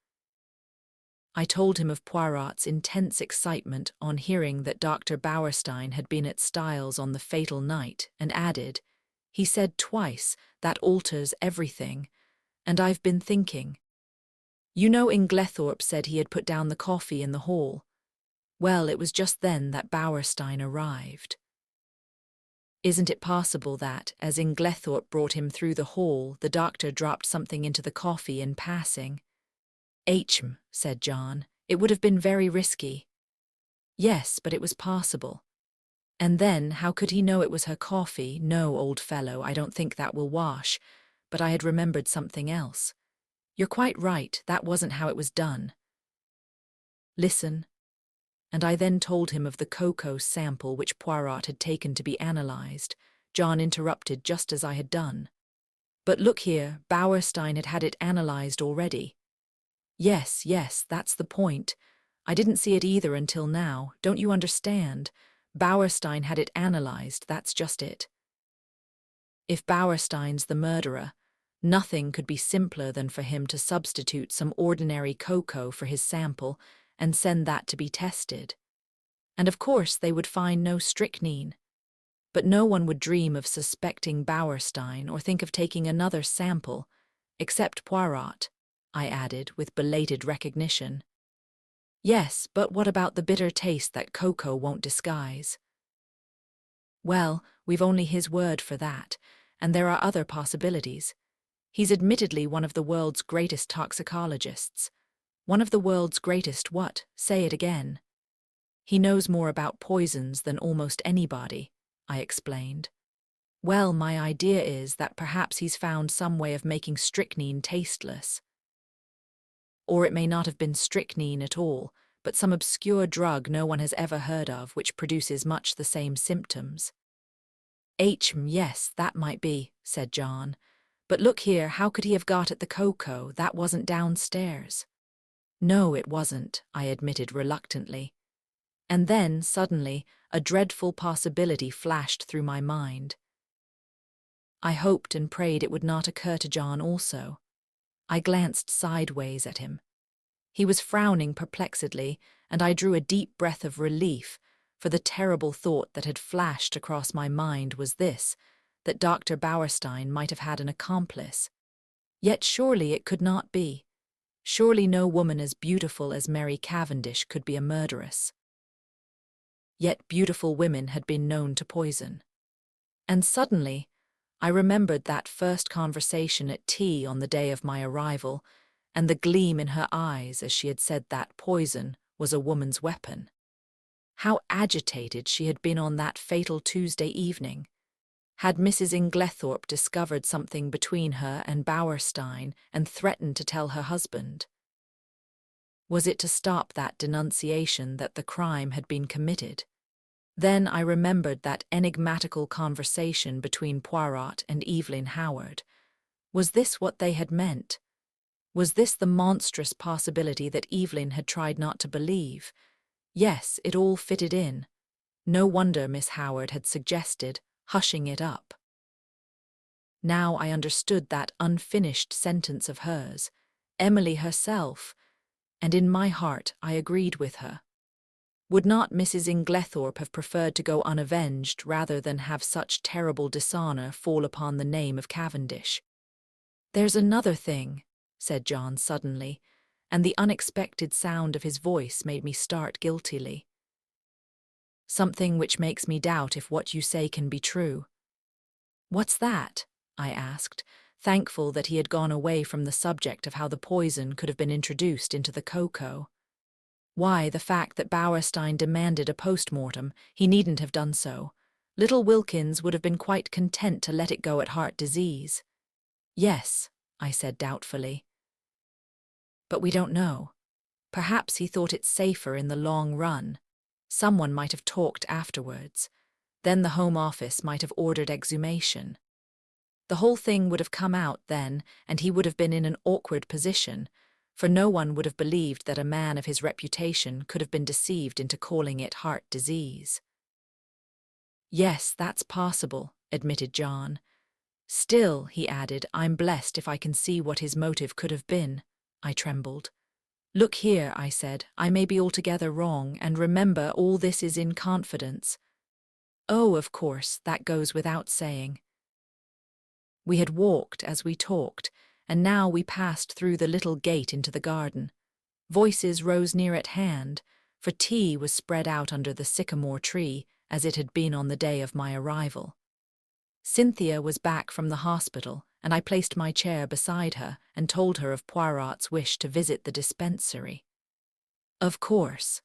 I told him of Poirot's intense excitement on hearing that Dr. Bauerstein had been at Styles on the fatal night, and added, he said twice, that alters everything, and I've been thinking. You know Inglethorp said he had put down the coffee in the hall. Well, it was just then that Bauerstein arrived. Isn't it possible that, as Inglethorp brought him through the hall, the doctor dropped something into the coffee in passing? Said John. It would have been very risky. Yes, but it was possible. And then, how could he know it was her coffee? No, old fellow, I don't think that will wash. But I had remembered something else. You're quite right, that wasn't how it was done. Listen. And I then told him of the cocoa sample which Poirot had taken to be analysed. John interrupted just as I had done. But look here, Bauerstein had had it analysed already. Yes, that's the point. I didn't see it either until now, don't you understand? Bauerstein had it analysed, that's just it. If Bauerstein's the murderer, nothing could be simpler than for him to substitute some ordinary cocoa for his sample and send that to be tested. And of course they would find no strychnine. But no one would dream of suspecting Bauerstein or think of taking another sample, except Poirot, I added with belated recognition. Yes, but what about the bitter taste that cocoa won't disguise? Well, we've only his word for that, and there are other possibilities. He's admittedly one of the world's greatest toxicologists. One of the world's greatest what? Say it again. He knows more about poisons than almost anybody, I explained. Well, my idea is that perhaps he's found some way of making strychnine tasteless. Or it may not have been strychnine at all, but some obscure drug no one has ever heard of which produces much the same symptoms. Yes, that might be, said John. But look here, how could he have got at the cocoa? That wasn't downstairs. No, it wasn't, I admitted reluctantly. And then, suddenly, a dreadful possibility flashed through my mind. I hoped and prayed it would not occur to John also. I glanced sideways at him. He was frowning perplexedly, and I drew a deep breath of relief, for the terrible thought that had flashed across my mind was this, that Dr. Bauerstein might have had an accomplice. Yet surely it could not be. Surely no woman as beautiful as Mary Cavendish could be a murderess. Yet beautiful women had been known to poison. And suddenly, I remembered that first conversation at tea on the day of my arrival, and the gleam in her eyes as she had said that poison was a woman's weapon. How agitated she had been on that fatal Tuesday evening. Had Mrs. Inglethorp discovered something between her and Bauerstein and threatened to tell her husband? Was it to stop that denunciation that the crime had been committed? Then I remembered that enigmatical conversation between Poirot and Evelyn Howard. Was this what they had meant? Was this the monstrous possibility that Evelyn had tried not to believe? Yes, it all fitted in. No wonder Miss Howard had suggested hushing it up. Now I understood that unfinished sentence of hers, Emily herself, and in my heart I agreed with her. Would not Mrs. Inglethorp have preferred to go unavenged rather than have such terrible dishonour fall upon the name of Cavendish? There's another thing, said John suddenly, and the unexpected sound of his voice made me start guiltily. Something which makes me doubt if what you say can be true. What's that? I asked, thankful that he had gone away from the subject of how the poison could have been introduced into the cocoa. Why, the fact that Bauerstein demanded a post-mortem. He needn't have done so. Little Wilkins would have been quite content to let it go at heart disease. Yes, I said doubtfully. But we don't know. Perhaps he thought it safer in the long run. Someone might have talked afterwards. Then the Home Office might have ordered exhumation. The whole thing would have come out then, and he would have been in an awkward position, for no one would have believed that a man of his reputation could have been deceived into calling it heart disease. "Yes, that's possible," admitted John. "Still," he added, "I'm blessed if I can see what his motive could have been." I trembled. "Look here," I said, "I may be altogether wrong, and remember, all this is in confidence." "Oh, of course, that goes without saying." We had walked as we talked, and now we passed through the little gate into the garden. Voices rose near at hand, for tea was spread out under the sycamore tree, as it had been on the day of my arrival. Cynthia was back from the hospital, and I placed my chair beside her and told her of Poirot's wish to visit the dispensary. Of course.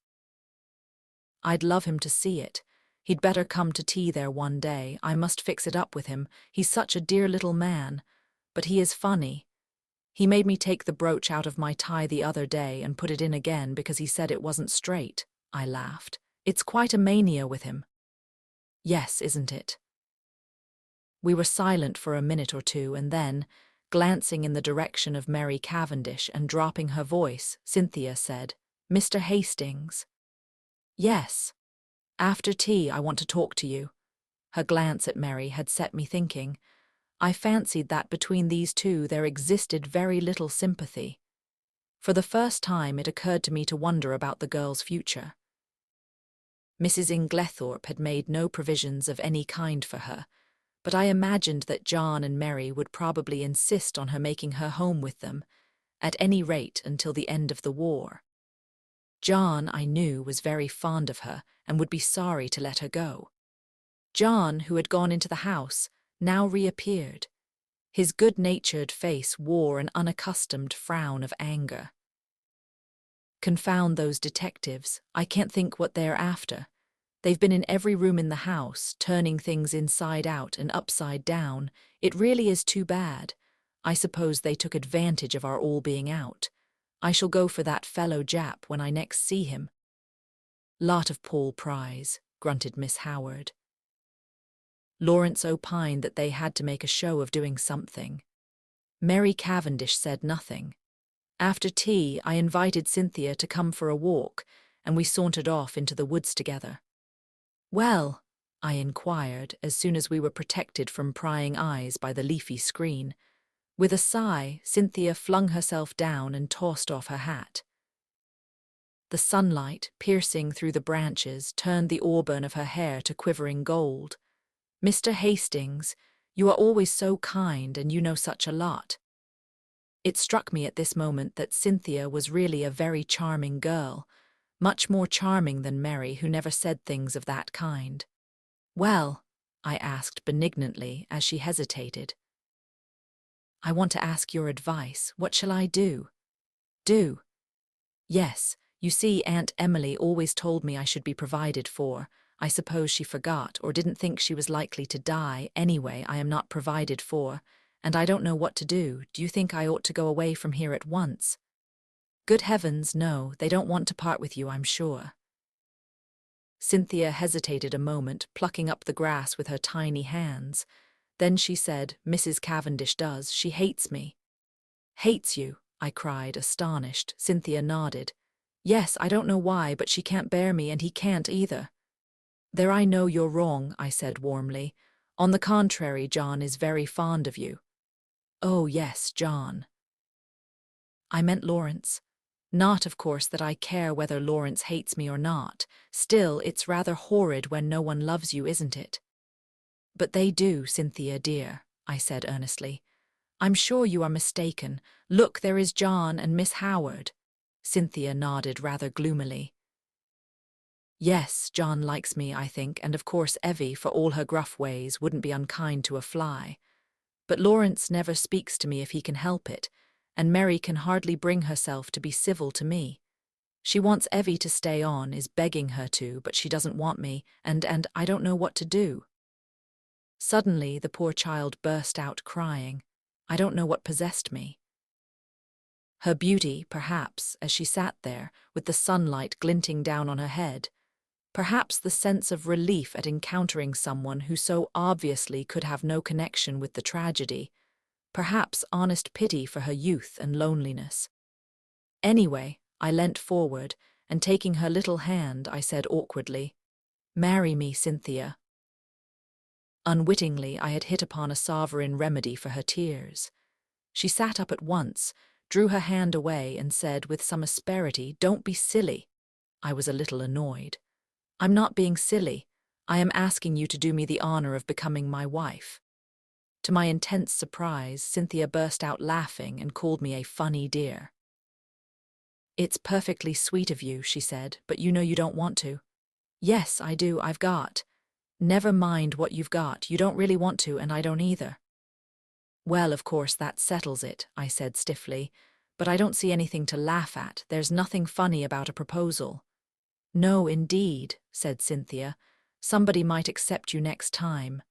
I'd love him to see it. He'd better come to tea there one day. I must fix it up with him. He's such a dear little man. But he is funny. He made me take the brooch out of my tie the other day and put it in again because he said it wasn't straight. I laughed. It's quite a mania with him. Yes, isn't it? We were silent for a minute or two, and then, glancing in the direction of Mary Cavendish and dropping her voice, Cynthia said, "Mr. Hastings." "Yes. After tea I want to talk to you." Her glance at Mary had set me thinking. I fancied that between these two there existed very little sympathy. For the first time it occurred to me to wonder about the girl's future. Mrs. Inglethorp had made no provisions of any kind for her, but I imagined that John and Mary would probably insist on her making her home with them, at any rate until the end of the war. John, I knew, was very fond of her and would be sorry to let her go. John, who had gone into the house, now reappeared. His good-natured face wore an unaccustomed frown of anger. "Confound those detectives. I can't think what they're after. They've been in every room in the house, turning things inside out and upside down. It really is too bad. I suppose they took advantage of our all being out. I shall go for that fellow Jap when I next see him." "Lot of Paul Pry's," grunted Miss Howard. Lawrence opined that they had to make a show of doing something. Mary Cavendish said nothing. After tea, I invited Cynthia to come for a walk, and we sauntered off into the woods together. "Well," I inquired, as soon as we were protected from prying eyes by the leafy screen. With a sigh, Cynthia flung herself down and tossed off her hat. The sunlight, piercing through the branches, turned the auburn of her hair to quivering gold. "Mr. Hastings, you are always so kind, and you know such a lot." It struck me at this moment that Cynthia was really a very charming girl, much more charming than Mary, who never said things of that kind. "Well," I asked benignantly as she hesitated, "I want to ask your advice. What shall I do?" "Do?" "Yes, you see, Aunt Emily always told me I should be provided for. I suppose she forgot or didn't think she was likely to die. Anyway, I am not provided for, and I don't know what to do. Do you think I ought to go away from here at once?" "Good heavens, no, they don't want to part with you, I'm sure." Cynthia hesitated a moment, plucking up the grass with her tiny hands. Then she said, "Mrs. Cavendish does. She hates me." "Hates you?" I cried, astonished. Cynthia nodded. "Yes, I don't know why, but she can't bear me, and he can't either." "There, I know you're wrong," I said warmly. "On the contrary, John is very fond of you." "Oh, yes, John." I meant Lawrence. Not, of course, that I care whether Lawrence hates me or not. Still, it's rather horrid when no one loves you, isn't it? "But they do, Cynthia dear," I said earnestly. "I'm sure you are mistaken. Look, there is John and Miss Howard." Cynthia nodded rather gloomily. "Yes, John likes me, I think, and of course Evie, for all her gruff ways, wouldn't be unkind to a fly. But Lawrence never speaks to me if he can help it, and Mary can hardly bring herself to be civil to me. She wants Evie to stay on, is begging her to, but she doesn't want me, and I don't know what to do." Suddenly, the poor child burst out crying. I don't know what possessed me. Her beauty, perhaps, as she sat there, with the sunlight glinting down on her head. Perhaps the sense of relief at encountering someone who so obviously could have no connection with the tragedy. Perhaps honest pity for her youth and loneliness. Anyway, I leant forward, and taking her little hand, I said awkwardly, "Marry me, Cynthia." Unwittingly, I had hit upon a sovereign remedy for her tears. She sat up at once, drew her hand away, and said with some asperity, "Don't be silly." I was a little annoyed. "I'm not being silly. I am asking you to do me the honor of becoming my wife." To my intense surprise, Cynthia burst out laughing and called me a funny dear. "It's perfectly sweet of you," she said, "but you know you don't want to." "Yes, I do. I've got." "Never mind what you've got. You don't really want to, and I don't either." "Well, of course, that settles it," I said stiffly, "but I don't see anything to laugh at. There's nothing funny about a proposal." "No, indeed," said Cynthia. "Somebody might accept you next time.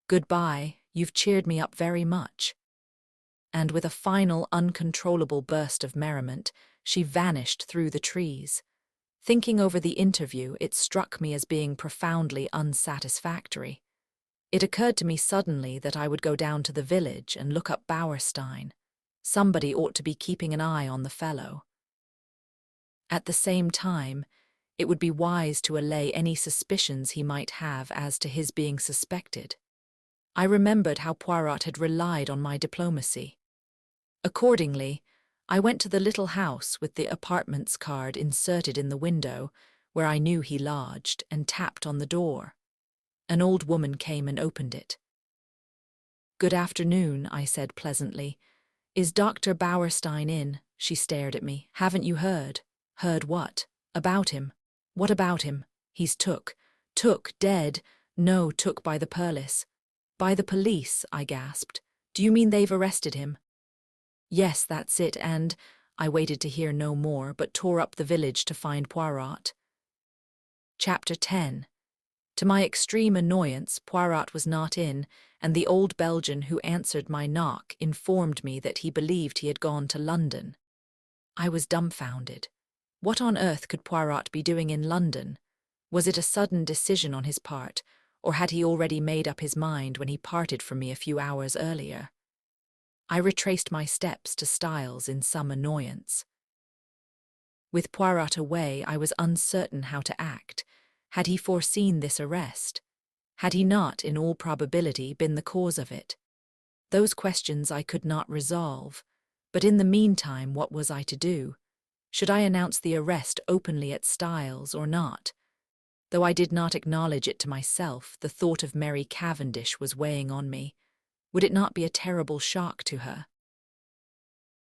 Goodbye, you've cheered me up very much." And with a final, uncontrollable burst of merriment, she vanished through the trees. Thinking over the interview, it struck me as being profoundly unsatisfactory. It occurred to me suddenly that I would go down to the village and look up Bauerstein. Somebody ought to be keeping an eye on the fellow. At the same time, it would be wise to allay any suspicions he might have as to his being suspected. I remembered how Poirot had relied on my diplomacy. Accordingly, I went to the little house with the apartments card inserted in the window, where I knew he lodged, and tapped on the door. An old woman came and opened it. "Good afternoon," I said pleasantly. "Is Dr. Bauerstein in?" She stared at me. "Haven't you heard?" "Heard what?" "About him." "What about him?" "He's took." "Took? Dead?" "No, took by the police." "By the police?" I gasped. "Do you mean they've arrested him?" "Yes, that's it, and—" I waited to hear no more, but tore up the village to find Poirot. Chapter 10. To my extreme annoyance, Poirot was not in, and the old Belgian who answered my knock informed me that he believed he had gone to London. I was dumbfounded. What on earth could Poirot be doing in London? Was it a sudden decision on his part, or had he already made up his mind when he parted from me a few hours earlier? I retraced my steps to Styles in some annoyance. With Poirot away, I was uncertain how to act. Had he foreseen this arrest? Had he not, in all probability, been the cause of it? Those questions I could not resolve. But in the meantime, what was I to do? Should I announce the arrest openly at Styles or not? Though I did not acknowledge it to myself, the thought of Mary Cavendish was weighing on me. Would it not be a terrible shock to her?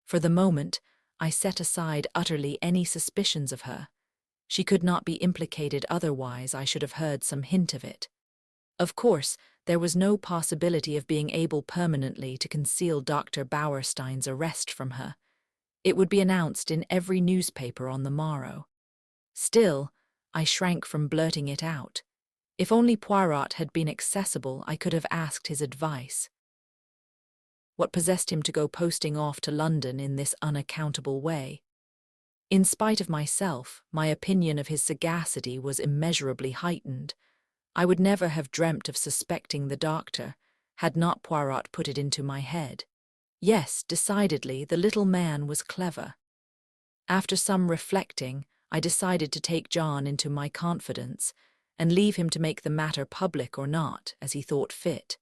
For the moment, I set aside utterly any suspicions of her. She could not be implicated, otherwise I should have heard some hint of it. Of course, there was no possibility of being able permanently to conceal Dr. Bauerstein's arrest from her. It would be announced in every newspaper on the morrow. Still, I shrank from blurting it out. If only Poirot had been accessible, I could have asked his advice. What possessed him to go posting off to London in this unaccountable way? In spite of myself, my opinion of his sagacity was immeasurably heightened. I would never have dreamt of suspecting the doctor, had not Poirot put it into my head. Yes, decidedly, the little man was clever. After some reflecting, I decided to take John into my confidence and leave him to make the matter public or not, as he thought fit.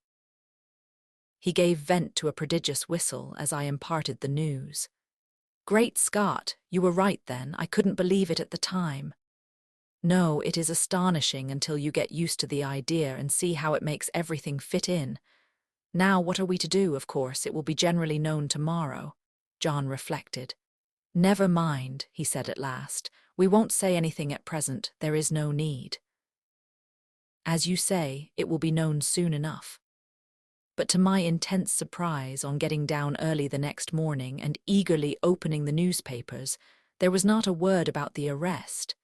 He gave vent to a prodigious whistle as I imparted the news. "Great Scott, you were right then. I couldn't believe it at the time." "No, it is astonishing until you get used to the idea and see how it makes everything fit in. Now, what are we to do? Of course, it will be generally known tomorrow." John reflected. "Never mind," he said at last. "We won't say anything at present. There is no need. As you say, it will be known soon enough." But to my intense surprise, on getting down early the next morning and eagerly opening the newspapers, there was not a word about the arrest.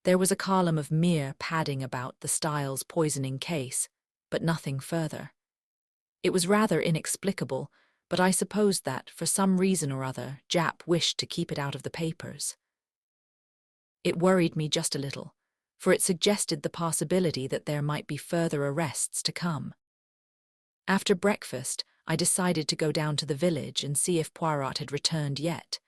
There was a column of mere padding about the Styles poisoning case, but nothing further. It was rather inexplicable, but I supposed that, for some reason or other, Japp wished to keep it out of the papers. It worried me just a little, for it suggested the possibility that there might be further arrests to come. After breakfast, I decided to go down to the village and see if Poirot had returned yet.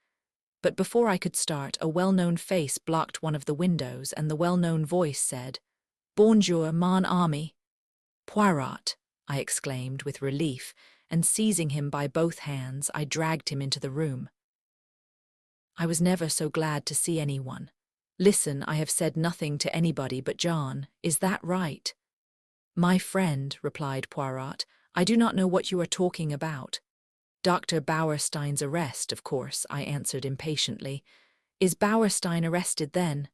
But before I could start, a well-known face blocked one of the windows, and the well-known voice said, "Bonjour, mon ami." "Poirot," I exclaimed with relief, and seizing him by both hands, I dragged him into the room. I was never so glad to see anyone. "Listen, I have said nothing to anybody but John. Is that right?" "My friend," replied Poirot, "I do not know what you are talking about." "Dr. Bauerstein's arrest, of course," I answered impatiently. "Is Bauerstein arrested then?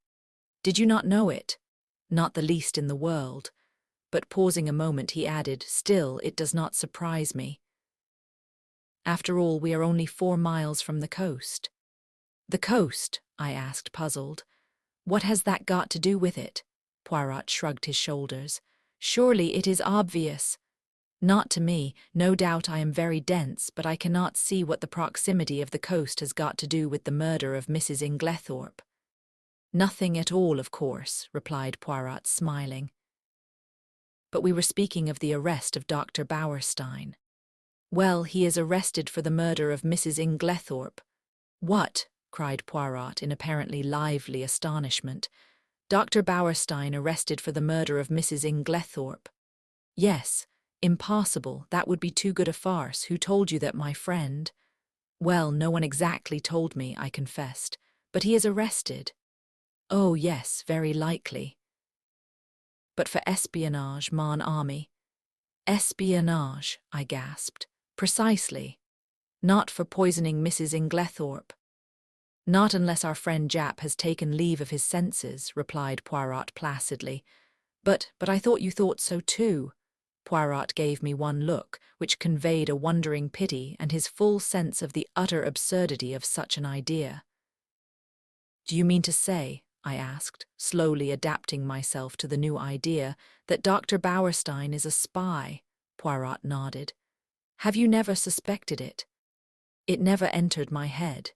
Did you not know it?" "Not the least in the world." But pausing a moment, he added, "Still, it does not surprise me. After all, we are only 4 miles from the coast." "The coast?" I asked, puzzled. "What has that got to do with it?" Poirot shrugged his shoulders. "Surely it is obvious." "Not to me. No doubt I am very dense, but I cannot see what the proximity of the coast has got to do with the murder of Mrs. Inglethorp." "Nothing at all, of course," replied Poirot, smiling. "But we were speaking of the arrest of Dr. Bauerstein." "Well, he is arrested for the murder of Mrs. Inglethorp." "What?" cried Poirot in apparently lively astonishment. "Dr. Bauerstein arrested for the murder of Mrs. Inglethorp?" "Yes. Impossible. That would be too good a farce. Who told you that, my friend?" "Well, no one exactly told me," I confessed. "But he is arrested." "Oh, yes, very likely." "But for espionage, mon ami." "Espionage," I gasped. "Precisely. Not for poisoning Mrs. Inglethorp." "Not unless our friend Japp has taken leave of his senses," replied Poirot placidly. But I thought you thought so too." Poirot gave me one look, which conveyed a wondering pity and his full sense of the utter absurdity of such an idea. "Do you mean to say," I asked, slowly adapting myself to the new idea, "that Dr. Bauerstein is a spy?" Poirot nodded. "Have you never suspected it?" "It never entered my head."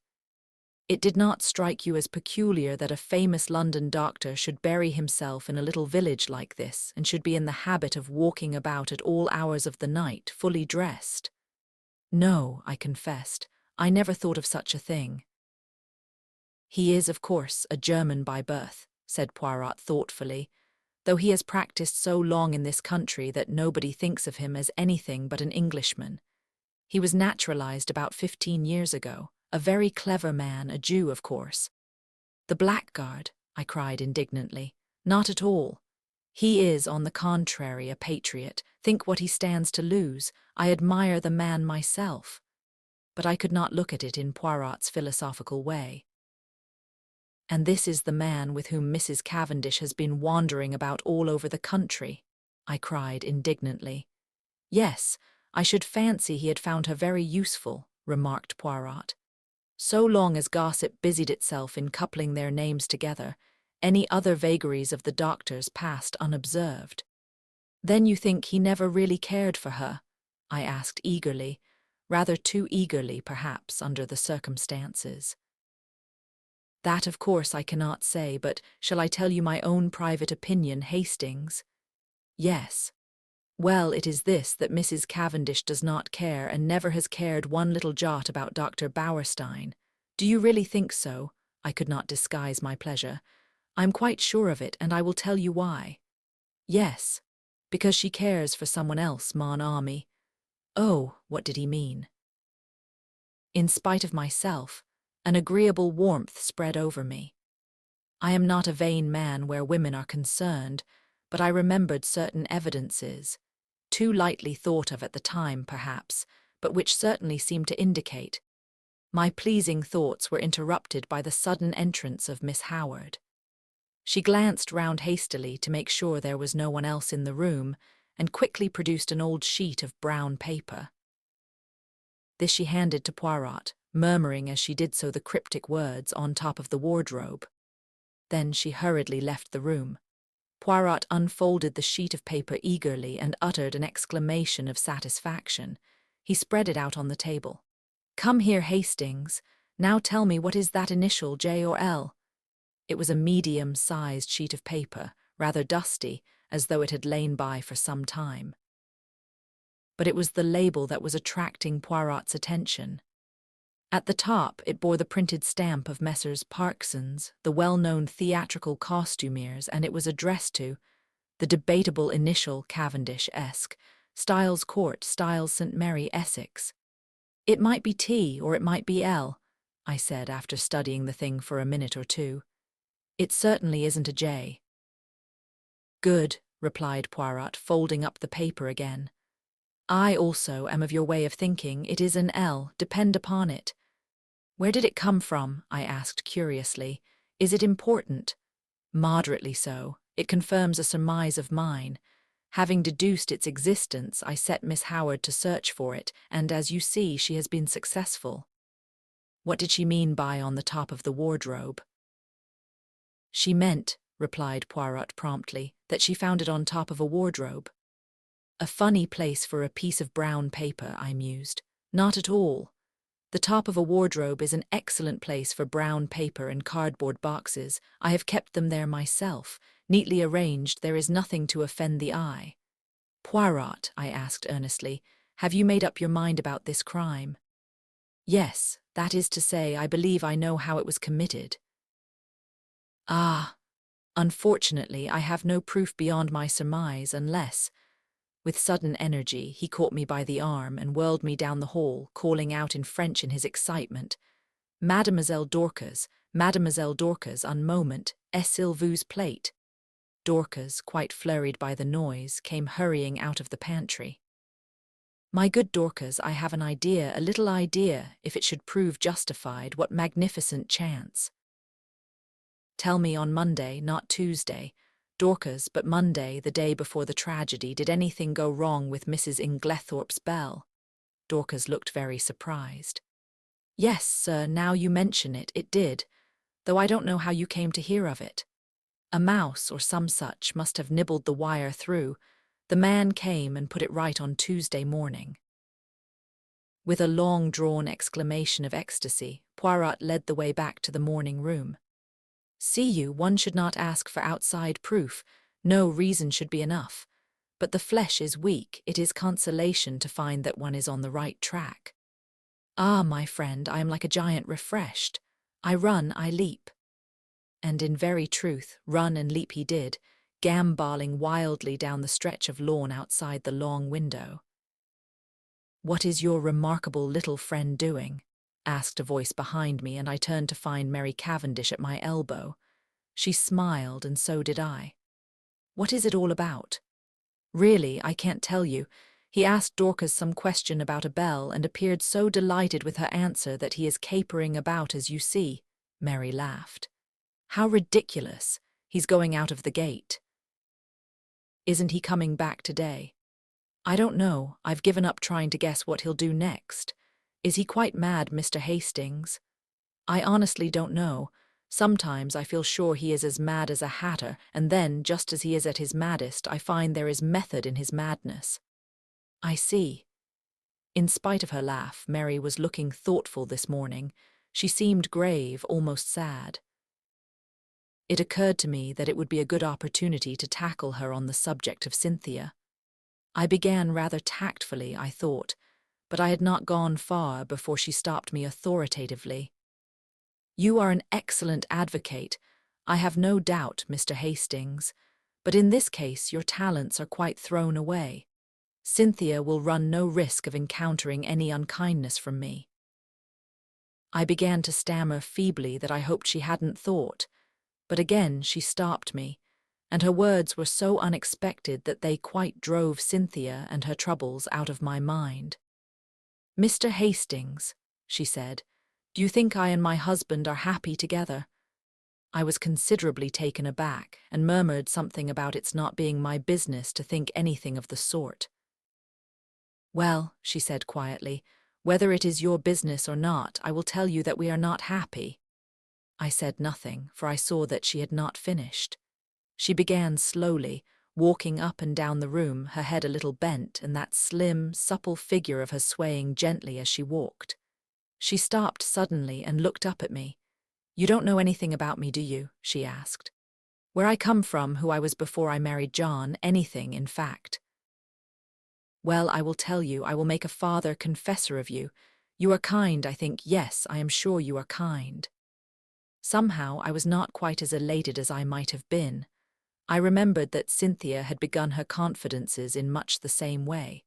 "It did not strike you as peculiar that a famous London doctor should bury himself in a little village like this, and should be in the habit of walking about at all hours of the night, fully dressed?" "No," I confessed. "I never thought of such a thing." "He is, of course, a German by birth," said Poirot thoughtfully, "though he has practiced so long in this country that nobody thinks of him as anything but an Englishman. He was naturalized about 15 years ago. A very clever man, a Jew, of course." "The blackguard," I cried indignantly. "Not at all. He is, on the contrary, a patriot. Think what he stands to lose. I admire the man myself." But I could not look at it in Poirot's philosophical way. "And this is the man with whom Mrs. Cavendish has been wandering about all over the country?" I cried indignantly. "Yes, I should fancy he had found her very useful," remarked Poirot. "So long as gossip busied itself in coupling their names together, any other vagaries of the doctor's passed unobserved." "Then you think he never really cared for her?" I asked eagerly, rather too eagerly, perhaps, under the circumstances. "That, of course, I cannot say, but shall I tell you my own private opinion, Hastings?" "Yes." "Well, it is this, that Mrs. Cavendish does not care and never has cared one little jot about Dr. Bauerstein." "Do you really think so?" I could not disguise my pleasure. "I'm quite sure of it, and I will tell you why." "Yes, because she cares for someone else, mon ami." Oh, what did he mean? In spite of myself, an agreeable warmth spread over me. I am not a vain man where women are concerned, but I remembered certain evidences, too lightly thought of at the time, perhaps, but which certainly seemed to indicate. My pleasing thoughts were interrupted by the sudden entrance of Miss Howard. She glanced round hastily to make sure there was no one else in the room, and quickly produced an old sheet of brown paper. This she handed to Poirot, murmuring as she did so the cryptic words "on top of the wardrobe." Then she hurriedly left the room. Poirot unfolded the sheet of paper eagerly and uttered an exclamation of satisfaction. He spread it out on the table. "Come here, Hastings. Now tell me, what is that initial, J or L?" It was a medium-sized sheet of paper, rather dusty, as though it had lain by for some time. But it was the label that was attracting Poirot's attention. At the top, it bore the printed stamp of Messrs. Parksons, the well-known theatrical costumiers, and it was addressed to the debatable initial Cavendish-esque, Styles Court, Styles St. Mary, Essex. It might be T or it might be L, I said after studying the thing for a minute or two. It certainly isn't a J. Good, replied Poirot, folding up the paper again. I also am of your way of thinking. It is an L, depend upon it. Where did it come from? I asked curiously. Is it important? Moderately so. It confirms a surmise of mine. Having deduced its existence, I set Miss Howard to search for it, and as you see, she has been successful. What did she mean by on the top of the wardrobe? She meant, replied Poirot promptly, that she found it on top of a wardrobe. A funny place for a piece of brown paper, I mused. Not at all. The top of a wardrobe is an excellent place for brown paper and cardboard boxes. I have kept them there myself. Neatly arranged, there is nothing to offend the eye. Poirot, I asked earnestly, have you made up your mind about this crime? Yes, that is to say, I believe I know how it was committed. Ah, unfortunately, I have no proof beyond my surmise unless— With sudden energy, he caught me by the arm and whirled me down the hall, calling out in French in his excitement, Mademoiselle Dorcas, un moment, est-il vous plate? Dorcas, quite flurried by the noise, came hurrying out of the pantry. My good Dorcas, I have an idea, a little idea, if it should prove justified, what magnificent chance. Tell me on Monday, not Tuesday. Dorcas, but Monday, the day before the tragedy, did anything go wrong with Mrs. Inglethorp's bell? Dorcas looked very surprised. Yes, sir, now you mention it, it did, though I don't know how you came to hear of it. A mouse or some such must have nibbled the wire through. The man came and put it right on Tuesday morning. With a long-drawn exclamation of ecstasy, Poirot led the way back to the morning room. See you, one should not ask for outside proof. No reason should be enough. But the flesh is weak. It is consolation to find that one is on the right track. Ah, my friend, I am like a giant refreshed. I run, I leap. And in very truth, run and leap he did, gambolling wildly down the stretch of lawn outside the long window. What is your remarkable little friend doing? Asked a voice behind me, and I turned to find Mary Cavendish at my elbow. She smiled, and so did I. What is it all about? Really, I can't tell you. He asked Dorcas some question about a bell and appeared so delighted with her answer that he is capering about as you see. Mary laughed. How ridiculous. He's going out of the gate. Isn't he coming back today? I don't know. I've given up trying to guess what he'll do next. Is he quite mad, Mr. Hastings? I honestly don't know. Sometimes I feel sure he is as mad as a hatter, and then, just as he is at his maddest, I find there is method in his madness. I see. In spite of her laugh, Mary was looking thoughtful this morning. She seemed grave, almost sad. It occurred to me that it would be a good opportunity to tackle her on the subject of Cynthia. I began rather tactfully, I thought, but I had not gone far before she stopped me authoritatively. You are an excellent advocate, I have no doubt, Mr. Hastings, but in this case your talents are quite thrown away. Cynthia will run no risk of encountering any unkindness from me. I began to stammer feebly that I hoped she hadn't thought, but again she stopped me, and her words were so unexpected that they quite drove Cynthia and her troubles out of my mind. Mr. Hastings, she said, do you think I and my husband are happy together? I was considerably taken aback and murmured something about its not being my business to think anything of the sort. Well, she said quietly, whether it is your business or not, I will tell you that we are not happy. I said nothing, for I saw that she had not finished. She began slowly, walking up and down the room, her head a little bent, and that slim, supple figure of hers swaying gently as she walked. She stopped suddenly and looked up at me. You don't know anything about me, do you? She asked. Where I come from, who I was before I married John, anything, in fact. Well, I will tell you, I will make a father confessor of you. You are kind, I think. Yes, I am sure you are kind. Somehow I was not quite as elated as I might have been. I remembered that Cynthia had begun her confidences in much the same way.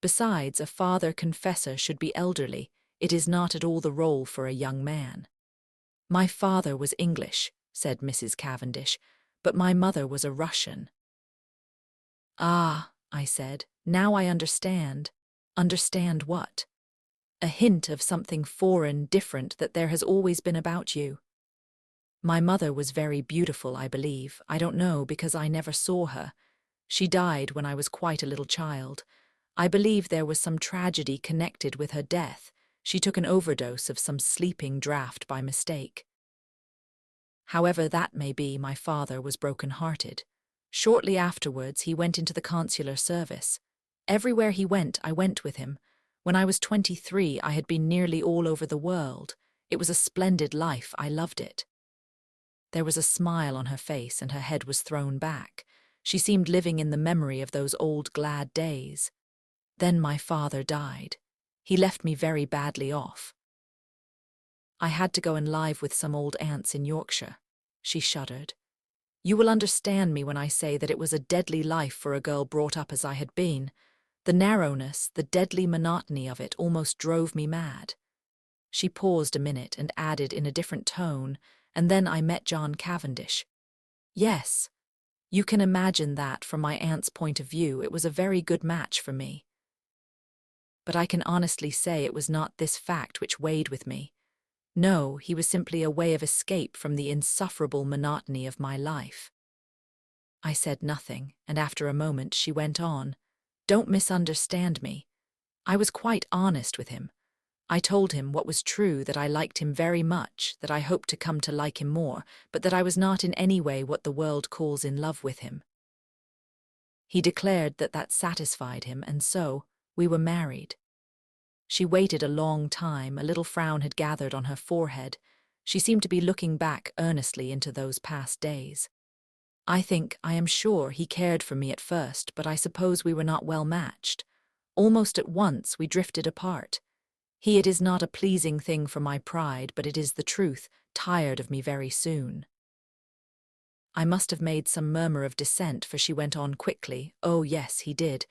Besides, a father confessor should be elderly. It is not at all the role for a young man. My father was English, said Mrs. Cavendish, but my mother was a Russian. Ah, I said, now I understand. Understand what? A hint of something foreign, different that there has always been about you. My mother was very beautiful, I believe. I don't know, because I never saw her. She died when I was quite a little child. I believe there was some tragedy connected with her death. She took an overdose of some sleeping draught by mistake. However that may be, my father was broken-hearted. Shortly afterwards, he went into the consular service. Everywhere he went, I went with him. When I was 23, I had been nearly all over the world. It was a splendid life. I loved it. There was a smile on her face, and her head was thrown back. She seemed living in the memory of those old glad days. Then my father died. He left me very badly off. I had to go and live with some old aunts in Yorkshire. She shuddered. You will understand me when I say that it was a deadly life for a girl brought up as I had been. The narrowness, the deadly monotony of it almost drove me mad. She paused a minute and added in a different tone, and then I met John Cavendish. Yes, you can imagine that, from my aunt's point of view, it was a very good match for me. But I can honestly say it was not this fact which weighed with me. No, he was simply a way of escape from the insufferable monotony of my life. I said nothing, and after a moment she went on. Don't misunderstand me. I was quite honest with him. I told him what was true, that I liked him very much, that I hoped to come to like him more, but that I was not in any way what the world calls in love with him. He declared that that satisfied him, and so we were married. She waited a long time. A little frown had gathered on her forehead. She seemed to be looking back earnestly into those past days. I am sure, he cared for me at first, but I suppose we were not well matched. Almost at once we drifted apart. It is not a pleasing thing for my pride, but it is the truth, tired of me very soon. I must have made some murmur of dissent, for she went on quickly. Oh yes, he did.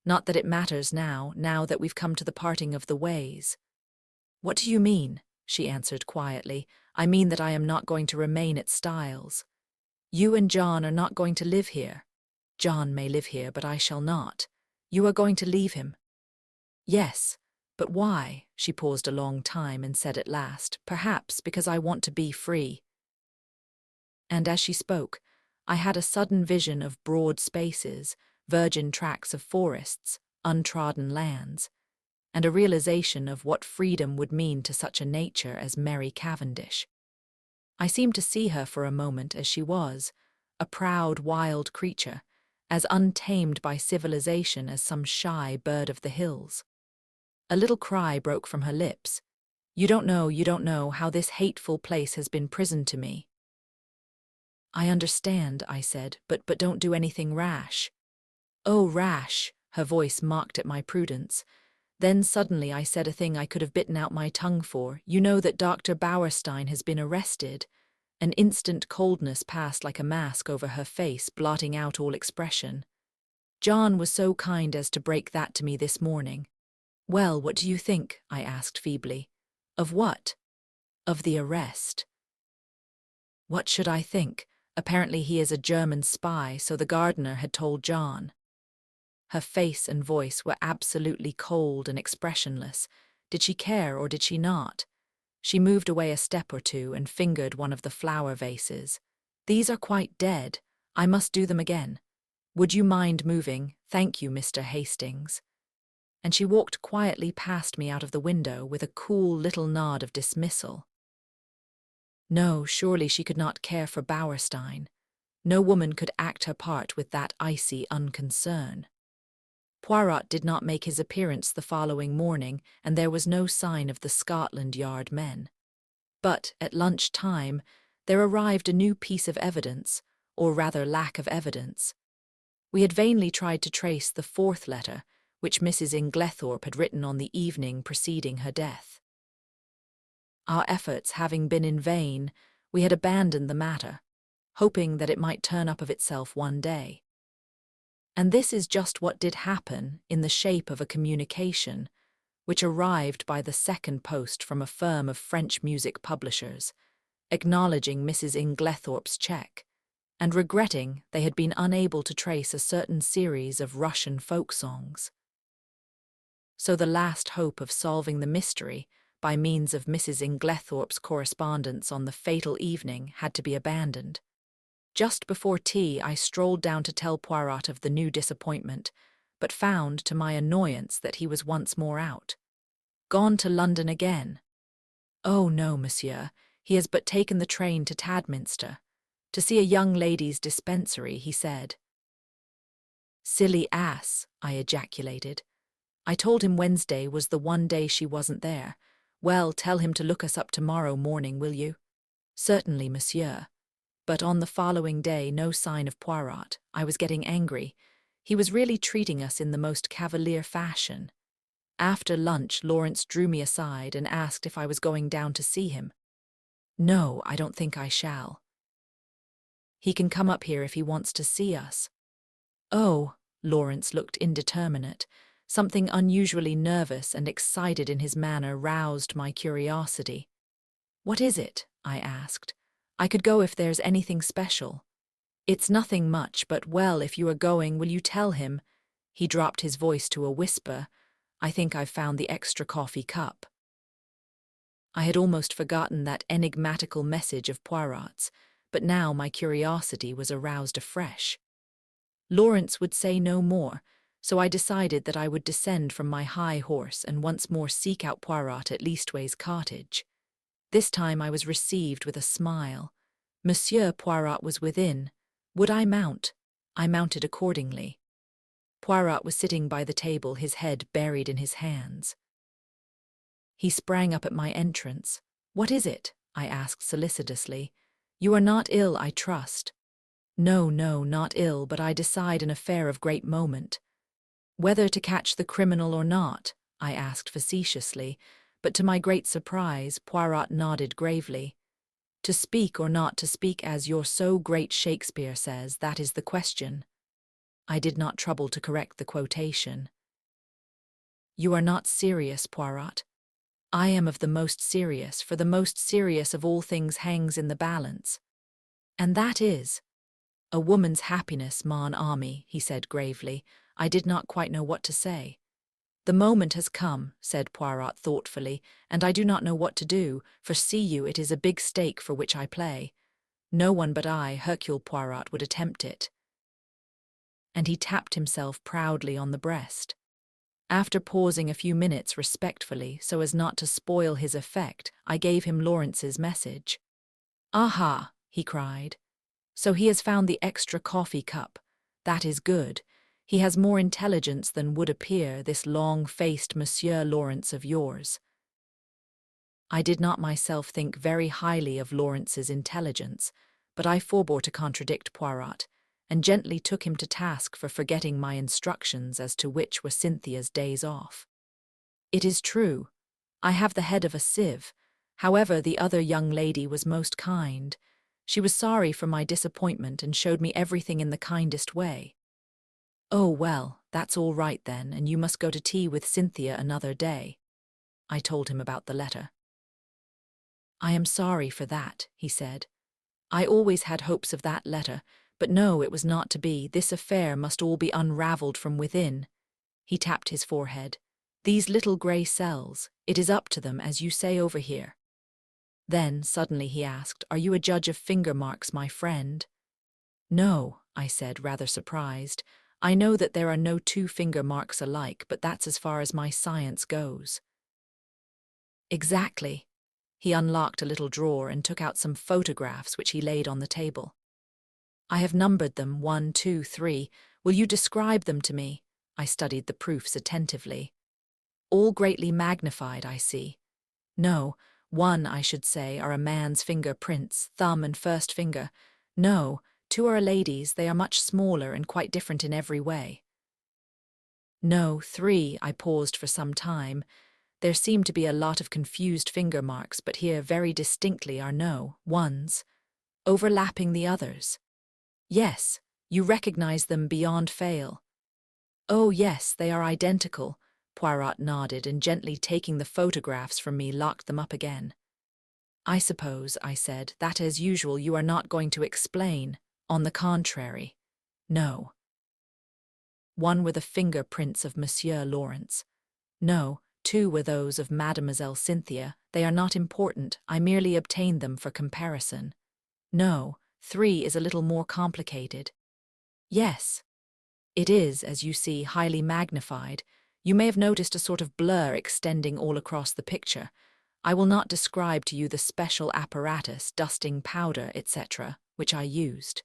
Not that it matters now that we've come to the parting of the ways. What do you mean? She answered quietly. I mean that I am not going to remain at Styles. You and John are not going to live here. John may live here, but I shall not. You are going to leave him. Yes, but why? She paused a long time and said at last, perhaps because I want to be free. And as she spoke, I had a sudden vision of broad spaces, virgin tracts of forests, untrodden lands, and a realization of what freedom would mean to such a nature as Mary Cavendish. I seemed to see her for a moment as she was, a proud, wild creature, as untamed by civilization as some shy bird of the hills. A little cry broke from her lips. You don't know how this hateful place has been prison to me. I understand, I said, but don't do anything rash. Oh, rash, her voice mocked at my prudence. Then suddenly I said a thing I could have bitten out my tongue for. You know that Dr. Bauerstein has been arrested. An instant coldness passed like a mask over her face, blotting out all expression. John was so kind as to break that to me this morning. Well, what do you think? I asked feebly. Of what? Of the arrest. What should I think? Apparently he is a German spy, so the gardener had told John. Her face and voice were absolutely cold and expressionless. Did she care or did she not? She moved away a step or two and fingered one of the flower vases. These are quite dead. I must do them again. Would you mind moving? Thank you, Mr. Hastings. And she walked quietly past me out of the window with a cool little nod of dismissal. No, surely she could not care for Bauerstein. No woman could act her part with that icy unconcern. Poirot did not make his appearance the following morning, and there was no sign of the Scotland Yard men. But, at lunch-time, there arrived a new piece of evidence, or rather lack of evidence. We had vainly tried to trace the fourth letter, which Mrs. Inglethorp had written on the evening preceding her death. Our efforts having been in vain, we had abandoned the matter, hoping that it might turn up of itself one day. And this is just what did happen in the shape of a communication, which arrived by the second post from a firm of French music publishers, acknowledging Mrs. Inglethorp's cheque, and regretting they had been unable to trace a certain series of Russian folk songs. So the last hope of solving the mystery by means of Mrs. Inglethorp's correspondence on the fatal evening had to be abandoned. Just before tea I strolled down to tell Poirot of the new disappointment, but found to my annoyance that he was once more out. Gone to London again. Oh no, monsieur, he has but taken the train to Tadminster. To see a young ladies' dispensary, he said. Silly ass, I ejaculated. I told him Wednesday was the one day she wasn't there. Well, tell him to look us up tomorrow morning, will you? Certainly, monsieur. But on the following day, no sign of Poirot. I was getting angry. He was really treating us in the most cavalier fashion. After lunch, Lawrence drew me aside and asked if I was going down to see him. No, I don't think I shall. He can come up here if he wants to see us. Oh, Lawrence looked indeterminate. Something unusually nervous and excited in his manner roused my curiosity. What is it? I asked. I could go if there's anything special. It's nothing much, but well, if you are going, will you tell him? He dropped his voice to a whisper. I think I've found the extra coffee cup. I had almost forgotten that enigmatical message of Poirot's, but now my curiosity was aroused afresh. Lawrence would say no more, so I decided that I would descend from my high horse and once more seek out Poirot at Leastways Cottage. This time I was received with a smile. Monsieur Poirot was within. Would I mount? I mounted accordingly. Poirot was sitting by the table, his head buried in his hands. He sprang up at my entrance. What is it? I asked solicitously. You are not ill, I trust. No, not ill, but I decide an affair of great moment. Whether to catch the criminal or not, I asked facetiously, but to my great surprise, Poirot nodded gravely. To speak or not to speak, as your so great Shakespeare says, that is the question. I did not trouble to correct the quotation. You are not serious, Poirot. I am of the most serious, for the most serious of all things hangs in the balance. And that is a woman's happiness, mon ami, he said gravely. I did not quite know what to say. The moment has come, said Poirot thoughtfully, and I do not know what to do, for see you, it is a big stake for which I play. No one but I, Hercule Poirot, would attempt it. And he tapped himself proudly on the breast. After pausing a few minutes respectfully, so as not to spoil his effect, I gave him Lawrence's message. Aha, he cried. So he has found the extra coffee cup. That is good. He has more intelligence than would appear, this long-faced Monsieur Lawrence of yours. I did not myself think very highly of Lawrence's intelligence, but I forbore to contradict Poirot, and gently took him to task for forgetting my instructions as to which were Cynthia's days off. It is true, I have the head of a sieve. However, the other young lady was most kind. She was sorry for my disappointment and showed me everything in the kindest way. Oh, well, that's all right then, and you must go to tea with Cynthia another day. I told him about the letter. I am sorry for that, he said. I always had hopes of that letter, but no, it was not to be. This affair must all be unravelled from within. He tapped his forehead. These little grey cells, it is up to them, as you say over here. Then, suddenly he asked, Are you a judge of finger marks, my friend? No, I said, rather surprised. I know that there are no two finger marks alike, but that's as far as my science goes. Exactly. He unlocked a little drawer and took out some photographs which he laid on the table. I have numbered them, 1, 2, 3. Will you describe them to me? I studied the proofs attentively. All greatly magnified, I see. No, 1, I should say, are a man's finger prints, thumb and first finger. No, 2 are a lady's, they are much smaller and quite different in every way. No, 3. I paused for some time. There seemed to be a lot of confused finger marks, but here very distinctly are no ones, overlapping the others. Yes, you recognize them beyond fail. Oh yes, they are identical, Poirot nodded and gently taking the photographs from me locked them up again. I suppose, I said, that as usual you are not going to explain. On the contrary. No. One were the fingerprints of Monsieur Lawrence. No, 2 were those of Mademoiselle Cynthia. They are not important, I merely obtained them for comparison. No, 3 is a little more complicated. Yes. It is, as you see, highly magnified. You may have noticed a sort of blur extending all across the picture. I will not describe to you the special apparatus, dusting powder, etc., which I used.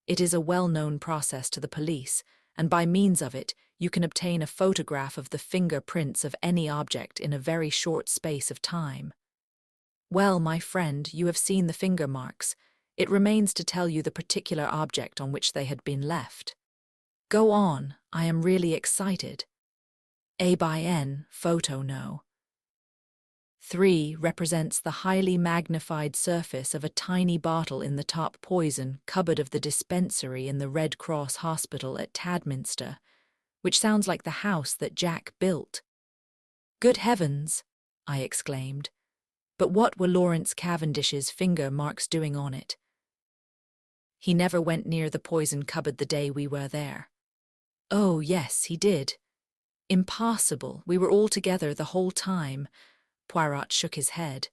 It is a well-known process to the police, and by means of it, you can obtain a photograph of the fingerprints of any object in a very short space of time. Well, my friend, you have seen the finger marks. It remains to tell you the particular object on which they had been left. Go on, I am really excited. A by N, photo no. 3 represents the highly magnified surface of a tiny bottle in the top poison cupboard of the dispensary in the Red Cross Hospital at Tadminster, which sounds like the house that Jack built. Good heavens, I exclaimed. But what were Lawrence Cavendish's finger marks doing on it? He never went near the poison cupboard the day we were there. Oh, yes, he did. Impossible, we were all together the whole time. Poirot shook his head.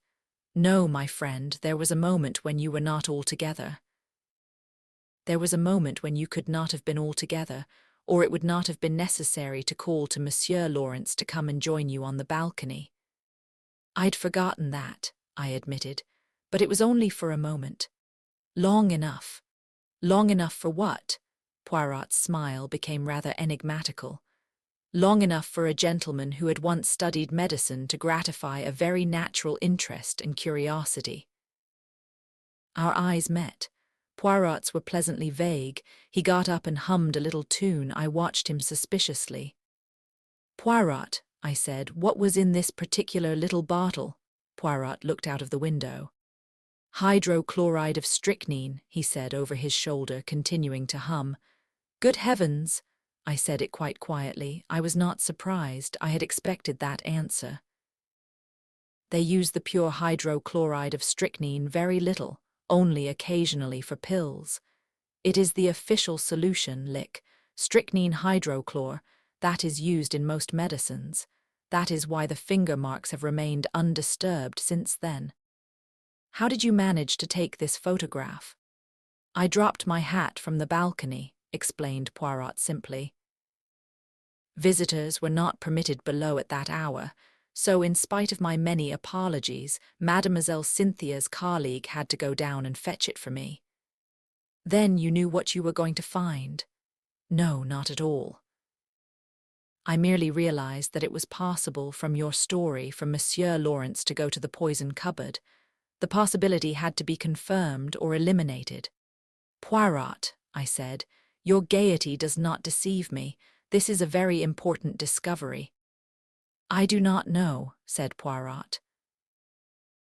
No, my friend, there was a moment when you were not all together. There was a moment when you could not have been all together, or it would not have been necessary to call to Monsieur Lawrence to come and join you on the balcony. I'd forgotten that, I admitted, but it was only for a moment. Long enough. Long enough for what? Poirot's smile became rather enigmatical. Long enough for a gentleman who had once studied medicine to gratify a very natural interest and curiosity. Our eyes met. Poirot's were pleasantly vague. He got up and hummed a little tune. I watched him suspiciously. Poirot, I said, what was in this particular little bottle? Poirot looked out of the window. Hydrochloride of strychnine, he said over his shoulder, continuing to hum. Good heavens! I said it quite quietly. I was not surprised. I had expected that answer. They use the pure hydrochloride of strychnine very little, only occasionally for pills. It is the official solution, Lick, strychnine hydrochlor, that is used in most medicines. That is why the finger marks have remained undisturbed since then. How did you manage to take this photograph? I dropped my hat from the balcony, explained Poirot simply. Visitors were not permitted below at that hour, so in spite of my many apologies, Mademoiselle Cynthia's colleague had to go down and fetch it for me. Then you knew what you were going to find? No, not at all. I merely realized that it was possible from your story for Monsieur Lawrence to go to the poison cupboard. The possibility had to be confirmed or eliminated. Poirot, I said, your gaiety does not deceive me. This is a very important discovery. I do not know, said Poirot.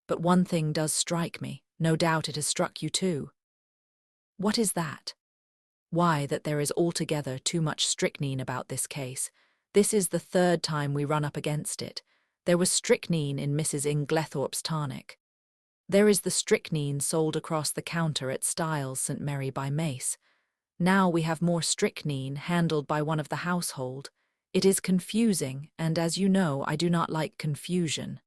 But one thing does strike me. No doubt it has struck you too. What is that? Why, that there is altogether too much strychnine about this case. This is the 3rd time we run up against it. There was strychnine in Mrs. Inglethorp's tonic. There is the strychnine sold across the counter at Styles St. Mary by Mace. Now we have more strychnine handled by one of the household. It is confusing, and as you know, I do not like confusion.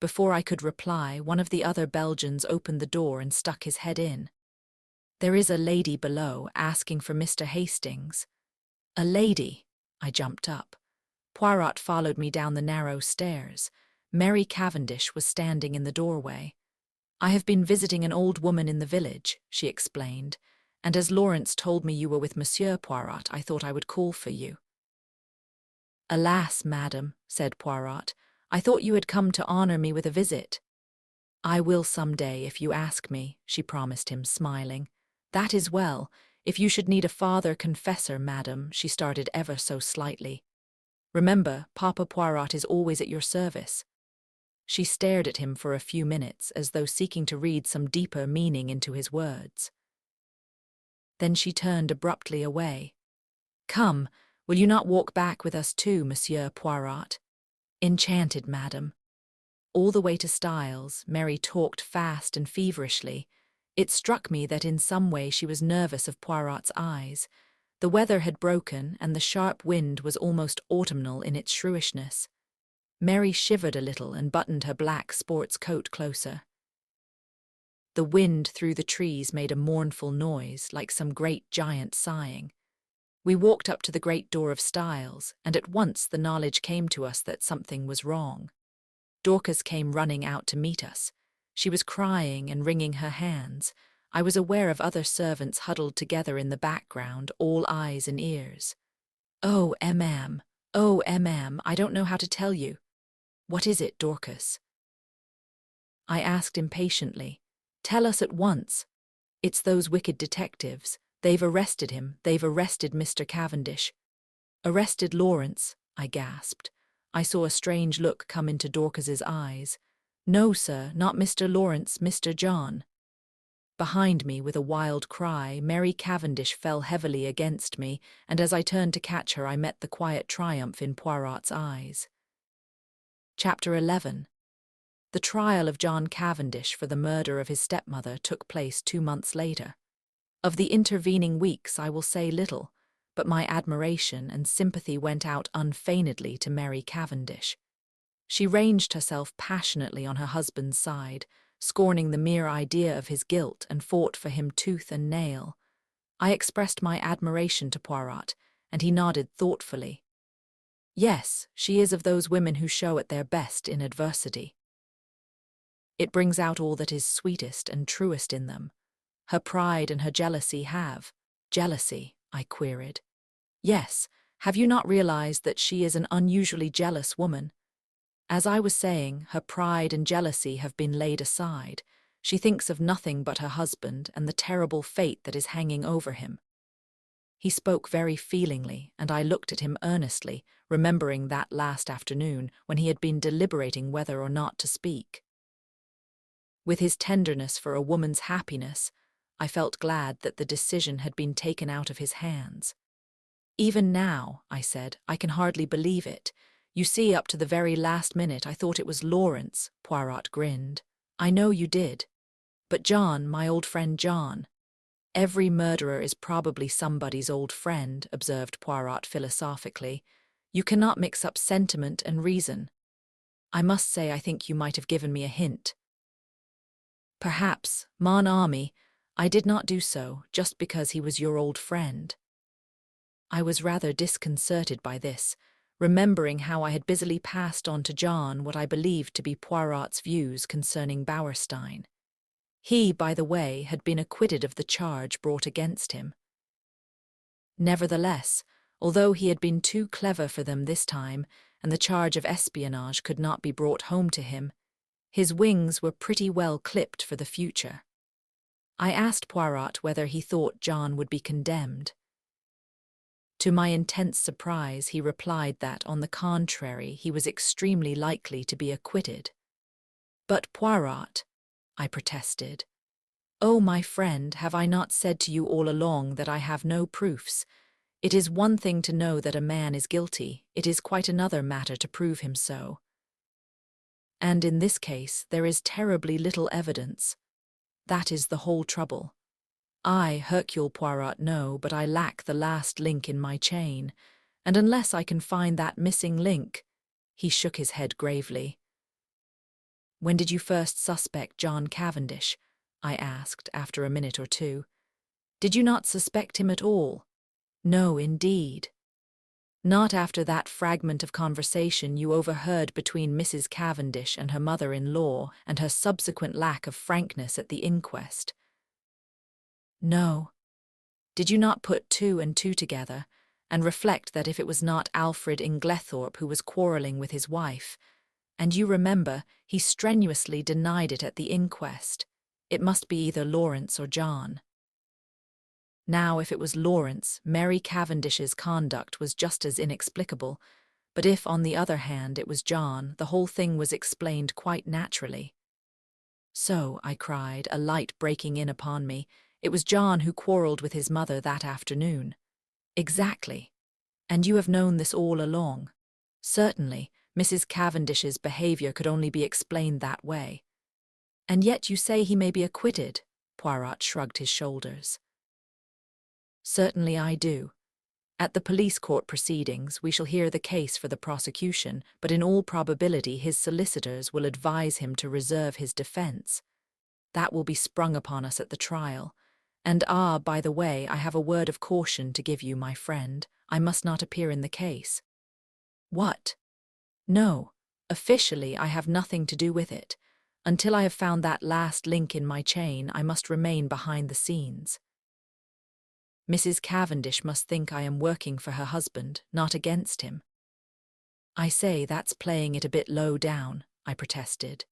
Before I could reply, one of the other Belgians opened the door and stuck his head in. There is a lady below, asking for Mr. Hastings. A lady? I jumped up. Poirot followed me down the narrow stairs. Mary Cavendish was standing in the doorway. I have been visiting an old woman in the village, she explained, and as Lawrence told me you were with Monsieur Poirot, I thought I would call for you. Alas, madam, said Poirot, I thought you had come to honor me with a visit. I will some day if you ask me, she promised him, smiling. That is well. If you should need a father confessor, madam, she started ever so slightly. Remember, Papa Poirot is always at your service. She stared at him for a few minutes, as though seeking to read some deeper meaning into his words. Then she turned abruptly away. Come, will you not walk back with us too, Monsieur Poirot? Enchanted, madam. All the way to Styles, Mary talked fast and feverishly. It struck me that in some way she was nervous of Poirot's eyes. The weather had broken, and the sharp wind was almost autumnal in its shrewishness. Mary shivered a little and buttoned her black sports coat closer. The wind through the trees made a mournful noise, like some great giant sighing. We walked up to the great door of Styles, and at once the knowledge came to us that something was wrong. Dorcas came running out to meet us. She was crying and wringing her hands. I was aware of other servants huddled together in the background, all eyes and ears. Oh, ma'am, I don't know how to tell you. What is it, Dorcas? I asked impatiently. Tell us at once. It's those wicked detectives. They've arrested him. They've arrested Mr. Cavendish. Arrested Lawrence, I gasped. I saw a strange look come into Dorcas's eyes. No, sir, not Mr. Lawrence, Mr. John. Behind me, with a wild cry, Mary Cavendish fell heavily against me, and as I turned to catch her, I met the quiet triumph in Poirot's eyes. Chapter 11. The trial of John Cavendish for the murder of his stepmother took place 2 months later. Of the intervening weeks I will say little, but my admiration and sympathy went out unfeignedly to Mary Cavendish. She ranged herself passionately on her husband's side, scorning the mere idea of his guilt, and fought for him tooth and nail. I expressed my admiration to Poirot, and he nodded thoughtfully. Yes, she is of those women who show at their best in adversity. It brings out all that is sweetest and truest in them. Her pride and her jealousy have. Jealousy, I queried. Yes, have you not realized that she is an unusually jealous woman? As I was saying, her pride and jealousy have been laid aside. She thinks of nothing but her husband and the terrible fate that is hanging over him. He spoke very feelingly, and I looked at him earnestly, remembering that last afternoon when he had been deliberating whether or not to speak. With his tenderness for a woman's happiness, I felt glad that the decision had been taken out of his hands. Even now, I said, I can hardly believe it. You see, up to the very last minute I thought it was Lawrence, Poirot grinned. I know you did. But John, my old friend John. Every murderer is probably somebody's old friend, observed Poirot philosophically. You cannot mix up sentiment and reason. I must say I think you might have given me a hint. Perhaps, mon ami, I did not do so, just because he was your old friend. I was rather disconcerted by this, remembering how I had busily passed on to John what I believed to be Poirot's views concerning Bauerstein. He, by the way, had been acquitted of the charge brought against him. Nevertheless, although he had been too clever for them this time, and the charge of espionage could not be brought home to him, his wings were pretty well clipped for the future. I asked Poirot whether he thought John would be condemned. To my intense surprise, he replied that, on the contrary, he was extremely likely to be acquitted. But Poirot, I protested. Oh, my friend, have I not said to you all along that I have no proofs? It is one thing to know that a man is guilty, it is quite another matter to prove him so. And in this case, there is terribly little evidence. That is the whole trouble. I, Hercule Poirot, know, but I lack the last link in my chain, and unless I can find that missing link— He shook his head gravely. When did you first suspect John Cavendish? I asked after a minute or two. Did you not suspect him at all? No, indeed. Not after that fragment of conversation you overheard between Mrs. Cavendish and her mother-in-law, and her subsequent lack of frankness at the inquest. No. Did you not put 2 and 2 together, and reflect that if it was not Alfred Inglethorp who was quarrelling with his wife, and you remember, he strenuously denied it at the inquest, it must be either Lawrence or John. Now, if it was Lawrence, Mary Cavendish's conduct was just as inexplicable, but if, on the other hand, it was John, the whole thing was explained quite naturally. "So," I cried, a light breaking in upon me, "it was John who quarrelled with his mother that afternoon." "Exactly. And you have known this all along." "Certainly, Mrs. Cavendish's behaviour could only be explained that way." "And yet you say he may be acquitted?" Poirot shrugged his shoulders. "Certainly I do. At the police court proceedings, we shall hear the case for the prosecution, but in all probability his solicitors will advise him to reserve his defence. That will be sprung upon us at the trial. And by the way, I have a word of caution to give you, my friend. I must not appear in the case." "What?" "No. Officially, I have nothing to do with it. Until I have found that last link in my chain, I must remain behind the scenes. Mrs. Cavendish must think I am working for her husband, not against him." "I say, that's playing it a bit low down," I protested.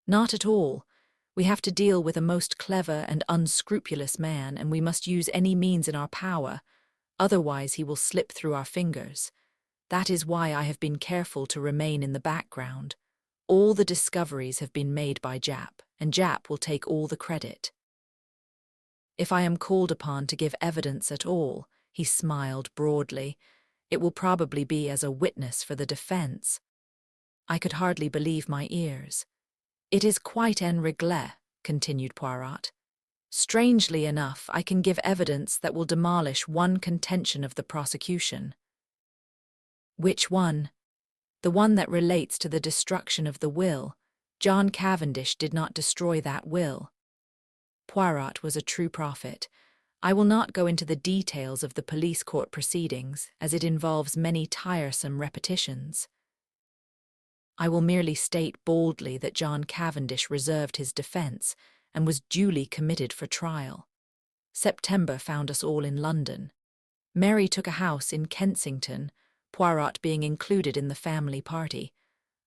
"Not at all. We have to deal with a most clever and unscrupulous man, and we must use any means in our power, otherwise he will slip through our fingers. That is why I have been careful to remain in the background. All the discoveries have been made by Jap, and Jap will take all the credit. If I am called upon to give evidence at all," he smiled broadly, "it will probably be as a witness for the defence." I could hardly believe my ears. "It is quite en règle," continued Poirot. "Strangely enough, I can give evidence that will demolish one contention of the prosecution." "Which one?" "The one that relates to the destruction of the will. John Cavendish did not destroy that will." Poirot was a true prophet. I will not go into the details of the police court proceedings, as it involves many tiresome repetitions. I will merely state boldly that John Cavendish reserved his defence and was duly committed for trial. September found us all in London. Mary took a house in Kensington, Poirot being included in the family party.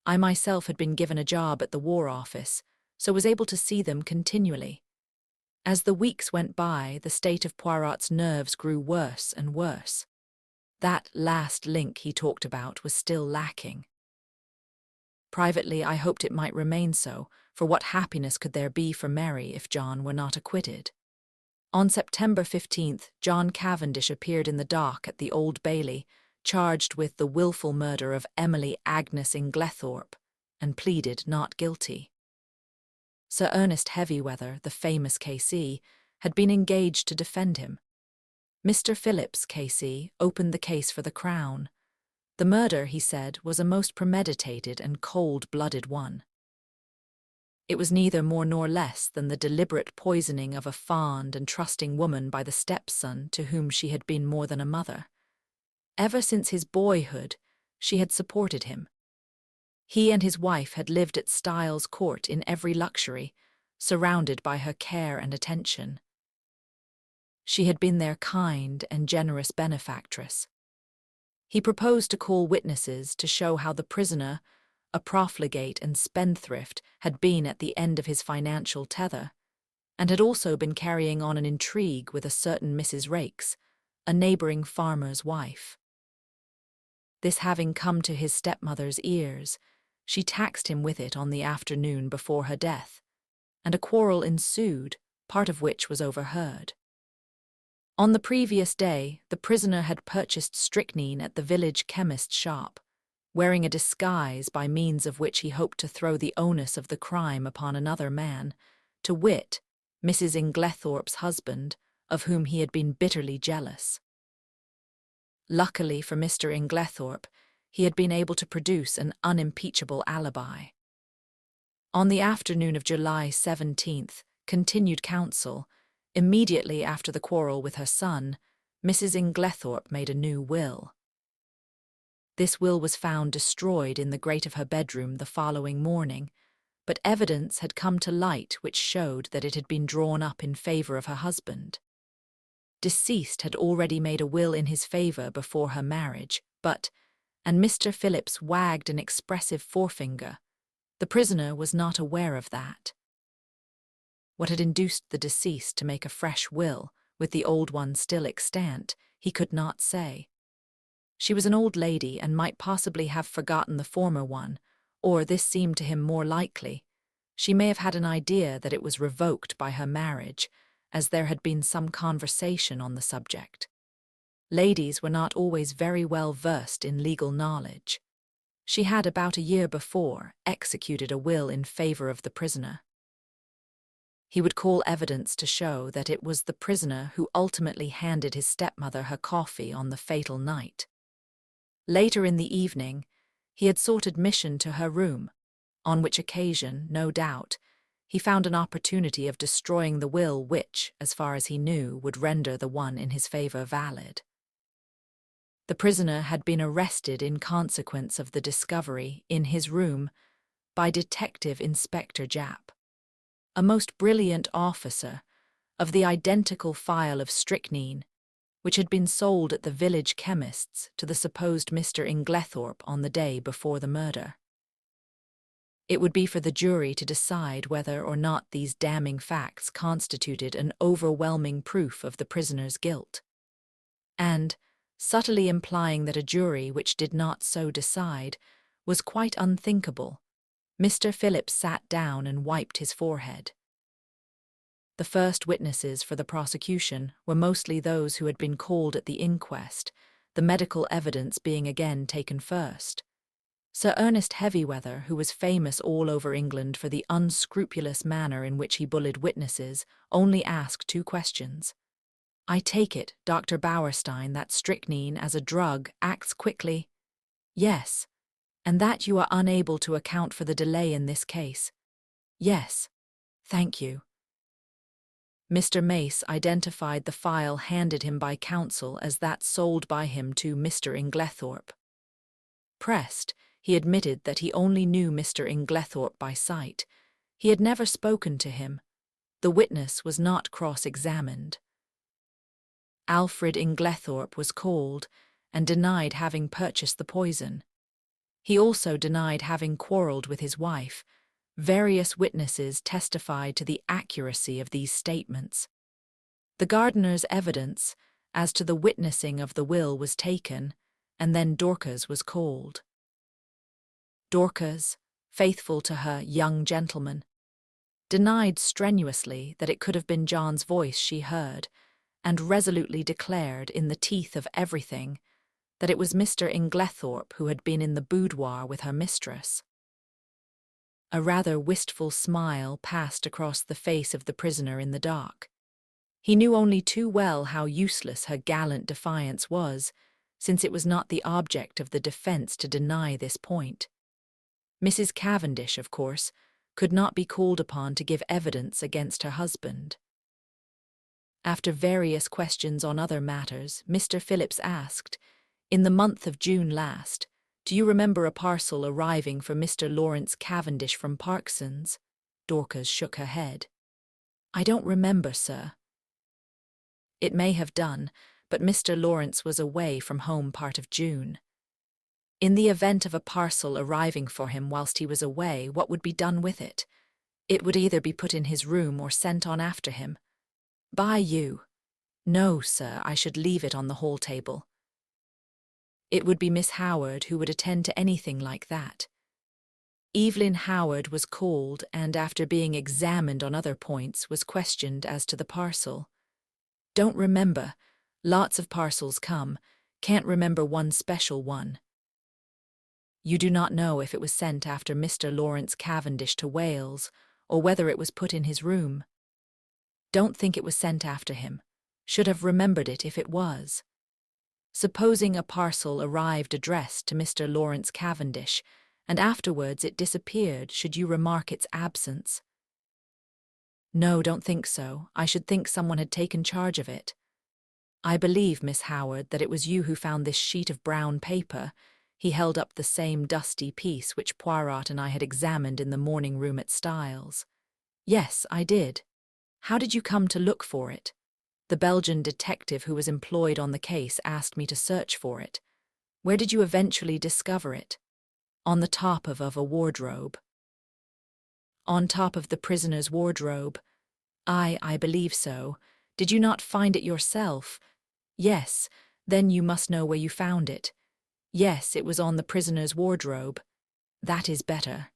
I myself had been given a job at the War Office, so was able to see them continually. As the weeks went by, the state of Poirot's nerves grew worse and worse. That last link he talked about was still lacking. Privately, I hoped it might remain so, for what happiness could there be for Mary if John were not acquitted? On September 15th, John Cavendish appeared in the dock at the Old Bailey, charged with the wilful murder of Emily Agnes Inglethorp, and pleaded not guilty. Sir Ernest Heavyweather, the famous K.C., had been engaged to defend him. Mr. Phillips, K.C., opened the case for the Crown. The murder, he said, was a most premeditated and cold-blooded one. It was neither more nor less than the deliberate poisoning of a fond and trusting woman by the stepson to whom she had been more than a mother. Ever since his boyhood, she had supported him. He and his wife had lived at Styles Court in every luxury, surrounded by her care and attention. She had been their kind and generous benefactress. He proposed to call witnesses to show how the prisoner, a profligate and spendthrift, had been at the end of his financial tether, and had also been carrying on an intrigue with a certain Mrs. Raikes, a neighbouring farmer's wife. This having come to his stepmother's ears, she taxed him with it on the afternoon before her death, and a quarrel ensued, part of which was overheard. On the previous day, the prisoner had purchased strychnine at the village chemist's shop, wearing a disguise by means of which he hoped to throw the onus of the crime upon another man, to wit, Mrs. Inglethorpe's husband, of whom he had been bitterly jealous. Luckily for Mr. Inglethorpe, he had been able to produce an unimpeachable alibi. On the afternoon of July 17th, continued counsel, immediately after the quarrel with her son, Mrs. Inglethorpe made a new will. This will was found destroyed in the grate of her bedroom the following morning, but evidence had come to light which showed that it had been drawn up in favour of her husband. Deceased had already made a will in his favour before her marriage, but, and Mr. Phillips wagged an expressive forefinger, the prisoner was not aware of that. What had induced the deceased to make a fresh will with the old one still extant, he could not say. She was an old lady and might possibly have forgotten the former one, or this seemed to him more likely. She may have had an idea that it was revoked by her marriage, as there had been some conversation on the subject. Ladies were not always very well versed in legal knowledge. She had about a year before executed a will in favor of the prisoner. He would call evidence to show that it was the prisoner who ultimately handed his stepmother her coffee on the fatal night. Later in the evening, he had sought admission to her room, on which occasion, no doubt, he found an opportunity of destroying the will which, as far as he knew, would render the one in his favor valid. The prisoner had been arrested in consequence of the discovery, in his room, by Detective Inspector Japp, a most brilliant officer, of the identical phial of strychnine, which had been sold at the village chemist's to the supposed Mr. Inglethorp on the day before the murder. It would be for the jury to decide whether or not these damning facts constituted an overwhelming proof of the prisoner's guilt. And, subtly implying that a jury which did not so decide was quite unthinkable, Mr. Phillips sat down and wiped his forehead. The first witnesses for the prosecution were mostly those who had been called at the inquest, the medical evidence being again taken first. Sir Ernest Heavyweather, who was famous all over England for the unscrupulous manner in which he bullied witnesses, only asked 2 questions. "I take it, Dr. Bauerstein, that strychnine as a drug acts quickly?" "Yes." "And that you are unable to account for the delay in this case?" "Yes." "Thank you." Mr. Mace identified the phial handed him by counsel as that sold by him to Mr. Inglethorp. Pressed, he admitted that he only knew Mr. Inglethorp by sight. He had never spoken to him. The witness was not cross-examined. Alfred Inglethorp was called and denied having purchased the poison. He also denied having quarrelled with his wife. Various witnesses testified to the accuracy of these statements. The gardener's evidence as to the witnessing of the will was taken, and then Dorcas was called. Dorcas, faithful to her young gentleman, denied strenuously that it could have been John's voice she heard, and resolutely declared, in the teeth of everything, that it was Mr. Inglethorp who had been in the boudoir with her mistress. A rather wistful smile passed across the face of the prisoner in the dock. He knew only too well how useless her gallant defiance was, since it was not the object of the defence to deny this point. Mrs. Cavendish, of course, could not be called upon to give evidence against her husband. After various questions on other matters, Mr. Phillips asked, "In the month of June last, do you remember a parcel arriving for Mr. Lawrence Cavendish from Parkson's?" Dorcas shook her head. "I don't remember, sir." It may have done, but Mr. Lawrence was away from home part of June. In the event of a parcel arriving for him whilst he was away, what would be done with it? It would either be put in his room or sent on after him. "By you?" "No, sir, I should leave it on the hall table." It would be Miss Howard who would attend to anything like that. Evelyn Howard was called and, after being examined on other points, was questioned as to the parcel. "Don't remember. Lots of parcels come. Can't remember one special one." "You do not know if it was sent after Mr. Lawrence Cavendish to Wales, or whether it was put in his room?" "Don't think it was sent after him. Should have remembered it if it was." "Supposing a parcel arrived addressed to Mr. Lawrence Cavendish, and afterwards it disappeared, should you remark its absence?" "No, don't think so. I should think someone had taken charge of it." "I believe, Miss Howard, that it was you who found this sheet of brown paper." He held up the same dusty piece which Poirot and I had examined in the morning room at Styles. "Yes, I did." "How did you come to look for it?" "The Belgian detective who was employed on the case asked me to search for it." "Where did you eventually discover it?" "On the top of a wardrobe." "On top of the prisoner's wardrobe?" I believe so. Did you not find it yourself? Yes, then you must know where you found it. Yes, it was on the prisoner's wardrobe. That is better.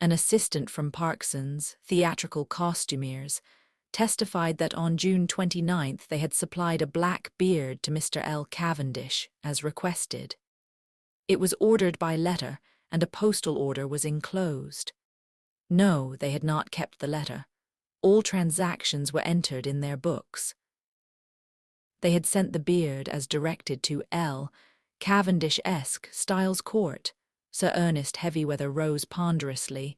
An assistant from Parkson's, theatrical costumiers, testified that on June 29th they had supplied a black beard to Mr. L. Cavendish, as requested. It was ordered by letter, and a postal order was enclosed. No, they had not kept the letter. All transactions were entered in their books. They had sent the beard as directed to L. Cavendish-esque, Styles Court. Sir Ernest Heavyweather rose ponderously.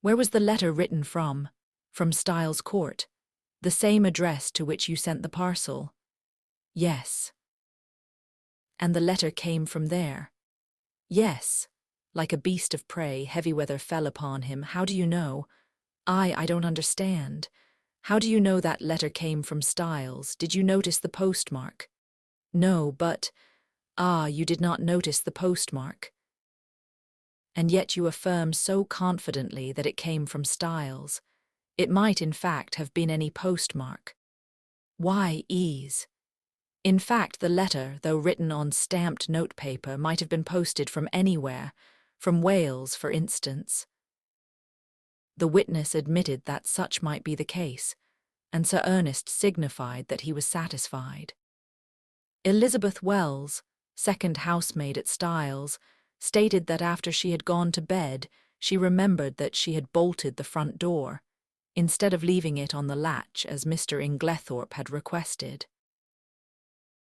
Where was the letter written from? From Styles Court. The same address to which you sent the parcel? Yes. And the letter came from there? Yes. Like a beast of prey, Heavyweather fell upon him. How do you know? I don't understand. How do you know that letter came from Styles? Did you notice the postmark? No, but… you did not notice the postmark. And yet you affirm so confidently that it came from Styles. It might, in fact, have been any postmark. Why ease? In fact, the letter, though written on stamped notepaper, might have been posted from anywhere, from Wales, for instance. The witness admitted that such might be the case, and Sir Ernest signified that he was satisfied. Elizabeth Wells, second housemaid at Styles, stated that after she had gone to bed, she remembered that she had bolted the front door, instead of leaving it on the latch as Mr. Inglethorp had requested.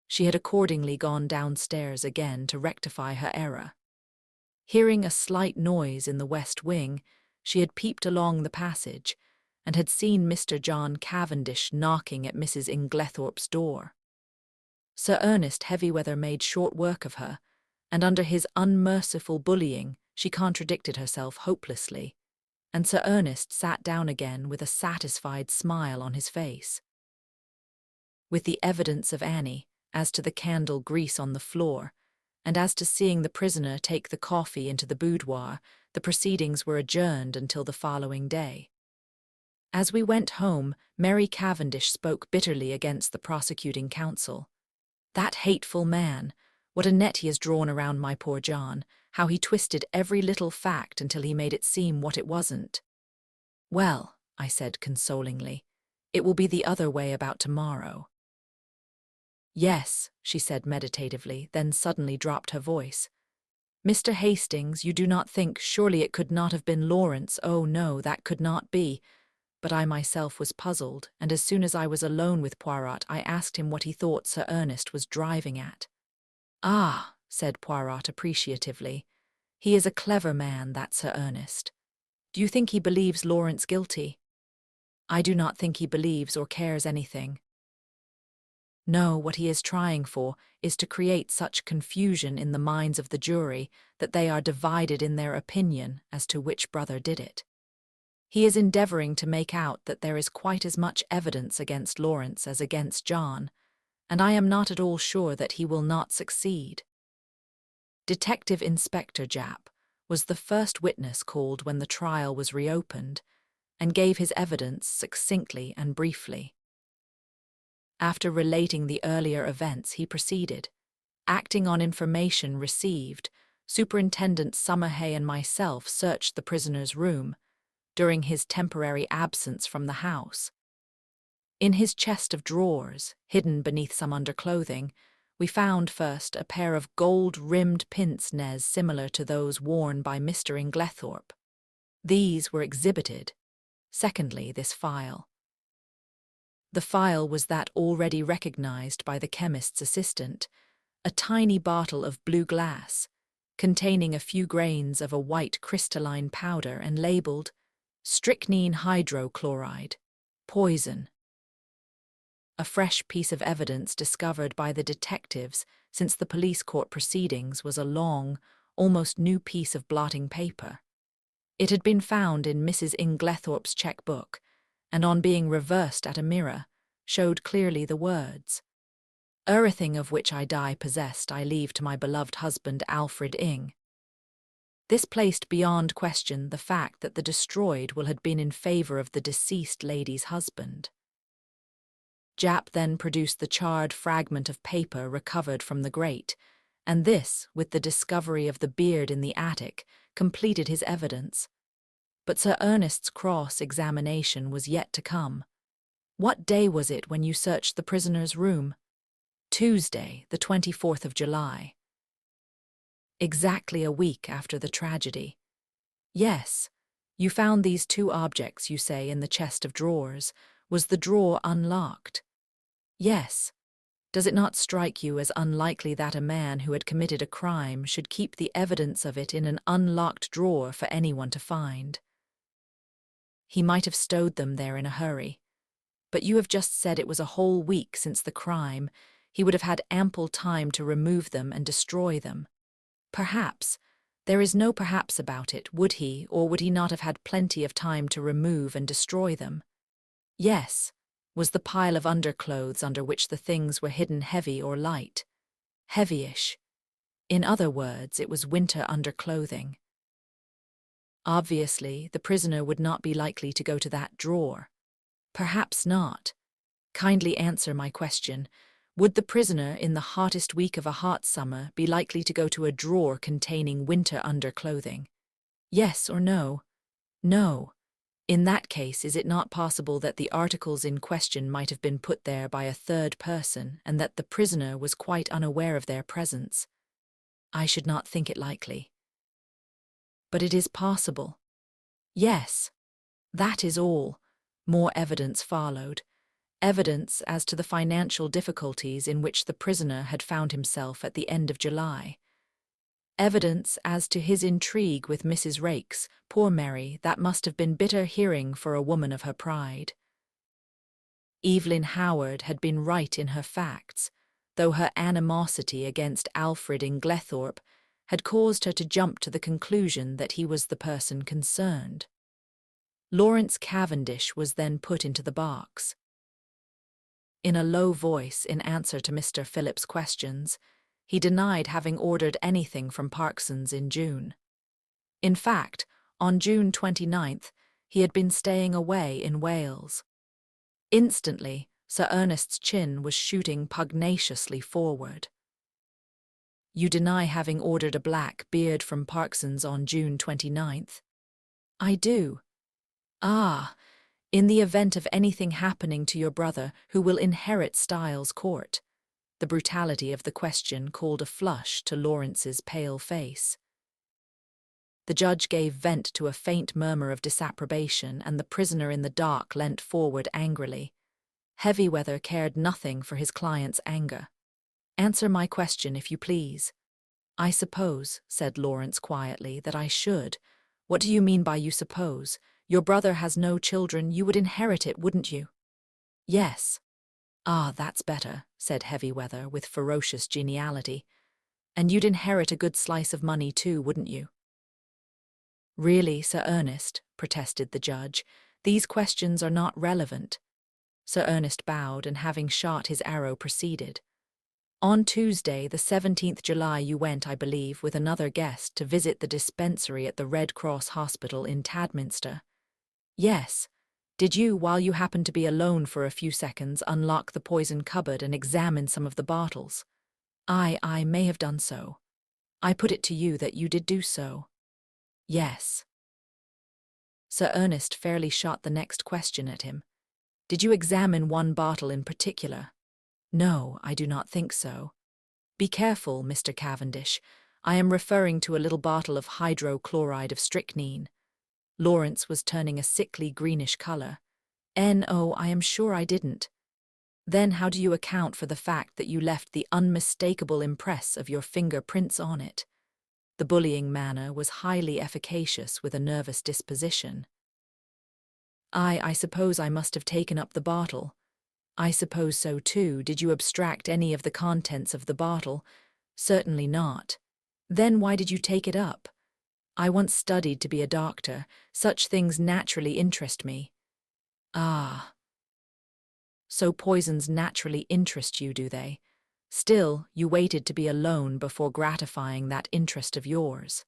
She had accordingly gone downstairs again to rectify her error. Hearing a slight noise in the west wing, she had peeped along the passage, and had seen Mr. John Cavendish knocking at Mrs. Inglethorp's door. Sir Ernest Heavyweather made short work of her, and under his unmerciful bullying she contradicted herself hopelessly, and Sir Ernest sat down again with a satisfied smile on his face. With the evidence of Annie, as to the candle grease on the floor, and as to seeing the prisoner take the coffee into the boudoir, the proceedings were adjourned until the following day. As we went home, Mary Cavendish spoke bitterly against the prosecuting counsel. That hateful man! What a net he has drawn around my poor John, how he twisted every little fact until he made it seem what it wasn't. Well, I said consolingly, it will be the other way about tomorrow. Yes, she said meditatively, then suddenly dropped her voice. Mr. Hastings, you do not think, surely it could not have been Lawrence? Oh no, that could not be. But I myself was puzzled, and as soon as I was alone with Poirot, I asked him what he thought Sir Ernest was driving at. Ah, said Poirot appreciatively, he is a clever man, that Sir Ernest. Do you think he believes Lawrence guilty? I do not think he believes or cares anything. No, what he is trying for is to create such confusion in the minds of the jury that they are divided in their opinion as to which brother did it. He is endeavouring to make out that there is quite as much evidence against Lawrence as against John, and I am not at all sure that he will not succeed. Detective Inspector Japp was the first witness called when the trial was reopened, and gave his evidence succinctly and briefly. After relating the earlier events, he proceeded. Acting on information received, Superintendent Summerhay and myself searched the prisoner's room during his temporary absence from the house. In his chest of drawers, hidden beneath some underclothing, we found first a pair of gold-rimmed pince-nez similar to those worn by Mr. Inglethorp. These were exhibited. Secondly, this file. The file was that already recognized by the chemist's assistant, a tiny bottle of blue glass, containing a few grains of a white crystalline powder and labelled strychnine hydrochloride, poison. A fresh piece of evidence discovered by the detectives since the police court proceedings was a long, almost new piece of blotting paper. It had been found in Mrs. Inglethorpe's cheque-book, and on being reversed at a mirror, showed clearly the words, "Everything of which I die possessed I leave to my beloved husband Alfred Ing." This placed beyond question the fact that the destroyed will had been in favour of the deceased lady's husband. Japp then produced the charred fragment of paper recovered from the grate, and this, with the discovery of the beard in the attic, completed his evidence. But Sir Ernest's cross-examination was yet to come. What day was it when you searched the prisoner's room? Tuesday, the 24th of July. Exactly a week after the tragedy. Yes, you found these two objects, you say, in the chest of drawers. Was the drawer unlocked? Yes. Does it not strike you as unlikely that a man who had committed a crime should keep the evidence of it in an unlocked drawer for anyone to find? He might have stowed them there in a hurry. But you have just said it was a whole week since the crime. He would have had ample time to remove them and destroy them. Perhaps. There is no perhaps about it, would he, or would he not have had plenty of time to remove and destroy them? Yes. Was the pile of underclothes under which the things were hidden heavy or light? Heavyish. In other words, it was winter underclothing. Obviously, the prisoner would not be likely to go to that drawer. Perhaps not. Kindly answer my question. Would the prisoner, in the hottest week of a hot summer, be likely to go to a drawer containing winter underclothing? Yes or no? No. In that case, is it not possible that the articles in question might have been put there by a third person and that the prisoner was quite unaware of their presence? I should not think it likely. But it is possible. Yes. That is all. More evidence followed. Evidence as to the financial difficulties in which the prisoner had found himself at the end of July. Evidence as to his intrigue with Mrs. Raikes, poor Mary, that must have been bitter hearing for a woman of her pride. Evelyn Howard had been right in her facts, though her animosity against Alfred Inglethorp had caused her to jump to the conclusion that he was the person concerned. Lawrence Cavendish was then put into the box. In a low voice, in answer to Mr. Phillips' questions, he denied having ordered anything from Parkson's in June. In fact, on June 29th, he had been staying away in Wales. Instantly, Sir Ernest's chin was shooting pugnaciously forward. You deny having ordered a black beard from Parkson's on June 29th? I do. Ah, in the event of anything happening to your brother who will inherit Styles Court. The brutality of the question called a flush to Lawrence's pale face. The judge gave vent to a faint murmur of disapprobation, and the prisoner in the dock leant forward angrily. Heavyweather cared nothing for his client's anger. Answer my question, if you please. I suppose, said Lawrence quietly, that I should. What do you mean by you suppose? Your brother has no children, you would inherit it, wouldn't you? Yes. Ah, that's better, said Heavyweather with ferocious geniality. And you'd inherit a good slice of money too, wouldn't you? Really, Sir Ernest, protested the judge, these questions are not relevant. Sir Ernest bowed and, having shot his arrow, proceeded. On Tuesday, the 17th July, you went, I believe, with another guest to visit the dispensary at the Red Cross Hospital in Tadminster. Yes. Did you, while you happened to be alone for a few seconds, unlock the poison cupboard and examine some of the bottles? I may have done so. I put it to you that you did do so. Yes. Sir Ernest fairly shot the next question at him. Did you examine one bottle in particular? No, I do not think so. Be careful, Mr. Cavendish. I am referring to a little bottle of hydrochloride of strychnine. Lawrence was turning a sickly greenish color. No, I am sure I didn't. Then how do you account for the fact that you left the unmistakable impress of your fingerprints on it? The bullying manner was highly efficacious with a nervous disposition. I suppose I must have taken up the bottle. I suppose so too. Did you abstract any of the contents of the bottle? Certainly not. Then why did you take it up? I once studied to be a doctor. Such things naturally interest me. Ah. So poisons naturally interest you, do they? Still, you waited to be alone before gratifying that interest of yours.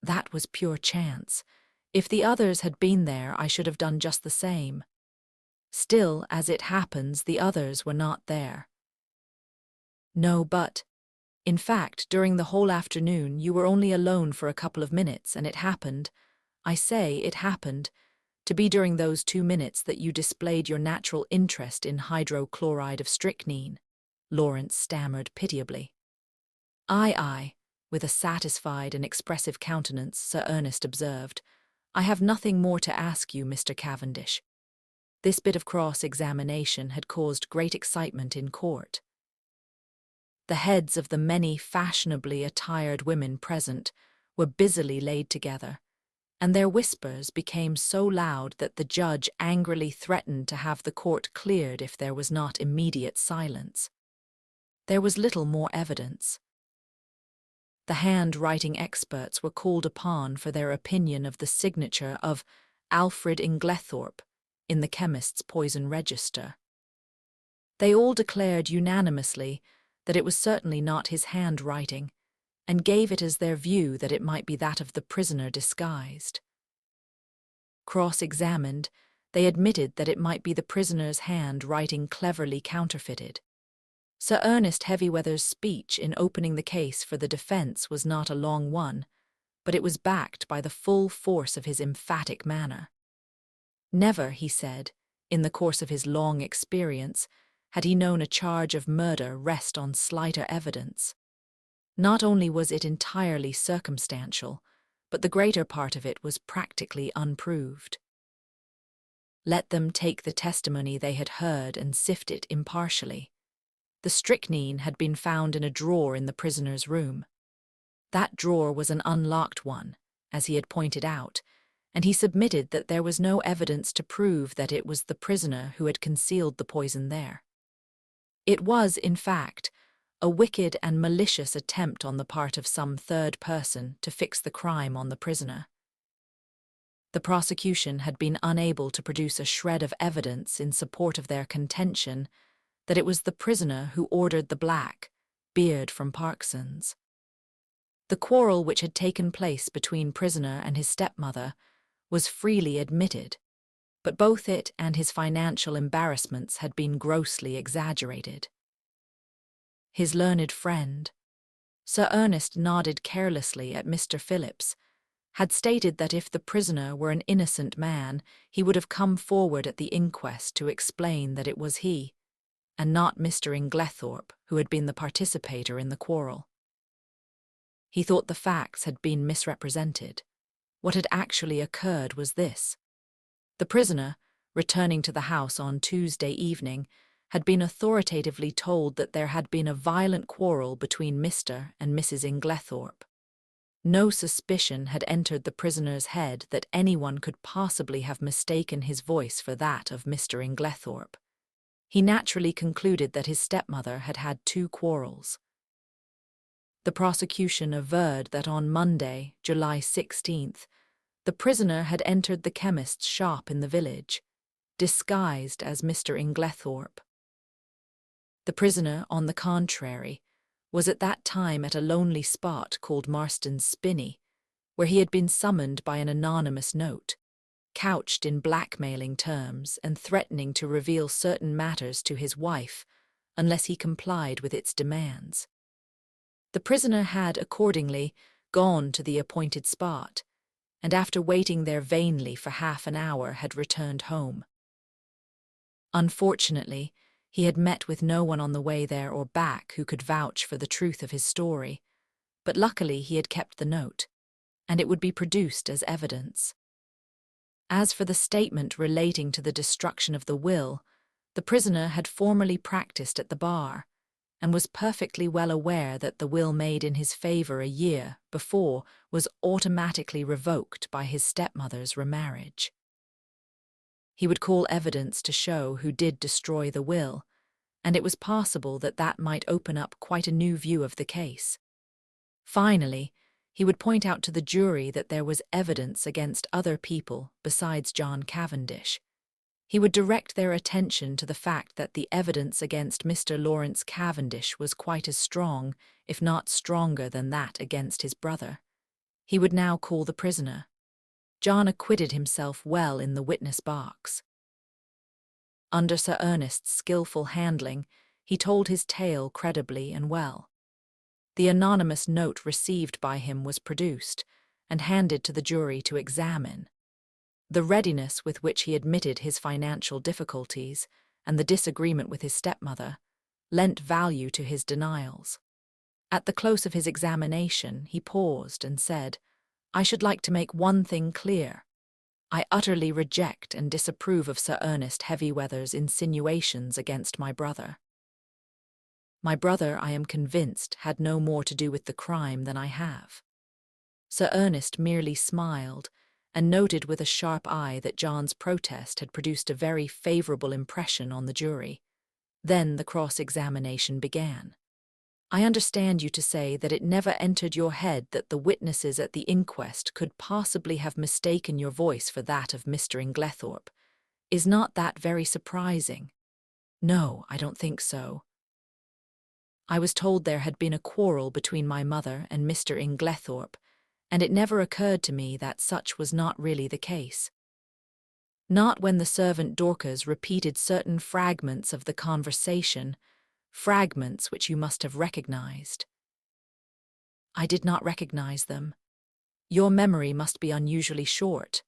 That was pure chance. If the others had been there, I should have done just the same. Still, as it happens, the others were not there. No, but, in fact, during the whole afternoon you were only alone for a couple of minutes, and it happened, I say it happened, to be during those 2 minutes that you displayed your natural interest in hydrochloride of strychnine, Lawrence stammered pitiably. Aye, with a satisfied and expressive countenance, Sir Ernest observed, I have nothing more to ask you, Mr. Cavendish. This bit of cross-examination had caused great excitement in court. The heads of the many fashionably attired women present were busily laid together, and their whispers became so loud that the judge angrily threatened to have the court cleared if there was not immediate silence. There was little more evidence. The handwriting experts were called upon for their opinion of the signature of Alfred Inglethorp in the chemist's poison register. They all declared unanimously that it was certainly not his handwriting, and gave it as their view that it might be that of the prisoner disguised. Cross-examined, they admitted that it might be the prisoner's handwriting cleverly counterfeited. Sir Ernest Heavyweather's speech in opening the case for the defence was not a long one, but it was backed by the full force of his emphatic manner. Never, he said, in the course of his long experience, had he known a charge of murder rest on slighter evidence. Not only was it entirely circumstantial, but the greater part of it was practically unproved. Let them take the testimony they had heard and sift it impartially. The strychnine had been found in a drawer in the prisoner's room. That drawer was an unlocked one, as he had pointed out, and he submitted that there was no evidence to prove that it was the prisoner who had concealed the poison there. It was, in fact, a wicked and malicious attempt on the part of some third person to fix the crime on the prisoner. The prosecution had been unable to produce a shred of evidence in support of their contention that it was the prisoner who ordered the black beard from Parkson's. The quarrel which had taken place between prisoner and his stepmother was freely admitted, but both it and his financial embarrassments had been grossly exaggerated. His learned friend, Sir Ernest nodded carelessly at Mr. Phillips, had stated that if the prisoner were an innocent man, he would have come forward at the inquest to explain that it was he, and not Mr. Inglethorp, who had been the participator in the quarrel. He thought the facts had been misrepresented. What had actually occurred was this. The prisoner, returning to the house on Tuesday evening, had been authoritatively told that there had been a violent quarrel between Mr. and Mrs. Inglethorp. No suspicion had entered the prisoner's head that anyone could possibly have mistaken his voice for that of Mr. Inglethorp. He naturally concluded that his stepmother had had 2 quarrels. The prosecution averred that on Monday, July 16th, the prisoner had entered the chemist's shop in the village, disguised as Mr. Inglethorp. The prisoner, on the contrary, was at that time at a lonely spot called Marston's Spinney, where he had been summoned by an anonymous note, couched in blackmailing terms and threatening to reveal certain matters to his wife unless he complied with its demands. The prisoner had, accordingly, gone to the appointed spot, and after waiting there vainly for half an hour had returned home. Unfortunately, he had met with no one on the way there or back who could vouch for the truth of his story, but luckily he had kept the note, and it would be produced as evidence. As for the statement relating to the destruction of the will, the prisoner had formerly practiced at the bar, and was perfectly well aware that the will made in his favour a year before was automatically revoked by his stepmother's remarriage. He would call evidence to show who did destroy the will, and it was possible that that might open up quite a new view of the case. Finally, he would point out to the jury that there was evidence against other people besides John Cavendish. He would direct their attention to the fact that the evidence against Mr. Lawrence Cavendish was quite as strong, if not stronger than that against his brother. He would now call the prisoner. John acquitted himself well in the witness box. Under Sir Ernest's skillful handling, he told his tale credibly and well. The anonymous note received by him was produced and handed to the jury to examine. The readiness with which he admitted his financial difficulties and the disagreement with his stepmother lent value to his denials. At the close of his examination, he paused and said, "I should like to make one thing clear. I utterly reject and disapprove of Sir Ernest Heavywether's insinuations against my brother. My brother, I am convinced, had no more to do with the crime than I have." Sir Ernest merely smiled and noted with a sharp eye that John's protest had produced a very favourable impression on the jury. Then the cross-examination began. "I understand you to say that it never entered your head that the witnesses at the inquest could possibly have mistaken your voice for that of Mr. Inglethorp. Is not that very surprising?" "No, I don't think so. I was told there had been a quarrel between my mother and Mr. Inglethorp, and it never occurred to me that such was not really the case. Not when the servant Dorcas repeated certain fragments of the conversation, fragments which you must have recognized." "I did not recognize them. Your memory must be unusually short."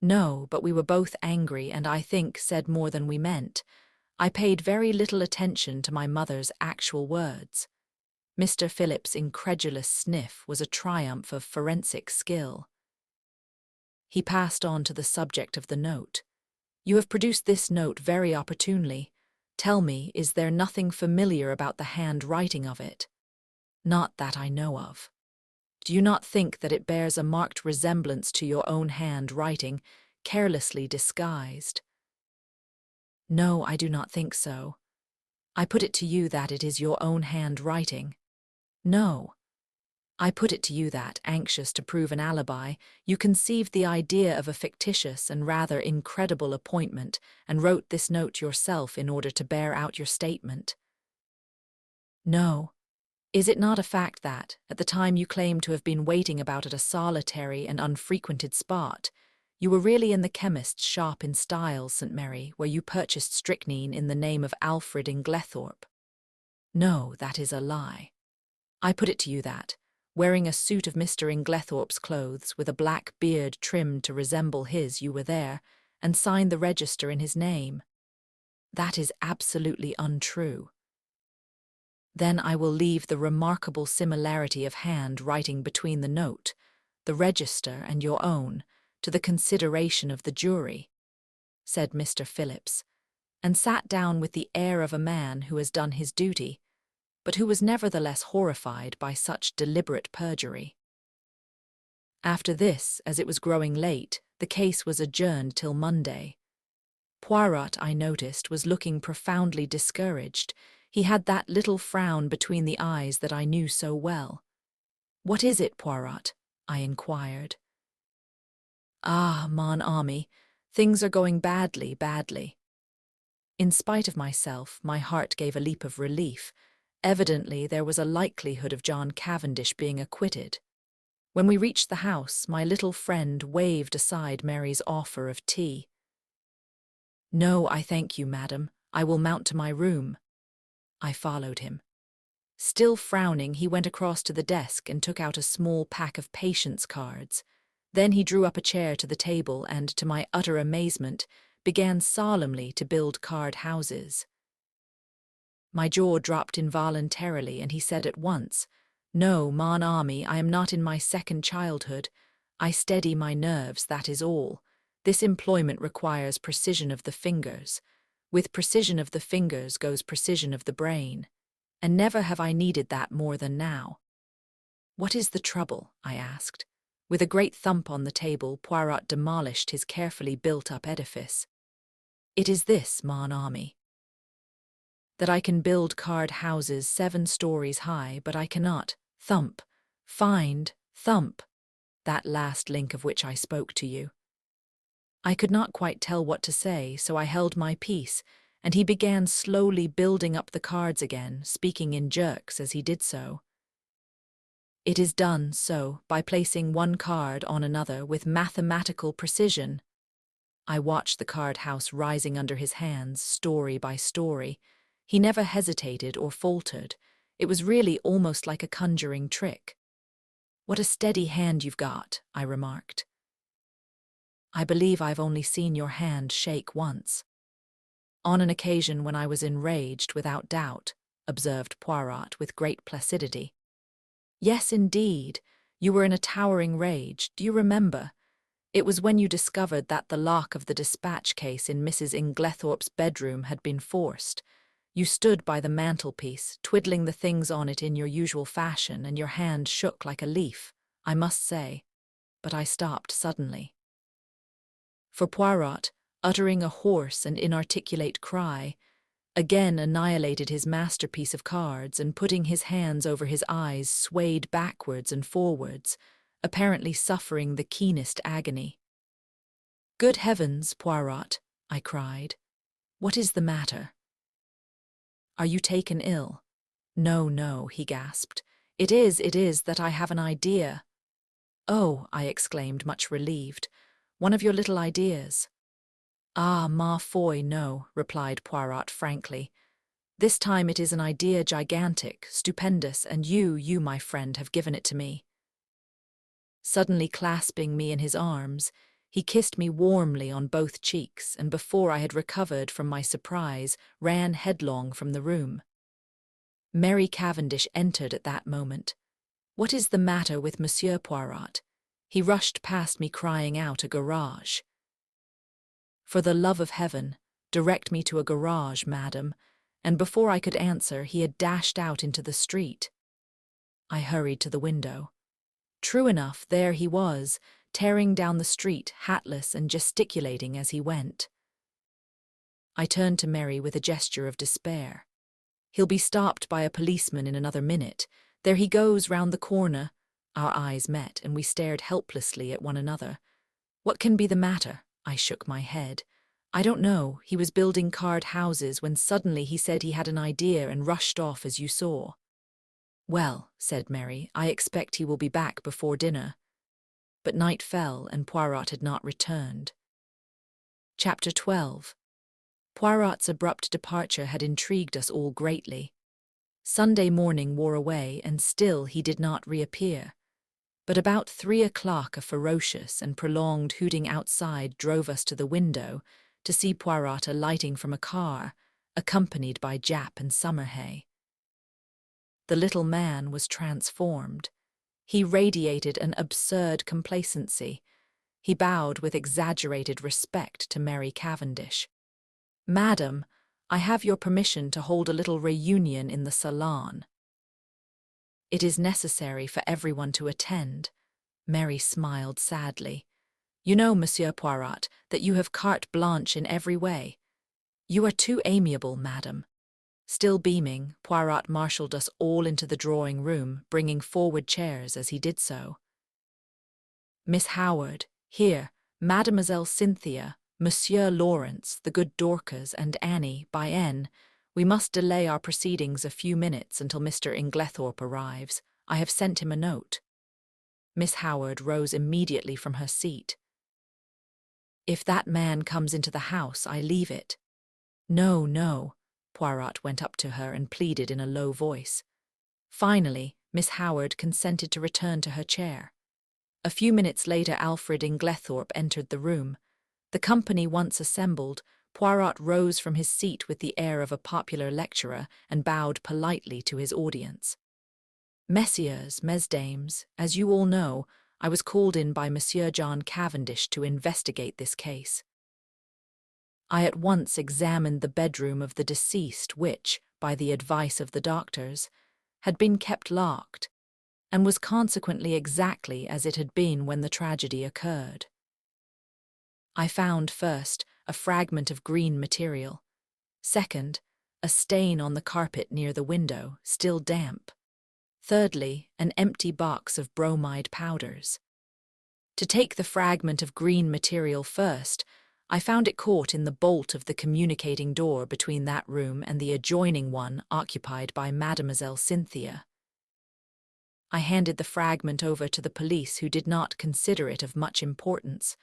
"No, but we were both angry and I think said more than we meant. I paid very little attention to my mother's actual words." Mr. Phillips' incredulous sniff was a triumph of forensic skill. He passed on to the subject of the note. "You have produced this note very opportunely. Tell me, is there nothing familiar about the handwriting of it?" "Not that I know of." "Do you not think that it bears a marked resemblance to your own handwriting, carelessly disguised?" "No, I do not think so. I put it to you that it is your own handwriting." "No. I put it to you that, anxious to prove an alibi, you conceived the idea of a fictitious and rather incredible appointment and wrote this note yourself in order to bear out your statement." "No. Is it not a fact that, at the time you claim to have been waiting about at a solitary and unfrequented spot, you were really in the chemist's shop in Styles, St. Mary, where you purchased strychnine in the name of Alfred Inglethorp?" "No, that is a lie. I put it to you that, wearing a suit of Mr. Inglethorp's clothes with a black beard trimmed to resemble his, you were there, and signed the register in his name." "That is absolutely untrue." "Then I will leave the remarkable similarity of handwriting between the note, the register, and your own, to the consideration of the jury," said Mr. Phillips, and sat down with the air of a man who has done his duty, but who was nevertheless horrified by such deliberate perjury. After this, as it was growing late, the case was adjourned till Monday. Poirot, I noticed, was looking profoundly discouraged. He had that little frown between the eyes that I knew so well. "What is it, Poirot?" I inquired. "Ah, mon ami, things are going badly, badly." In spite of myself, my heart gave a leap of relief. Evidently, there was a likelihood of John Cavendish being acquitted. When we reached the house, my little friend waved aside Mary's offer of tea. "No, I thank you, madam. I will mount to my room." I followed him. Still frowning, he went across to the desk and took out a small pack of patience cards. Then he drew up a chair to the table and, to my utter amazement, began solemnly to build card houses. My jaw dropped involuntarily, and he said at once, "No, mon ami, I am not in my second childhood. I steady my nerves, that is all. This employment requires precision of the fingers. With precision of the fingers goes precision of the brain. And never have I needed that more than now." "What is the trouble?" I asked. With a great thump on the table, Poirot demolished his carefully built-up edifice. "It is this, mon ami, that I can build card houses 7 stories high, but I cannot, thump, find, thump, that last link of which I spoke to you." I could not quite tell what to say, so I held my peace, and he began slowly building up the cards again, speaking in jerks as he did so. "It is done so, by placing one card on another with mathematical precision." I watched the card house rising under his hands, story by story. He never hesitated or faltered. It was really almost like a conjuring trick. "What a steady hand you've got," I remarked. "I believe I've only seen your hand shake once." "On an occasion when I was enraged, without doubt," observed Poirot with great placidity. "Yes, indeed. You were in a towering rage. Do you remember? It was when you discovered that the lock of the dispatch case in Mrs. Inglethorp's bedroom had been forced. You stood by the mantelpiece, twiddling the things on it in your usual fashion, and your hand shook like a leaf, I must say." But I stopped suddenly. For Poirot, uttering a hoarse and inarticulate cry, again annihilated his masterpiece of cards and putting his hands over his eyes swayed backwards and forwards, apparently suffering the keenest agony. "Good heavens, Poirot," I cried. "What is the matter? Are you taken ill?" "No, no," he gasped. It is that I have an idea." "Oh," I exclaimed, much relieved. "One of your little ideas." "Ah, ma foi, no," replied Poirot frankly. "This time it is an idea gigantic, stupendous, and you, my friend, have given it to me." Suddenly clasping me in his arms, he kissed me warmly on both cheeks, and before I had recovered from my surprise, ran headlong from the room. Mary Cavendish entered at that moment. "What is the matter with Monsieur Poirot?" He rushed past me crying out, "A garage." "For the love of heaven, direct me to a garage, madam," and before I could answer, he had dashed out into the street. I hurried to the window. True enough, there he was, tearing down the street, hatless and gesticulating as he went. I turned to Mary with a gesture of despair. "He'll be stopped by a policeman in another minute. There he goes round the corner." Our eyes met, and we stared helplessly at one another. "What can be the matter?" I shook my head. "I don't know. He was building card houses when suddenly he said he had an idea and rushed off as you saw." "Well," said Mary, "I expect he will be back before dinner." But night fell, and Poirot had not returned. Chapter 12. Poirot's abrupt departure had intrigued us all greatly. Sunday morning wore away, and still he did not reappear. But about 3 o'clock a ferocious and prolonged hooting outside drove us to the window to see Poirot alighting from a car, accompanied by Jap and Summerhay. The little man was transformed. He radiated an absurd complacency. He bowed with exaggerated respect to Mary Cavendish. "Madam, I have your permission to hold a little reunion in the salon." "It is necessary for everyone to attend." Mary smiled sadly. "You know, Monsieur Poirot, that you have carte blanche in every way." "You are too amiable, madam." Still beaming, Poirot marshalled us all into the drawing-room, bringing forward chairs as he did so. "Miss Howard, here, Mademoiselle Cynthia, Monsieur Lawrence, the good Dorcas, and Annie, by N. We must delay our proceedings a few minutes until Mr. Inglethorp arrives. I have sent him a note." Miss Howard rose immediately from her seat. "If that man comes into the house, I leave it." "No, no." Poirot went up to her and pleaded in a low voice. Finally, Miss Howard consented to return to her chair. A few minutes later Alfred Inglethorp entered the room. The company once assembled, Poirot rose from his seat with the air of a popular lecturer and bowed politely to his audience. "Messieurs, mesdames, as you all know, I was called in by Monsieur John Cavendish to investigate this case. I at once examined the bedroom of the deceased which, by the advice of the doctors, had been kept locked, and was consequently exactly as it had been when the tragedy occurred. I found, first, a fragment of green material. Second, a stain on the carpet near the window, still damp. Thirdly, an empty box of bromide powders. To take the fragment of green material first, I found it caught in the bolt of the communicating door between that room and the adjoining one occupied by Mademoiselle Cynthia. I handed the fragment over to the police, who did not consider it of much importance.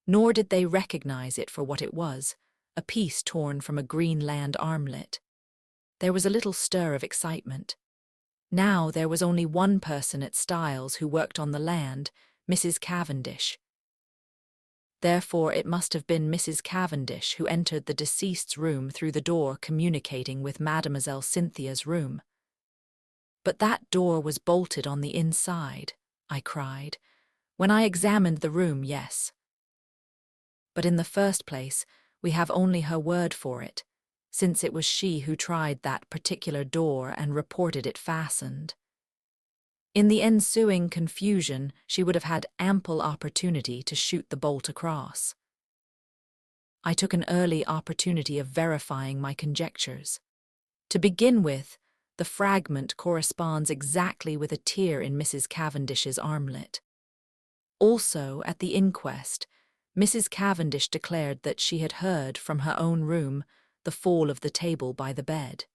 Nor did they recognize it for what it was, a piece torn from a Greenland armlet. There was a little stir of excitement. Now there was only one person at Styles who worked on the land, Mrs. Cavendish. Therefore it must have been Mrs. Cavendish who entered the deceased's room through the door communicating with Mademoiselle Cynthia's room. "But that door was bolted on the inside," I cried. "When I examined the room, yes. But in the first place, we have only her word for it, since it was she who tried that particular door and reported it fastened. In the ensuing confusion, she would have had ample opportunity to shoot the bolt across. I took an early opportunity of verifying my conjectures. To begin with, the fragment corresponds exactly with a tear in Mrs. Cavendish's armlet. Also, at the inquest, Mrs. Cavendish declared that she had heard from her own room the fall of the table by the bed.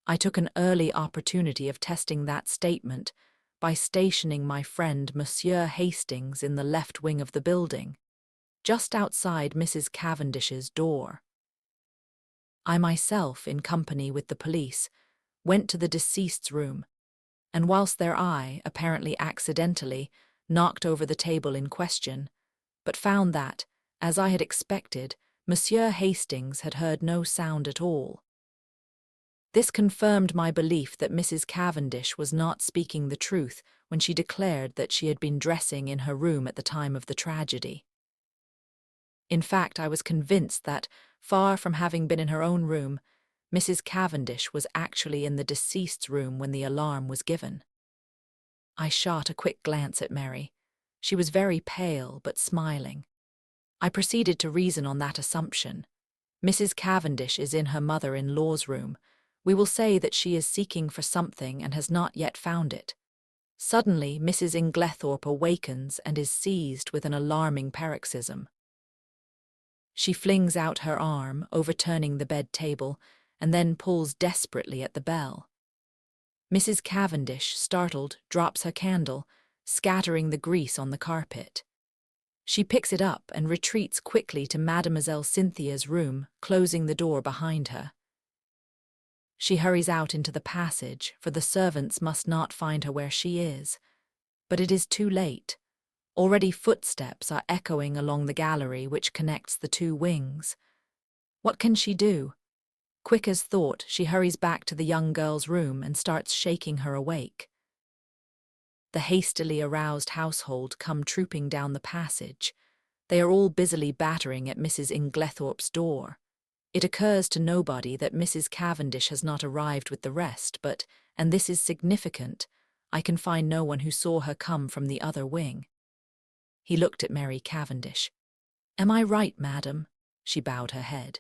I took an early opportunity of testing that statement by stationing my friend Monsieur Hastings in the left wing of the building, just outside Mrs. Cavendish's door. I myself, in company with the police, went to the deceased's room, and whilst their eye, apparently accidentally, knocked over the table in question, but found that, as I had expected, Monsieur Hastings had heard no sound at all. This confirmed my belief that Mrs. Cavendish was not speaking the truth when she declared that she had been dressing in her room at the time of the tragedy. In fact, I was convinced that, far from having been in her own room, Mrs. Cavendish was actually in the deceased's room when the alarm was given. I shot a quick glance at Mary. She was very pale but smiling. I proceeded to reason on that assumption. Mrs. Cavendish is in her mother-in-law's room. We will say that she is seeking for something and has not yet found it. Suddenly, Mrs. Inglethorp awakens and is seized with an alarming paroxysm. She flings out her arm, overturning the bed table, and then pulls desperately at the bell. Mrs. Cavendish, startled, drops her candle, scattering the grease on the carpet. She picks it up and retreats quickly to Mademoiselle Cynthia's room, closing the door behind her. She hurries out into the passage, for the servants must not find her where she is. But it is too late. Already footsteps are echoing along the gallery which connects the two wings. What can she do? Quick as thought, she hurries back to the young girl's room and starts shaking her awake. The hastily aroused household come trooping down the passage. They are all busily battering at Mrs. Inglethorp's door. It occurs to nobody that Mrs. Cavendish has not arrived with the rest, but, and this is significant, I can find no one who saw her come from the other wing. He looked at Mary Cavendish. "Am I right, madam?" She bowed her head.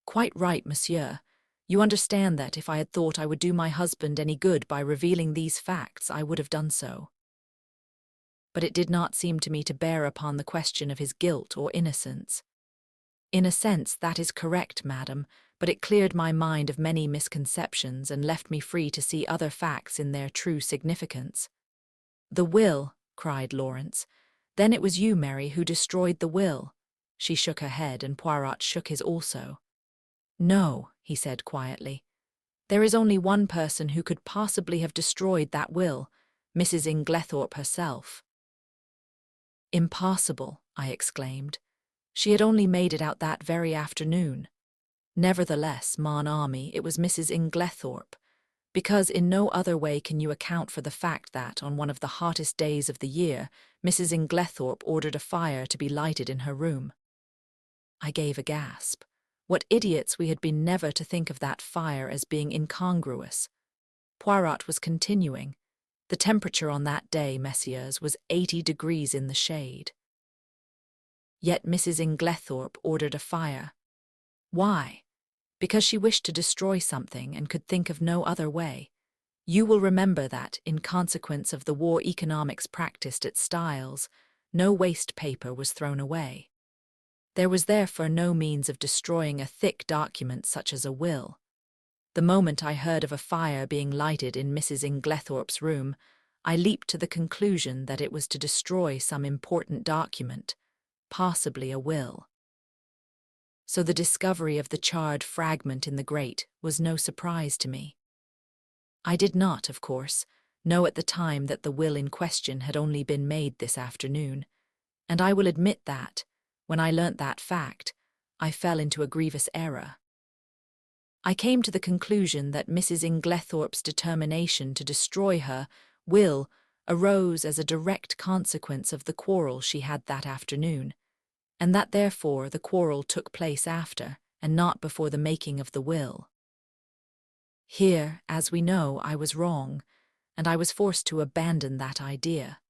"Quite right, monsieur. You understand that if I had thought I would do my husband any good by revealing these facts, I would have done so. But it did not seem to me to bear upon the question of his guilt or innocence. In a sense, that is correct, madam, but it cleared my mind of many misconceptions and left me free to see other facts in their true significance." "The will," cried Lawrence. "Then it was you, Mary, who destroyed the will." She shook her head, and Poirot shook his also. "No," he said quietly. "There is only one person who could possibly have destroyed that will, Mrs. Inglethorp herself." "Impossible," I exclaimed. "She had only made it out that very afternoon." "Nevertheless, mon ami, it was Mrs. Inglethorp, because in no other way can you account for the fact that, on one of the hottest days of the year, Mrs. Inglethorp ordered a fire to be lighted in her room." I gave a gasp. What idiots we had been never to think of that fire as being incongruous. Poirot was continuing. "The temperature on that day, messieurs, was 80 degrees in the shade. Yet Mrs. Inglethorp ordered a fire. Why? Because she wished to destroy something and could think of no other way. You will remember that, in consequence of the war economics practiced at Styles, no waste paper was thrown away. There was therefore no means of destroying a thick document such as a will. The moment I heard of a fire being lighted in Mrs. Inglethorp's room, I leaped to the conclusion that it was to destroy some important document. possibly a will. So the discovery of the charred fragment in the grate was no surprise to me. I did not, of course, know at the time that the will in question had only been made this afternoon, and I will admit that, when I learnt that fact, I fell into a grievous error. I came to the conclusion that Mrs. Inglethorpe's determination to destroy her will arose as a direct consequence of the quarrel she had that afternoon, and that therefore the quarrel took place after, and not before the making of the will. Here, as we know, I was wrong, and I was forced to abandon that idea.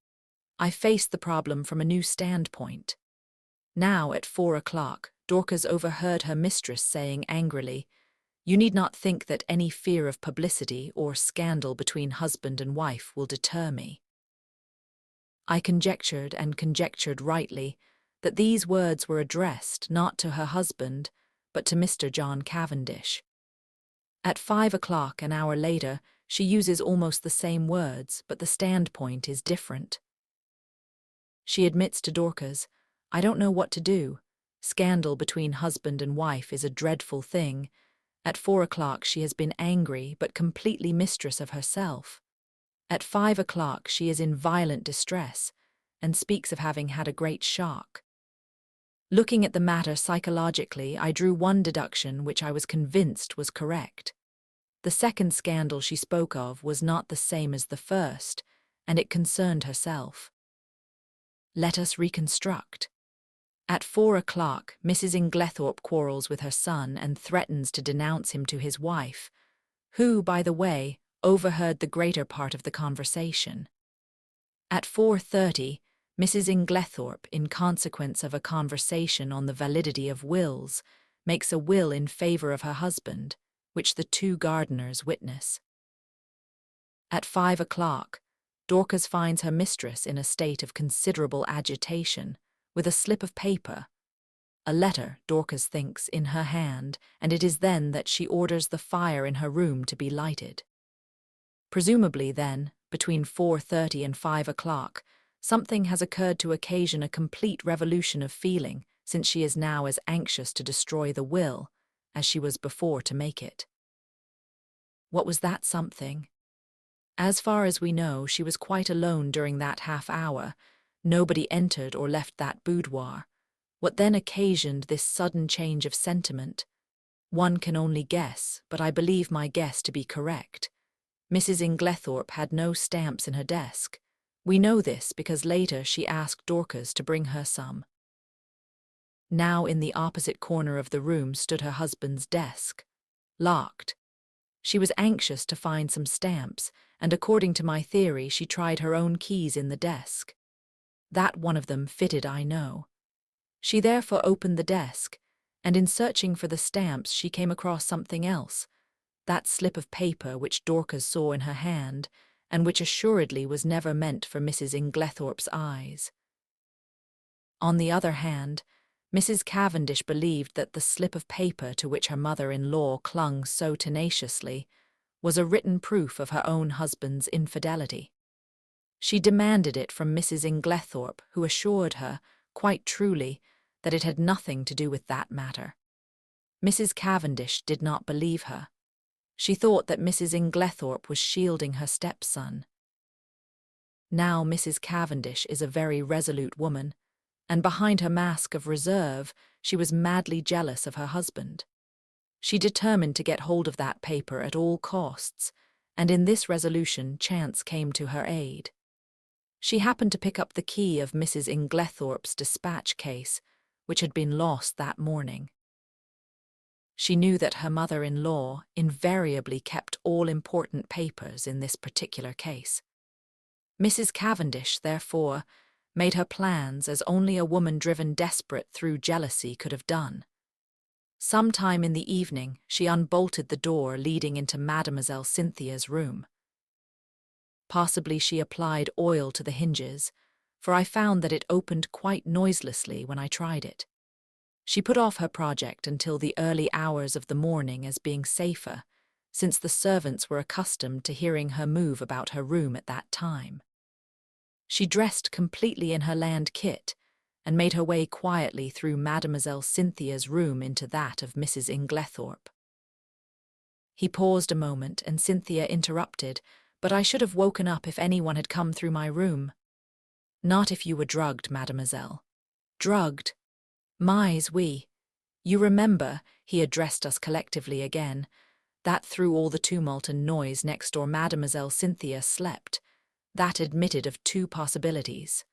I faced the problem from a new standpoint. Now, at 4 o'clock, Dorcas overheard her mistress saying angrily, "You need not think that any fear of publicity or scandal between husband and wife will deter me." I conjectured, and conjectured rightly, that these words were addressed not to her husband, but to Mr. John Cavendish. At 5 o'clock, an hour later, she uses almost the same words, but the standpoint is different. She admits to Dorcas, "I don't know what to do. Scandal between husband and wife is a dreadful thing." At 4 o'clock she has been angry, but completely mistress of herself. At 5 o'clock she is in violent distress, and speaks of having had a great shock. Looking at the matter psychologically, I drew one deduction which I was convinced was correct. The second scandal she spoke of was not the same as the first, and it concerned herself. Let us reconstruct. At 4 o'clock, Mrs. Inglethorpe quarrels with her son and threatens to denounce him to his wife, who, by the way, overheard the greater part of the conversation. At 4:30, Mrs. Inglethorpe, in consequence of a conversation on the validity of wills, makes a will in favour of her husband, which the two gardeners witness. At 5 o'clock, Dorcas finds her mistress in a state of considerable agitation, with a slip of paper, a letter, Dorcas thinks, in her hand, and it is then that she orders the fire in her room to be lighted. Presumably then, between 4:30 and 5 o'clock, something has occurred to occasion a complete revolution of feeling, since she is now as anxious to destroy the will as she was before to make it. What was that something? As far as we know, she was quite alone during that half-hour. Nobody entered or left that boudoir. What then occasioned this sudden change of sentiment? One can only guess, but I believe my guess to be correct. Mrs. Inglethorpe had no stamps in her desk. We know this because later she asked Dorcas to bring her some. Now in the opposite corner of the room stood her husband's desk, locked. She was anxious to find some stamps, and according to my theory she tried her own keys in the desk. That one of them fitted, I know. She therefore opened the desk, and in searching for the stamps she came across something else, that slip of paper which Dorcas saw in her hand, and which assuredly was never meant for Mrs. Inglethorpe's eyes. On the other hand, Mrs. Cavendish believed that the slip of paper to which her mother-in-law clung so tenaciously was a written proof of her own husband's infidelity. She demanded it from Mrs. Inglethorpe, who assured her, quite truly, that it had nothing to do with that matter. Mrs. Cavendish did not believe her. She thought that Mrs. Inglethorpe was shielding her stepson. Now Mrs. Cavendish is a very resolute woman, and behind her mask of reserve she was madly jealous of her husband. She determined to get hold of that paper at all costs, and in this resolution chance came to her aid. She happened to pick up the key of Mrs. Inglethorpe's dispatch case, which had been lost that morning. She knew that her mother-in-law invariably kept all important papers in this particular case. Mrs. Cavendish, therefore, made her plans as only a woman driven desperate through jealousy could have done. Sometime in the evening, she unbolted the door leading into Mademoiselle Cynthia's room. Possibly she applied oil to the hinges, for I found that it opened quite noiselessly when I tried it. She put off her project until the early hours of the morning as being safer, since the servants were accustomed to hearing her move about her room at that time. She dressed completely in her land kit, and made her way quietly through Mademoiselle Cynthia's room into that of Mrs. Inglethorp. He paused a moment, and Cynthia interrupted, "But I should have woken up if anyone had come through my room." "Not if you were drugged, mademoiselle." "Drugged? Mais oui. You remember," he addressed us collectively again, "that through all the tumult and noise next door Mademoiselle Cynthia slept. That admitted of two possibilities.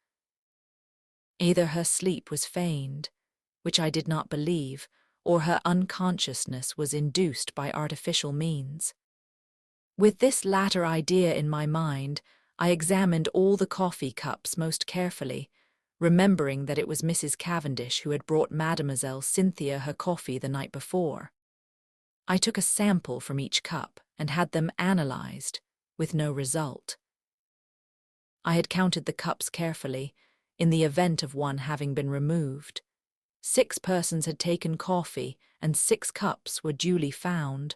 Either her sleep was feigned, which I did not believe, or her unconsciousness was induced by artificial means. With this latter idea in my mind, I examined all the coffee cups most carefully, remembering that it was Mrs. Cavendish who had brought Mademoiselle Cynthia her coffee the night before. I took a sample from each cup and had them analyzed, with no result. I had counted the cups carefully, in the event of one having been removed. 6 persons had taken coffee, and 6 cups were duly found.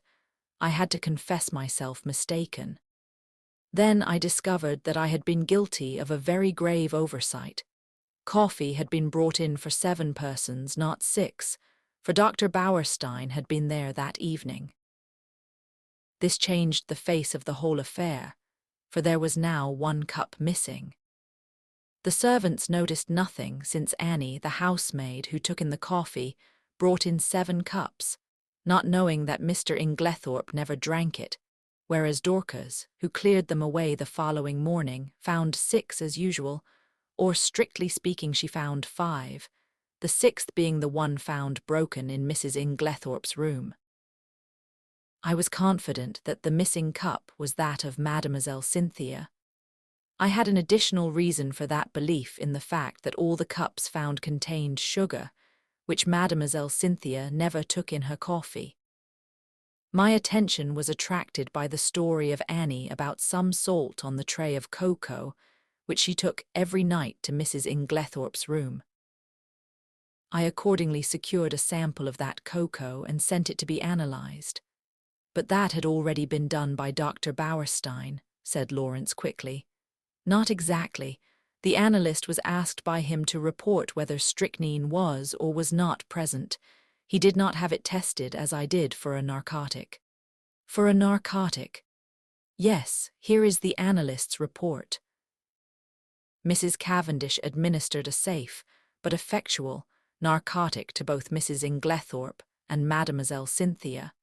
I had to confess myself mistaken. Then I discovered that I had been guilty of a very grave oversight. Coffee had been brought in for 7 persons, not 6, for Dr. Bauerstein had been there that evening. This changed the face of the whole affair, for there was now 1 cup missing. The servants noticed nothing since Annie, the housemaid who took in the coffee, brought in 7 cups, not knowing that Mr. Inglethorp never drank it, whereas Dorcas, who cleared them away the following morning, found 6 as usual, or strictly speaking she found 5, the 6th being the one found broken in Mrs. Inglethorp's room. I was confident that the missing cup was that of Mademoiselle Cynthia. I had an additional reason for that belief in the fact that all the cups found contained sugar, which Mademoiselle Cynthia never took in her coffee. My attention was attracted by the story of Annie about some salt on the tray of cocoa, which she took every night to Mrs. Inglethorp's room. I accordingly secured a sample of that cocoa and sent it to be analyzed. "But that had already been done by Dr. Bauerstein," said Lawrence quickly. "Not exactly. The analyst was asked by him to report whether strychnine was or was not present. He did not have it tested as I did for a narcotic." "For a narcotic?" "Yes, here is the analyst's report." Mrs. Cavendish administered a safe, but effectual, narcotic to both Mrs. Inglethorp and Mademoiselle Cynthia,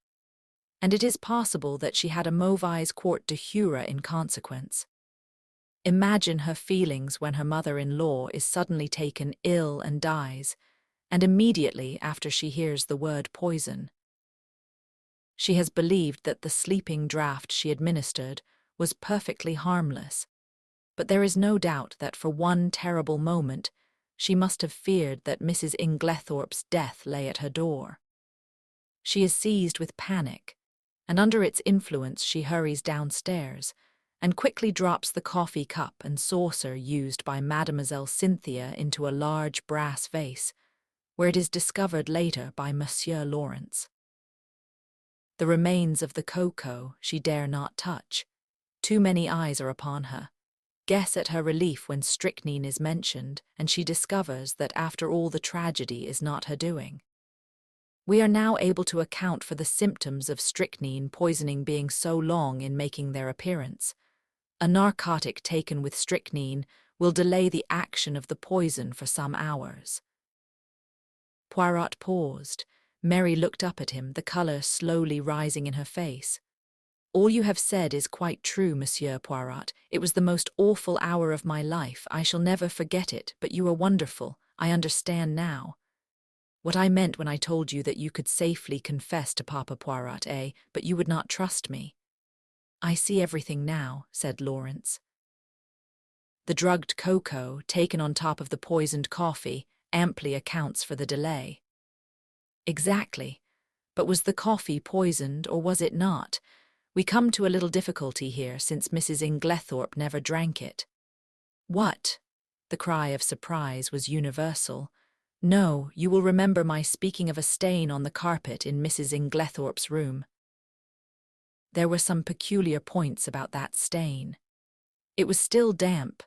and it is possible that she had a mauvaise quart de Jura in consequence. Imagine her feelings when her mother-in-law is suddenly taken ill and dies, and immediately after she hears the word poison. She has believed that the sleeping draught she administered was perfectly harmless, but there is no doubt that for one terrible moment she must have feared that Mrs. Inglethorp's death lay at her door. She is seized with panic, and under its influence she hurries downstairs, and quickly drops the coffee cup and saucer used by Mademoiselle Cynthia into a large brass vase, where it is discovered later by Monsieur Lawrence. The remains of the cocoa she dare not touch. Too many eyes are upon her. Guess at her relief when strychnine is mentioned, and she discovers that after all the tragedy is not her doing. We are now able to account for the symptoms of strychnine poisoning being so long in making their appearance. A narcotic taken with strychnine will delay the action of the poison for some hours. Poirot paused. Mary looked up at him, the colour slowly rising in her face. "All you have said is quite true, Monsieur Poirot. It was the most awful hour of my life. I shall never forget it, but you are wonderful. I understand now. What I meant when I told you that you could safely confess to Papa Poirot, but you would not trust me." "I see everything now," said Lawrence. "The drugged cocoa, taken on top of the poisoned coffee, amply accounts for the delay." "Exactly. But was the coffee poisoned, or was it not? We come to a little difficulty here, since Mrs. Inglethorp never drank it." "What?" The cry of surprise was universal. "No, you will remember my speaking of a stain on the carpet in Mrs. Inglethorp's room. There were some peculiar points about that stain. It was still damp.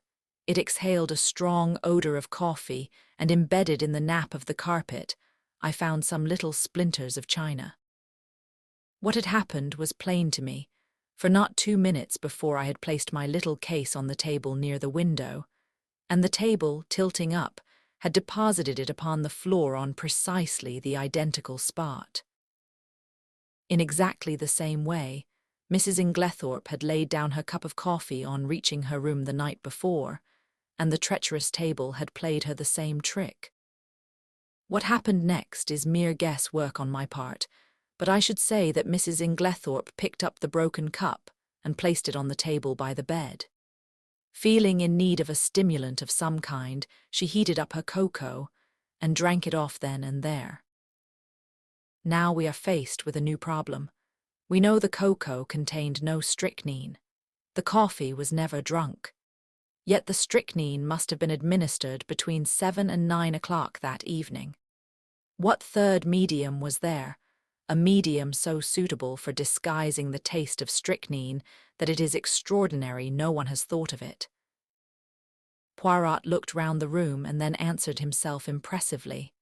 It exhaled a strong odor of coffee, and embedded in the nap of the carpet, I found some little splinters of china. What had happened was plain to me, for not 2 minutes before I had placed my little case on the table near the window, and the table, tilting up, had deposited it upon the floor on precisely the identical spot. In exactly the same way, Mrs. Inglethorp had laid down her cup of coffee on reaching her room the night before, and the treacherous table had played her the same trick. What happened next is mere guesswork on my part, but I should say that Mrs. Inglethorp picked up the broken cup and placed it on the table by the bed. Feeling in need of a stimulant of some kind, she heated up her cocoa and drank it off then and there. Now we are faced with a new problem. We know the cocoa contained no strychnine. The coffee was never drunk. Yet the strychnine must have been administered between 7 and 9 o'clock that evening. What third medium was there? A medium so suitable for disguising the taste of strychnine that it is extraordinary no one has thought of it. Poirot looked round the room and then answered himself impressively.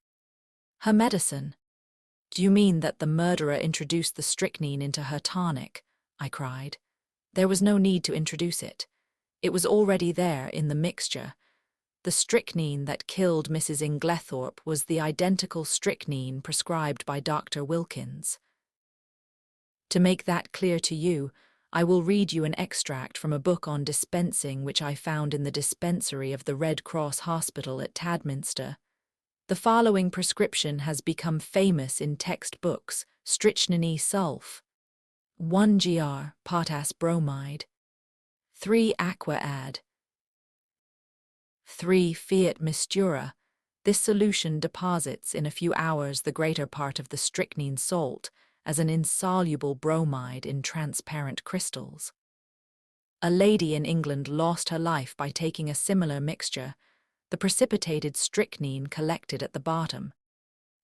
Her medicine. Do you mean that the murderer introduced the strychnine into her tonic? I cried. There was no need to introduce it. It was already there in the mixture. The strychnine that killed Mrs. Inglethorp was the identical strychnine prescribed by Dr. Wilkins. To make that clear to you, I will read you an extract from a book on dispensing which I found in the dispensary of the Red Cross Hospital at Tadminster. The following prescription has become famous in textbooks: strychnine sulph, 1 gr. potass bromide, 3 aqua add, 3 fiat mistura. This solution deposits in a few hours the greater part of the strychnine salt as an insoluble bromide in transparent crystals. A lady in England lost her life by taking a similar mixture. The precipitated strychnine collected at the bottom,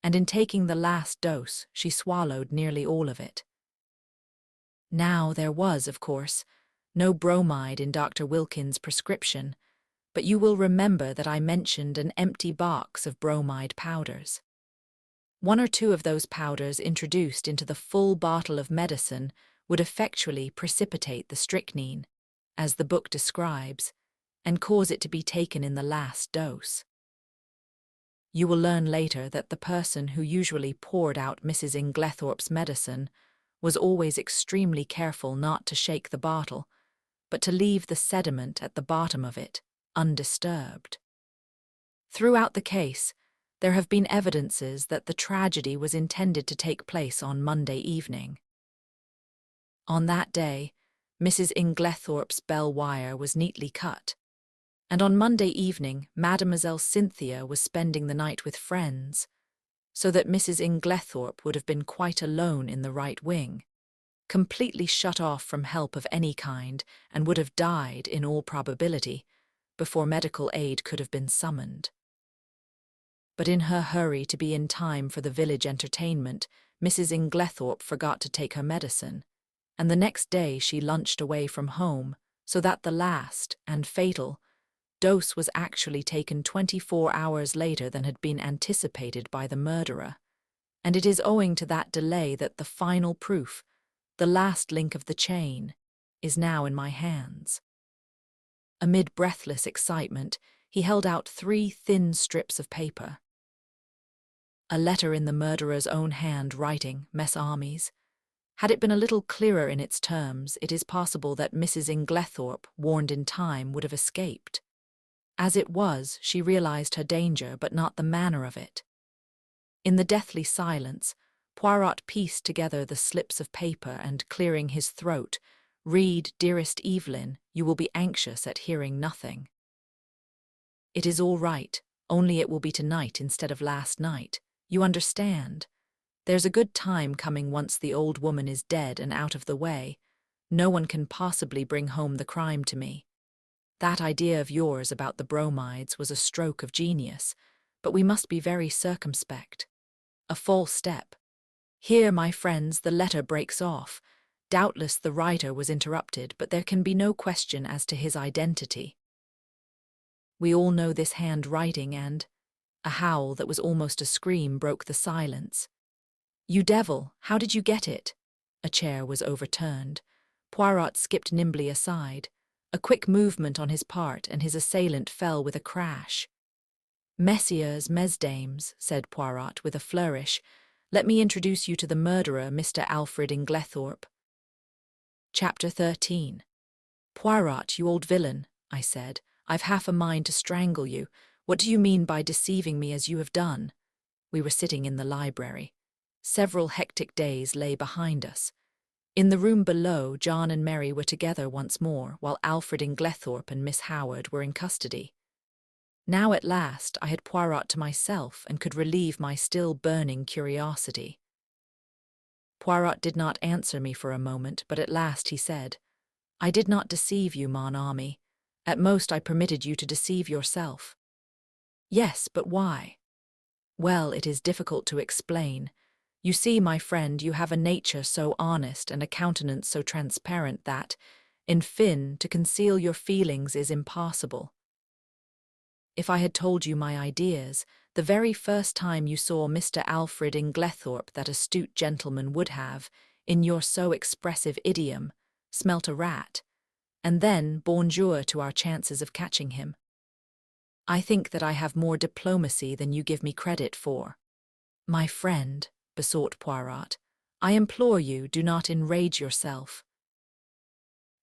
and in taking the last dose she swallowed nearly all of it. Now there was, of course, no bromide in Dr. Wilkins' prescription, but you will remember that I mentioned an empty box of bromide powders. 1 or 2 of those powders introduced into the full bottle of medicine would effectually precipitate the strychnine, as the book describes, and cause it to be taken in the last dose. You will learn later that the person who usually poured out Mrs. Inglethorp's medicine was always extremely careful not to shake the bottle, but to leave the sediment at the bottom of it undisturbed. Throughout the case, there have been evidences that the tragedy was intended to take place on Monday evening. On that day, Mrs. Inglethorp's bell wire was neatly cut, and on Monday evening Mademoiselle Cynthia was spending the night with friends, so that Mrs. Inglethorp would have been quite alone in the right wing, completely shut off from help of any kind, and would have died, in all probability, before medical aid could have been summoned. But in her hurry to be in time for the village entertainment, Mrs. Inglethorp forgot to take her medicine, and the next day she lunched away from home, so that the last, and fatal, dose was actually taken 24 hours later than had been anticipated by the murderer, and it is owing to that delay that the final proof, the last link of the chain, is now in my hands. Amid breathless excitement, he held out 3 thin strips of paper. A letter in the murderer's own hand, writing, Mess Armies. Had it been a little clearer in its terms, it is possible that Mrs. Inglethorp, warned in time, would have escaped. As it was, she realized her danger, but not the manner of it. In the deathly silence, Poirot pieced together the slips of paper and, clearing his throat, read, Dearest Evelyn, you will be anxious at hearing nothing. It is all right, only it will be tonight instead of last night. You understand? There's a good time coming once the old woman is dead and out of the way. No one can possibly bring home the crime to me. That idea of yours about the bromides was a stroke of genius, but we must be very circumspect. A false step. Here, my friends, the letter breaks off. Doubtless the writer was interrupted, but there can be no question as to his identity. We all know this handwriting and— A howl that was almost a scream broke the silence. You devil, how did you get it? A chair was overturned. Poirot skipped nimbly aside. A quick movement on his part, and his assailant fell with a crash. Messieurs, mesdames, said Poirot with a flourish, let me introduce you to the murderer, Mr. Alfred Inglethorp. Chapter 13. Poirot, you old villain, I said, I've half a mind to strangle you. What do you mean by deceiving me as you have done? We were sitting in the library. Several hectic days lay behind us. In the room below, John and Mary were together once more, while Alfred Inglethorp and Miss Howard were in custody. Now at last I had Poirot to myself and could relieve my still burning curiosity. Poirot did not answer me for a moment, but at last he said, I did not deceive you, mon ami. At most I permitted you to deceive yourself. Yes, but why? Well, it is difficult to explain. You see, my friend, you have a nature so honest and a countenance so transparent that, in fin, to conceal your feelings is impossible. If I had told you my ideas, the very first time you saw Mr. Alfred Inglethorp, that astute gentleman would have, in your so expressive idiom, smelt a rat, and then bonjour to our chances of catching him. I think that I have more diplomacy than you give me credit for. My friend, besought Poirot, I implore you, do not enrage yourself.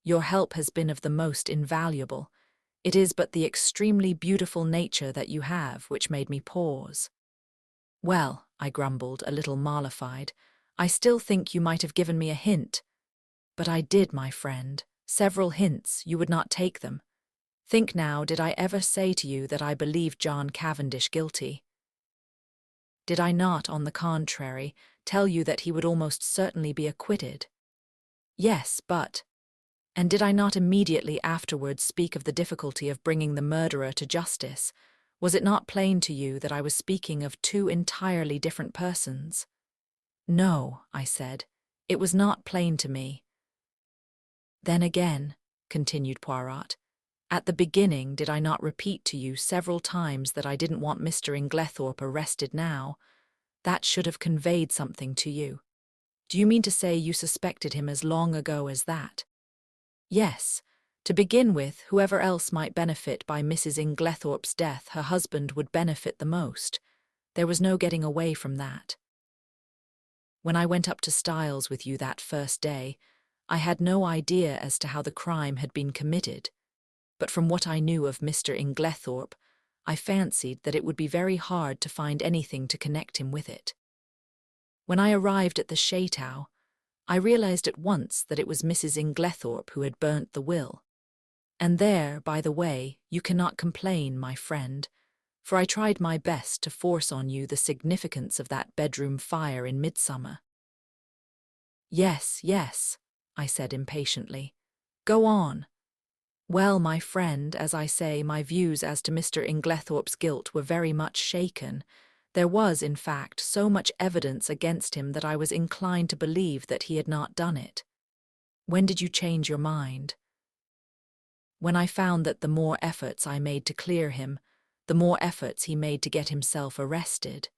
Your help has been of the most invaluable. It is but the extremely beautiful nature that you have which made me pause. Well, I grumbled, a little mollified, I still think you might have given me a hint. But I did, my friend, several hints, you would not take them. Think now, did I ever say to you that I believed John Cavendish guilty? Did I not, on the contrary, tell you that he would almost certainly be acquitted? Yes, but— And did I not immediately afterwards speak of the difficulty of bringing the murderer to justice? Was it not plain to you that I was speaking of two entirely different persons? No, I said, it was not plain to me. Then again, continued Poirot, at the beginning did I not repeat to you several times that I didn't want Mr. Inglethorp arrested now? That should have conveyed something to you. Do you mean to say you suspected him as long ago as that? Yes. To begin with, whoever else might benefit by Mrs. Inglethorp's death, her husband would benefit the most. There was no getting away from that. When I went up to Styles with you that first day, I had no idea as to how the crime had been committed, but from what I knew of Mr. Inglethorp, I fancied that it would be very hard to find anything to connect him with it. When I arrived at the Chateau, I realized at once that it was Mrs. Inglethorp who had burnt the will. And there, by the way, you cannot complain, my friend, for I tried my best to force on you the significance of that bedroom fire in midsummer. Yes, yes, I said impatiently. Go on. Well, my friend, as I say, my views as to Mr. Inglethorp's guilt were very much shaken. There was, in fact, so much evidence against him that I was inclined to believe that he had not done it. When did you change your mind? When I found that the more efforts I made to clear him, the more efforts he made to get himself arrested.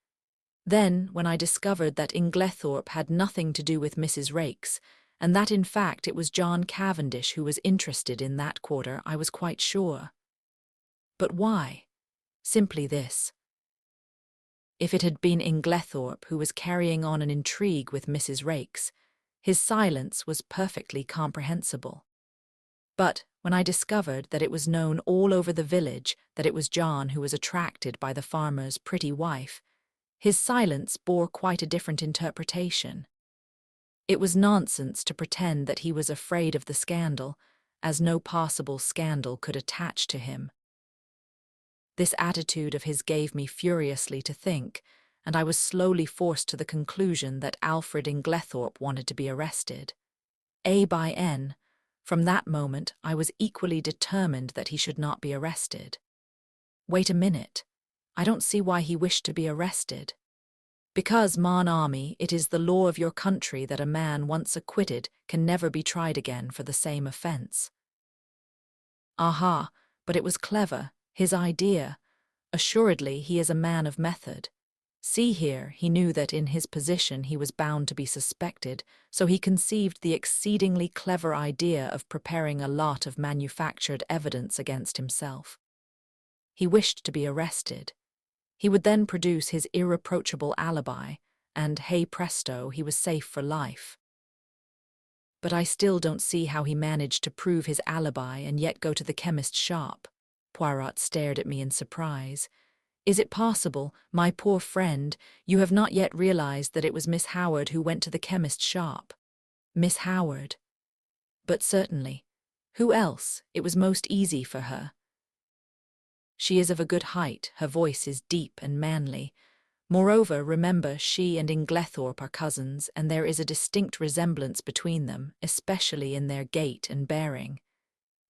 Then, when I discovered that Inglethorp had nothing to do with Mrs. Raikes, and that in fact it was John Cavendish who was interested in that quarter, I was quite sure. But why? Simply this. If it had been Inglethorp who was carrying on an intrigue with Mrs. Raikes, his silence was perfectly comprehensible. But when I discovered that it was known all over the village that it was John who was attracted by the farmer's pretty wife, his silence bore quite a different interpretation. It was nonsense to pretend that he was afraid of the scandal, as no possible scandal could attach to him. This attitude of his gave me furiously to think, and I was slowly forced to the conclusion that Alfred Inglethorp wanted to be arrested. A/N, from that moment I was equally determined that he should not be arrested. Wait a minute. I don't see why he wished to be arrested. Because, mon ami, it is the law of your country that a man once acquitted can never be tried again for the same offence. Aha, but it was clever. His idea. Assuredly, he is a man of method. See here, he knew that in his position he was bound to be suspected, so he conceived the exceedingly clever idea of preparing a lot of manufactured evidence against himself. He wished to be arrested. He would then produce his irreproachable alibi, and, hey presto, he was safe for life. But I still don't see how he managed to prove his alibi and yet go to the chemist's shop. Poirot stared at me in surprise. Is it possible, my poor friend, you have not yet realized that it was Miss Howard who went to the chemist's shop? Miss Howard? But certainly. Who else? It was most easy for her. She is of a good height, her voice is deep and manly. Moreover, remember, she and Inglethorp are cousins, and there is a distinct resemblance between them, especially in their gait and bearing.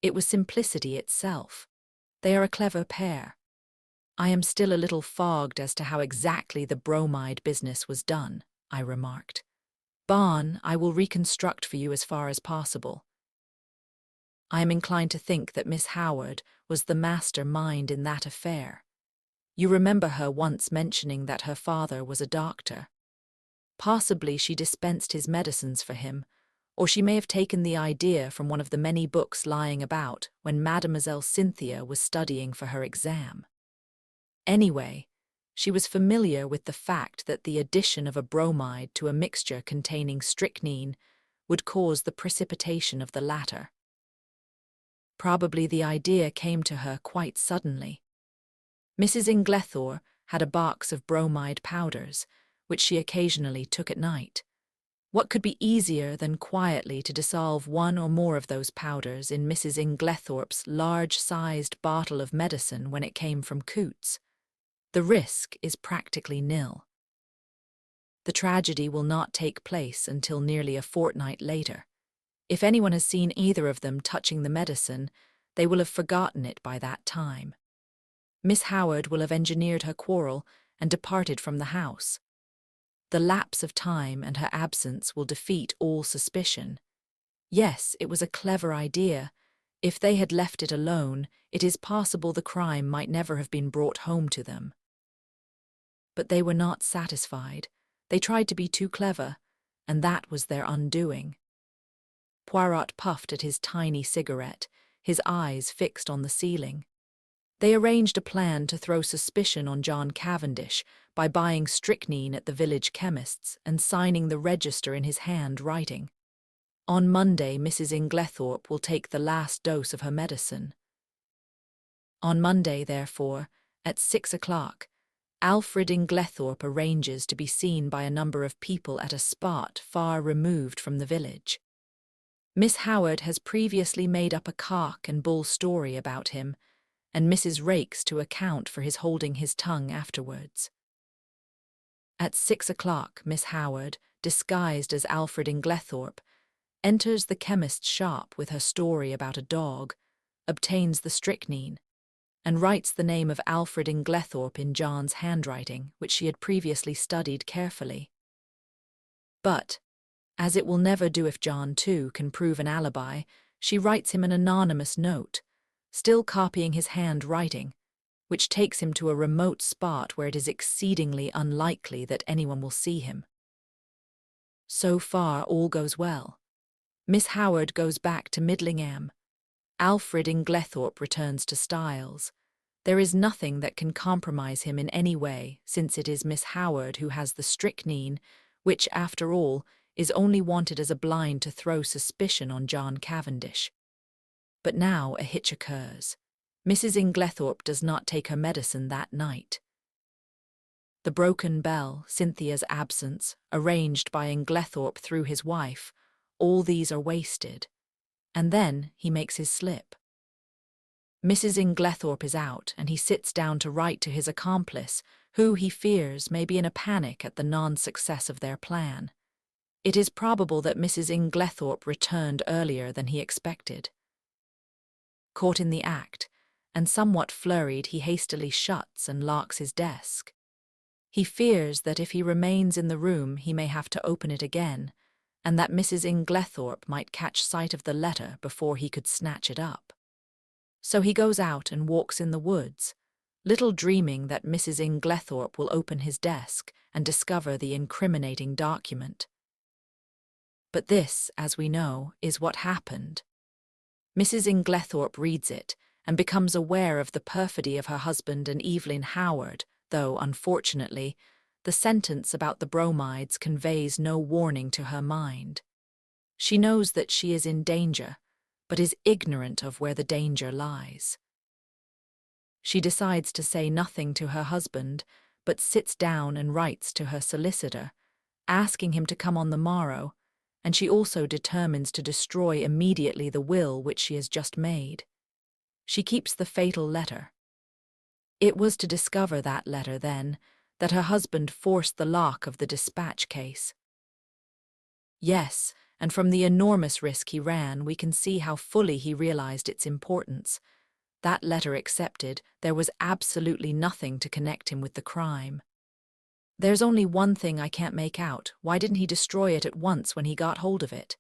It was simplicity itself. They are a clever pair. I am still a little fogged as to how exactly the bromide business was done, I remarked. Barn, I will reconstruct for you as far as possible. I am inclined to think that Miss Howard was the master mind in that affair. You remember her once mentioning that her father was a doctor. Possibly she dispensed his medicines for him, or she may have taken the idea from one of the many books lying about when Mademoiselle Cynthia was studying for her exam. Anyway, she was familiar with the fact that the addition of a bromide to a mixture containing strychnine would cause the precipitation of the latter. Probably the idea came to her quite suddenly. Mrs. Inglethorp had a box of bromide powders, which she occasionally took at night. What could be easier than quietly to dissolve one or more of those powders in Mrs. Inglethorp's large-sized bottle of medicine when it came from Coots? The risk is practically nil. The tragedy will not take place until nearly a fortnight later. If anyone has seen either of them touching the medicine, they will have forgotten it by that time. Miss Howard will have engineered her quarrel and departed from the house. The lapse of time and her absence will defeat all suspicion. Yes, it was a clever idea. If they had left it alone, it is possible the crime might never have been brought home to them. But they were not satisfied. They tried to be too clever, and that was their undoing. Poirot puffed at his tiny cigarette, his eyes fixed on the ceiling. They arranged a plan to throw suspicion on John Cavendish by buying strychnine at the village chemist's and signing the register in his hand writing. On Monday, Mrs. Inglethorp will take the last dose of her medicine. On Monday, therefore, at 6 o'clock, Alfred Inglethorp arranges to be seen by a number of people at a spot far removed from the village. Miss Howard has previously made up a cock and bull story about him, and Mrs. Raikes to account for his holding his tongue afterwards. At 6 o'clock, Miss Howard, disguised as Alfred Inglethorp, enters the chemist's shop with her story about a dog, obtains the strychnine, and writes the name of Alfred Inglethorp in John's handwriting, which she had previously studied carefully. But, as it will never do if John, too, can prove an alibi, she writes him an anonymous note, still copying his handwriting, which takes him to a remote spot where it is exceedingly unlikely that anyone will see him. So far, all goes well. Miss Howard goes back to Midlingham. Alfred Inglethorp returns to Styles. There is nothing that can compromise him in any way, since it is Miss Howard who has the strychnine, which, after all, is only wanted as a blind to throw suspicion on John Cavendish. But now a hitch occurs. Mrs. Inglethorp does not take her medicine that night. The broken bell, Cynthia's absence, arranged by Inglethorp through his wife, all these are wasted. And then he makes his slip. Mrs. Inglethorp is out, and he sits down to write to his accomplice, who, he fears, may be in a panic at the non-success of their plan. It is probable that Mrs. Inglethorp returned earlier than he expected. Caught in the act, and somewhat flurried, he hastily shuts and locks his desk. He fears that if he remains in the room he may have to open it again, and that Mrs. Inglethorp might catch sight of the letter before he could snatch it up. So he goes out and walks in the woods, little dreaming that Mrs. Inglethorp will open his desk and discover the incriminating document. But this, as we know, is what happened. Mrs. Inglethorp reads it and becomes aware of the perfidy of her husband and Evelyn Howard, though, unfortunately, the sentence about the bromides conveys no warning to her mind. She knows that she is in danger, but is ignorant of where the danger lies. She decides to say nothing to her husband, but sits down and writes to her solicitor, asking him to come on the morrow, and she also determines to destroy immediately the will which she has just made. She keeps the fatal letter. It was to discover that letter, then, that her husband forced the lock of the dispatch case. Yes, and from the enormous risk he ran, we can see how fully he realized its importance. That letter accepted, there was absolutely nothing to connect him with the crime. There's only one thing I can't make out. Why didn't he destroy it at once when he got hold of it?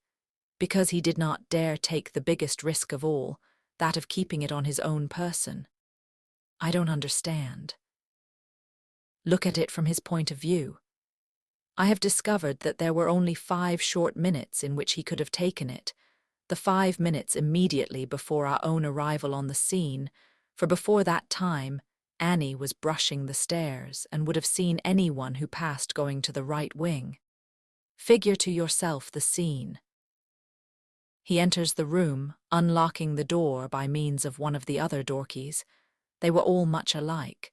Because he did not dare take the biggest risk of all, that of keeping it on his own person. I don't understand. Look at it from his point of view. I have discovered that there were only 5 short minutes in which he could have taken it, the 5 minutes immediately before our own arrival on the scene, for before that time, Annie was brushing the stairs and would have seen anyone who passed going to the right wing. Figure to yourself the scene. He enters the room, unlocking the door by means of one of the other door keys. They were all much alike.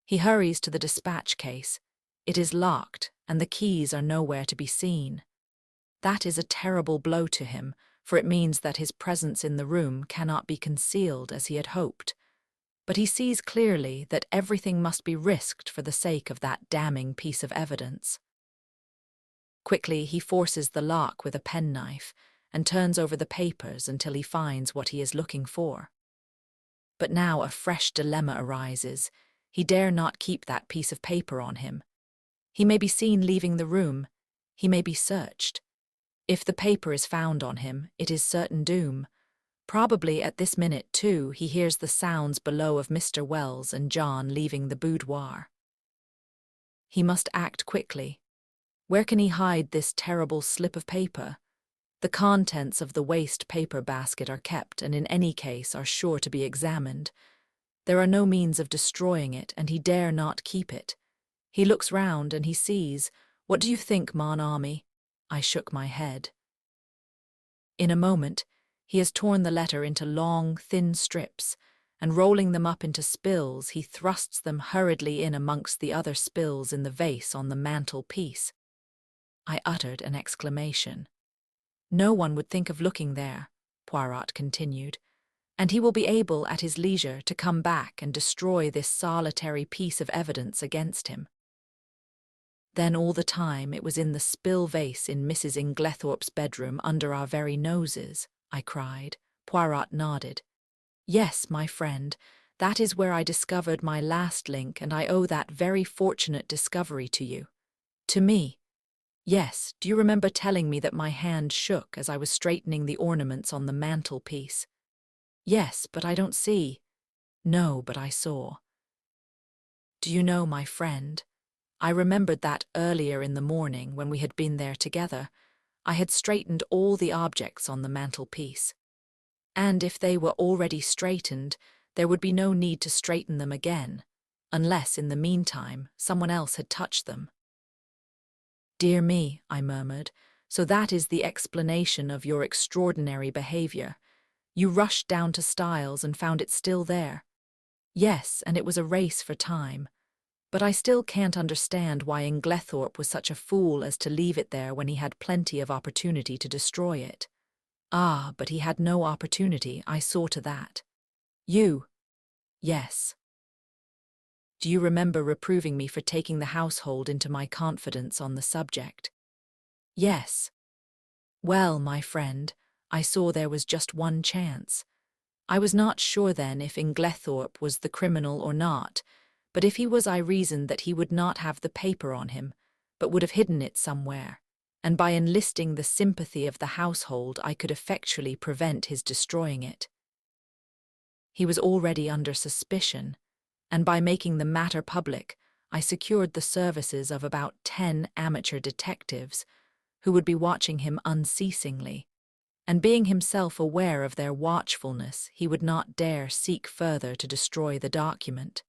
He hurries to the dispatch case. It is locked, and the keys are nowhere to be seen. That is a terrible blow to him, for it means that his presence in the room cannot be concealed as he had hoped. But he sees clearly that everything must be risked for the sake of that damning piece of evidence. Quickly he forces the lock with a penknife and turns over the papers until he finds what he is looking for. But now a fresh dilemma arises. He dare not keep that piece of paper on him. He may be seen leaving the room. He may be searched. If the paper is found on him, it is certain doom. Probably at this minute, too, he hears the sounds below of Mr. Wells and John leaving the boudoir. He must act quickly. Where can he hide this terrible slip of paper? The contents of the waste paper basket are kept and in any case are sure to be examined. There are no means of destroying it, and he dare not keep it. He looks round and he sees, what do you think, mon ami? I shook my head. In a moment, he has torn the letter into long, thin strips, and rolling them up into spills, he thrusts them hurriedly in amongst the other spills in the vase on the mantelpiece. I uttered an exclamation. No one would think of looking there, Poirot continued, and he will be able at his leisure to come back and destroy this solitary piece of evidence against him. Then all the time it was in the spill vase in Mrs. Inglethorp's bedroom under our very noses, I cried. Poirot nodded. Yes, my friend, that is where I discovered my last link, and I owe that very fortunate discovery to you. To me. Yes, do you remember telling me that my hand shook as I was straightening the ornaments on the mantelpiece? Yes, but I don't see. No, but I saw. Do you know, my friend, I remembered that earlier in the morning when we had been there together, I had straightened all the objects on the mantelpiece. And if they were already straightened, there would be no need to straighten them again, unless in the meantime someone else had touched them. Dear me, I murmured, so that is the explanation of your extraordinary behavior. You rushed down to Styles and found it still there. Yes, and it was a race for time. But I still can't understand why Inglethorp was such a fool as to leave it there when he had plenty of opportunity to destroy it. Ah, but he had no opportunity, I saw to that. You? Yes. Do you remember reproving me for taking the household into my confidence on the subject? Yes. Well, my friend, I saw there was just one chance. I was not sure then if Inglethorp was the criminal or not, but if he was, I reasoned that he would not have the paper on him, but would have hidden it somewhere, and by enlisting the sympathy of the household I could effectually prevent his destroying it. He was already under suspicion, and by making the matter public, I secured the services of about 10 amateur detectives who would be watching him unceasingly, and being himself aware of their watchfulness, he would not dare seek further to destroy the document.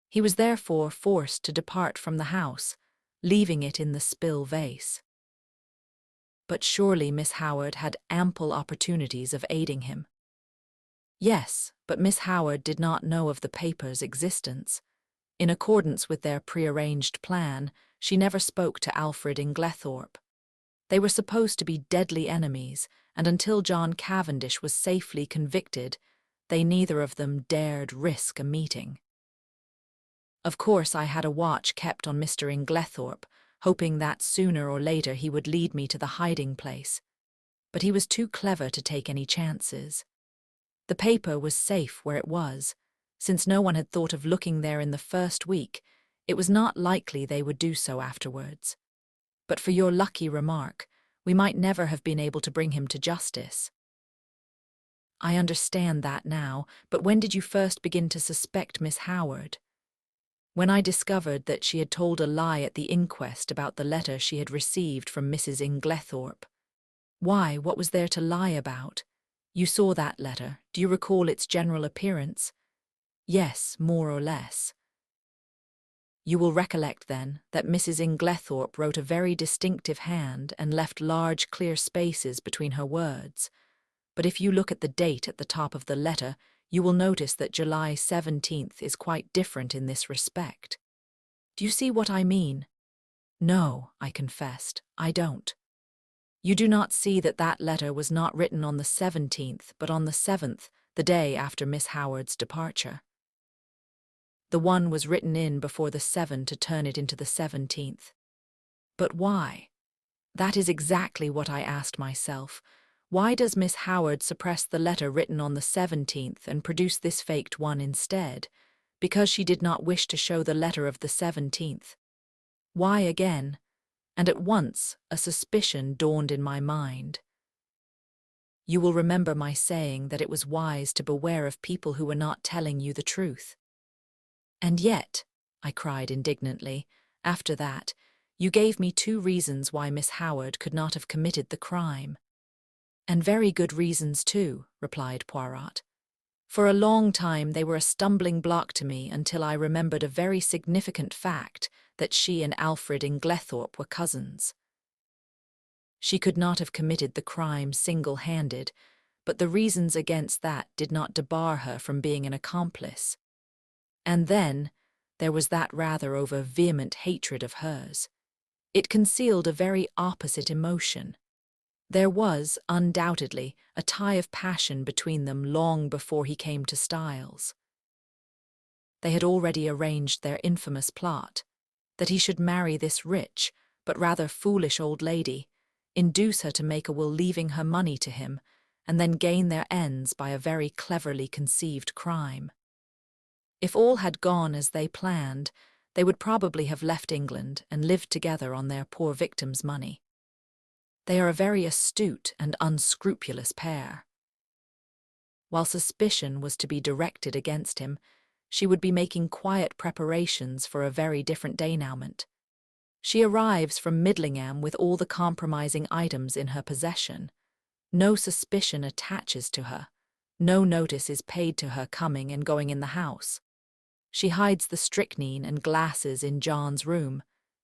He was therefore forced to depart from the house, leaving it in the spill vase. But surely Miss Howard had ample opportunities of aiding him. Yes, but Miss Howard did not know of the paper's existence. In accordance with their prearranged plan, she never spoke to Alfred Inglethorp. They were supposed to be deadly enemies, and until John Cavendish was safely convicted, they neither of them dared risk a meeting. Of course, I had a watch kept on Mr. Inglethorp, hoping that sooner or later he would lead me to the hiding place. But he was too clever to take any chances. The paper was safe where it was. Since no one had thought of looking there in the first week, it was not likely they would do so afterwards. But for your lucky remark, we might never have been able to bring him to justice. I understand that now, but when did you first begin to suspect Miss Howard? When I discovered that she had told a lie at the inquest about the letter she had received from Mrs. Inglethorp. Why, what was there to lie about? You saw that letter. Do you recall its general appearance? Yes, more or less. You will recollect, then, that Mrs. Inglethorp wrote a very distinctive hand and left large clear spaces between her words. But if you look at the date at the top of the letter, you will notice that July 17th is quite different in this respect. Do you see what I mean? No, I confessed, I don't. You do not see that that letter was not written on the 17th, but on the 7th, the day after Miss Howard's departure. The one was written in before the 7 to turn it into the 17th. But why? That is exactly what I asked myself. Why does Miss Howard suppress the letter written on the 17th and produce this faked one instead? Because she did not wish to show the letter of the 17th. Why again? And at once a suspicion dawned in my mind. You will remember my saying that it was wise to beware of people who were not telling you the truth. And yet, I cried indignantly, after that, you gave me 2 reasons why Miss Howard could not have committed the crime. And very good reasons too, replied Poirot. For a long time they were a stumbling block to me until I remembered a very significant fact, that she and Alfred Inglethorp were cousins. She could not have committed the crime single-handed, but the reasons against that did not debar her from being an accomplice. And then there was that rather over vehement hatred of hers. It concealed a very opposite emotion. There was, undoubtedly, a tie of passion between them long before he came to Styles. They had already arranged their infamous plot, that he should marry this rich, but rather foolish old lady, induce her to make a will leaving her money to him, and then gain their ends by a very cleverly conceived crime. If all had gone as they planned, they would probably have left England and lived together on their poor victim's money. They are a very astute and unscrupulous pair. While suspicion was to be directed against him, she would be making quiet preparations for a very different denouement. She arrives from Midlingham with all the compromising items in her possession. No suspicion attaches to her. No notice is paid to her coming and going in the house. She hides the strychnine and glasses in John's room.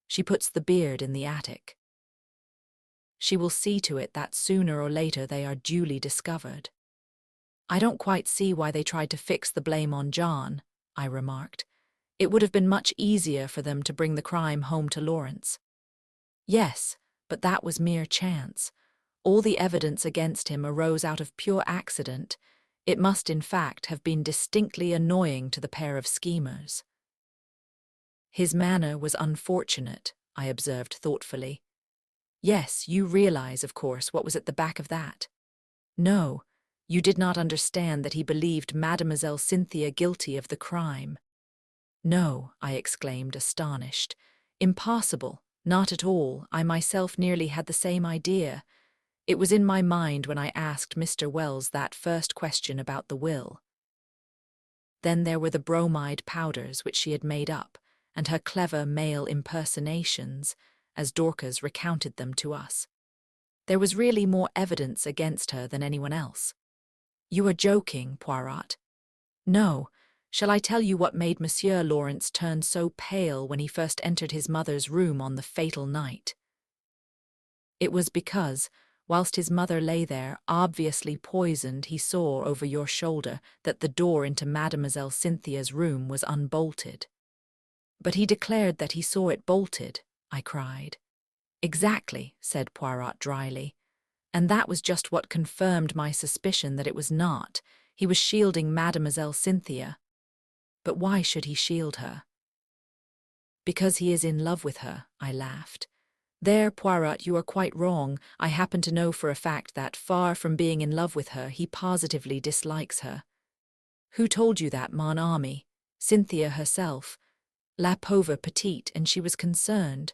She puts the beard in the attic. She will see to it that sooner or later they are duly discovered. I don't quite see why they tried to fix the blame on John, I remarked. It would have been much easier for them to bring the crime home to Lawrence. Yes, but that was mere chance. All the evidence against him arose out of pure accident. It must, in fact, have been distinctly annoying to the pair of schemers. His manner was unfortunate, I observed thoughtfully. Yes, you realize, of course, what was at the back of that. No, you did not understand that he believed Mademoiselle Cynthia guilty of the crime. No, I exclaimed, astonished. Impossible, not at all. I myself nearly had the same idea. It was in my mind when I asked Mr. Wells that first question about the will. Then there were the bromide powders which she had made up, and her clever male impersonations, as Dorcas recounted them to us. There was really more evidence against her than anyone else. You are joking, Poirot. No. Shall I tell you what made Monsieur Lawrence turn so pale when he first entered his mother's room on the fatal night? It was because, whilst his mother lay there, obviously poisoned, he saw over your shoulder that the door into Mademoiselle Cynthia's room was unbolted. But he declared that he saw it bolted, I cried. Exactly, said Poirot dryly. And that was just what confirmed my suspicion that it was not. He was shielding Mademoiselle Cynthia. But why should he shield her? Because he is in love with her, I laughed. There, Poirot, you are quite wrong. I happen to know for a fact that, far from being in love with her, he positively dislikes her. Who told you that, mon ami? Cynthia herself. La pauvre petite, and she was concerned.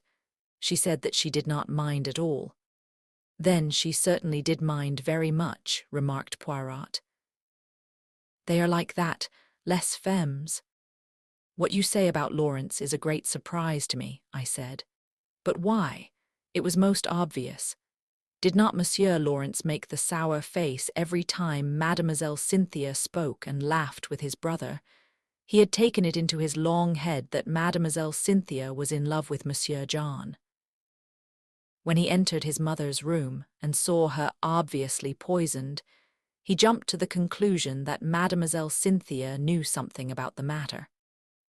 She said that she did not mind at all. Then she certainly did mind very much, remarked Poirot. They are like that, les femmes. What you say about Lawrence is a great surprise to me, I said. But why? It was most obvious. Did not Monsieur Lawrence make the sour face every time Mademoiselle Cynthia spoke and laughed with his brother? He had taken it into his long head that Mademoiselle Cynthia was in love with Monsieur John. When he entered his mother's room and saw her obviously poisoned, he jumped to the conclusion that Mademoiselle Cynthia knew something about the matter.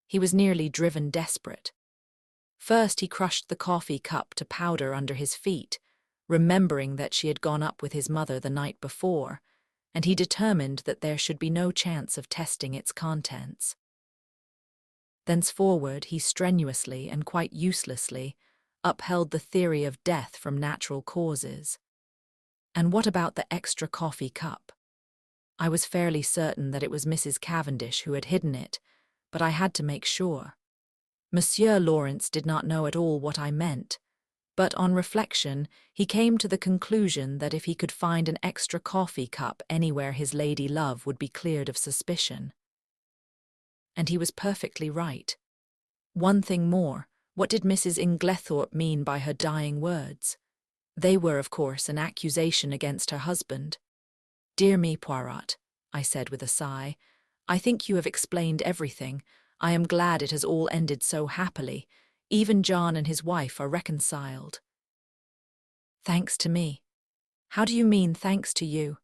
He was nearly driven desperate. First he crushed the coffee cup to powder under his feet, remembering that she had gone up with his mother the night before, and he determined that there should be no chance of testing its contents. Thenceforward he strenuously and quite uselessly upheld the theory of death from natural causes. And what about the extra coffee cup? I was fairly certain that it was Mrs. Cavendish who had hidden it, but I had to make sure. Monsieur Lawrence did not know at all what I meant, but on reflection he came to the conclusion that if he could find an extra coffee cup anywhere his lady love would be cleared of suspicion. And he was perfectly right. One thing more, what did Mrs. Inglethorp mean by her dying words? They were, of course, an accusation against her husband. Dear me, Poirot, I said with a sigh, I think you have explained everything. I am glad it has all ended so happily. Even John and his wife are reconciled. Thanks to me. How do you mean, thanks to you?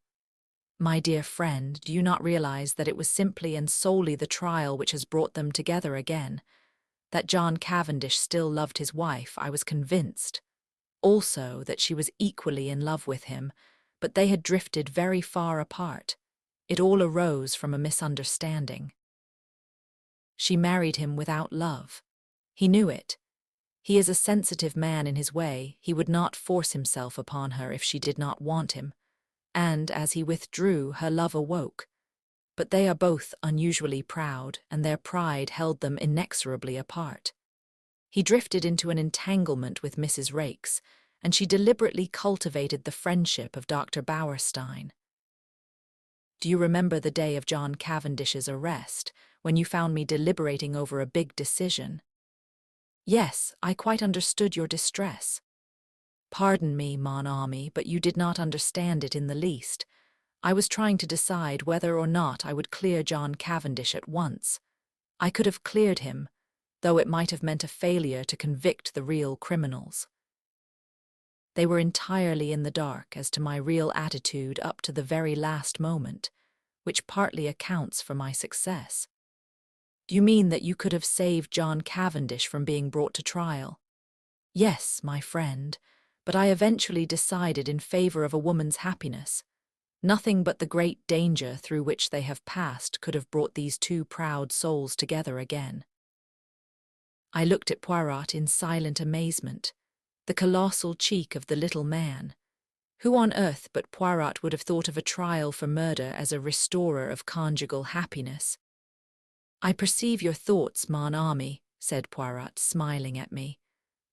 My dear friend, do you not realize that it was simply and solely the trial which has brought them together again? That John Cavendish still loved his wife, I was convinced. Also that she was equally in love with him, but they had drifted very far apart. It all arose from a misunderstanding. She married him without love. He knew it. He is a sensitive man in his way. He would not force himself upon her if she did not want him. And as he withdrew, her love awoke. But they are both unusually proud, and their pride held them inexorably apart. He drifted into an entanglement with Mrs. Raikes, and she deliberately cultivated the friendship of Dr. Bauerstein. Do you remember the day of John Cavendish's arrest, when you found me deliberating over a big decision? Yes, I quite understood your distress. Pardon me, mon ami, but you did not understand it in the least. I was trying to decide whether or not I would clear John Cavendish at once. I could have cleared him, though it might have meant a failure to convict the real criminals. They were entirely in the dark as to my real attitude up to the very last moment, which partly accounts for my success. Do you mean that you could have saved John Cavendish from being brought to trial? Yes, my friend, but I eventually decided in favor of a woman's happiness. Nothing but the great danger through which they have passed could have brought these two proud souls together again. I looked at Poirot in silent amazement. The colossal cheek of the little man. Who on earth but Poirot would have thought of a trial for murder as a restorer of conjugal happiness? I perceive your thoughts, mon ami, said Poirot, smiling at me.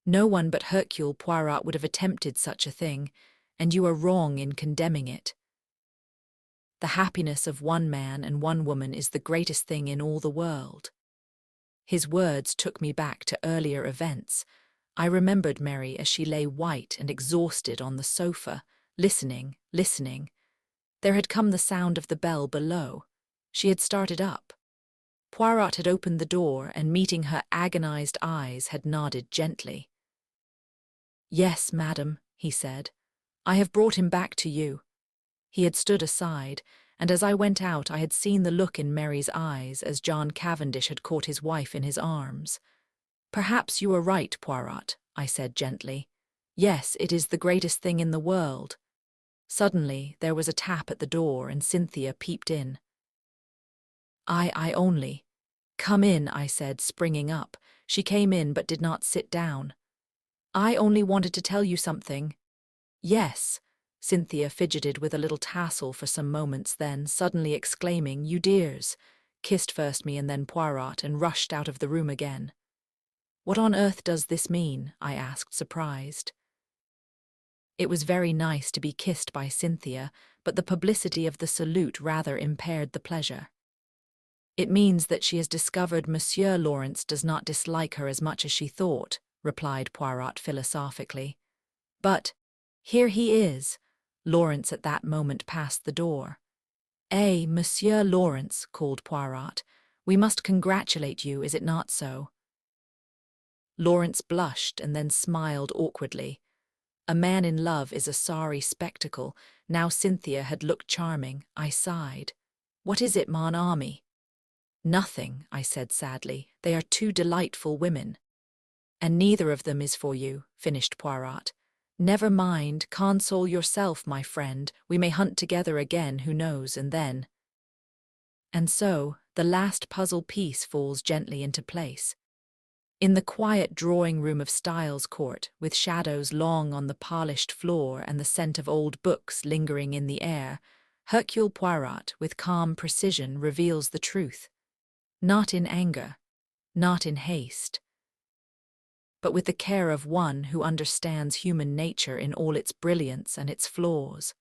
No one but Hercule Poirot would have attempted such a thing, and you are wrong in condemning it. The happiness of one man and one woman is the greatest thing in all the world. His words took me back to earlier events. I remembered Mary as she lay white and exhausted on the sofa, listening. There had come the sound of the bell below. She had started up. Poirot had opened the door and, meeting her agonized eyes, had nodded gently. "Yes, madam," he said. "I have brought him back to you." He had stood aside, and as I went out I had seen the look in Mary's eyes as John Cavendish had caught his wife in his arms. "Perhaps you are right, Poirot," I said gently. "Yes, it is the greatest thing in the world." Suddenly there was a tap at the door and Cynthia peeped in. I only. "Come in," I said, springing up. She came in but did not sit down. "I only wanted to tell you something." "Yes." Cynthia fidgeted with a little tassel for some moments, then, suddenly exclaiming, "You dears," kissed first me and then Poirot and rushed out of the room again. "What on earth does this mean?" I asked, surprised. It was very nice to be kissed by Cynthia, but the publicity of the salute rather impaired the pleasure. "It means that she has discovered Monsieur Lawrence does not dislike her as much as she thought," replied Poirot philosophically. "But here he is." Lawrence at that moment passed the door. "Eh, Monsieur Lawrence," called Poirot, "we must congratulate you, is it not so?" Lawrence blushed and then smiled awkwardly. A man in love is a sorry spectacle. Now Cynthia had looked charming. I sighed. "What is it, mon ami?" "Nothing," I said sadly. "They are two delightful women." "And neither of them is for you," finished Poirot. "Never mind, console yourself, my friend. We may hunt together again, who knows, and then—" And so, the last puzzle piece falls gently into place. In the quiet drawing room of Styles Court, with shadows long on the polished floor and the scent of old books lingering in the air, Hercule Poirot, with calm precision, reveals the truth. Not in anger, not in haste, but with the care of one who understands human nature in all its brilliance and its flaws.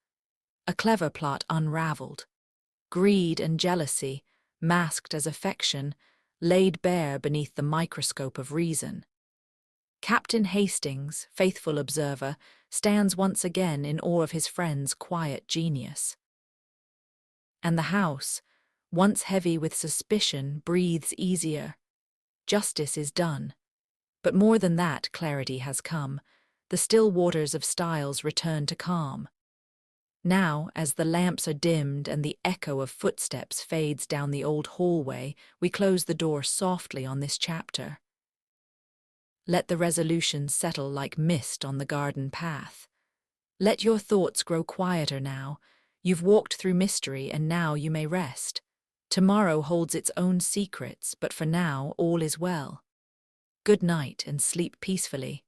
A clever plot unraveled. Greed and jealousy, masked as affection, laid bare beneath the microscope of reason. Captain Hastings, faithful observer, stands once again in awe of his friend's quiet genius. And the house, once heavy with suspicion, breathes easier. Justice is done. But more than that, clarity has come. The still waters of Styles return to calm. Now, as the lamps are dimmed and the echo of footsteps fades down the old hallway, we close the door softly on this chapter. Let the resolution settle like mist on the garden path. Let your thoughts grow quieter now. You've walked through mystery and now you may rest. Tomorrow holds its own secrets, but for now all is well. Good night and sleep peacefully.